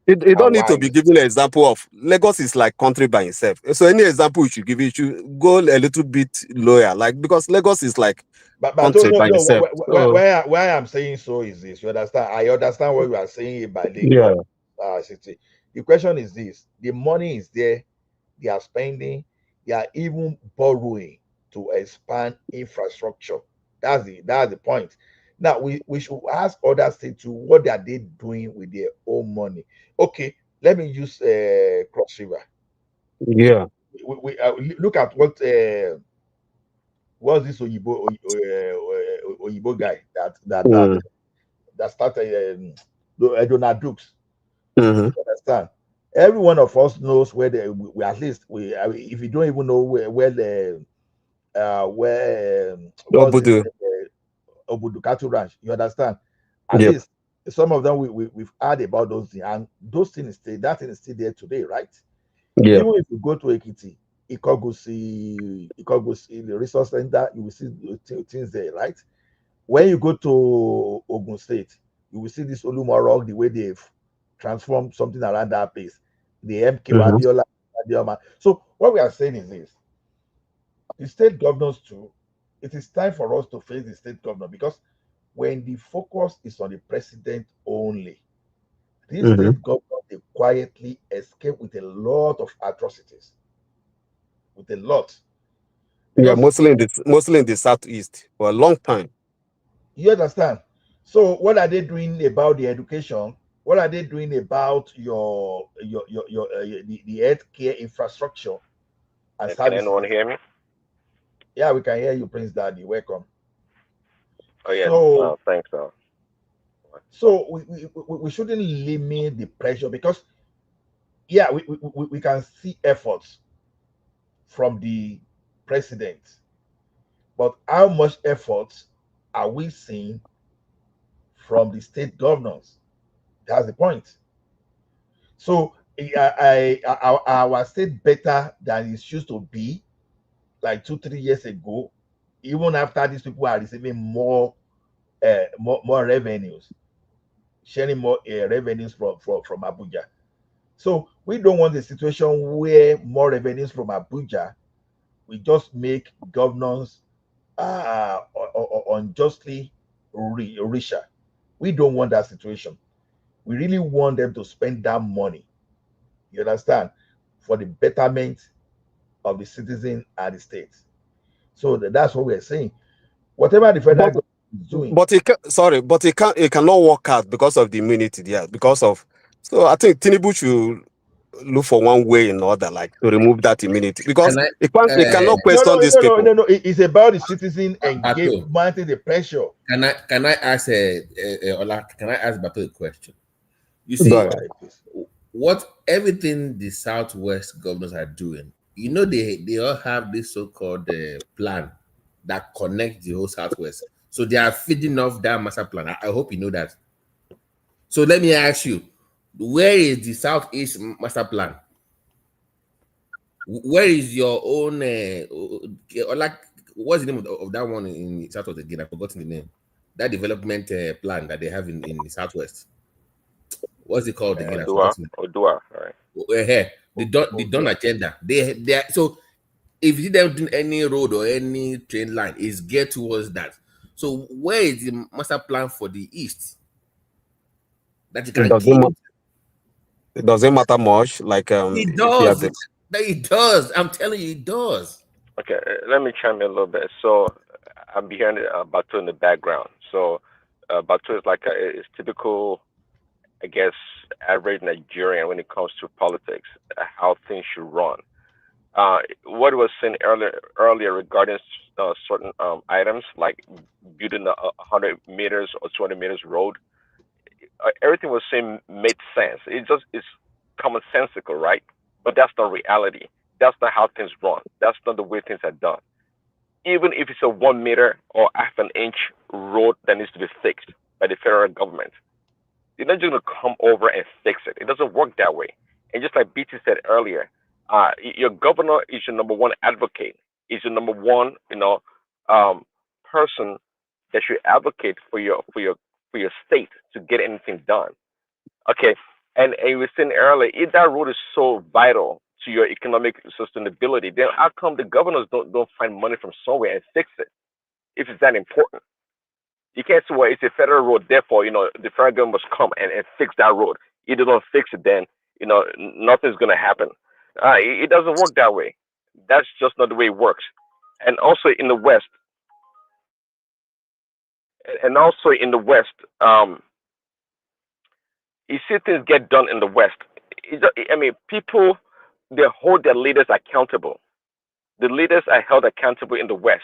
you And don't need to why be giving an example of Lagos is like country by itself. So any example you should give, you should go a little bit lower, like because Lagos is like but country no, by no, itself. So why I'm saying so is this. You understand? I understand what you are saying about yeah, Lagos city. The question is this: the money is there, they are spending, they are even borrowing to expand infrastructure. That's the point. Now we should ask other states to what are they doing with their own money. Okay, let me use Cross River. yeah. Look at what's this Oyibo guy Mm. that started Donald Dukes. Mm-hmm. You understand? Every one of us knows where we at least if you don't even know where what's this Obudu. Obudukatu Ranch, you understand? At Yep. least some of them we've heard about those things, and those things that thing is still there today, right? Yeah. Even if you go to Ekiti, Ikogosi, the resource center, you will see things there, right? When you go to Ogun State, You will see this Olumorok, the way they've transformed something around that place. The MK Mhm. Abiola. So what we are saying is this: the state governors too. It is time for us to face the state governor, because when the focus is on the president only, these Mhm. state governors they quietly escape with a lot of atrocities, with a lot, Yeah, because mostly in the southeast for a long time. you understand. So what are they doing about the education? What are they doing about the healthcare infrastructure and Can anyone services? hear me? Yeah, we can hear you, Prince Daddy. Welcome. Oh yeah. So No, thanks. so we shouldn't limit the pressure, because yeah, we can see efforts from the president, but how much effort are we seeing from the state governors? That's the point. So our state better than it used to be like 2 3 years ago, even after these people are receiving more revenues, sharing more revenues from Abuja. So we don't want a situation where more revenues from Abuja we just make governors unjustly richer. We don't want that situation. We really want them to spend that money, you understand, for the betterment of the citizen and the state. So that's what we're saying. Whatever the federal But government is doing, but it cannot work out because of the immunity there. Because of so I think Tinubu should look for one way in order, like to remove that immunity. Because Can I, it cannot no, question no, these no, no, people. no, no. It's about the citizen engage, Bato, mounting the pressure. can I ask Ola, can I ask Bato a question? You Go see, ahead. what everything the Southwest governors are doing, you know, they all have this so-called plan that connects the whole Southwest. So they are feeding off that master plan. I hope you know that. So let me ask you, where is the Southeast master plan? Where is your own or like what's the name of that one in Southwest again? I've forgotten the name. That development plan that they have in the Southwest. What's it called again? I've Odua, forgotten. Odua, right? The done agenda. They are, so if you don't do any road or any train line, is geared towards that. So where is the master plan for the East that you It can doesn't key ma- into? it doesn't matter much. Like It if you have does. the It does. I'm telling you, it does. Okay, let me chime in a little bit. So I'm hearing Batu in the background. So Batu is like is typical, I guess, average Nigerian when it comes to politics, how things should run. What was said earlier regarding certain items like building a 100 meters or 200 meters road, everything was saying made sense. It just is commonsensical, right? But that's not reality. That's not how things run. That's not the way things are done. Even if it's a 1 meter or half an inch road that needs to be fixed by the federal government, you're not just going to come over and fix it. It doesn't work that way. And just like BT said earlier, your governor is your number one advocate. Is your number one, um, person that should advocate for your state to get anything done. Okay, and you were saying earlier, if that road is so vital to your economic sustainability, then how come the governors don't find money from somewhere and fix it if it's that important? You can't say, well, it's a federal road, therefore, the federal government must come and fix that road. If they don't fix it, then, nothing's going to happen. It doesn't work that way. That's just not the way it works. And also in the West, and also in the West, you see things get done in the West. I mean, people, they hold their leaders accountable. The leaders are held accountable in the West,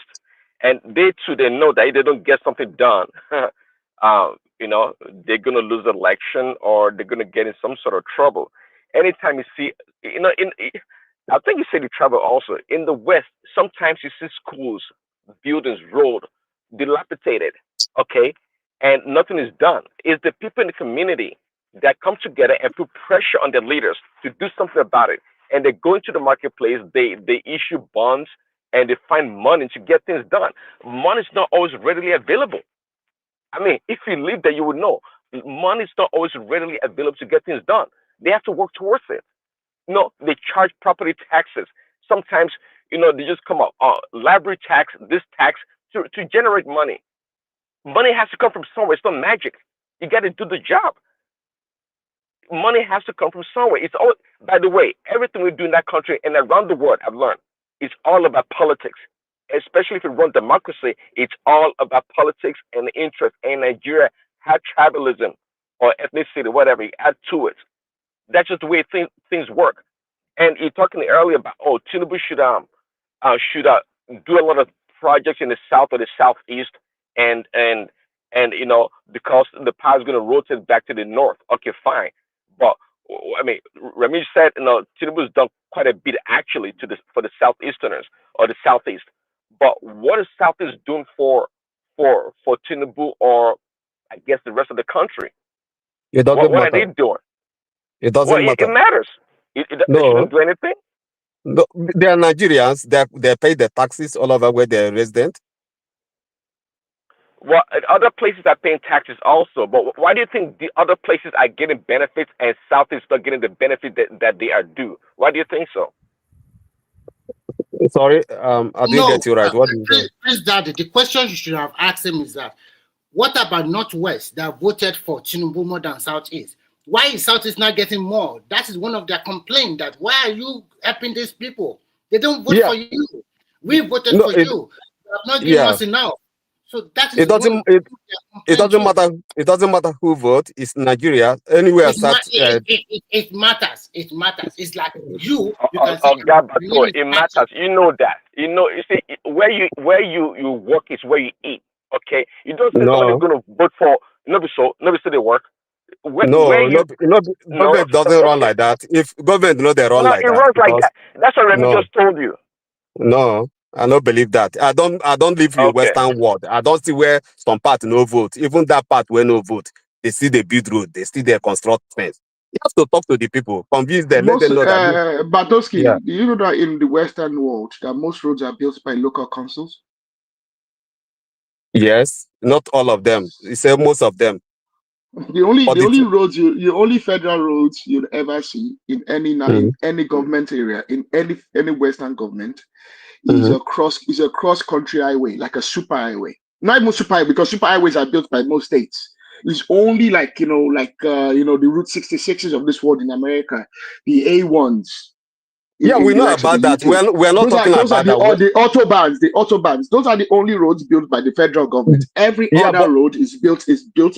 and they too they know that if they don't get something done, they're gonna lose the election or they're gonna get in some sort of trouble. Anytime you see, I think you said you travel also in the West. Sometimes you see schools, buildings, road dilapidated, okay, and nothing is done. It's the people in the community that come together and put pressure on their leaders to do something about it, and they go into the marketplace, they issue bonds, and they find money to get things done. Money is not always readily available. I mean, if you live there, you would know Money is not always readily available to get things done. They have to work towards it. No, they charge property taxes. Sometimes, they just come up, library tax, this tax, to generate money. Money has to come from somewhere. It's not magic. You got to do the job. Money has to come from somewhere. It's all, by the way, everything we do in that country and around the world, I've learned, it's all about politics. Especially if you run democracy, it's all about politics and interest. And Nigeria had tribalism or ethnicity, whatever, you add to it. That's just the way things work. And you're talking earlier about, Tinubu should do a lot of projects in the south or the southeast, and because the power is going to rotate back to the north. Okay, fine, but I mean, Remy said, Tinubu's done quite a bit actually for the southeasterners or the southeast. But what is southeast doing for Tinubu, or I guess the rest of the country? It What doesn't what are they matter. doing? It Well, doesn't it matter. matters. They No, shouldn't do anything. no, they are Nigerians. They pay the taxes all over where they're resident. Well, other places are paying taxes also, but why do you think the other places are getting benefits and South is not getting the benefit that they are due? Why do you think so? Sorry, I didn't No, get you right. What do you say? Prince Daddy, the question you should have asked him is that, what about Northwest that voted for Tinubu more than Southeast? Why is Southeast not getting more? That is one of their complaints, that why are you helping these people? They don't vote Yeah, for you. We voted no, for you. You have not given yeah, us enough. So that it is one doesn't. of their It complaints doesn't too. matter. It doesn't matter who vote. It's Nigeria. Anywhere It, start. it matters. It matters. It's like you can say, Of God, but your so name is it Patrick. matters. You know that. You see, where you work is where you eat. Okay, you don't say somebody's No, going to vote for nobody say they work. Where no, you no, no. no Government doesn't run okay. like that. If government know they run No, like it that, runs like because that. That's what Remy no, just told you. no, I don't believe that. I don't live in Okay. Western world. I don't see where some part no vote. Even that part where no vote, they still they build road. They still they construct fence. You have to talk to the people, convince them, let Most them know that. Yeah. Bartowski, do you know that in the Western world that most roads are built by local councils? Yes, not all of them. You say most of them, but The only it. roads you only federal roads you'd ever see in Mm, any government area in any Western government is mhm. a cross country highway, like a super highway. Not even super highway, because super highways are built by most states. It's only like the Route 66s of this world in America, the A1s Yeah, in we the know likes of the about that. UK. We're not talking Those are about that. the autobahns. The autobahns. Those are the only roads built by the federal government. Every Yeah, other but road is built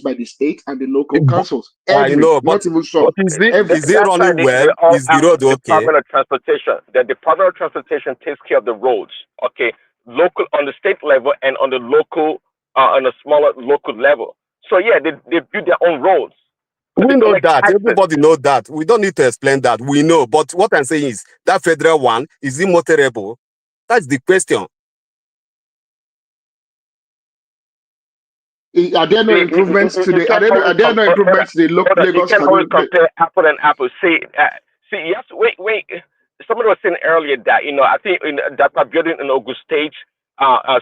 by the state and the local councils. I Every, know, not even some. but Every. is it That's why running they well? all Is the have road okay? Department of Transportation. The Department of Transportation takes care of the roads. Okay, local on the state level and on the local on a smaller local level. So yeah, they build their own roads, but they We know collect that. taxes. Everybody know that. We don't need to explain that. We know. But what I'm saying is that federal one is it motorable? That's the question. Are there no improvements to You the? can't always Are there no improvements to the you Lagos can't always Kaduna? compare apple and apple. See, you have to wait. Somebody was saying earlier that I think that our building in Ogun State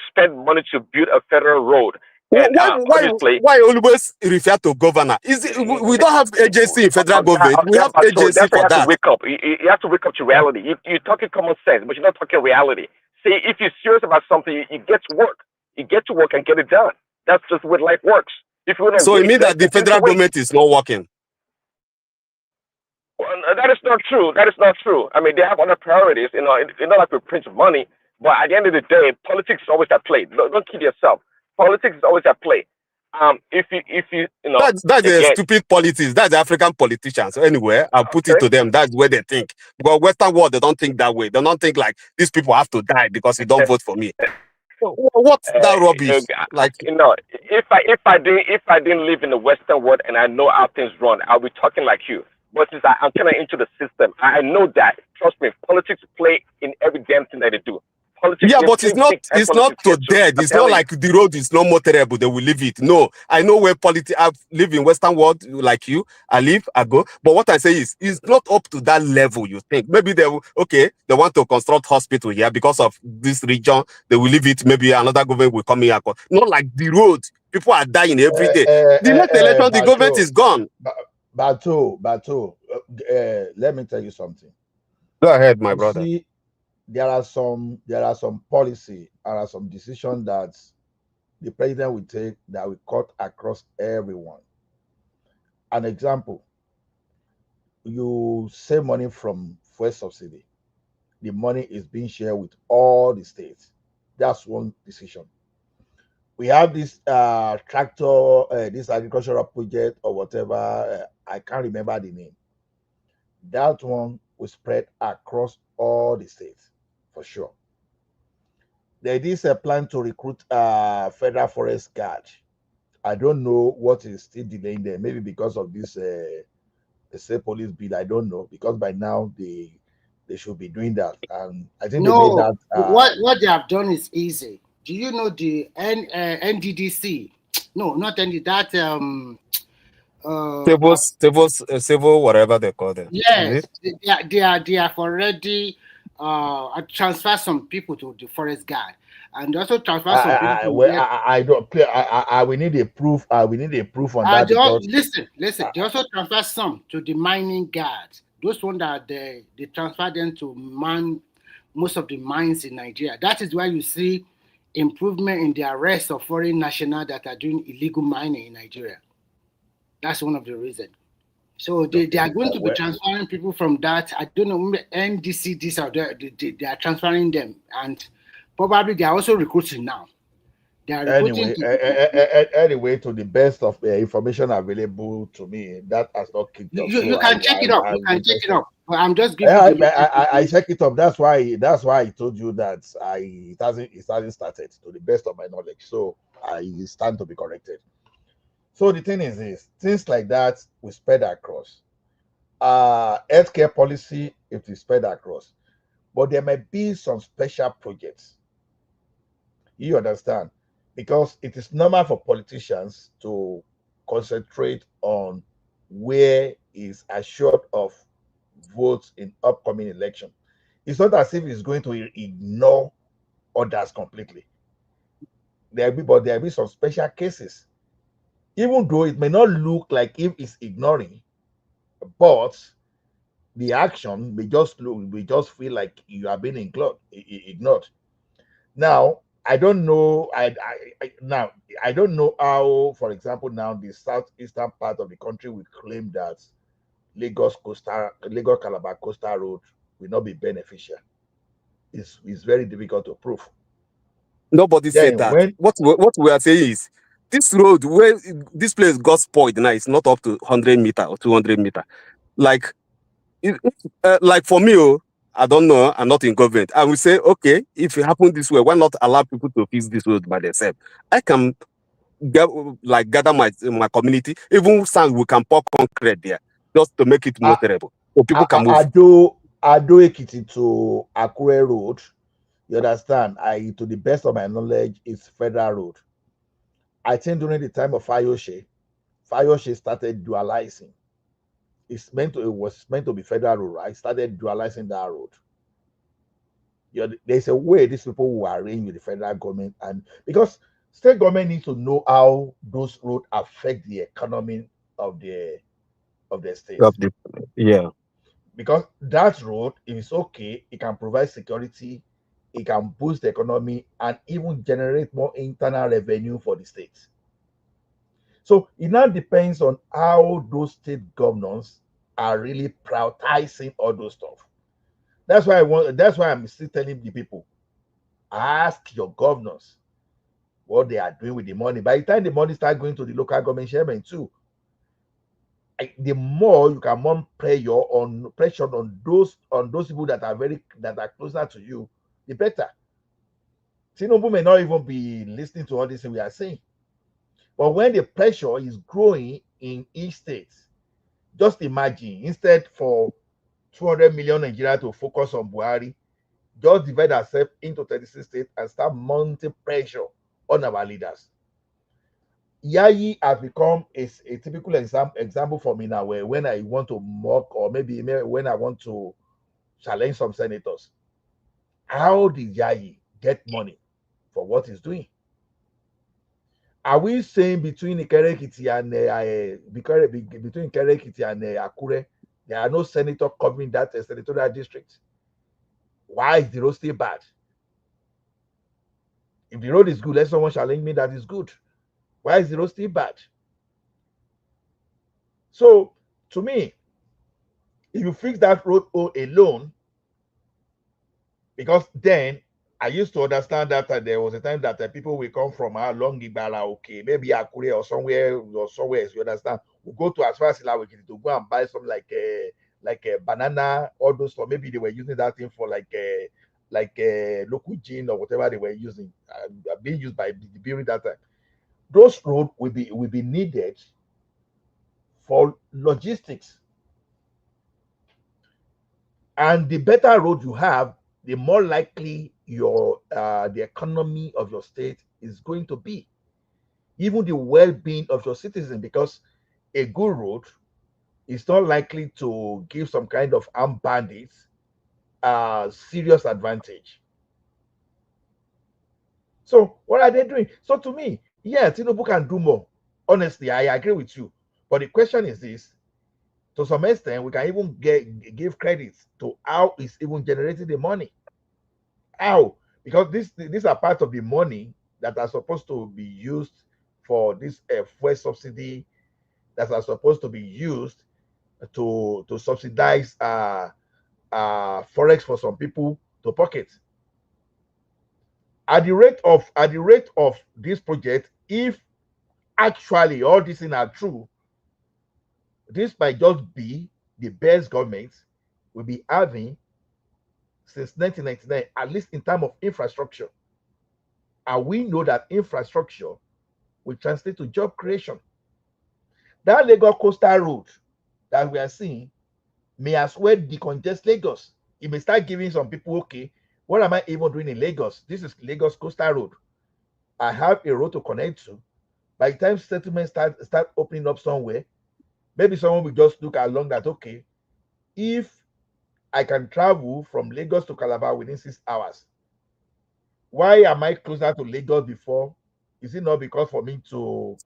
spent money to build a federal road, and obviously Why always refer to governor? Is it, we don't have agency in federal government. We have so agency that's why you for have to that. wake up. You have to wake up to reality. You're talking common sense, but you're not talking reality. See, if you're serious about something, you get to work. You get to work and get it done. That's just what life works. If you want to So it wait, means let's that the continue to federal wait. government is not working. Well, that is not true. That is not true. I mean, they have other priorities. It's not like we print money, but at the end of the day, politics is always at play. Don't kid yourself. Politics is always at play. If you That's a again, stupid politics. That's the African politicians. So anyway, I'll put it okay. to them. That's where they think. Because Western world, they don't think that way. They don't think like these people have to die because you don't vote for me. What's that rubbish? Like, if I didn't live in the Western world and I know how things run, I'll be talking like you. But since I'm kind of into the system, I know that. Trust me, politics play in every damn thing that they do. Politics, yeah, we have but seen big time it's not politics here to too. dead. I'm It's not telling you. like the road is not motorable. They will leave it. No, I know where politics. I live in Western world like you. I go. But what I say is, it's not up to that level. You think maybe they will, okay? They want to construct hospital here because of this region. They will leave it. Maybe another government will come here. Not like the road. People are dying every day. The next election, the government is gone. Bato, let me tell you something. Go ahead, my You brother. see, there are some policy, there are some decisions that the president will take that will cut across everyone. An example, you save money from fuel subsidy. The money is being shared with all the states. That's one decision. We have this tractor, this agricultural project or whatever. I can't remember the name. That one will spread across all the states for sure. There is a plan to recruit federal forest guard. I don't know what is still delaying them. Maybe because of this say police bill. I don't know, because by now they should be doing that. And I think they made No, that. what they have done is easy. Do you know the NDDC? No, not ND. That Civil, whatever they call them. Is yes, it? they have already transferred some people to the forest guard, and also transferred some people from there. I don't play. We need a proof. We need a proof on that, They all, because listen. They also transfer some to the mining guards. Those ones that they transfer them to man most of the mines in Nigeria. That is why you see improvement in the arrest of foreign nationals that are doing illegal mining in Nigeria. That's one of the reasons. So they are going to be transferring people from that. I don't know, maybe NDC, this or that. They are transferring them, and probably they are also recruiting now. They are recruiting. Anyway, to the best of the information available to me, that has not kicked off. You So can check it up. You I'm can check it interested. up. But I'm just giving you the I latest. check it up. That's why I told you that it hasn't started, to the best of my knowledge. So I stand to be corrected. So the thing is this: things like that will spread across. Healthcare policy, it will spread across, but there might be some special projects. You understand? Because it is normal for politicians to concentrate on where is assured of votes in upcoming election. It's not as if it's going to ignore others completely. But there will be some special cases, even though it may not look like if it's ignoring, but the action may just feel like you are being ignored. Now, I don't know. Now I don't know how, for example, now the southeastern part of the country will claim that Lagos Calabar Coastal Road will not be beneficial. It's very difficult to prove. Nobody said Then that. when What we are saying is this road where this place got spoiled now is not up to 100 meter or 200 meter. Like, like for me, I don't know. I'm not in government. I will say, okay, if it happen this way, why not allow people to fix this road by themselves? I can gather my community. Even some we can pour concrete there just to make it motorable, so people can move. Ado Ekiti to Akure Road, you understand? To the best of my knowledge, is federal road. I think during the time of Fayoshe started dualizing. It was meant to be federal road, right? Started dualizing that road. There's a way these people will arrange with the federal government, and because state government needs to know how those roads affect the economy of the state. Yeah. Because that road, if it's okay, it can provide security, it can boost the economy, and even generate more internal revenue for the state. So it now depends on how those state governors are really prioritizing all those stuff. That's why I'm still telling the people, ask your governors what they are doing with the money. By the time the money start going to the local government chairman too, the more you can mount pressure on those people that are closer to you, the better. Tinubu may not even be listening to all this we are saying, but when the pressure is growing in each state, just imagine, instead for 200 million Nigeria to focus on Buhari, just divide ourselves into 36 states and start mounting pressure on our leaders. Yayi has become a typical example for me now, where when I want to mock, or maybe when I want to challenge some senators, how did Yayi get money for what he's doing? Are we saying between Ikerekiti and between Ikerekiti and Akure, there are no senator covering that senatorial district? Why is the road still bad? If the road is good, let someone challenge me that is good. Why is the road still bad? So, to me, if you fix that road alone, because then I used to understand that there was a time that people will come from along Ibala, okay, maybe Akure or somewhere else, you understand? We go to as far as Ilawikiti to go and buy something like a banana, all those stuff. Maybe they were using that thing for like a local gin or whatever they were using, being used by the during that time. Those roads will be needed for logistics. And the better road you have, the more likely your the economy of your state is going to be, even the well-being of your citizen, because a good road is not likely to give some kind of armed bandits serious advantage. So what are they doing? So to me, yeah, Tinubu can do more. Honestly, I agree with you. But the question is this: to some extent, we can even give credit to how it's even generating the money. How? Because these are part of the money that are supposed to be used for this fuel subsidy, that are supposed to be used to subsidize forex for some people to pocket. At the rate of this project, if actually all these things are true, this might just be the best government will be having since 1999, at least in terms of infrastructure. And we know that infrastructure will translate to job creation. That Lagos coastal road that we are seeing may as well decongest Lagos. It may start giving some people, okay, what am I even doing in Lagos? This is Lagos coastal road. I have a road to connect to. By the time settlements start opening up somewhere, maybe someone will just look along that, okay, if I can travel from Lagos to Calabar within 6 hours, why am I closer to Lagos before? Is it not because for me to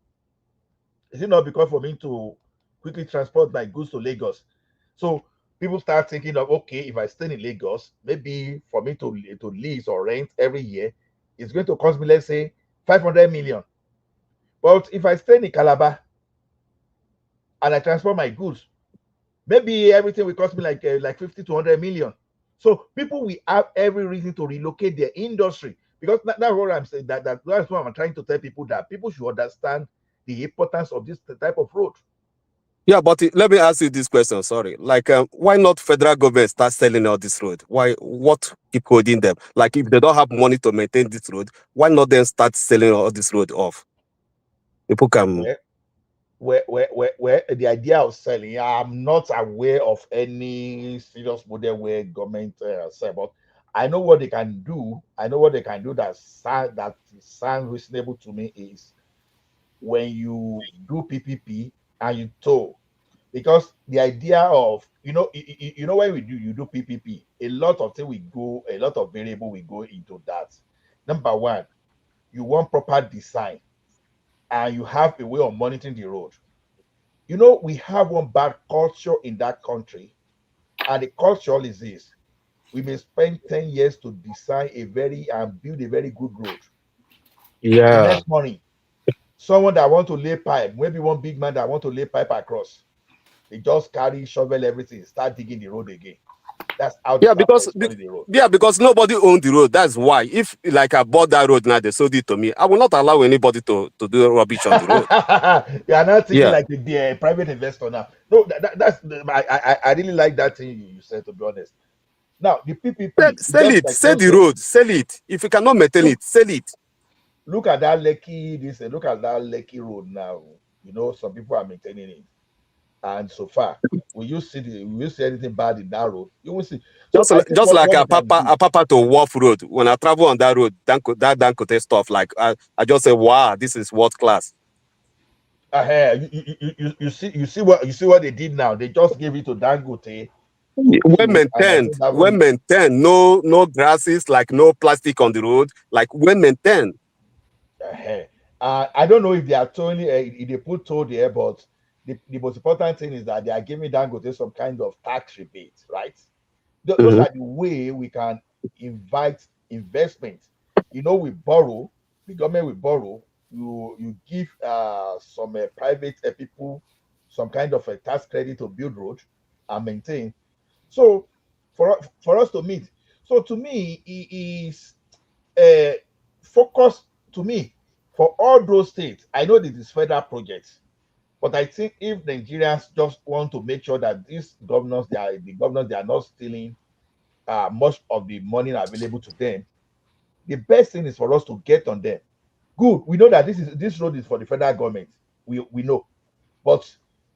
quickly transport my goods to Lagos? So people start thinking of, okay, if I stay in Lagos, maybe for me to lease or rent every year, it's going to cost me, let's say, 500 million. But if I stay in Calabar and I transport my goods, maybe everything will cost me like 50 to 100 million. So people will have every reason to relocate their industry, because that's what I'm saying. That's what I'm trying to tell people, that people should understand the importance of this type of road. Yeah, but let me ask you this question. Sorry, like, why not federal government start selling all this road? Why? What keep holding them? Like, if they don't have money to maintain this road, why not then start selling all this road off? People can. Where the idea of selling, I'm not aware of any serious model where government sell, but I know what they can do. I know what they can do that sound reasonable to me is when you do PPP and you tow, because the idea of when you do PPP, a lot of variable will go into that. Number one, you want proper design, and you have a way of monitoring the road. We have one bad culture in that country, and the culture is this: we may spend 10 years to design and build a very good road. The Yeah. next morning, someone that want to lay pipe, maybe one big man that want to lay pipe across, they just carry shovel everything, start digging the road again. That's how they Yeah, start because exploiting the road. because nobody owned the road. That's why. If like I bought that road now, they sold it to me, I will not allow anybody to do rubbish on the road. You are not thinking Yeah. like a private investor now. No, that's I really like that thing you said, to be honest. Now the PPP, it's Sell just it. like Sell the also road. Sell it. If you cannot maintain look it, sell it. look at that look at that Lekki road now. Some people are maintaining it, and so far, will you see anything bad in that road? You will see. So I think Just like what we can do. a papa to Wharf Road. When I travel on that road, that Dankote stuff, like I just say, wow, this is world class. You see what they did now. They just gave it to Dangote to Well do it, and I maintained, think that well one. maintained. No grasses, like no plastic on the road, like well maintained. uh I don't know if they are totally if they put toll there, but the most important thing is that they are giving Dangote some kind of tax rebate, right? Those Mhm. are the way we can invite investment. You know, we borrow, the government will borrow. You give some private people some kind of a tax credit to build road and maintain. So for us to meet, so to me, it is focus to me for all those states. I know this is federal projects, but I think if Nigerians just want to make sure that these governors, they are not stealing much of the money available to them, the best thing is for us to get on them. Good, we know that this road is for the federal government. We know, but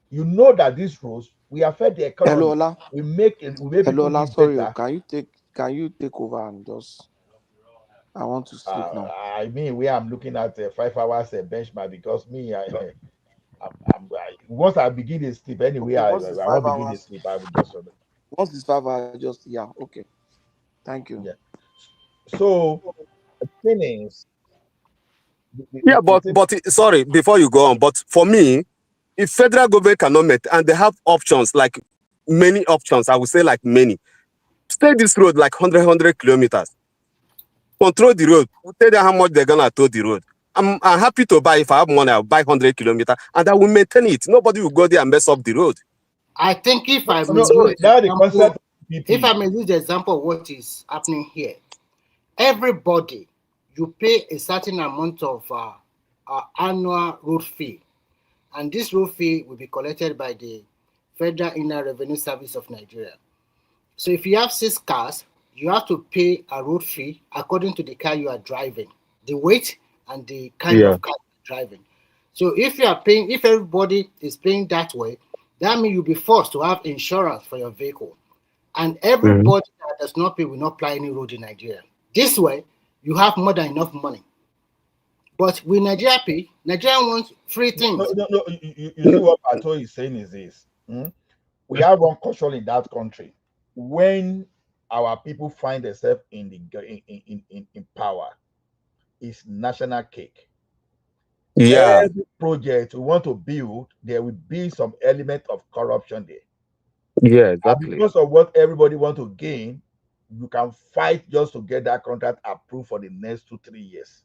you know that these roads we affect the Hello, economy. Ola. We make Hello, people Ola. live Sorry, better. can you take over and just I want to sleep now. I mean, we am looking at 5 hours benchmark because me, once I begin to sleep anyway, Okay, once it's I five won't begin to hours. sleep. I will just Once it's 5 hours, just yeah, okay. Thank you. yeah. So the thing is, Yeah, the but thing, sorry, before you go on, but for me, if federal government cannot meet and they have options, like many options, I would say like many, stay this road like 100 kilometers, control the road, tell them how much they're gonna tow the road. I'm happy to buy. If I have money, I'll buy 100 kilometers and I will maintain it. Nobody will go there and mess up the road. I think if I may no, So use now the concept example, of if I PP. may use the example of what is happening here, everybody you pay a certain amount of annual road fee, and this road fee will be collected by the Federal Inland Revenue Service of Nigeria. So if you have 6 cars, you have to pay a road fee according to the car you are driving, the weight and the kind yeah. of car you're driving. So if you are paying, if everybody is paying that way, that means you'll be forced to have insurance for your vehicle. And Mhm. everybody that does not pay will not ply any road in Nigeria. This way, you have more than enough money. But with Nigeria pay, Nigeria wants free things. No. You see what Pato is saying is this. We have one culture in that country. When our people find themselves in power, it's national cake. Yeah. Every project we want to build, there will be some element of corruption there. Yeah, And exactly. because of what everybody want to gain, you can fight just to get that contract approved for the next 2 3 years.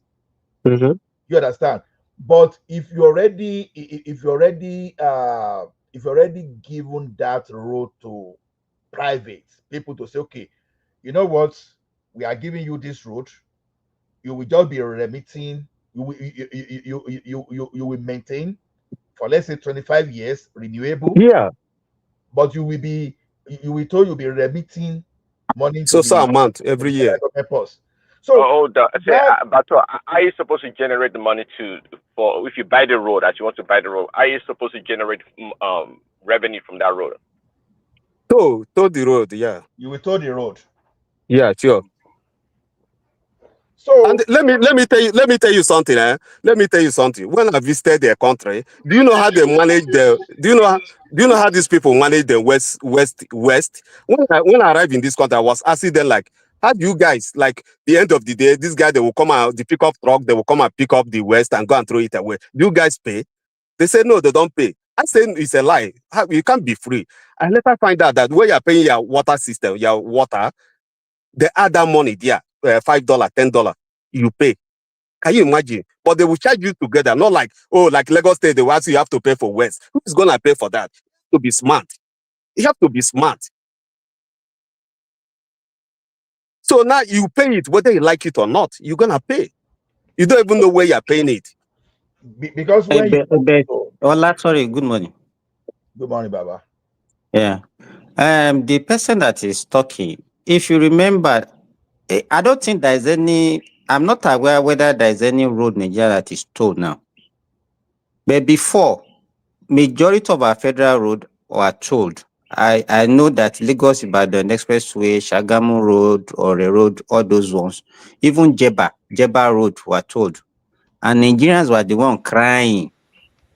Hmm. You understand? But if you're already given that road to private people to say, okay, you know what, we are giving you this road, you will just be remitting, you will maintain for let's say 25 years renewable, Yeah. but you will told you'll be remitting money to So the amount every federal year. government purse. So Oh, hold on. Say, that Bato, are you supposed to generate the money for if you buy the road as you want to buy the road? Are you supposed to generate revenue from that road? Tow the road. Yeah. you will tow the road. Yeah, sure. And So let me tell you something. Let me tell you something. When I visited their country, do you know how they manage the? Do you know how these people manage the west? When I arrived in this country, I was asking them like, how do you guys like the end of the day? This guy they will come out the pickup truck. They will come and pick up the west and go and throw it away. Do you guys pay? They say no, they don't pay. I say it's a lie. You can't be free. I later find out that when you're paying your water system, your water, they add that money there, $5, $10. You pay. Can you imagine? But they will charge you together, not like, oh, like Lagos State, they will ask you have to pay for West. Who's gonna pay for that? To be smart. You have to be smart. So now you pay it, whether you like it or not, you're gonna pay. You don't even know where you're paying it. because when you go to Ola, sorry, good morning. good morning, Baba. Yeah. The person that is talking, if you remember, I don't think there is any, I'm not aware whether there is any road in Nigeria that is tolled now. But before, majority of our federal road were tolled. I know that Lagos Ibadan Expressway, Shagamu Road, or a road, all those ones, even Jeba Road were tolled. And Nigerians were the one crying.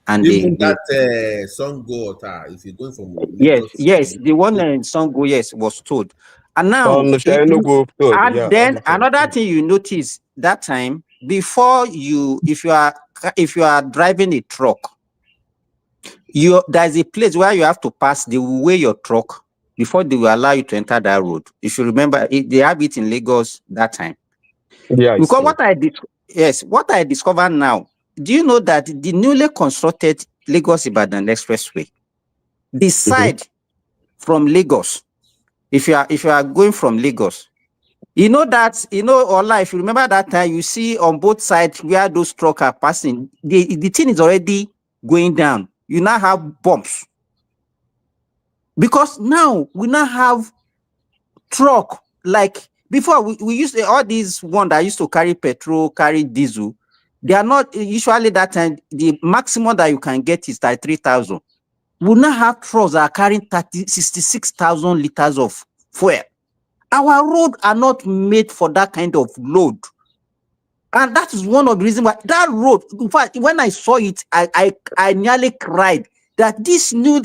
And Even they that Songo Ota, if you're going from yes, Lagos, yes, the one in Sango, yes, was told. And now, On Enugu Road, and yeah, all then this one. another thing you notice that time, before you, if you are if you are driving a truck, there's a place where you have to pass. They will weigh your truck before they will allow you to enter that road. If you remember, they have it in Lagos that time. Yeah, it's Because true. what I discovered now, do you know that the newly constructed Lagos Ibadan Expressway, the side from Lagos, if you are going from Lagos, Ola, if you remember that time, you see on both sides where those trucks are passing, the thing is already going down. You now have bumps. Because now we now have truck, like before we used all these one that used to carry petrol, carry diesel. They are not usually that time. The maximum that you can get is 3,000. We now have trucks that are carrying 66,000 liters of fuel. Our roads are not made for that kind of load. And that is one of the reasons why that road, in fact, when I saw it, I nearly cried that this road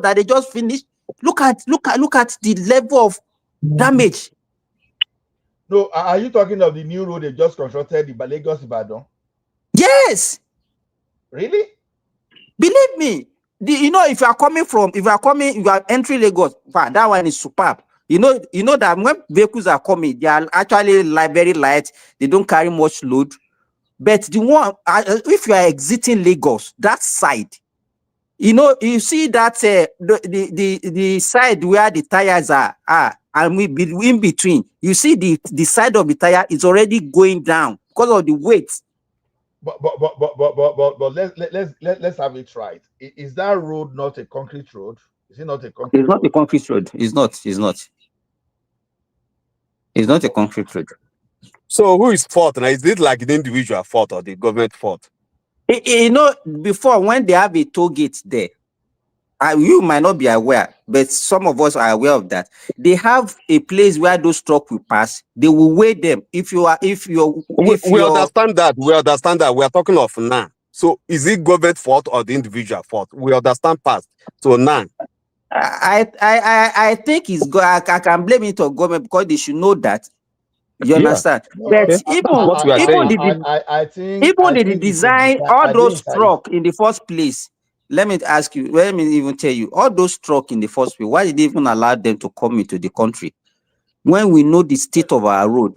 that they just finished, look at the level of damage. No, are you talking of the new road they just constructed in Lagos Ibadan? Yes. Really? Believe me, if you are entering Lagos, that one is superb. You know that when vehicles are coming, they are actually very light. They don't carry much load. But the one, if you are exiting Lagos, that side, you see that the side where the tires are, and in between, you see the side of the tire is already going down because of the weight. But let's have it right. Is that road not a concrete road? Is it not a concrete road? It's not a concrete road. It's not. It's not a concrete road. So who is fault now? Is it like the individual fault or the government fault? Before, when they have a toll gate there, you might not be aware, but some of us are aware of that. They have a place where those trucks will pass. They will weigh them. We understand that. We understand that. We are talking of now. So is it government fault or the individual fault? We understand past. So now. I think I can blame it on government because they should know that. You understand? But I think the design, all those truck in the first place. Let me even tell you, all those truck in the first place, why did they even allow them to come into the country when we know the state of our road?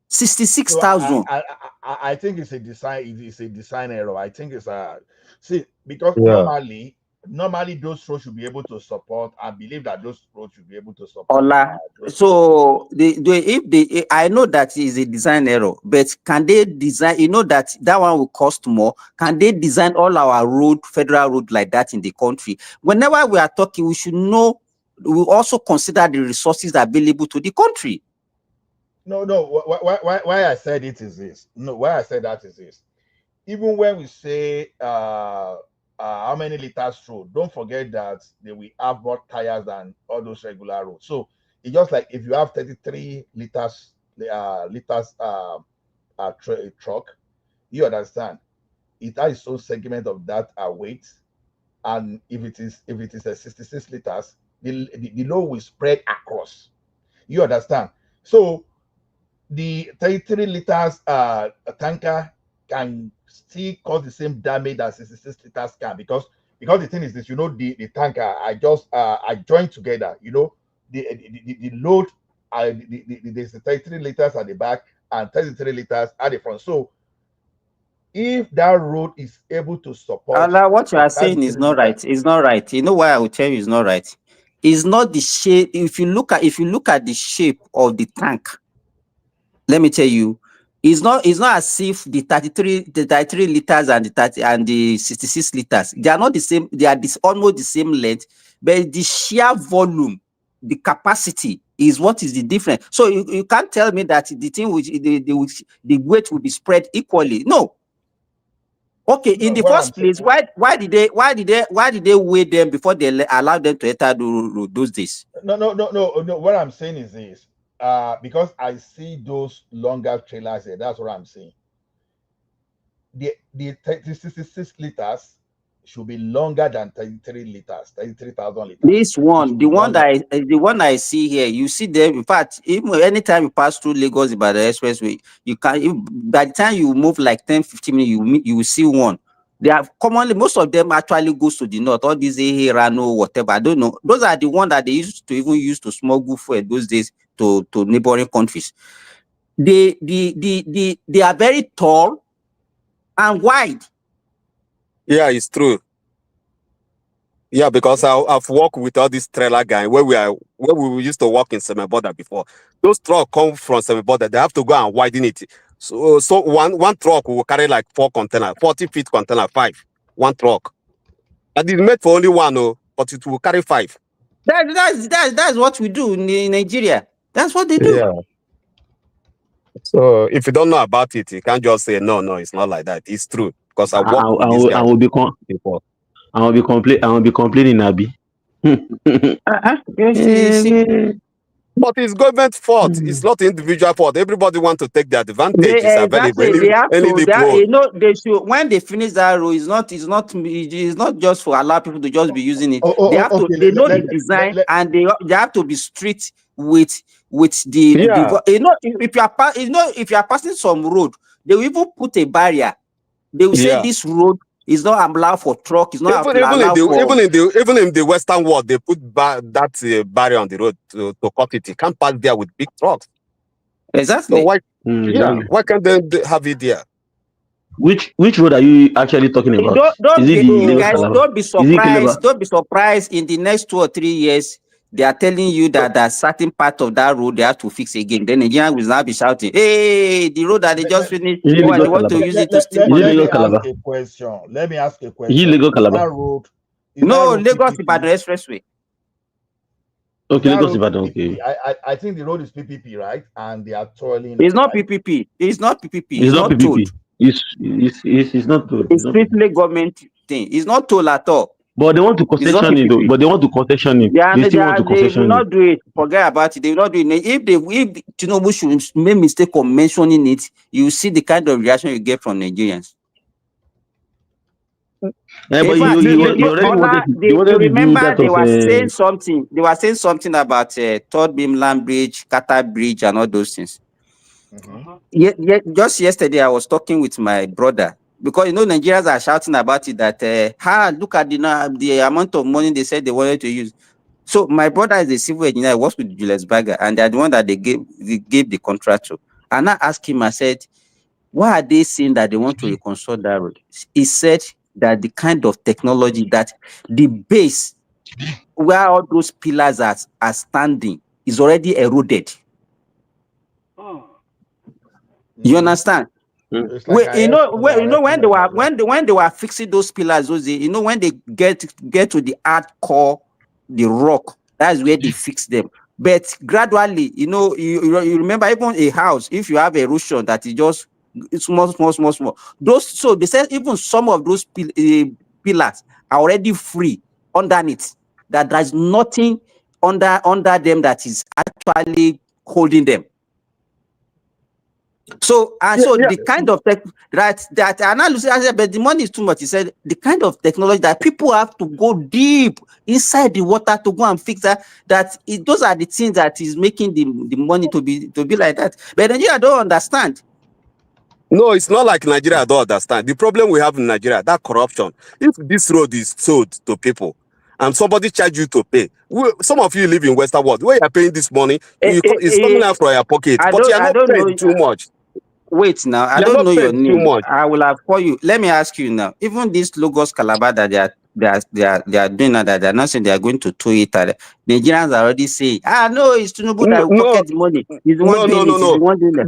66,000. I think it's a design. It's a design error. I think it's because normally those roads should be able to support. I believe that those roads should be able to support. So I know that is a design error, but can they design? You know that one will cost more. Can they design all our federal road like that in the country? Whenever we are talking, we should know. We also consider the resources available to the country. No. Why I said it is this. No, why I said that is this. Even when we say how many liters road, don't forget that they will have more tires than all those regular roads. So it's just like if you have 33 liters truck, you understand it has its own segment of that weight, and if it is a 66 liters, the load will spread across. You understand? So the 33 liters tanker can still cause the same damage as 66 liters can, because the thing is this, the tanker I joined together, the load, there's the 33 liters at the back and 33 liters at the front. So if that road is able to support what you are saying is not right. It's not right. You know why I will tell you it's not right. It's not the shape. If you look at the shape of the tank, let me tell you, it's not as if the 33 liters and the 66 liters, they are not the same. They are almost the same length, but the sheer volume, the capacity is what is the difference. So you can't tell me that the thing the weight will be spread equally. No. Okay, in the first place, why did they weigh them before they allowed them to enter those days? No. What I'm saying is this. Because I see those longer trailers there. That's what I'm saying. The 66 liters, should be longer than 33 liters, 33,000 liters. This one, should the be one longer. the one I see here, you see them. In fact, even anytime you pass through Lagos by the expressway, you can. By the time you move like 10-15 minutes, you will see one. They are commonly, most of them actually goes to the north. All these Rano, whatever. I don't know. Those are the ones that they used to even use to smuggle food those days to neighboring countries. They are very tall and wide. Yeah, it's true. Yeah, because I've worked with all these trailer guys where we used to work in Semi-Border before. Those trucks come from Semi-Border, they have to go and widen it. So one truck will carry like 4 containers, 40 feet container, 5. One truck. And it's made for only one, but it will carry 5. That's what we do in Nigeria. That's what they do. Yeah. So if you don't know about it, you can't just say no, it's not like that. It's true because I worked with these guys before. I will be complaining, Abi. But it's government fault. It's not individual fault. Everybody want to take the advantage. It's available. Exactly. They have Any to. loophole. They should, when they finish that road, it's not just for allow people to just be using it. They have to. Okay. They know the design, and they have to be strict with the. Yeah. If you are passing some road, they will even put a barrier. They will say this road is not allowed for truck. It's not allowed for. Even in the Western world, they put that barrier on the road to cut it. You can't pass there with big trucks. Exactly. So why Exactly. can't they have it there? Which road are you actually talking about? Don't be surprised. Don't be surprised. In the next 2 or 3 years, they are telling you that that certain part of that road they have to fix again. Then Nigerians will now be shouting, "Hey, the road that they just finished, they want to use it to steal money." Let me ask a question. Is it Lagos Calabar? That road, no, Lagos Ibadan Expressway. Okay, Lagos Ibadan. Okay. I think the road is PPP, right? And they are toiling. It's not PPP. It's not PPP. It's not PPP. It's not toll. It's strictly government thing. It's not toll at all. But they want to concession it, though. But they want to concession it. They will not do it. Forget about it. They will not do it. If Tinubu should make mistake of mentioning it, you will see the kind of reaction you get from Nigerians. Yeah, but you remember they were saying something. They were saying something about Third Mainland Bridge, Qatar Bridge, and all those things. Just yesterday, I was talking with my brother because Nigerians are shouting about it that look at the amount of money they said they wanted to use. So my brother is a civil engineer, works with Julius Berger, and they're the one that they gave the contract to. And I asked him, I said, why are they saying that they want to reconstruct that road? He said that the kind of technology that the base where all those pillars are standing is already eroded. You understand? When they were fixing those pillars, when they get to the hardcore, the rock, that's where they fix them. But gradually, you remember even a house, if you have erosion that is just small. So they said even some of those pillars are already free underneath. That there's nothing under them that is actually holding them. So the kind of tech that analysis, but the money is too much. He said the kind of technology that people have to go deep inside the water to go and fix that. Those are the things that is making the money to be like that. But Nigeria don't understand. No, it's not like Nigeria don't understand. The problem we have in Nigeria, that corruption. If this road is sold to people and somebody charge you to pay, some of you live in Western world where you are paying this money, it's coming out from your pocket, but you are not paying too much. Wait now, I don't know your name. I will have called you. Let me ask you now. Even this Lagos Calabar that they are doing that, they're not saying they are going to tow it. The Nigerians are already saying, no, it's Tinubu that will pocket the money. He's the one doing it. He's the one doing it.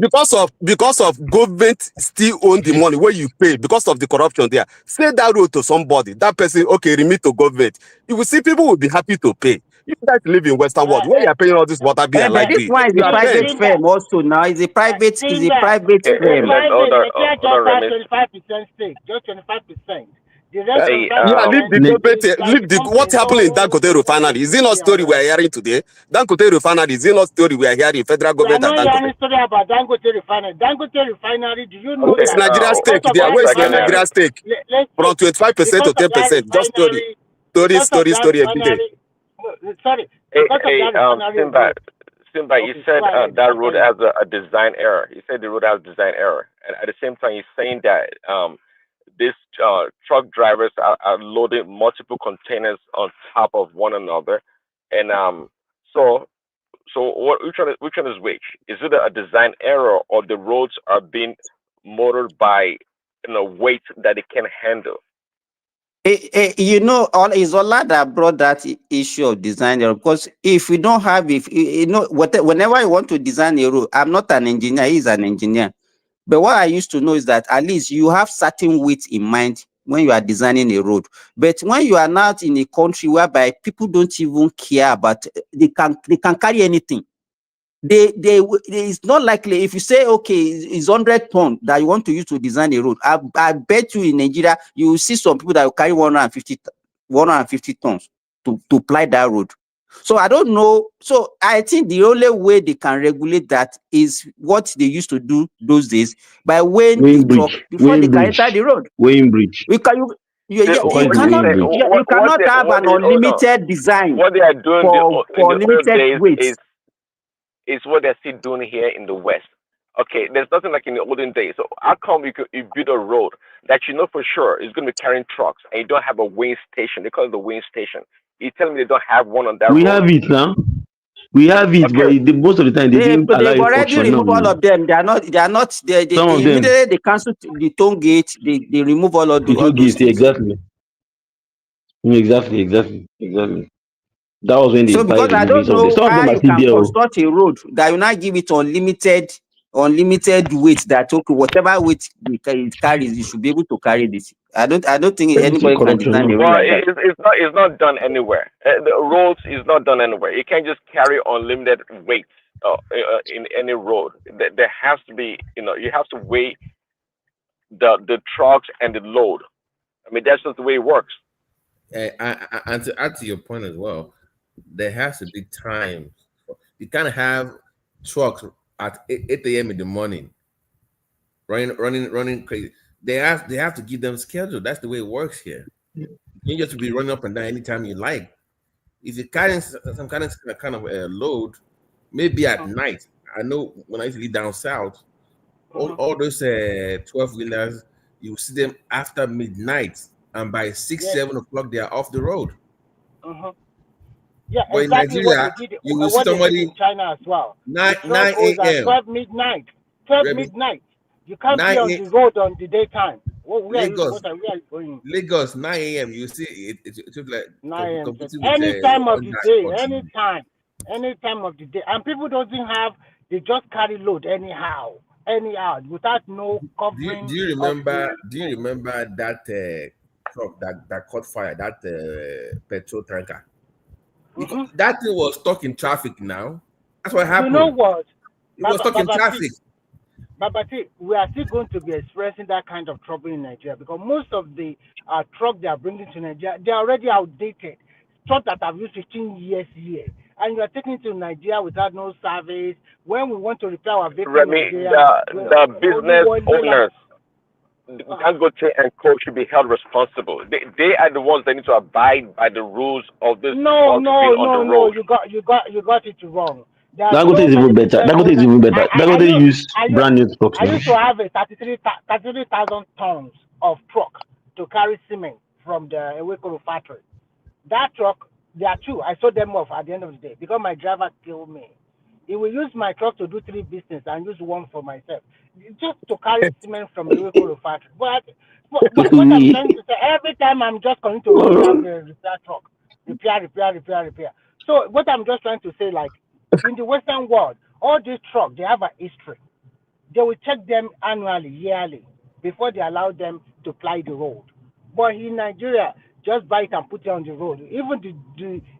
Because of government still own the money where you pay because of the corruption there. Say that road to somebody, that person, okay, remit to government. You will see people will be happy to pay. You guys live in Western world where you are paying all this water bill and like this one is a private firm also now. It's a private firm. Nigeria just has 25% stake, just 25%. The rest Hey, Yeah, leave 25% the debate. is like Leave the what something. happened in Dangote refinery. Is it not story we are hearing today? Dangote refinery is it not story we are hearing? Federal We are government and not Dangote. hearing story about Dangote refinery. Dangote refinery, do you know okay. It's that Nigeria because stake of there. that Where is my Second, Nigeria refinery, stake? let's From say 25% to because of that 10%. Just story. refinery, Story, because of story, that story every day. refinery, sorry, hey, because of hey, that refinery Simba, alone. Simba, you Okay, said go ahead that after road you. has a design error. You said the road has a design error, and at the same time, you're saying that these truck drivers are loading multiple containers on top of one another, and so which one is which? Is it a design error, or the roads are being motored by weight that it can handle? You know, it's Ola that brought that issue of design error, because if we don't have, if you know, whenever I want to design a road, I'm not an engineer, he's an engineer. But what I used to know is that at least you have certain weight in mind when you are designing a road. But when you are not in a country whereby people don't even care about, they can carry anything. It's not likely if you say okay, it's 100 tons that you want to use to design a road. I bet you in Nigeria you will see some people that will carry 150 tons to ply that road. So I don't know. So I think the only way they can regulate that is what they used to do those days by weighing the Weighing truck bridge. before they Weighing can enter bridge. the road. Weighing bridge. You can you you, They, you, According you to what you weighing cannot say? bridge. you cannot have What an they, oh no, unlimited design what they are doing in for the old limited days weight. is what they're still doing here in the West. Okay, there's nothing like in the olden days. So how come you build a road that you know for sure is going to be carrying trucks and you don't have a weighing station? They call it the weighing station. You tell me they don't have one on that We road? have it now. We have it, Okay, but most of the time they didn't allow They've it already function now. removed all of them. Some of They them, immediately they cancel the toll gate. They remove the all two those gates, things. exactly. Exactly. That was when they So because started I removing don't some of them. know Some of how them are you still can there. Oh. construct a road that you not give it unlimited weight, that okay, whatever weight it carries, you should be able to carry this. I don't think But it's still anybody can corruption design a now. road well, like that. it's not done anywhere. The roads is not done anywhere. You can't just carry unlimited weight in any road. There has to be, you have to weigh the trucks and the load. I mean, that's just the way it works. And to add to your point as well, there has to be time. You can't have trucks at 8 a.m. in the morning running crazy. They have to give them schedule. That's the way it works here. You just be running up and down anytime you like. If you're carrying some kind of load, maybe at night. I know when I used to live down south, all those 12-wheelers, you see them after midnight, and by 6, Yeah. 7 o'clock they are off the road. Yeah, But in exactly what Nigeria, they did. you will see What they did in somebody China as well. 9 The truck goes at 9 a.m. 12 midnight. 12 Remy, midnight. You can't be 9 on a, the road on the daytime. Where are you? Lagos, Where are you going? Lagos 9 a.m. You see it's just like 9 a.m. competing with Any time of the Honda day, Sport. any time of the day, and people don't have. They just carry load anyhow, without no Do you covering do you of remember the do you road. remember that truck that caught fire, that petrol tanker? Hmm. That thing was stuck in traffic now. That's what You know happened. what, It was stuck in traffic. Babati, we are still going to be experiencing that kind of trouble in Nigeria because most of the trucks they are bringing to Nigeria, they are already outdated. Trucks that have used 15 years here. And you are taking to Nigeria without no service. When we want to repair our vehicle in Remy, Nigeria, the business owners, uh, Dangote and Co should be held responsible. They are the ones that need to abide by the rules of this trucks being on the no. road. You got it wrong. There are Dangote so is many even better. business Dangote is owners. even better. Dangote use brand new trucks I now. used to have a 33,000 tons of truck to carry cement from the Ewekoro factory. That truck, there are two. I sold them off at the end of the day because my driver killed me. He will use my truck to do 3 business and use one for myself. Just to carry cement from the Ewekoro factory. But what I'm We trying to say, every time I'm just going to repair the repair truck. Repair. So what I'm just trying to say, like, in the Western world, all these trucks, they have a history. They will check them annually, yearly, before they allow them to ply the road. But in Nigeria, just buy it and put it on the road. Even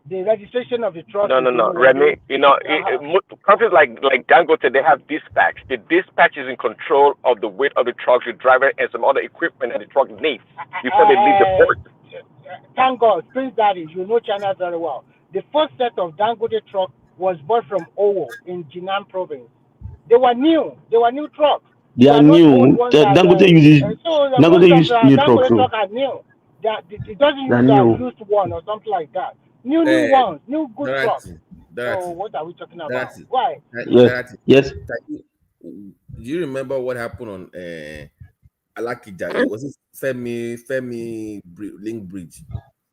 the registration of the truck No, is no, no, even Remy. uh, Companies like Dangote, they have dispatch. The dispatch is in control of the weight of the truck, the driver, and some other equipment that the truck needs before they leave the uh, port. thank God, Prince Daddy, you know China very well. The first set of Dangote truck was bought from Owo in Jinan province. They were new. They were new trucks. They They are are not old new. ones that. So most Dangote of uses the new trucks. Dangote So truck are new. It doesn't they are use a new. used one or something like that. New Uh, ones, new good trucks. Dorothy, So Dorothy, what are we talking about? Dorothy, Why? Yes. Dorothy. Yes. Do you remember what happened on Alakija? It was this Link Bridge,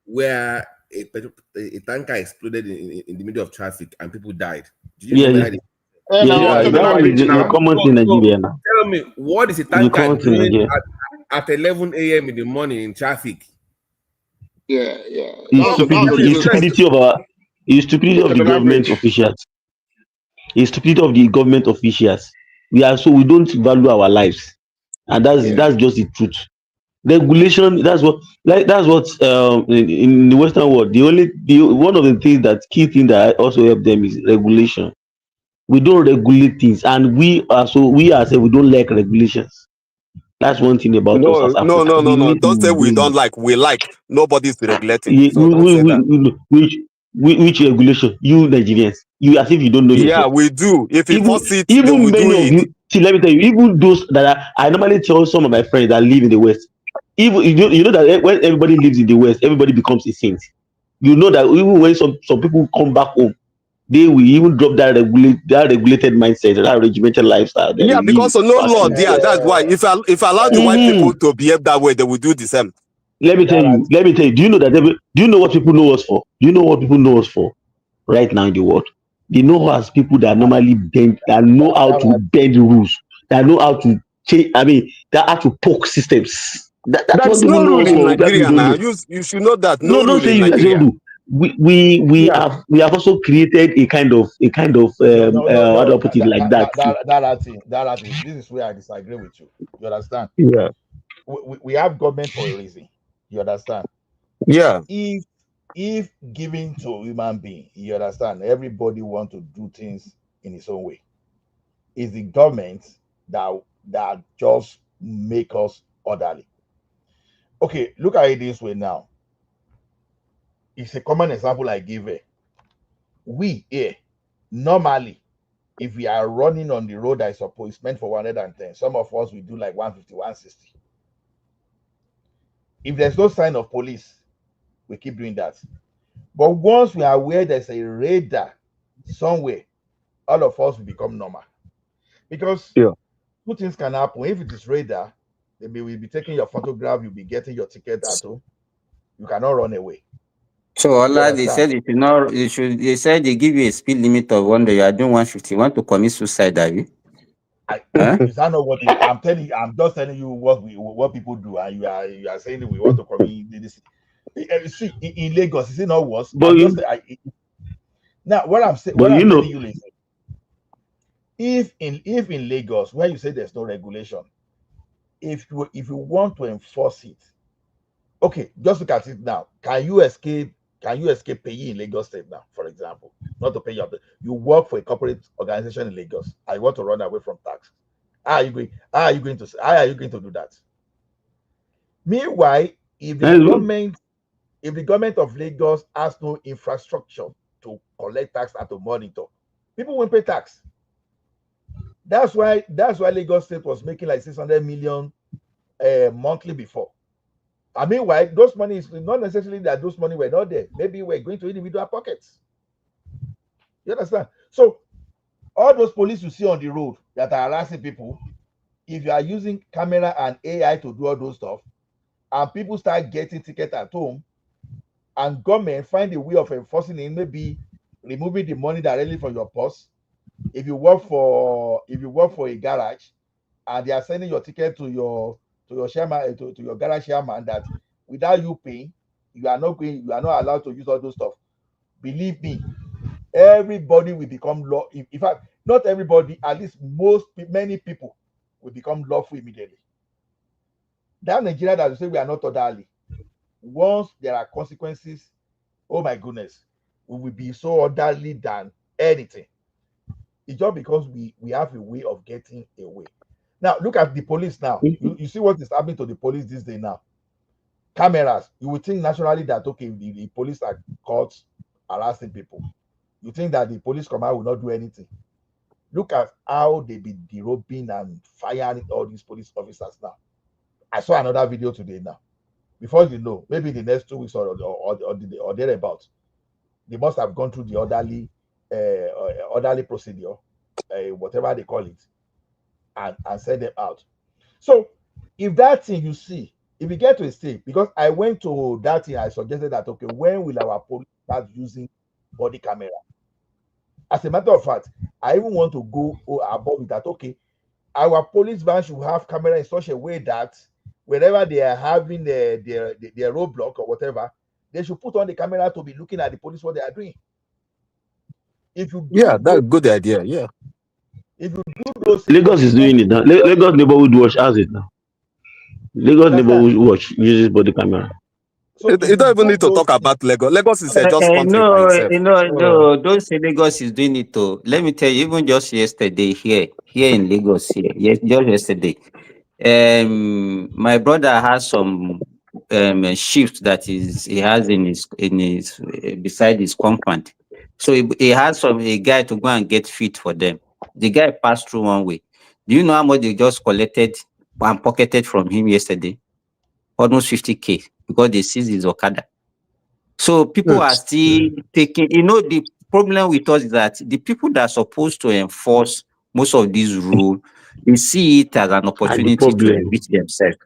where a tanker exploded in the middle of traffic and people died. Do you remember Yes. that? Yeah, Yeah. now So, Water That Mena one is Bridge a now. common thing in Nigeria now. tell me, what is a It's a tanker common thing in doing Nigeria. at 11 a.m. in the morning in traffic? Yeah, yeah. It's That That was stupidity. a It's joke. stupidity of it's stupidity of Water the Mena government Bridge. officials. It's stupidity of the government officials. We don't value our lives, and Yeah. that's just the truth. Regulation. That's what in the Western world. The one of the things that key thing that also help them is regulation. We don't regulate things, and we ourselves we don't like regulations. That's one thing about us No, as no, Africa. no, We no, no. need Don't say to we don't obey. like. We like. Nobody's regulating. Yeah, So don't say that. which regulation? You Nigerians, you as if you don't know Yeah, yourself. we do. If you Even force it, they even will do many of it. you. See, let me tell you. Even those that I normally tell some of my friends that live in the West. Even you know that when everybody lives in the West, everybody becomes a saint. You know that even when some people come back home, they will even drop that regulated mindset, that regimented lifestyle that they Yeah, live because so no back law in the there. West. That's why if I allow the white Mm-hmm. people to behave that way, they will do the same. Let me tell you. Let me tell you. Do you know that? Do you know what people know us for? Do you know what people know us for right now in the world? They know us as people that normally bend, that know how to bend rules, that know how to change. I mean, that how to poke systems. That's There what is people no know rule us in for. That you Nigeria don't now. know. You should know that No, no don't rule say in you guys don't Nigeria. do. Yeah. We have also created a kind of how do I put it like that too. This is where I disagree with you. You understand? Yeah. We have government for a reason. You understand? Yeah. If given to human being, you understand, everybody want to do things in his own way. It's the government that just make us orderly. Okay, look at it this way now. It's a common example I give here. We here normally, if we are running on the road that is supposed meant for 110, some of us will do like 150, 160. If there's no sign of police, we keep doing that. But once we are aware there's a radar somewhere, all of us will become normal. Because Yeah. two things can happen. If it is radar, they will be taking your photograph, you'll be getting your ticket at home. You cannot run away. So You Allah, they understand? said they said they give you a speed limit of 100. You are doing 150. You want to commit suicide, are you? Huh? Is that not what I'm telling you? I'm just telling you what people do, and you are saying we want to commit this. See, in Lagos, is it not worse? But Now what I'm telling you is, if in Lagos, where you say there's no regulation, if you want to enforce it, okay, just look at it now. Can you escape paying in Lagos State now, for example? Not to pay your bill. You work for a corporate organization in Lagos. I want to run away from tax. How are you going to do that? Meanwhile, if the government of Lagos has no infrastructure to collect tax and to monitor, people won't pay tax. That's why Lagos State was making like 600 million monthly before. I mean, why those money is not necessarily that those money were not there. Maybe we're going to individual pockets. You understand? So all those police you see on the road that are harassing people, if you are using camera and AI to do all those stuff, and people start getting tickets at home, and government find a way of enforcing it, maybe removing the money directly from your purse. If you work for a garage, and they are sending your ticket to your chairman, to your garage chairman, that without you paying, you are not allowed to use all those stuff. Believe me, everybody will become law. In fact, not everybody, at least many people will become lawful immediately. That Nigeria that you say we are not orderly, once there are consequences, oh my goodness, we will be so orderly than anything. It's just because we have a way of getting away. Now look at the police now. You see what is happening to the police this day now. Cameras. You would think naturally that okay, the police are caught harassing people. You think that the police command will not do anything. Look at how they be derobing and firing all these police officers now. I saw another video today now. Before you know, maybe the next 2 weeks or thereabouts, they must have gone through the orderly procedure, whatever they call it, and send them out. So if that thing you see, if you get to a state, because I went to that thing, I suggested that okay, when will our police start using body camera? As a matter of fact, I even want to go above that. Okay, our police van should have camera in such a way that wherever they are having their roadblock or whatever, they should put on the camera to be looking at the police what they are doing. If you do that's a good idea. Yeah. If you do those Lagos is doing it now. Lagos neighborhood watch has it now. Lagos neighborhood watch uses body camera. So you don't even need to talk about Lagos. Lagos is just country by itself. No, don't say Lagos is doing it too. Let me tell you, even just yesterday here in Lagos just yesterday, my brother has some shift that he has in his beside his compound. So he has a guy to go and get feed for them. The guy passed through one way. Do you know how much they just collected and pocketed from him yesterday? Almost 50K because they seized his Okada. So people are still taking, the problem with us is that the people that are supposed to enforce most of these rules, they see it as an opportunity to enrich themselves.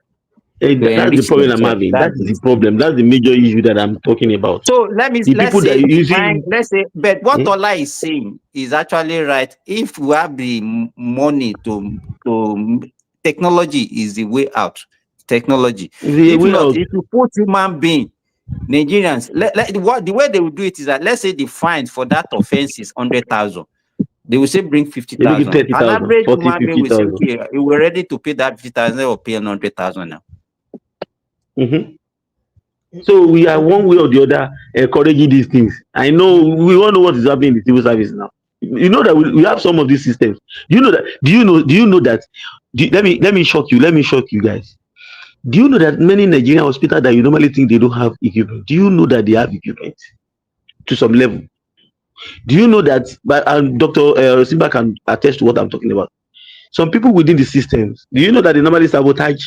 That's the problem I'm having. That is the problem. That's the major issue that I'm talking about. So let's say but what Hmm? Ola is saying is actually right. If we have the money to technology is the way out. Technology. If not, if you put human being, Nigerians, the way they will do it is that let's say the fine for that offense is 100,000. They will say bring 50,000. 30,000, An average 40, human being will say, 50,000. okay, we're ready to pay that 50,000 or pay 100,000 now. So we are one way or the other encouraging these things. I know we all know what is happening in the civil service now. You know that we have some of these systems. Do you know that? Do you know that? Let me shock you. Let me shock you guys. Do you know that many Nigerian hospitals that you normally think they don't have equipment? Do you know that they have equipment to some level? Do you know that? But Dr. Simba can attest to what I'm talking about. Some people within the systems. Do you know that they normally sabotage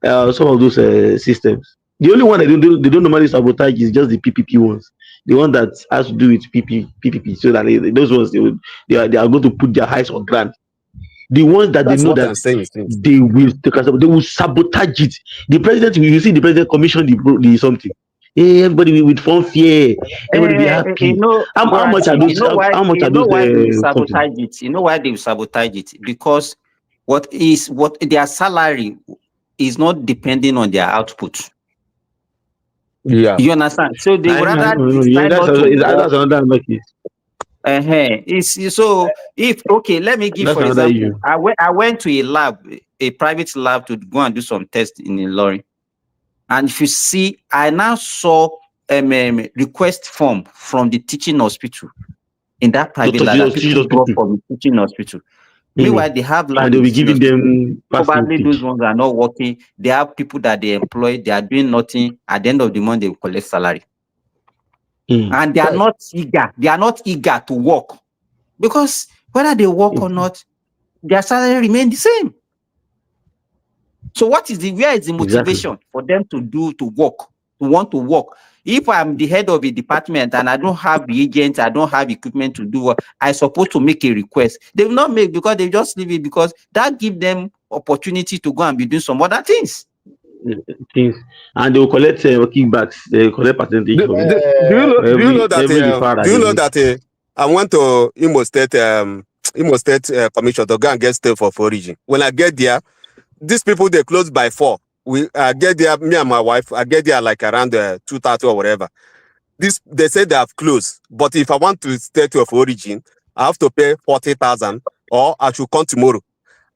some of those systems? The only one they don't normally sabotage is just the PPP ones. The one that has to do with PPP, so that those ones they are going to put their eyes on ground. The ones that That's they know what that I'm saying. they will sabotage it. The president, you see, the president commission the something. Hey, everybody with fun fear. Everybody be happy. How much are those? How much are those? Why they will Something? sabotage it? You know why they will sabotage it? Because what their salary is not depending on their output. Yeah. You understand? So they would rather Yeah, decide not to that's another case. So if okay, let me give That's for another example. issue. I went to a lab, a private lab, to go and do some tests in Ilorin. And if you see, I now saw request form from the teaching hospital in that private lab that people brought from the teaching hospital. Meanwhile, they have lab and they'll in be teaching giving hospital. them Probably those percentage. ones are not working. They have people that they employ. They are doing nothing. At the end of the month, they will collect salary. And they are not eager. They are not eager to work because whether they work or not, their salary remain the same. So where is the motivation for them to work, to want to work? If I'm the head of a department and I don't have the agents, I don't have equipment to do what I supposed to make a request, they will not make because they just leave it because that give them opportunity to go and be doing some other things. And they will collect kickbacks. They will collect percentage from it. Do you know that I went to Imo State Commission to go and get stay for origin. When I get there, these people they close by 4. We get there, me and my wife. I get there like around 2:30 or whatever. They say they have closed, but if I want to stay to of origin, I have to pay 40,000, or I should come tomorrow.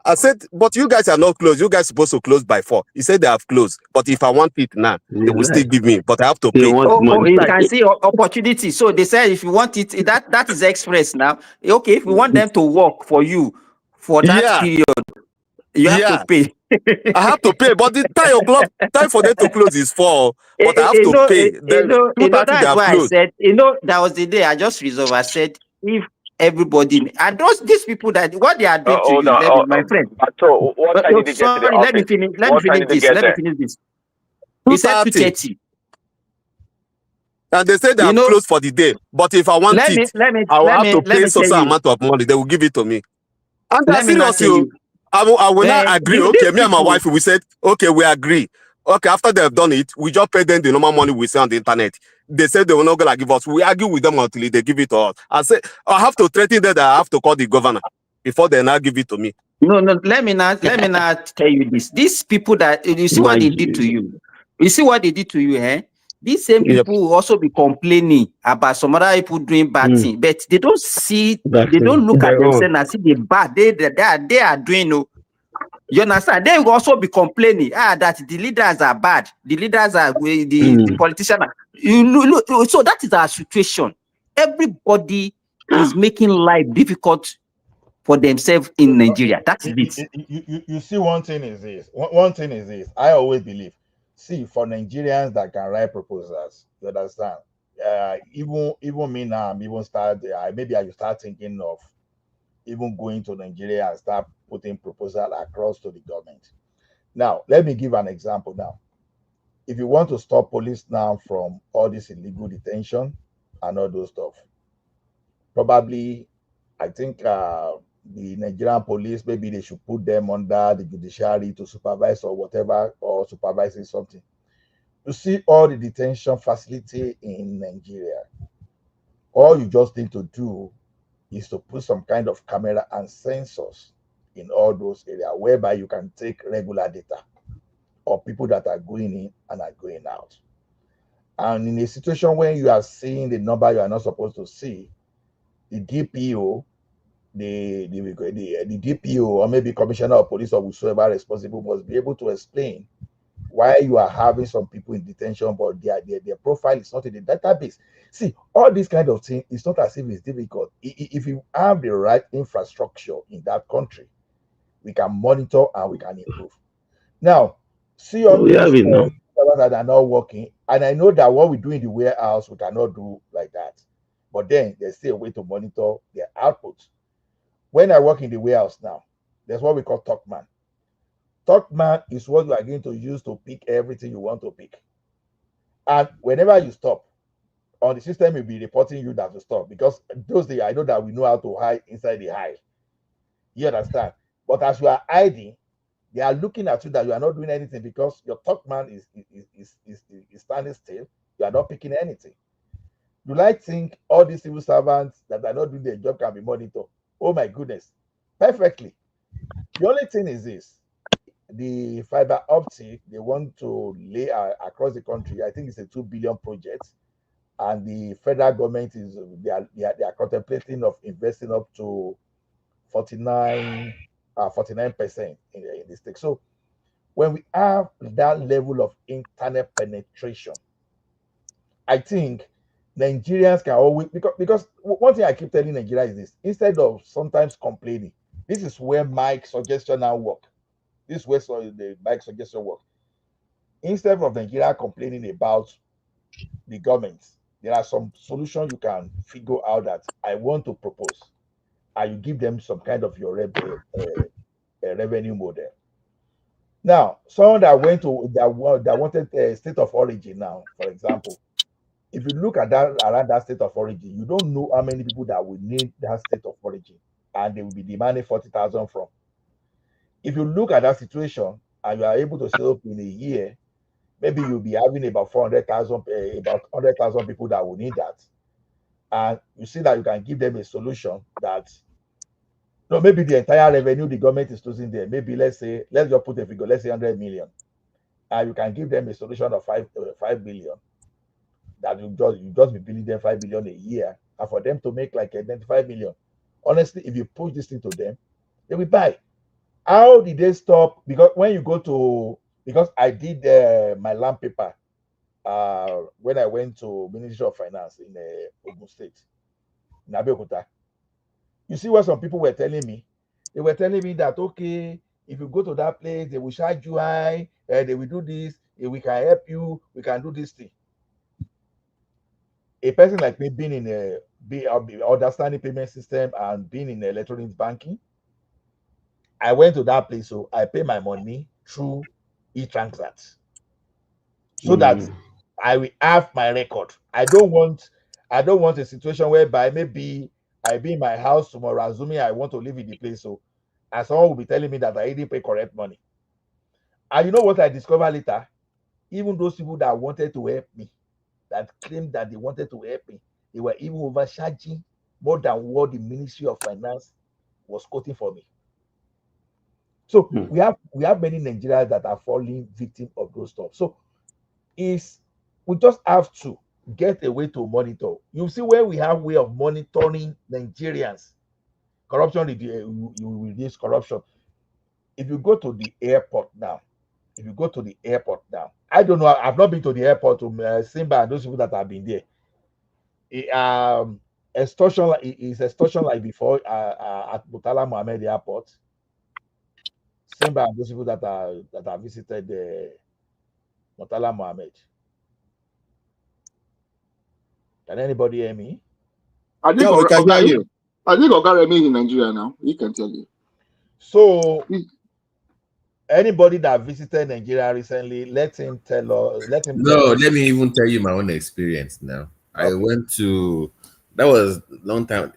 I said, but you guys are not closed. You guys supposed to close by 4. He said they have closed. But if I want it now, they will still give me. But I have to They pay. want Oh, money. you can see opportunity. So they said if you want it, that is express now. Okay, if you want them to work for you for that Yeah, period, you have to yeah. pay. I have to pay. But the time for them to close is 4. But I have to pay. Then You know, 2:30 they that's have why I closed. said, that was the day I just resolved. I said, if everybody and these people that what they are doing to Hold you, on. let me, my friend. Bato, what time did you get to the Sorry, office? let me What time finish did you this. get Let me there? finish this. He said 2:30. 2:30. And they say they You have know, closed for the day. But if I want let me it, I will have to let pay me tell so you. amount of money. They will give it to me. And they are Let me not serious, tell you. you. I will not agree. Okay, These me and my people, wife, we said, okay, we agree. Okay, after they have done it, we just pay them the normal money we say on the internet. They said they were not gonna give us. We argue with them until they give it to us. I say I have to threaten them that I have to call the governor before they now give it to me. no, let me not tell you this. These people that you see what My they did to Jesus. you. You see what they did to you, eh? These same Yep. people will also be complaining about some other people doing bad things, but they don't see, they don't look at Their own. themselves and see the bad they are doing. No, you understand? They will also be complaining that the leaders are bad, the leaders are the politicians. You look, so that is our situation. Everybody is making life difficult for themselves in Nigeria. That's it. You see, one thing is this. One thing is this. I always believe. See, for Nigerians that can write proposals, you understand. Even me now, I'm even start. Maybe I should start thinking of even going to Nigeria and start putting proposal across to the government. Now, let me give an example. Now, if you want to stop police now from all this illegal detention and all those stuff, probably I think the Nigerian police, maybe they should put them under the judiciary to supervise or whatever, or supervising something. You see all the detention facility in Nigeria. All you just need to do is to put some kind of camera and sensors in all those areas whereby you can take regular data of people that are going in and are going out. And in a situation when you are seeing the number you are not supposed to see, the DPO, the DPO or maybe commissioner of police or whoever responsible must be able to explain why you are having some people in detention, but their profile is not in the database. See, all this kind of thing, it's not as if it's difficult. If you have the right infrastructure in that country, we can monitor and we can improve. Now, see all We have these it now. that are not working, and I know that what we do in the warehouse, we cannot do like that. But then there's still a way to monitor their output. When I work in the warehouse now, there's what we call Talkman. Talkman is what you are going to use to pick everything you want to pick. And whenever you stop, on the system will be reporting you that you stop, because those days I know that we know how to hide inside the hide. You understand? But as you are hiding, they are looking at you that you are not doing anything because your Talkman is standing still. You are not picking anything. Do I think all these civil servants that are not doing their job can be monitored? Oh my goodness, perfectly. The only thing is this: the fiber optic they want to lay across the country. I think it's a 2 billion project, and the federal government is they are contemplating of investing up to 49 49% in the state. So when we have that level of internet penetration, I think Nigerians can always, because one thing I keep telling Nigeria is this: instead of sometimes complaining, this is where my suggestion now work. This is where the my suggestion work. Instead of Nigeria complaining about the government, there are some solutions you can figure out that I want to propose, and you give them some kind of your revenue model. Now, someone that went to that wanted a state of origin now, for example, if you look at that around that state of origin, you don't know how many people that will need that state of origin, and they will be demanding 40,000 from. If you look at that situation and you are able to say, okay, in a year, maybe you'll be having about 400,000, about 100,000 people that will need that, and you see that you can give them a solution that no, maybe the entire revenue the government is losing there. Maybe let's just put a figure, let's say 100 million, and you can give them a solution of 5 billion. That you just be billing them 5 billion a year, and for them to make like 95 million. Honestly, if you push this thing to them, they will buy. How did they stop? Because when you go to, because I did my land paper when I went to Ministry of Finance in Ogun State, in Abeokuta. You see what some people were telling me? They were telling me that, okay, if you go to that place, they will charge you high, they will do this, we can help you, we can do this thing. A person like me being in understanding payment system and being in electronic banking, I went to that place, so I pay my money through e-transact so that I will have my record. I don't want a situation whereby maybe I be in my house tomorrow, assuming I want to live in the place. So, and someone will be telling me that I didn't pay correct money. And you know what I discovered later? Even those people that wanted to help me, that claimed that they wanted to help me, they were even overcharging more than what the Ministry of Finance was quoting for me. So we have many Nigerians that are falling victim of those stuff. So is we just have to get a way to monitor. You see, where we have way of monitoring Nigerians, corruption you reduce corruption. If you go to the airport now, I don't know. I've not been to the airport to Simba and those people that have been there. Extortion is extortion like before at Murtala Mohammed Airport. Simba and those people that have visited the Murtala Mohammed. Can anybody hear me? I think Yeah, we can hear you. I think Oga Remy in Nigeria now. He can tell you. So anybody that visited Nigeria recently, let him tell us. Let him tell No, us. let me even tell you my own experience now. I Okay. went to that was long time.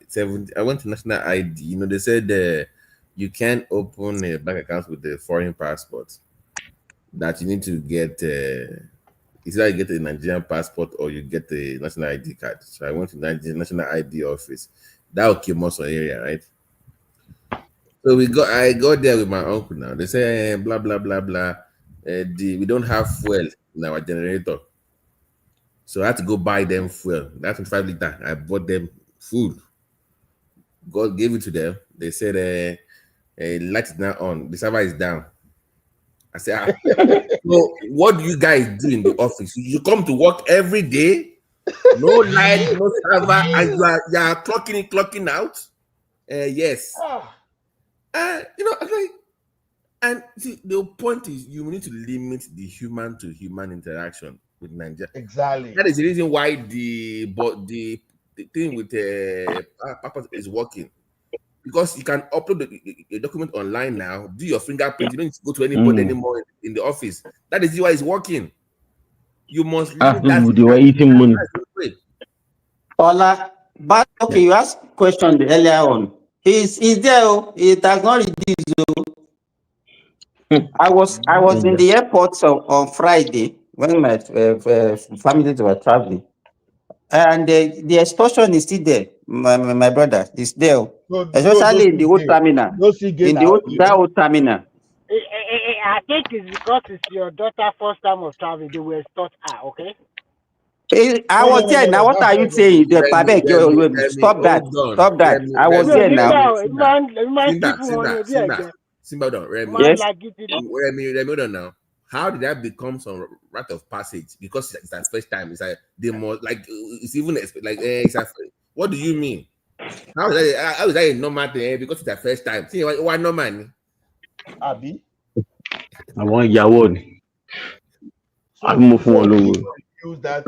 I went to National ID. You know, they said you can't open a bank account with a foreign passport. That you need to get it's either you get a Nigerian passport or you get a national ID card. So I went to Nigerian National ID office. That was Kimoso area, right? So I got there with my uncle now. They say blah blah blah blah. We don't have fuel in our generator. So I had to go buy them fuel. That's 25 liter. I bought them food. God gave it to them. They said, light is now on. The server is down. I said, so what do you guys do in the office? You come to work every day, no light, no server, and you are clocking in, clocking out? Yes. You know, like, and see, the point is you need to limit the human to human interaction with Nigeria. Exactly. That is the reason why the thing with purpose is working, because you can upload the document online now, do your fingerprint. You don't need to go to anybody anymore in the office. That is why it's working. You must limit that. They were eating money. Ola, but okay, you asked question earlier on. Is there? Oh, it has not reduced. I was in the airport on Friday when my family were traveling, and the extortion is still there. My brother is there, No especially in the old Sigay. terminal. No Sigay In the now. old terminal. I think it's because it's your daughter first time of traveling. They were taught her, okay? I was there now. No. What That's are not you even true. saying? The Pabek, Remy, stop that. hold on. Stop that. I was No, there this now. guy, man, people want to be again. Simba, hold on, Remy. Man, Yes. like it. Remy, hold on now. How did that become some rite of passage? Because it's their first time. It's like they more like it's even like it's a, what do you mean? How is that a normal thing? Because it's their first time. See, why no man? Abi. I want Yawon. I'm So moving all over. use that.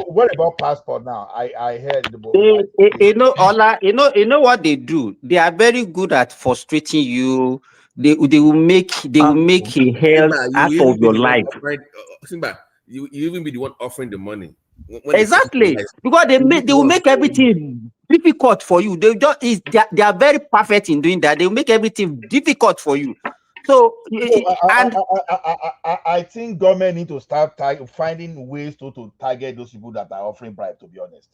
What about passport now? I heard about. You know, Ola, you know what they do? They are very good at frustrating you. They will make a hell Simba, you out even of be your the one life. offering. Simba, you even be the one offering the money when they first Exactly, realize. because You be they the will one make everything difficult for you. They are very perfect in doing that. They will make everything difficult for you. So and I think government need to start finding ways to target those people that are offering bribe. To be honest,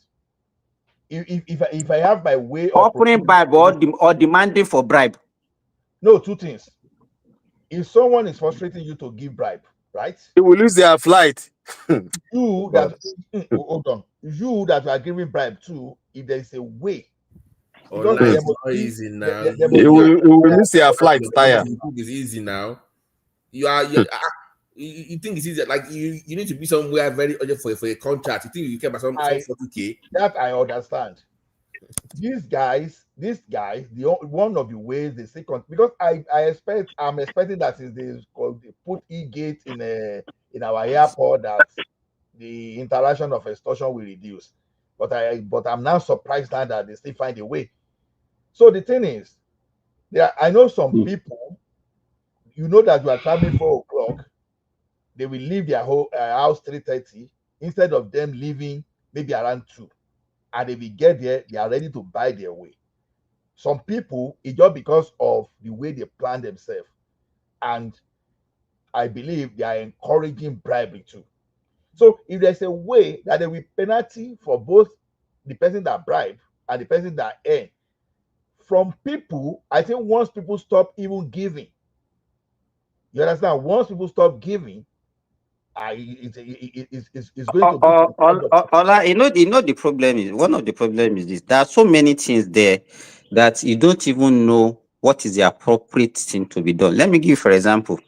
if I have my way of offering bribe or demanding for bribe. no, two things. If someone is frustrating you to give bribe, right? They will lose their flight. Hold on. You that are giving bribe to, if there is a way because Online there is must not be easy now. there You must You be a will, you will there, miss your flight tire. you think it's easy now. You think it's easy. Like you need to be somewhere very urgent for a contract. You think you care about some I 40K? that I understand. These guys, one of the ways they say because I'm expecting that since they put e-gate in our airport that the interaction of extortion will reduce. But I'm now surprised now that they still find a way. So the thing is, I know some people, you know that you are traveling 4 o'clock, they will leave their whole house 3:30 instead of them leaving maybe around 2. And if we get there, they are ready to buy their way. Some people, it's just because of the way they plan themselves. And I believe they are encouraging bribery too. So if there's a way that there will be penalty for both the person that bribe and the person that earn from people, I think once people stop even giving, you understand? Once people stop giving, it's going to be some kind of Ola, you know the problem is one of the problem is this. There are so many things there that you don't even know what is the appropriate thing to be done. Let me give you for example.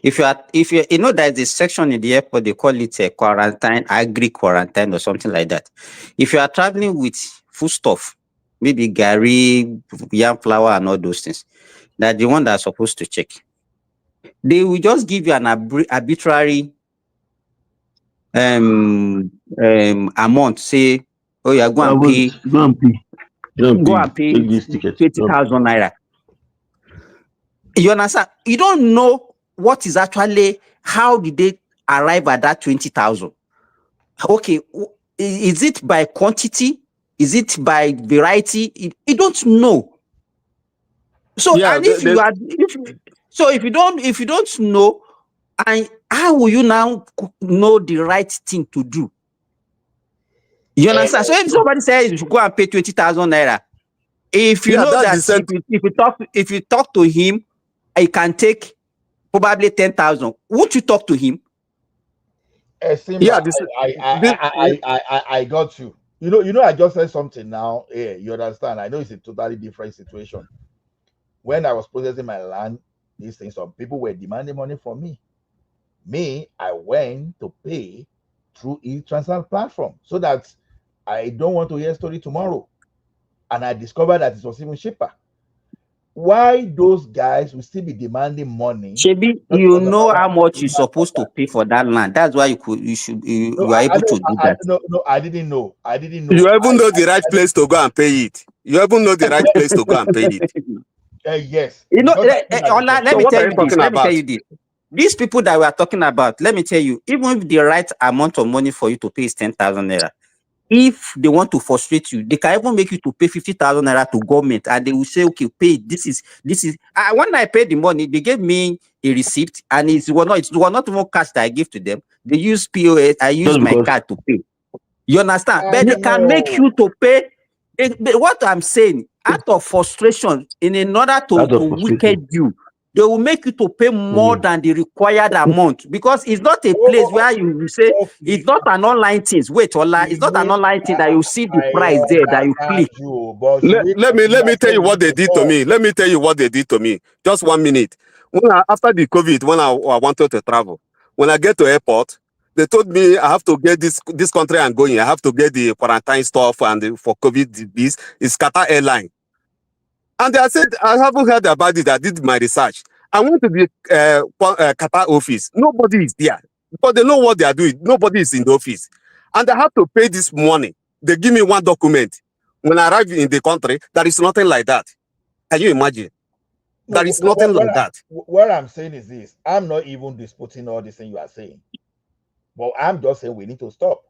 If you know there's a section in the airport they call it a quarantine, agri quarantine or something like that. If you are traveling with foodstuff, maybe gari, yam flour and all those things, that the one that's supposed to check. They will just give you an arbitrary amount, say, oh yeah, I was go and pay. go and pay Take this ticket. 20,000 naira. You understand? You don't know what is actually, how did they arrive at that 20,000? Okay, is it by quantity? Is it by variety? You don't know. So, Yeah, and if you don't know, and how will you now know the right thing to do? You understand? So if somebody says you should go and pay 20,000 naira, if you yeah, know that's the that same. if you talk to him, he can take probably 10,000. Won't you talk to him? Yeah, Simba, this, this I got you. I just said something now. Yeah, you understand? I know it's a totally different situation. When I was processing my land, these things, some people were demanding money from me. I went to pay through e-transfer platform so that I don't want to hear story tomorrow. And I discovered that it was even cheaper. Why those guys will still be demanding money Shebi, just you because of know our how much you're supposed to contract? pay for that land. That's why No, you are able to do that. no, I didn't know. I didn't you know. even know the right place to go and pay it. You even know the right place to go and pay it. Yes, You know, because I know that Ola, let So me what tell are you you this. talking Let me tell about? you this. These people that we are talking about, let me tell you, even if the right amount of money for you to pay is 10,000 naira, if they want to frustrate you, they can even make you to pay 50,000 naira to government, and they will say, okay, pay. This is. When I paid the money, they gave me a receipt, and it was not even cash that I give to them. They use POS. I use Just my because card to pay. You understand? I But they can make know. you to pay. What I'm saying, out of frustration, in order out to of frustration. wicked you, they will make you to pay more than the required amount, because it's not a place Oh, where you will say it's okay. not an online thing. Wait, Ola, it's You not an mean online thing that you see the I price there that you understand click. you, but should Let, we let me consider let me tell where you we what need they to did to talk? me. Let me tell you what they did to me. Just 1 minute. After the COVID, when I wanted to travel, when I get to airport, they told me I have to get this country I'm going. I have to get the quarantine stuff and for COVID this is Qatar Airline. And I said I haven't heard about it. I did my research. I went to the Qatar office. Nobody is there because they know what they are doing. Nobody is in the office, and I have to pay this money. They give me one document. When I arrive in the country, there is nothing like that. Can you imagine? No, There is nothing like that. what I'm saying is this. I'm not even disputing all this thing you are saying, but I'm just saying we need to stop.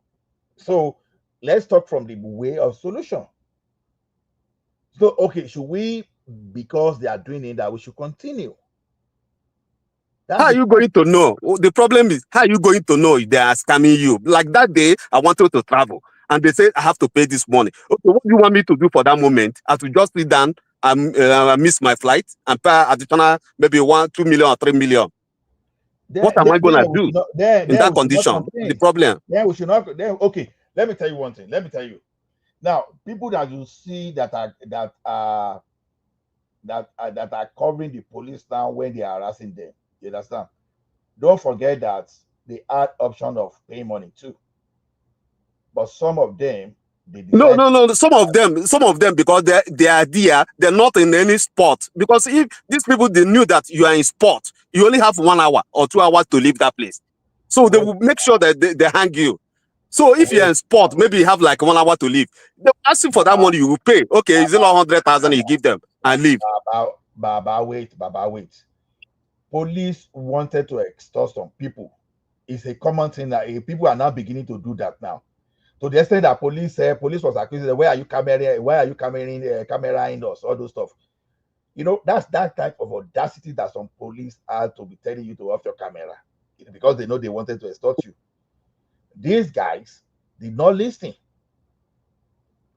So let's talk from the way of solution. So, okay, should we, because they are doing it, that we should continue? How That's are the you point. going to know? The problem is, how are you going to know if they are scamming you? Like that day, I wanted to travel, and they said I have to pay this money. Okay, what do you want me to do for that moment? I have to just sit down and miss my flight and pay additional maybe 1, 2 million or 3 million. What am I gonna do in Then that we should not condition? The complain. problem. Then we should not. Then okay. Let me tell you one thing. Let me tell you. Now, people that you see that are covering the police now when they are harassing them, you understand? Don't forget that they had option of paying money too. But some of them they No, decide no, no. Some of them, because they are there, they're not in any sport. Because if these people they knew that you are in sport, you only have 1 hour or 2 hours to leave that place. So they wait, will make sure that they hang you. So if you're wait, in sport, maybe you have like 1 hour to leave. They ask you for that Baba, money, you will pay. Okay, is it not 100,000 you give them and leave? Baba, wait. Police wanted to extort some people. It's a common thing that people are now beginning to do that now. To the extent that police was accused, where are you cameraing us, all those stuff. You know, that's that type of audacity that some police had to be telling you to off your camera because they know they wanted to extort you. These guys did not listen.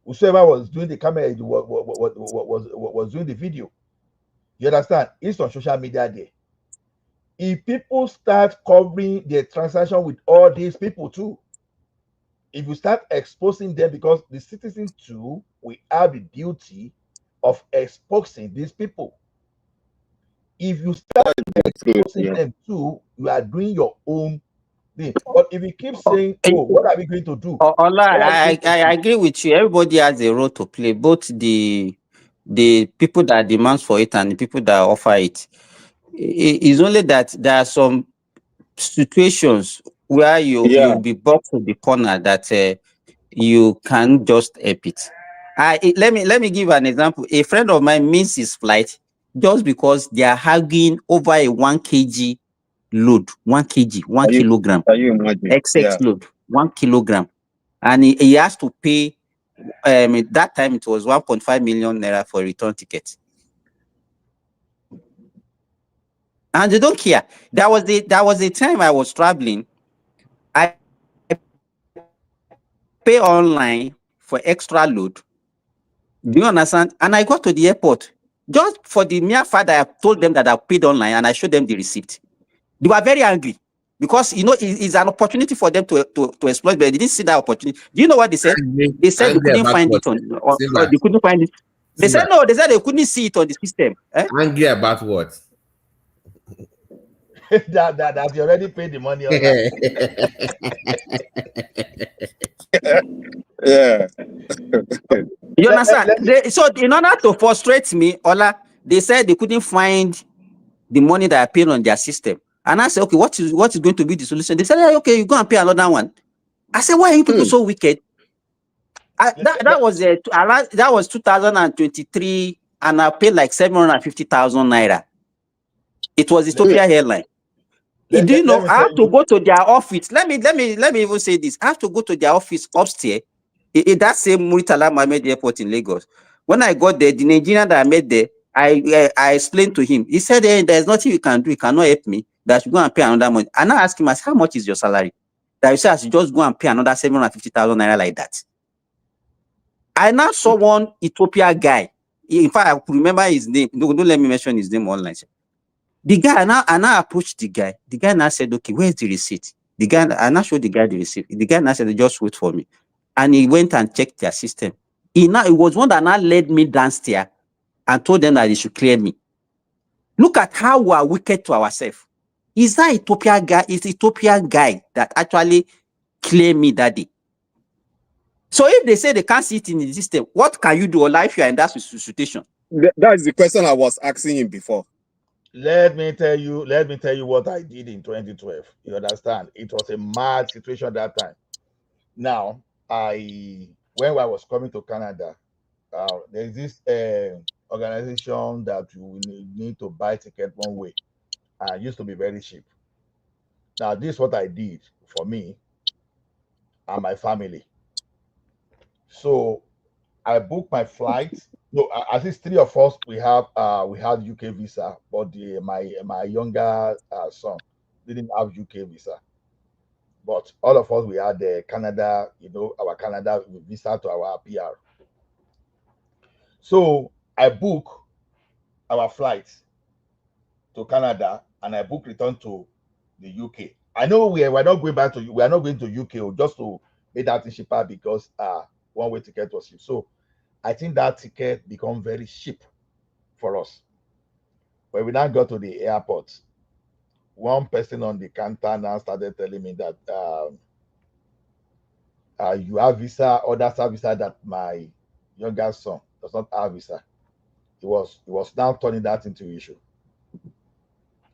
Whoever was doing the camera was doing the video. You understand? It's on social media there. If people start covering their transaction with all these people too, if you start exposing them, because the citizen too will have the duty of exposing these people. If you start exposing Yeah. them too, you are doing your own thing. But if you keep saying, Eh, "Oh, what are we going to do? Ola, What are we going to I do?" agree with you. Everybody has a role to play, both the people that demands for it and the people that offer it. It's only that there are some situations where you'll Yeah. be boxed to the corner that you can't just help it. Let me give an example. A friend of mine missed his flight just because they are arguing over a 1 kg load, 1 kg, one Can you kilogram, can you imagine? excess Yeah. load, 1 kilogram, and he has to pay. At that time it was 1.5 million naira for a return ticket, and they don't care. There was a time I was traveling. I pay online for extra load. Do you understand? And I got to the airport just for the mere fact that I told them that I paid online and I showed them the receipt. They were very angry because it's an opportunity for them to exploit, but they didn't see that opportunity. Do you know what they said? Angry, They said they angry couldn't about find what? it or Simba, they couldn't find it. They said Simba, no, they said they couldn't see it on the system. Eh? angry about what? that you already paid the money online. Yeah. You Let, let, understand? let me So in order to frustrate me, Ola, they said they couldn't find the money that I paid on their system. And I said, okay, what is going to be the solution? They said, "Yeah, okay, you go and pay another one." I said, why are you people so wicked? That was 2023, and I paid like 750,000 naira. It was let, Ethiopia Airline. Do you let know? me I tell have to you. go to their office. Let me even say this. I have to go to their office upstairs in that same Muritala Mohammed Airport in Lagos. When I got there, the Nigerian that I met there, I explained to him. He said, "There's nothing you can do. You cannot help me. That I should go and pay another money." And I asked him, I said, "How much is your salary?" That he said, "I should just go and pay another 750,000 naira like that." I now saw one Ethiopia guy. In fact, I could remember his name. No, don't let me mention his name online. The guy, I now approached the guy. The guy now said, "Okay, where's the receipt?" The guy, I now showed the guy the receipt. The guy now said, "Just wait for me." And he went and checked their system. It was one that now led me downstairs and told them that they should clear me. Look at how we are wicked to ourselves. Is that Ethiopia guy? Is Ethiopian guy that actually cleared me that day? So if they say they can't see it in the system, what can you do, or if you are in that situation? That is the question I was asking him before. Let me tell you what I did in 2012. You understand? It was a mad situation that time. Now, when I was coming to Canada, there's this organization that you will need to buy ticket one way. Used to be very cheap. Now, this is what I did for me and my family. So I booked my flight. No, at least three of us we had UK visa, but my younger son didn't have UK visa. But all of us we had the Canada, our Canada visa to our PR. So I booked our flights to Canada and I booked return to the UK. I know we are not going to UK just to make that cheaper because one-way ticket was cheap. So I think that ticket become very cheap for us. When we now got to the airport, one person on the counter now started telling me that you have visa, other visa that my younger son does not have visa. He was now turning that into issue.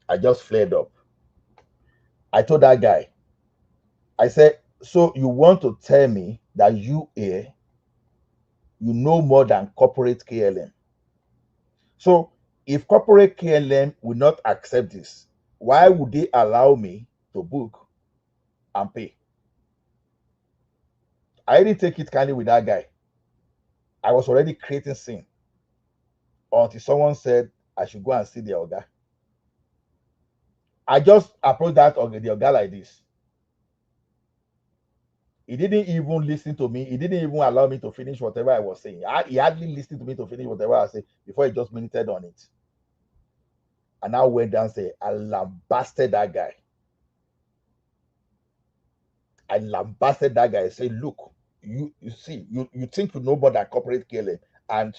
I just flared up. I told that guy, I said, so you want to tell me that you here, you know more than corporate KLM. So if corporate KLM will not accept this, why would they allow me to book and pay? I didn't take it kindly with that guy. I was already creating scene until someone said I should go and see the Oga. I just approached the Oga like this. He didn't even listen to me. He didn't even allow me to finish whatever I was saying. He hardly listened to me to finish whatever I said before he just minuted on it. And I went down and said, I lambasted that guy. I lambasted that guy and said, look, you see, you think you know more than corporate KLM. And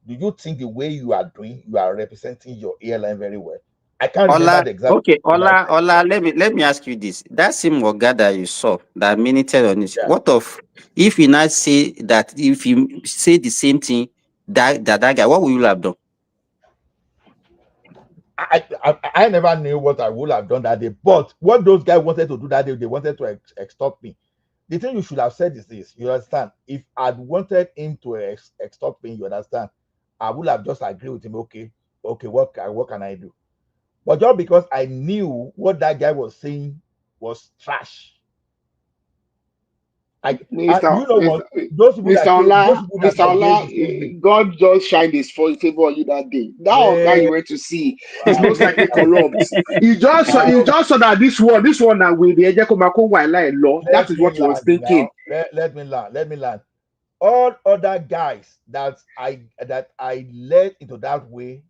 do you think the way you are doing, you are representing your airline very well? I can't remember Ola, the exact okay, thing I Ola, said. Ola, let me ask you this. That same Oga that you saw that minuted on it, Yeah. what of if you now say that if you say the same thing that guy, what will you have done? I never knew what I would have done that day. But what those guys wanted to do that day, they wanted to extort me. The thing you should have said is this, you understand? If I'd wanted him to extort me, you understand, I would have just agreed with him. Okay, what can I do? But just because I knew what that guy was saying was trash, Mr. you know what? Mr. Those people that Mr. gave Ola, the same God just shined his favor on you that day. That guy you way. went to see is most Wait, likely corrupt. He just saw that this one that will be Ejekomako Waila law. That let is me what he was land now. thinking. Let me land. All other guys that I led into that way,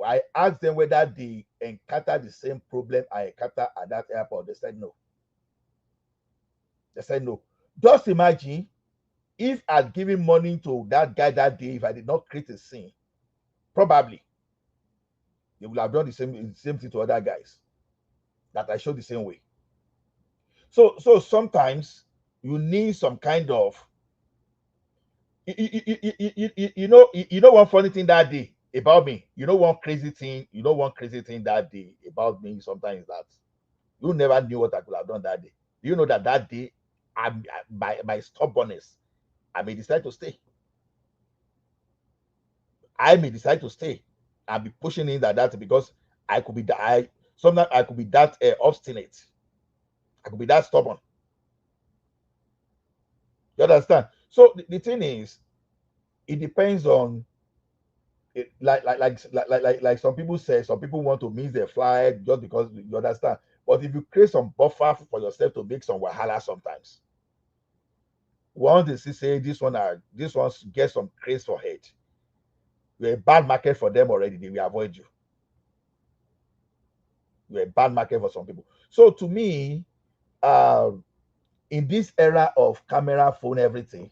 I asked them whether they encountered the same problem I encountered at that airport. They said no. They said no. Just imagine if I'd given money to that guy that day, if I did not create a scene, probably they would have done the same thing to other guys that I showed the same way. So sometimes you need some kind of you know one funny thing that day about me. One crazy thing that day about me sometimes that you never knew what I could have done that day. Do you know that day, by stubbornness, I may decide to stay. I may decide to stay and be pushing in that because I could be that sometimes I could be that obstinate. I could be that stubborn. You understand? So the thing is, it depends on it, like some people say, some people want to miss their flight just because you understand. But if you create some buffer for yourself to make some wahala sometimes, once they say this one get some craze for hate, you're a bad market for them already. They will avoid you. You're a bad market for some people. So to me, in this era of camera, phone, everything,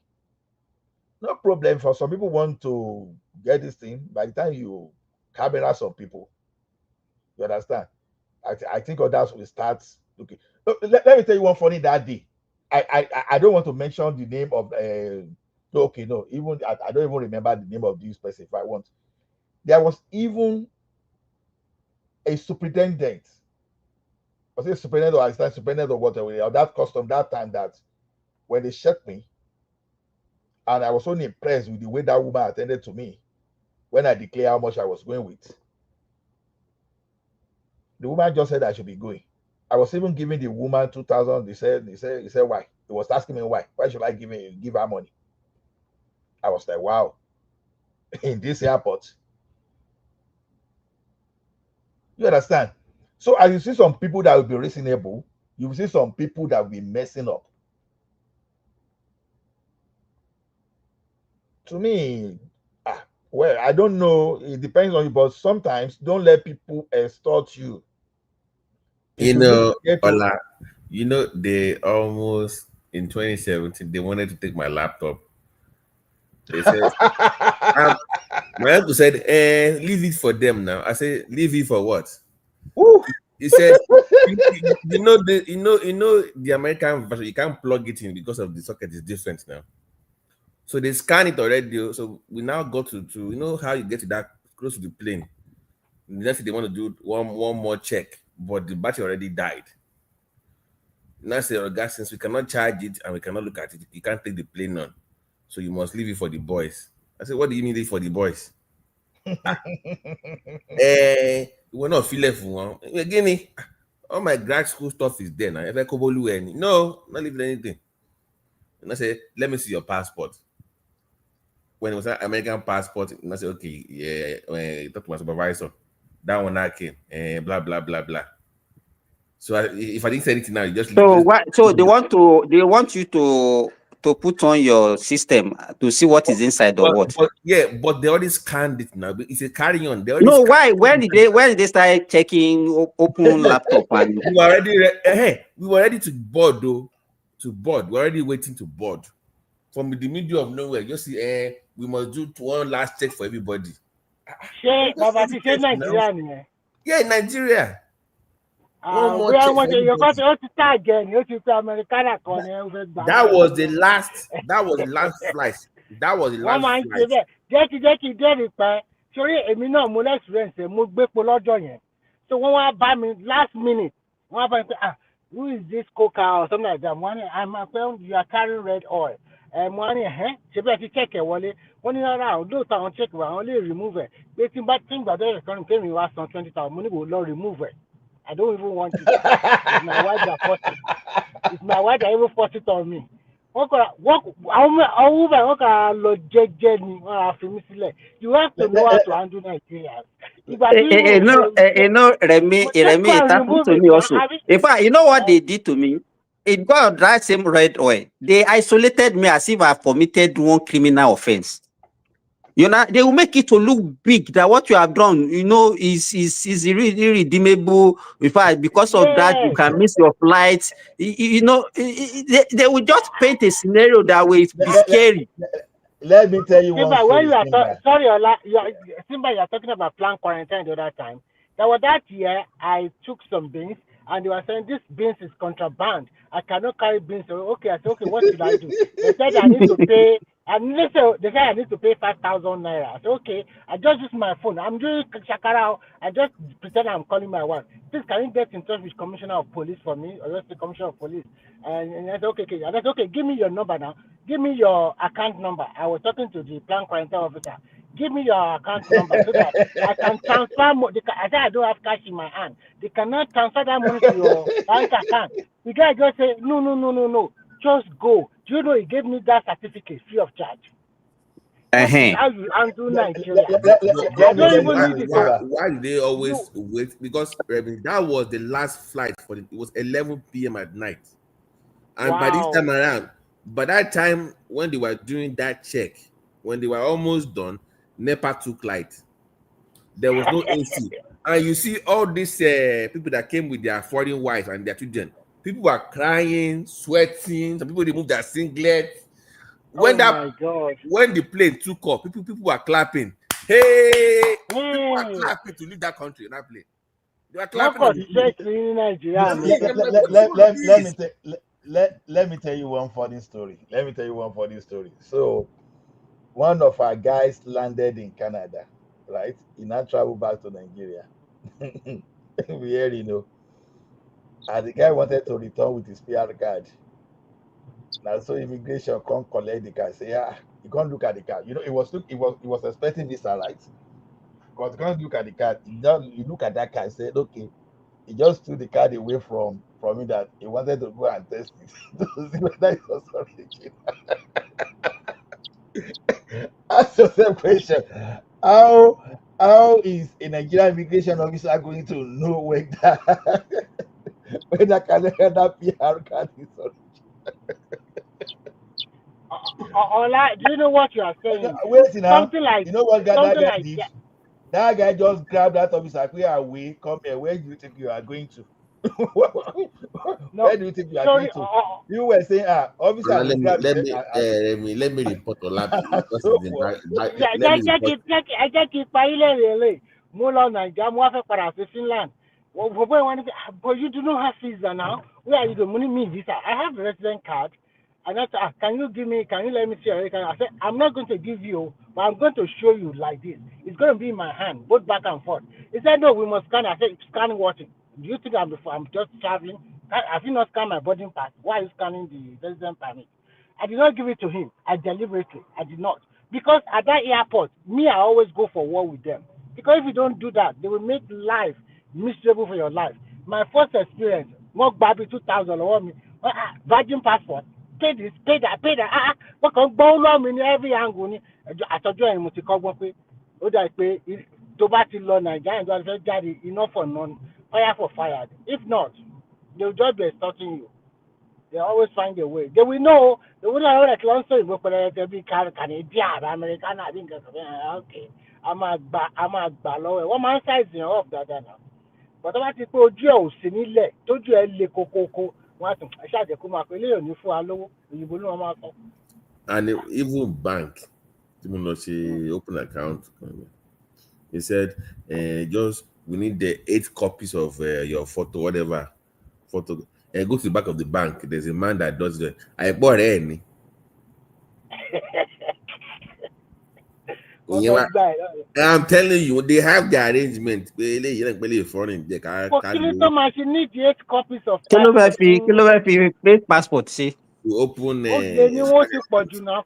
no problem. For some people want to get this thing. By the time you camera some people, you understand. I think others will start looking. Look, let me tell you one funny that day. I don't want to mention the name of no, okay, no, even I don't even remember the name of this person if I want. There was even a superintendent, was it superintendent or assistant superintendent or whatever, or that custom that time that when they checked me, and I was only impressed with the way that woman attended to me when I declared how much I was going with. The woman just said I should be going. I was even giving the woman 2,000. He said why? He was asking me why. Why should I give her money? I was like, wow, in this airport. You understand? So as you see some people that will be reasonable, you will see some people that will be messing up. To me, well, I don't know. It depends on you, but sometimes don't let people extort you. If You you need to know, get to, Ola, they almost in 2017 they wanted to take my laptop. They said, my uncle said, leave it for them now. I said, leave it for what? He said, the American version, you can't plug it in because of the socket is different now. So they scan it already. So we now go to how you get to that close to the plane. Next they want to do one more check, but the battery already died. Now say, oh, God, since we cannot charge it and we cannot look at it, you can't take the plane on. So you must leave it for the boys. I said, what do you need it for the boys? We're not feeling for one. Again, all my grad school stuff is there now. If I no, not leaving anything. And I said, let me see your passport. When it was an American passport, and I said, okay, yeah, talk to my supervisor. That one I came, blah blah blah blah. So if I didn't say anything now, you just So what? So they want you to put on your system to see what is inside or what? But they already scanned it now. It's a carry on. They already No, why? When did they start checking open laptop and? we were ready to board though. To board, we're already waiting to board. From the middle of nowhere, you see, we must do one last check for everybody. Baba ti ṣe Nigeria nìyẹn. Yeah, Nigeria. One more Bóyá check wọ́n for ṣe yẹ kó everybody. ó ti tag ẹ̀ ni ó ti pé Americana kan ni ó fẹ́ gbà. That was the last flight. That was the Wọ́n last máa ń ṣe flight. bẹ́ẹ̀ jẹ́kí dẹ́rì pẹ́ sórí èmi náà mo lẹ́sìrẹ́ǹsì mo gbépo lọ́jọ́ yẹn so wọ́n wá bá mi last minute wọ́n wá bá mi pé who is this coca or something like that mo ní I'm afraid you are carrying red oil mo ní ṣe bẹ́ẹ̀ ti check ẹ̀ wọlé wọ́n ní rárá àwọn lóòótọ́ àwọn check wà àwọn lè remove ẹ̀ pé tí n bá tí n gbàdọ̀ rẹ̀ kọrin kémi wá san 20,000 mo ní kò lọ remove ẹ̀ I don't even want it it's my wife that forced it it's my wife that even forced it on me. Àwọn wọ́n kà lọ jẹ́jẹ́ ni wọ́n á fi mí sílẹ̀. You have to know how to handle Nigeria. No, Remy, it happened to me also. In fact, you know what they did to me? It got that same red oil. They isolated me as if I committed one criminal offense. You know, they will make it to look big that what you have done, is really irredeemable. In fact, because of that, you can miss your flights. They will just paint a scenario that will be scary. Let me tell you one Simba, when story. you are sorry, Simba, you are talking about planned quarantine the other time. There was that year I took some beans and they were saying this beans is contraband. I cannot carry beans. So okay, I said okay, what should I do? They said I need to pay. And they said I need to pay 5,000 naira. I said okay, I just use my phone. I'm doing shakara. I just pretend I'm calling my wife. Please, can you get in touch with Commissioner of Police for me, or just the Commissioner of Police? And I said okay. I said okay, give me your number now. Give me your account number. I was talking to the plant quarantine officer. Give me your account number so that I can transfer more. I said I don't have cash in my hand. They cannot transfer that money to your bank account. The guy just said, no. Just go. Do you know he gave me that certificate free of charge? That is how you handle Nigeria. Why do they always wait? Because that was the last flight it was 11 p.m. at night. And by this time around, by that time when they were doing that check, when they were almost done, NEPA took light. There was no AC. And you see all these people that came with their foreign wives and their children. People were crying, sweating. Some people removed their singlet. When the plane took off, people were clapping. Hey! People were clapping to leave that country in that plane. They were clapping. Let me tell you one funny story. So, one of our guys landed in Canada, right? He now traveled back to Nigeria. We already know. And the guy wanted to return with his PR card. Now, so immigration can't collect the card. Say, you can't look at the card. He was expecting visa, right? Because you can't look at the card. You look at that card and say, okay. He just threw the card away from me that he wanted to go and test it to see whether it was original. Ask yourself question: How is a Nigerian immigration officer going to know whether Canada PR card is original? Do you know what you are saying? Wait, something like you know what that guy did? Yeah. That guy just grabbed that officer. Away, come here. Where do you think you are going to? No, Where do you think you are sorry. going to? You were saying, officer Now, will grab his head let me report Olabi and because so it's forth. let me report. Jẹ́ kí parí lẹ́rìn lè mú lọ Nàìjíríà mú wá fẹ́ padà sí Finland. But you do not have visa now. Where are you going? Money me visa. I have a resident card. And I said, can you let me see your card? I said, I'm not going to give you, but I'm going to show you like this. It's going to be in my hand, both back and forth. He said, no, we must scan. I said, scanning what? Do you think I'm just traveling? Have you not scanned my boarding pass? Why are you scanning the resident permit? I did not give it to him. I deliberately. I did not. Because at that airport, I always go for war with them. Because if you don't do that, they will make life miserable for your life. My first experience, work baby 2,000 or me, virgin passport, pay this, pay that. What can go in every angle? I told you I'm ó dà pé tó bá ti lọ Nàìjíríà ìjọba fẹ́ jáde enough for none, fire for fire. If not, they will just be extorting you. They always find a way. They will know. They will know like long story. But they'll be Canadian, American. I think okay. I'm a ballow. One man size off that now. But about the ojú ò sí nílẹ̀ tójú ẹ le kokoko wọn á tún ṣàjẹ kó máa pè léyìn òní fún wa lówó òyìnbó ni wọn máa sọ. And even bank, even though she open account, he said, just we need the 8 copies of your photo, whatever photo. Go to the back of the bank. There's a man that does that. I bought any. I'm telling you, they have the arrangement. Foreign, they can you need 8 copies of kí ló fẹ́ fi fake passport ṣe? to open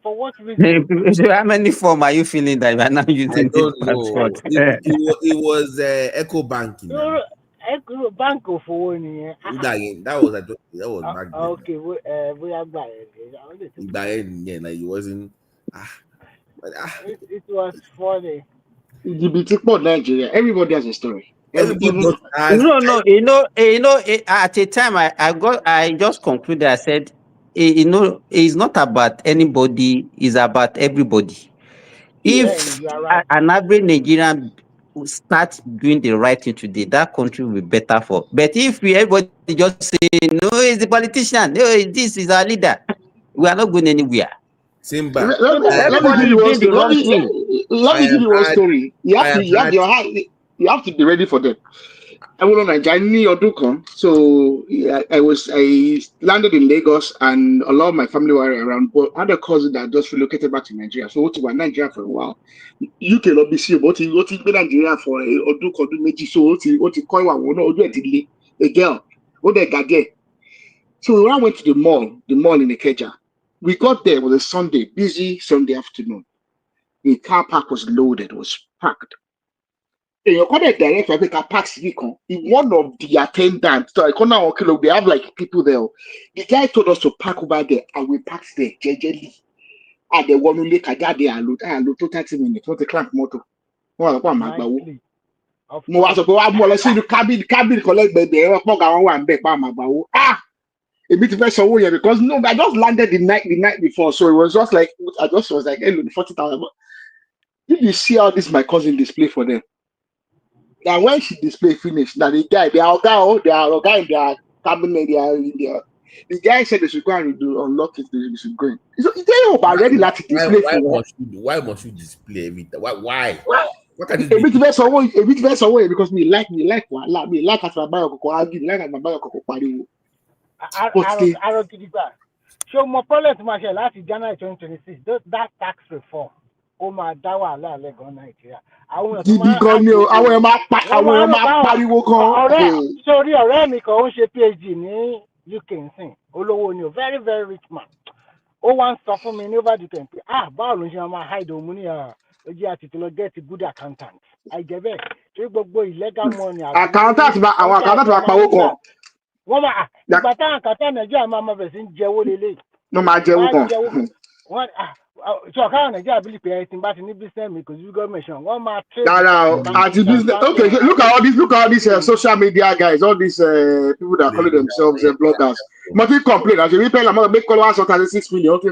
for what reason? So how many form are you filling that you are now using? I don't know. It was Echo Banking. Bank of owó that was back then. Okay, we are back. Like it wasn't. It was funny. Nigeria. Everybody has a story. No, at a time I just concluded. I said, it's not about anybody, it's about everybody. If an average Nigerian start doing the right thing today, that country will be better for. But if everybody just say, no, it's the politician, no, this is our leader, we are not going anywhere. Simba. Let me give you one story. You have to be ready for them. I landed in Lagos and a lot of my family were around, but I had a cousin that just relocated back to Nigeria. So we were in Nigeria for a while. You cannot be sure, but he been Nigeria for a so a girl. So when I went to the mall in Ikeja, we got there, it was a Sunday, busy Sunday afternoon. The car park was loaded, was packed. You call it direct traffic parks in one of the attendants. So I call now they have like people there. The guy told us to park over there and we parked there gently. And the one who look at that there and look 30 minutes. What the clamp motor. Mo was about more let's see the cabin collect baby. A bit of because no, I just landed the night before. So it was just like I just was like, hey, 40,000. If you see how this my cousin display for them. Now when she display finished, now the guy, they are in their cabinet, they are in there. The guy said they should go and unlock it, they should go in. So they already like to display why must you display everything? Why? What can a bit less away because me like as my bio argue, like as my bio So my problem to my last January 2026, that tax reform. Ó máa dá wàhálà lẹ́gàn Nàìjíríà. Gidi gan ni o, àwọn èèyàn máa pariwo gan. Sórí ọ̀rẹ́ mi kan ó ń ṣe PhD ní UK nsìn, olówó ni o, very very rich man. Ó wá ń sọ fún mi ní over the time pé báwo ló ń ṣe máa hide òun ní ojú àti tó lọ get good accountant. Àìjẹ́ bẹ́ẹ̀ torí gbogbo illegal money. Àwọn accountant máa pawó kan. Wọ́n máa ìgbà táwọn accountant Nàìjíríà máa bẹ̀rẹ̀ sí ń jẹ́wó lélẹ̀. Wọ́n máa jẹ́wó kan. So account Nigeria believe anything but in business because you got mention one more trade. Business. Okay, look at all these social media guys, all these people that call themselves bloggers. Nothing complain. As you pay a make followers 36 million. Okay,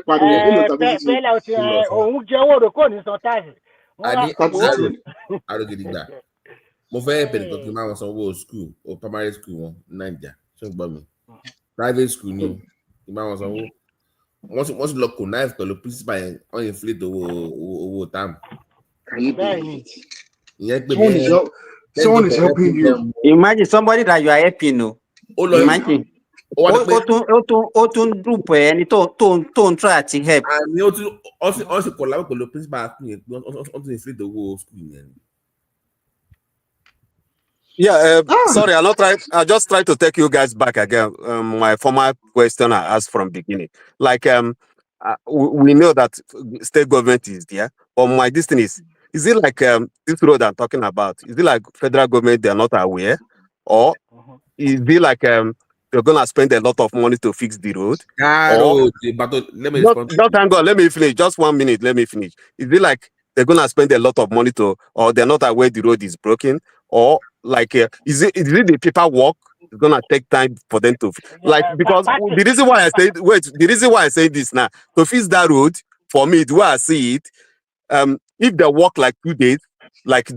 Mo fẹ́ pẹ̀lú kan kí n máa wọn sanwó school or primary school wọn ní Naija. Ṣé o gbọ́ mi? Private school ni o. Kí n máa wọn sanwó. Wọ́n sì lọ connive pẹ̀lú principal yẹn wọ́n inflate owó term. Can you believe it? Ìyẹn pé Someone is helping you. Imagine somebody that you are helping, no. Imagine. O tún dúpẹ́ ẹni tó ń try àti help. Àní ó sì kọ̀ láwọ̀ pẹ̀lú principal yẹn pé wọ́n tún inflate owó school yẹn. Yeah, sorry, I just try to take you guys back again. My former question I asked from beginning. Like, we know that state government is there, but my destiny is it like this road I'm talking about? Is it like federal government they are not aware, or is it like they're gonna spend a lot of money to fix the road? But let me respond. Just hang on, let me finish. Just 1 minute, let me finish. Is it like they're gonna spend a lot of money or they're not aware the road is broken, or like is it the paperwork? It's gonna take time for them to because the reason why I say this now to fix that road for me, the way I see it, if they work like 2 days, like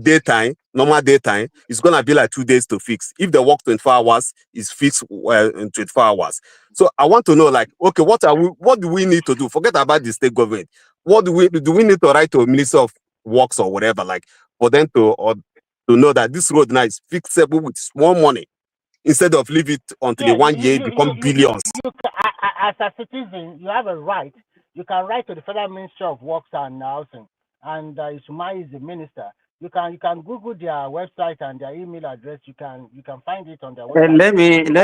normal daytime, it's gonna be like 2 days to fix. If they work 24 hours, it's fixed in 24 hours. So I want to know, like, okay, what do we need to do? Forget about the state government. What do we need to write to a Minister of Works or whatever, like, for them to know that this road now is fixable with small money instead of leave it until the 1 year become billions. As a citizen, you have a right. You can write to the Federal Ministry of Works and Housing, and Isumai is the minister. You can Google their website and their email address. You can find it on their website. Let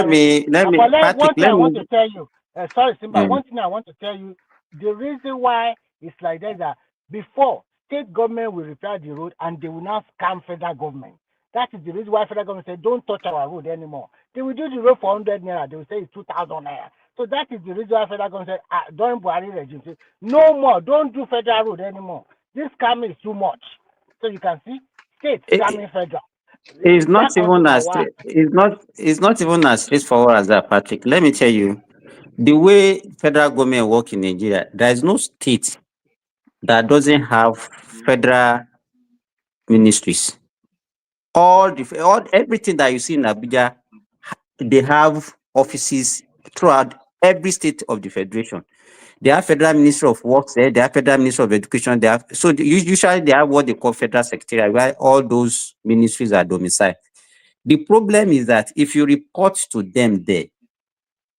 me, Patrick, one thing I want to tell you. Sorry, Simba. One thing I want to tell you. The reason why it's like that is that before state government will repair the road and they will now scam federal government. That is the reason why federal government said don't touch our road anymore. They will do the road for 100 naira. They will say it's 2,000 naira. So that is the reason why federal government said during Buhari regime, say, no more, don't do federal road anymore. This scamming is too much. So you can see state scamming federal. It's not even as straightforward as that, Patrick. Let me tell you, the way federal government work in Nigeria, there is no state that doesn't have federal ministries. Everything that you see in Abuja, they have offices throughout every state of the federation. They have Federal Ministry of Works there, they have Federal Ministry of Education, usually they have what they call Federal Secretariat, where all those ministries are domiciled. The problem is that if you report to them there,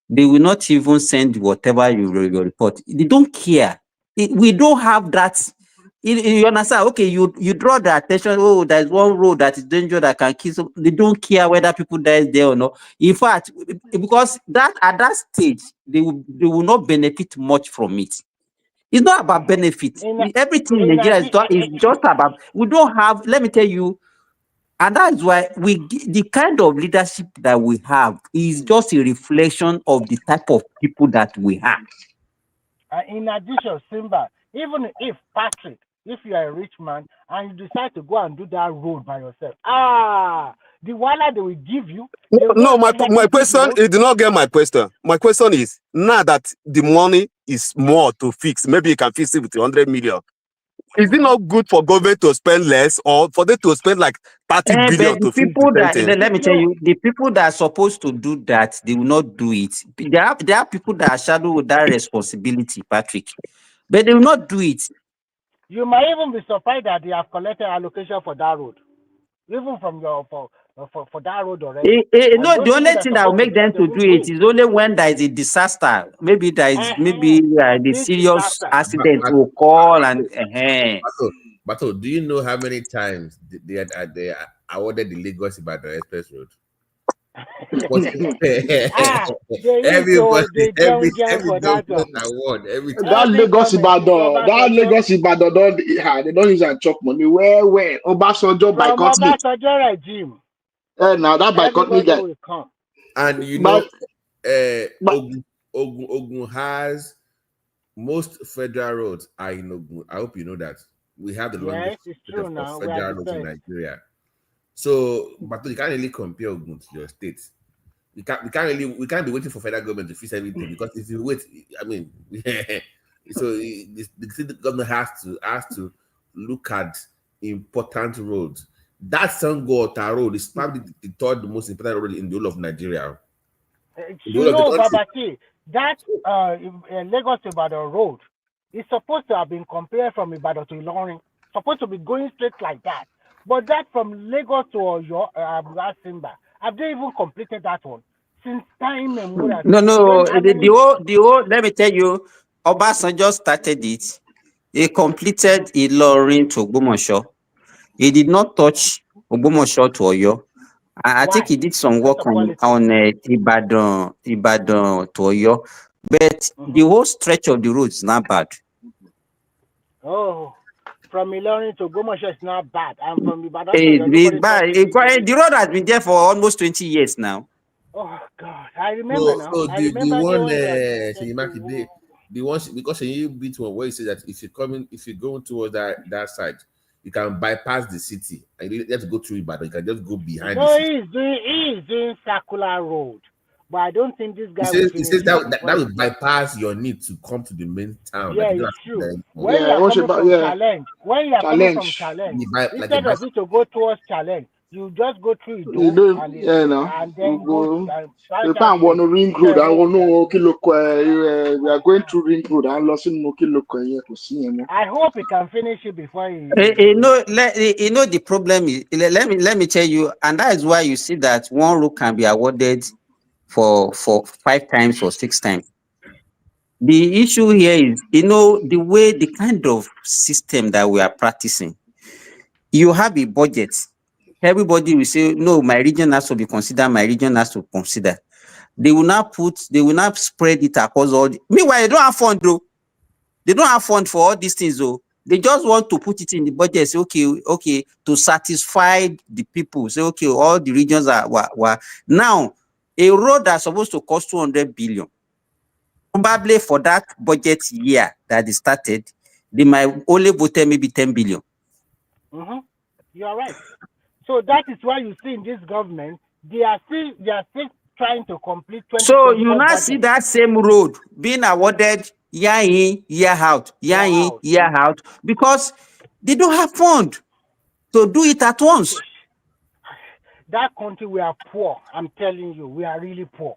they will not even send whatever you report. They don't care. We don't have that. You understand? Okay, you draw the attention. Oh, there's one road that is dangerous that can kill. So they don't care whether people die there or not. In fact, because at that stage, they will not benefit much from it. It's not about benefits. Everything in Nigeria is just about. We don't have. Let me tell you, and that's why the kind of leadership that we have is just a reflection of the type of people that we have. In addition, Simba, even if Patrick, if you are a rich man and you decide to go and do that road by yourself, the wallet they will give you. No, my question, it did not get my question. My question is, now that the money is more to fix, maybe you can fix it with 100 million. Is it not good for government to spend less or for them to spend like 30 billion to fix the thing? Let me tell you, the people that are supposed to do that, they will not do it. There are people that are shadowed with that responsibility, Patrick, but they will not do it. You might even be surprised that they have collected allocation for that road, even from your for that road already. No, the only thing that will make them to do it is only when there is a disaster. Maybe there is the serious accident will call and. Bato, do you know how many times they awarded the Lagos Ibadan Express Road? Everybody award every time. That Lagos Ibadan they don't use and chop money. Where Obasanjo boycott me. Obasanjo regime. Now that boycott me guy. And you know, Ogun has most federal roads are in Ogun. I hope you know that. We have the longest federal roads in Nigeria. So, but you can't really compare Ogun to your state. We can't be waiting for federal government to fix everything, because if you wait, I mean, so the state government has to look at important roads. That Sangota road is probably the third most important road in the whole of Nigeria. You know, Babati, that Lagos to Ibadan road is supposed to have been compared from Ibadan to Ilorin. Supposed to be going straight like that. But that from Lagos to Oyo, Simba, have they even completed that one? Since time memorial. No. The whole. Let me tell you, Obasanjo started it. He completed Ilorin to Ogbomoso. He did not touch Ogbomoso to Oyo. I think he did some work on Ibadan to Oyo, but the whole stretch of the road is not bad. Oh, from Ilorin to Ogbomoso is not bad, and from Ibadan to Oyo, the road has been there for almost 20 years now. Oh God, I remember now. So I remember the one because you beat one where you say that if you're going towards that side, you can bypass the city and you have to go through it, but you can just go behind the city. He is doing circular road, but I don't think this guy He says that will bypass your need to come to the main town. Yeah, it's true. When you are coming from Challenge, instead of you to go towards Challenge, you just go through Ido and then go on a ring road. I will know we are going through ring road. I'm lost in Mokiloko to see him. I hope he can finish it before he the problem is, let me tell you, and that is why you see that one road can be awarded for 5 times or 6 times. The issue here is, the way, the kind of system that we are practicing. You have a budget. Everybody will say, no, my region has to be considered, my region has to consider. They will not spread it across all. Meanwhile, they don't have fund, though. They don't have fund for all these things, though. They just want to put it in the budget. Say, okay, to satisfy the people. Say, okay, all the regions were. Now, a road that's supposed to cost 200 billion. Probably for that budget year that they started, they might only vote maybe 10 billion. You are right. So that is why you see in this government, they are still trying to complete 20. So you now see that same road being awarded year in, year out, year out, because they don't have fund to do it at once. That country, we are poor. I'm telling you, we are really poor.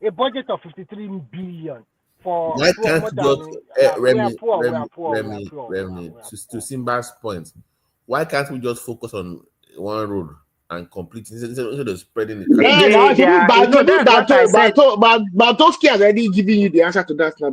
A budget of 53 billion for why can't we just Remy, to Simba's point, why can't we just focus on one road and complete instead of spreading it? Bartowski has already given you the answer to that now.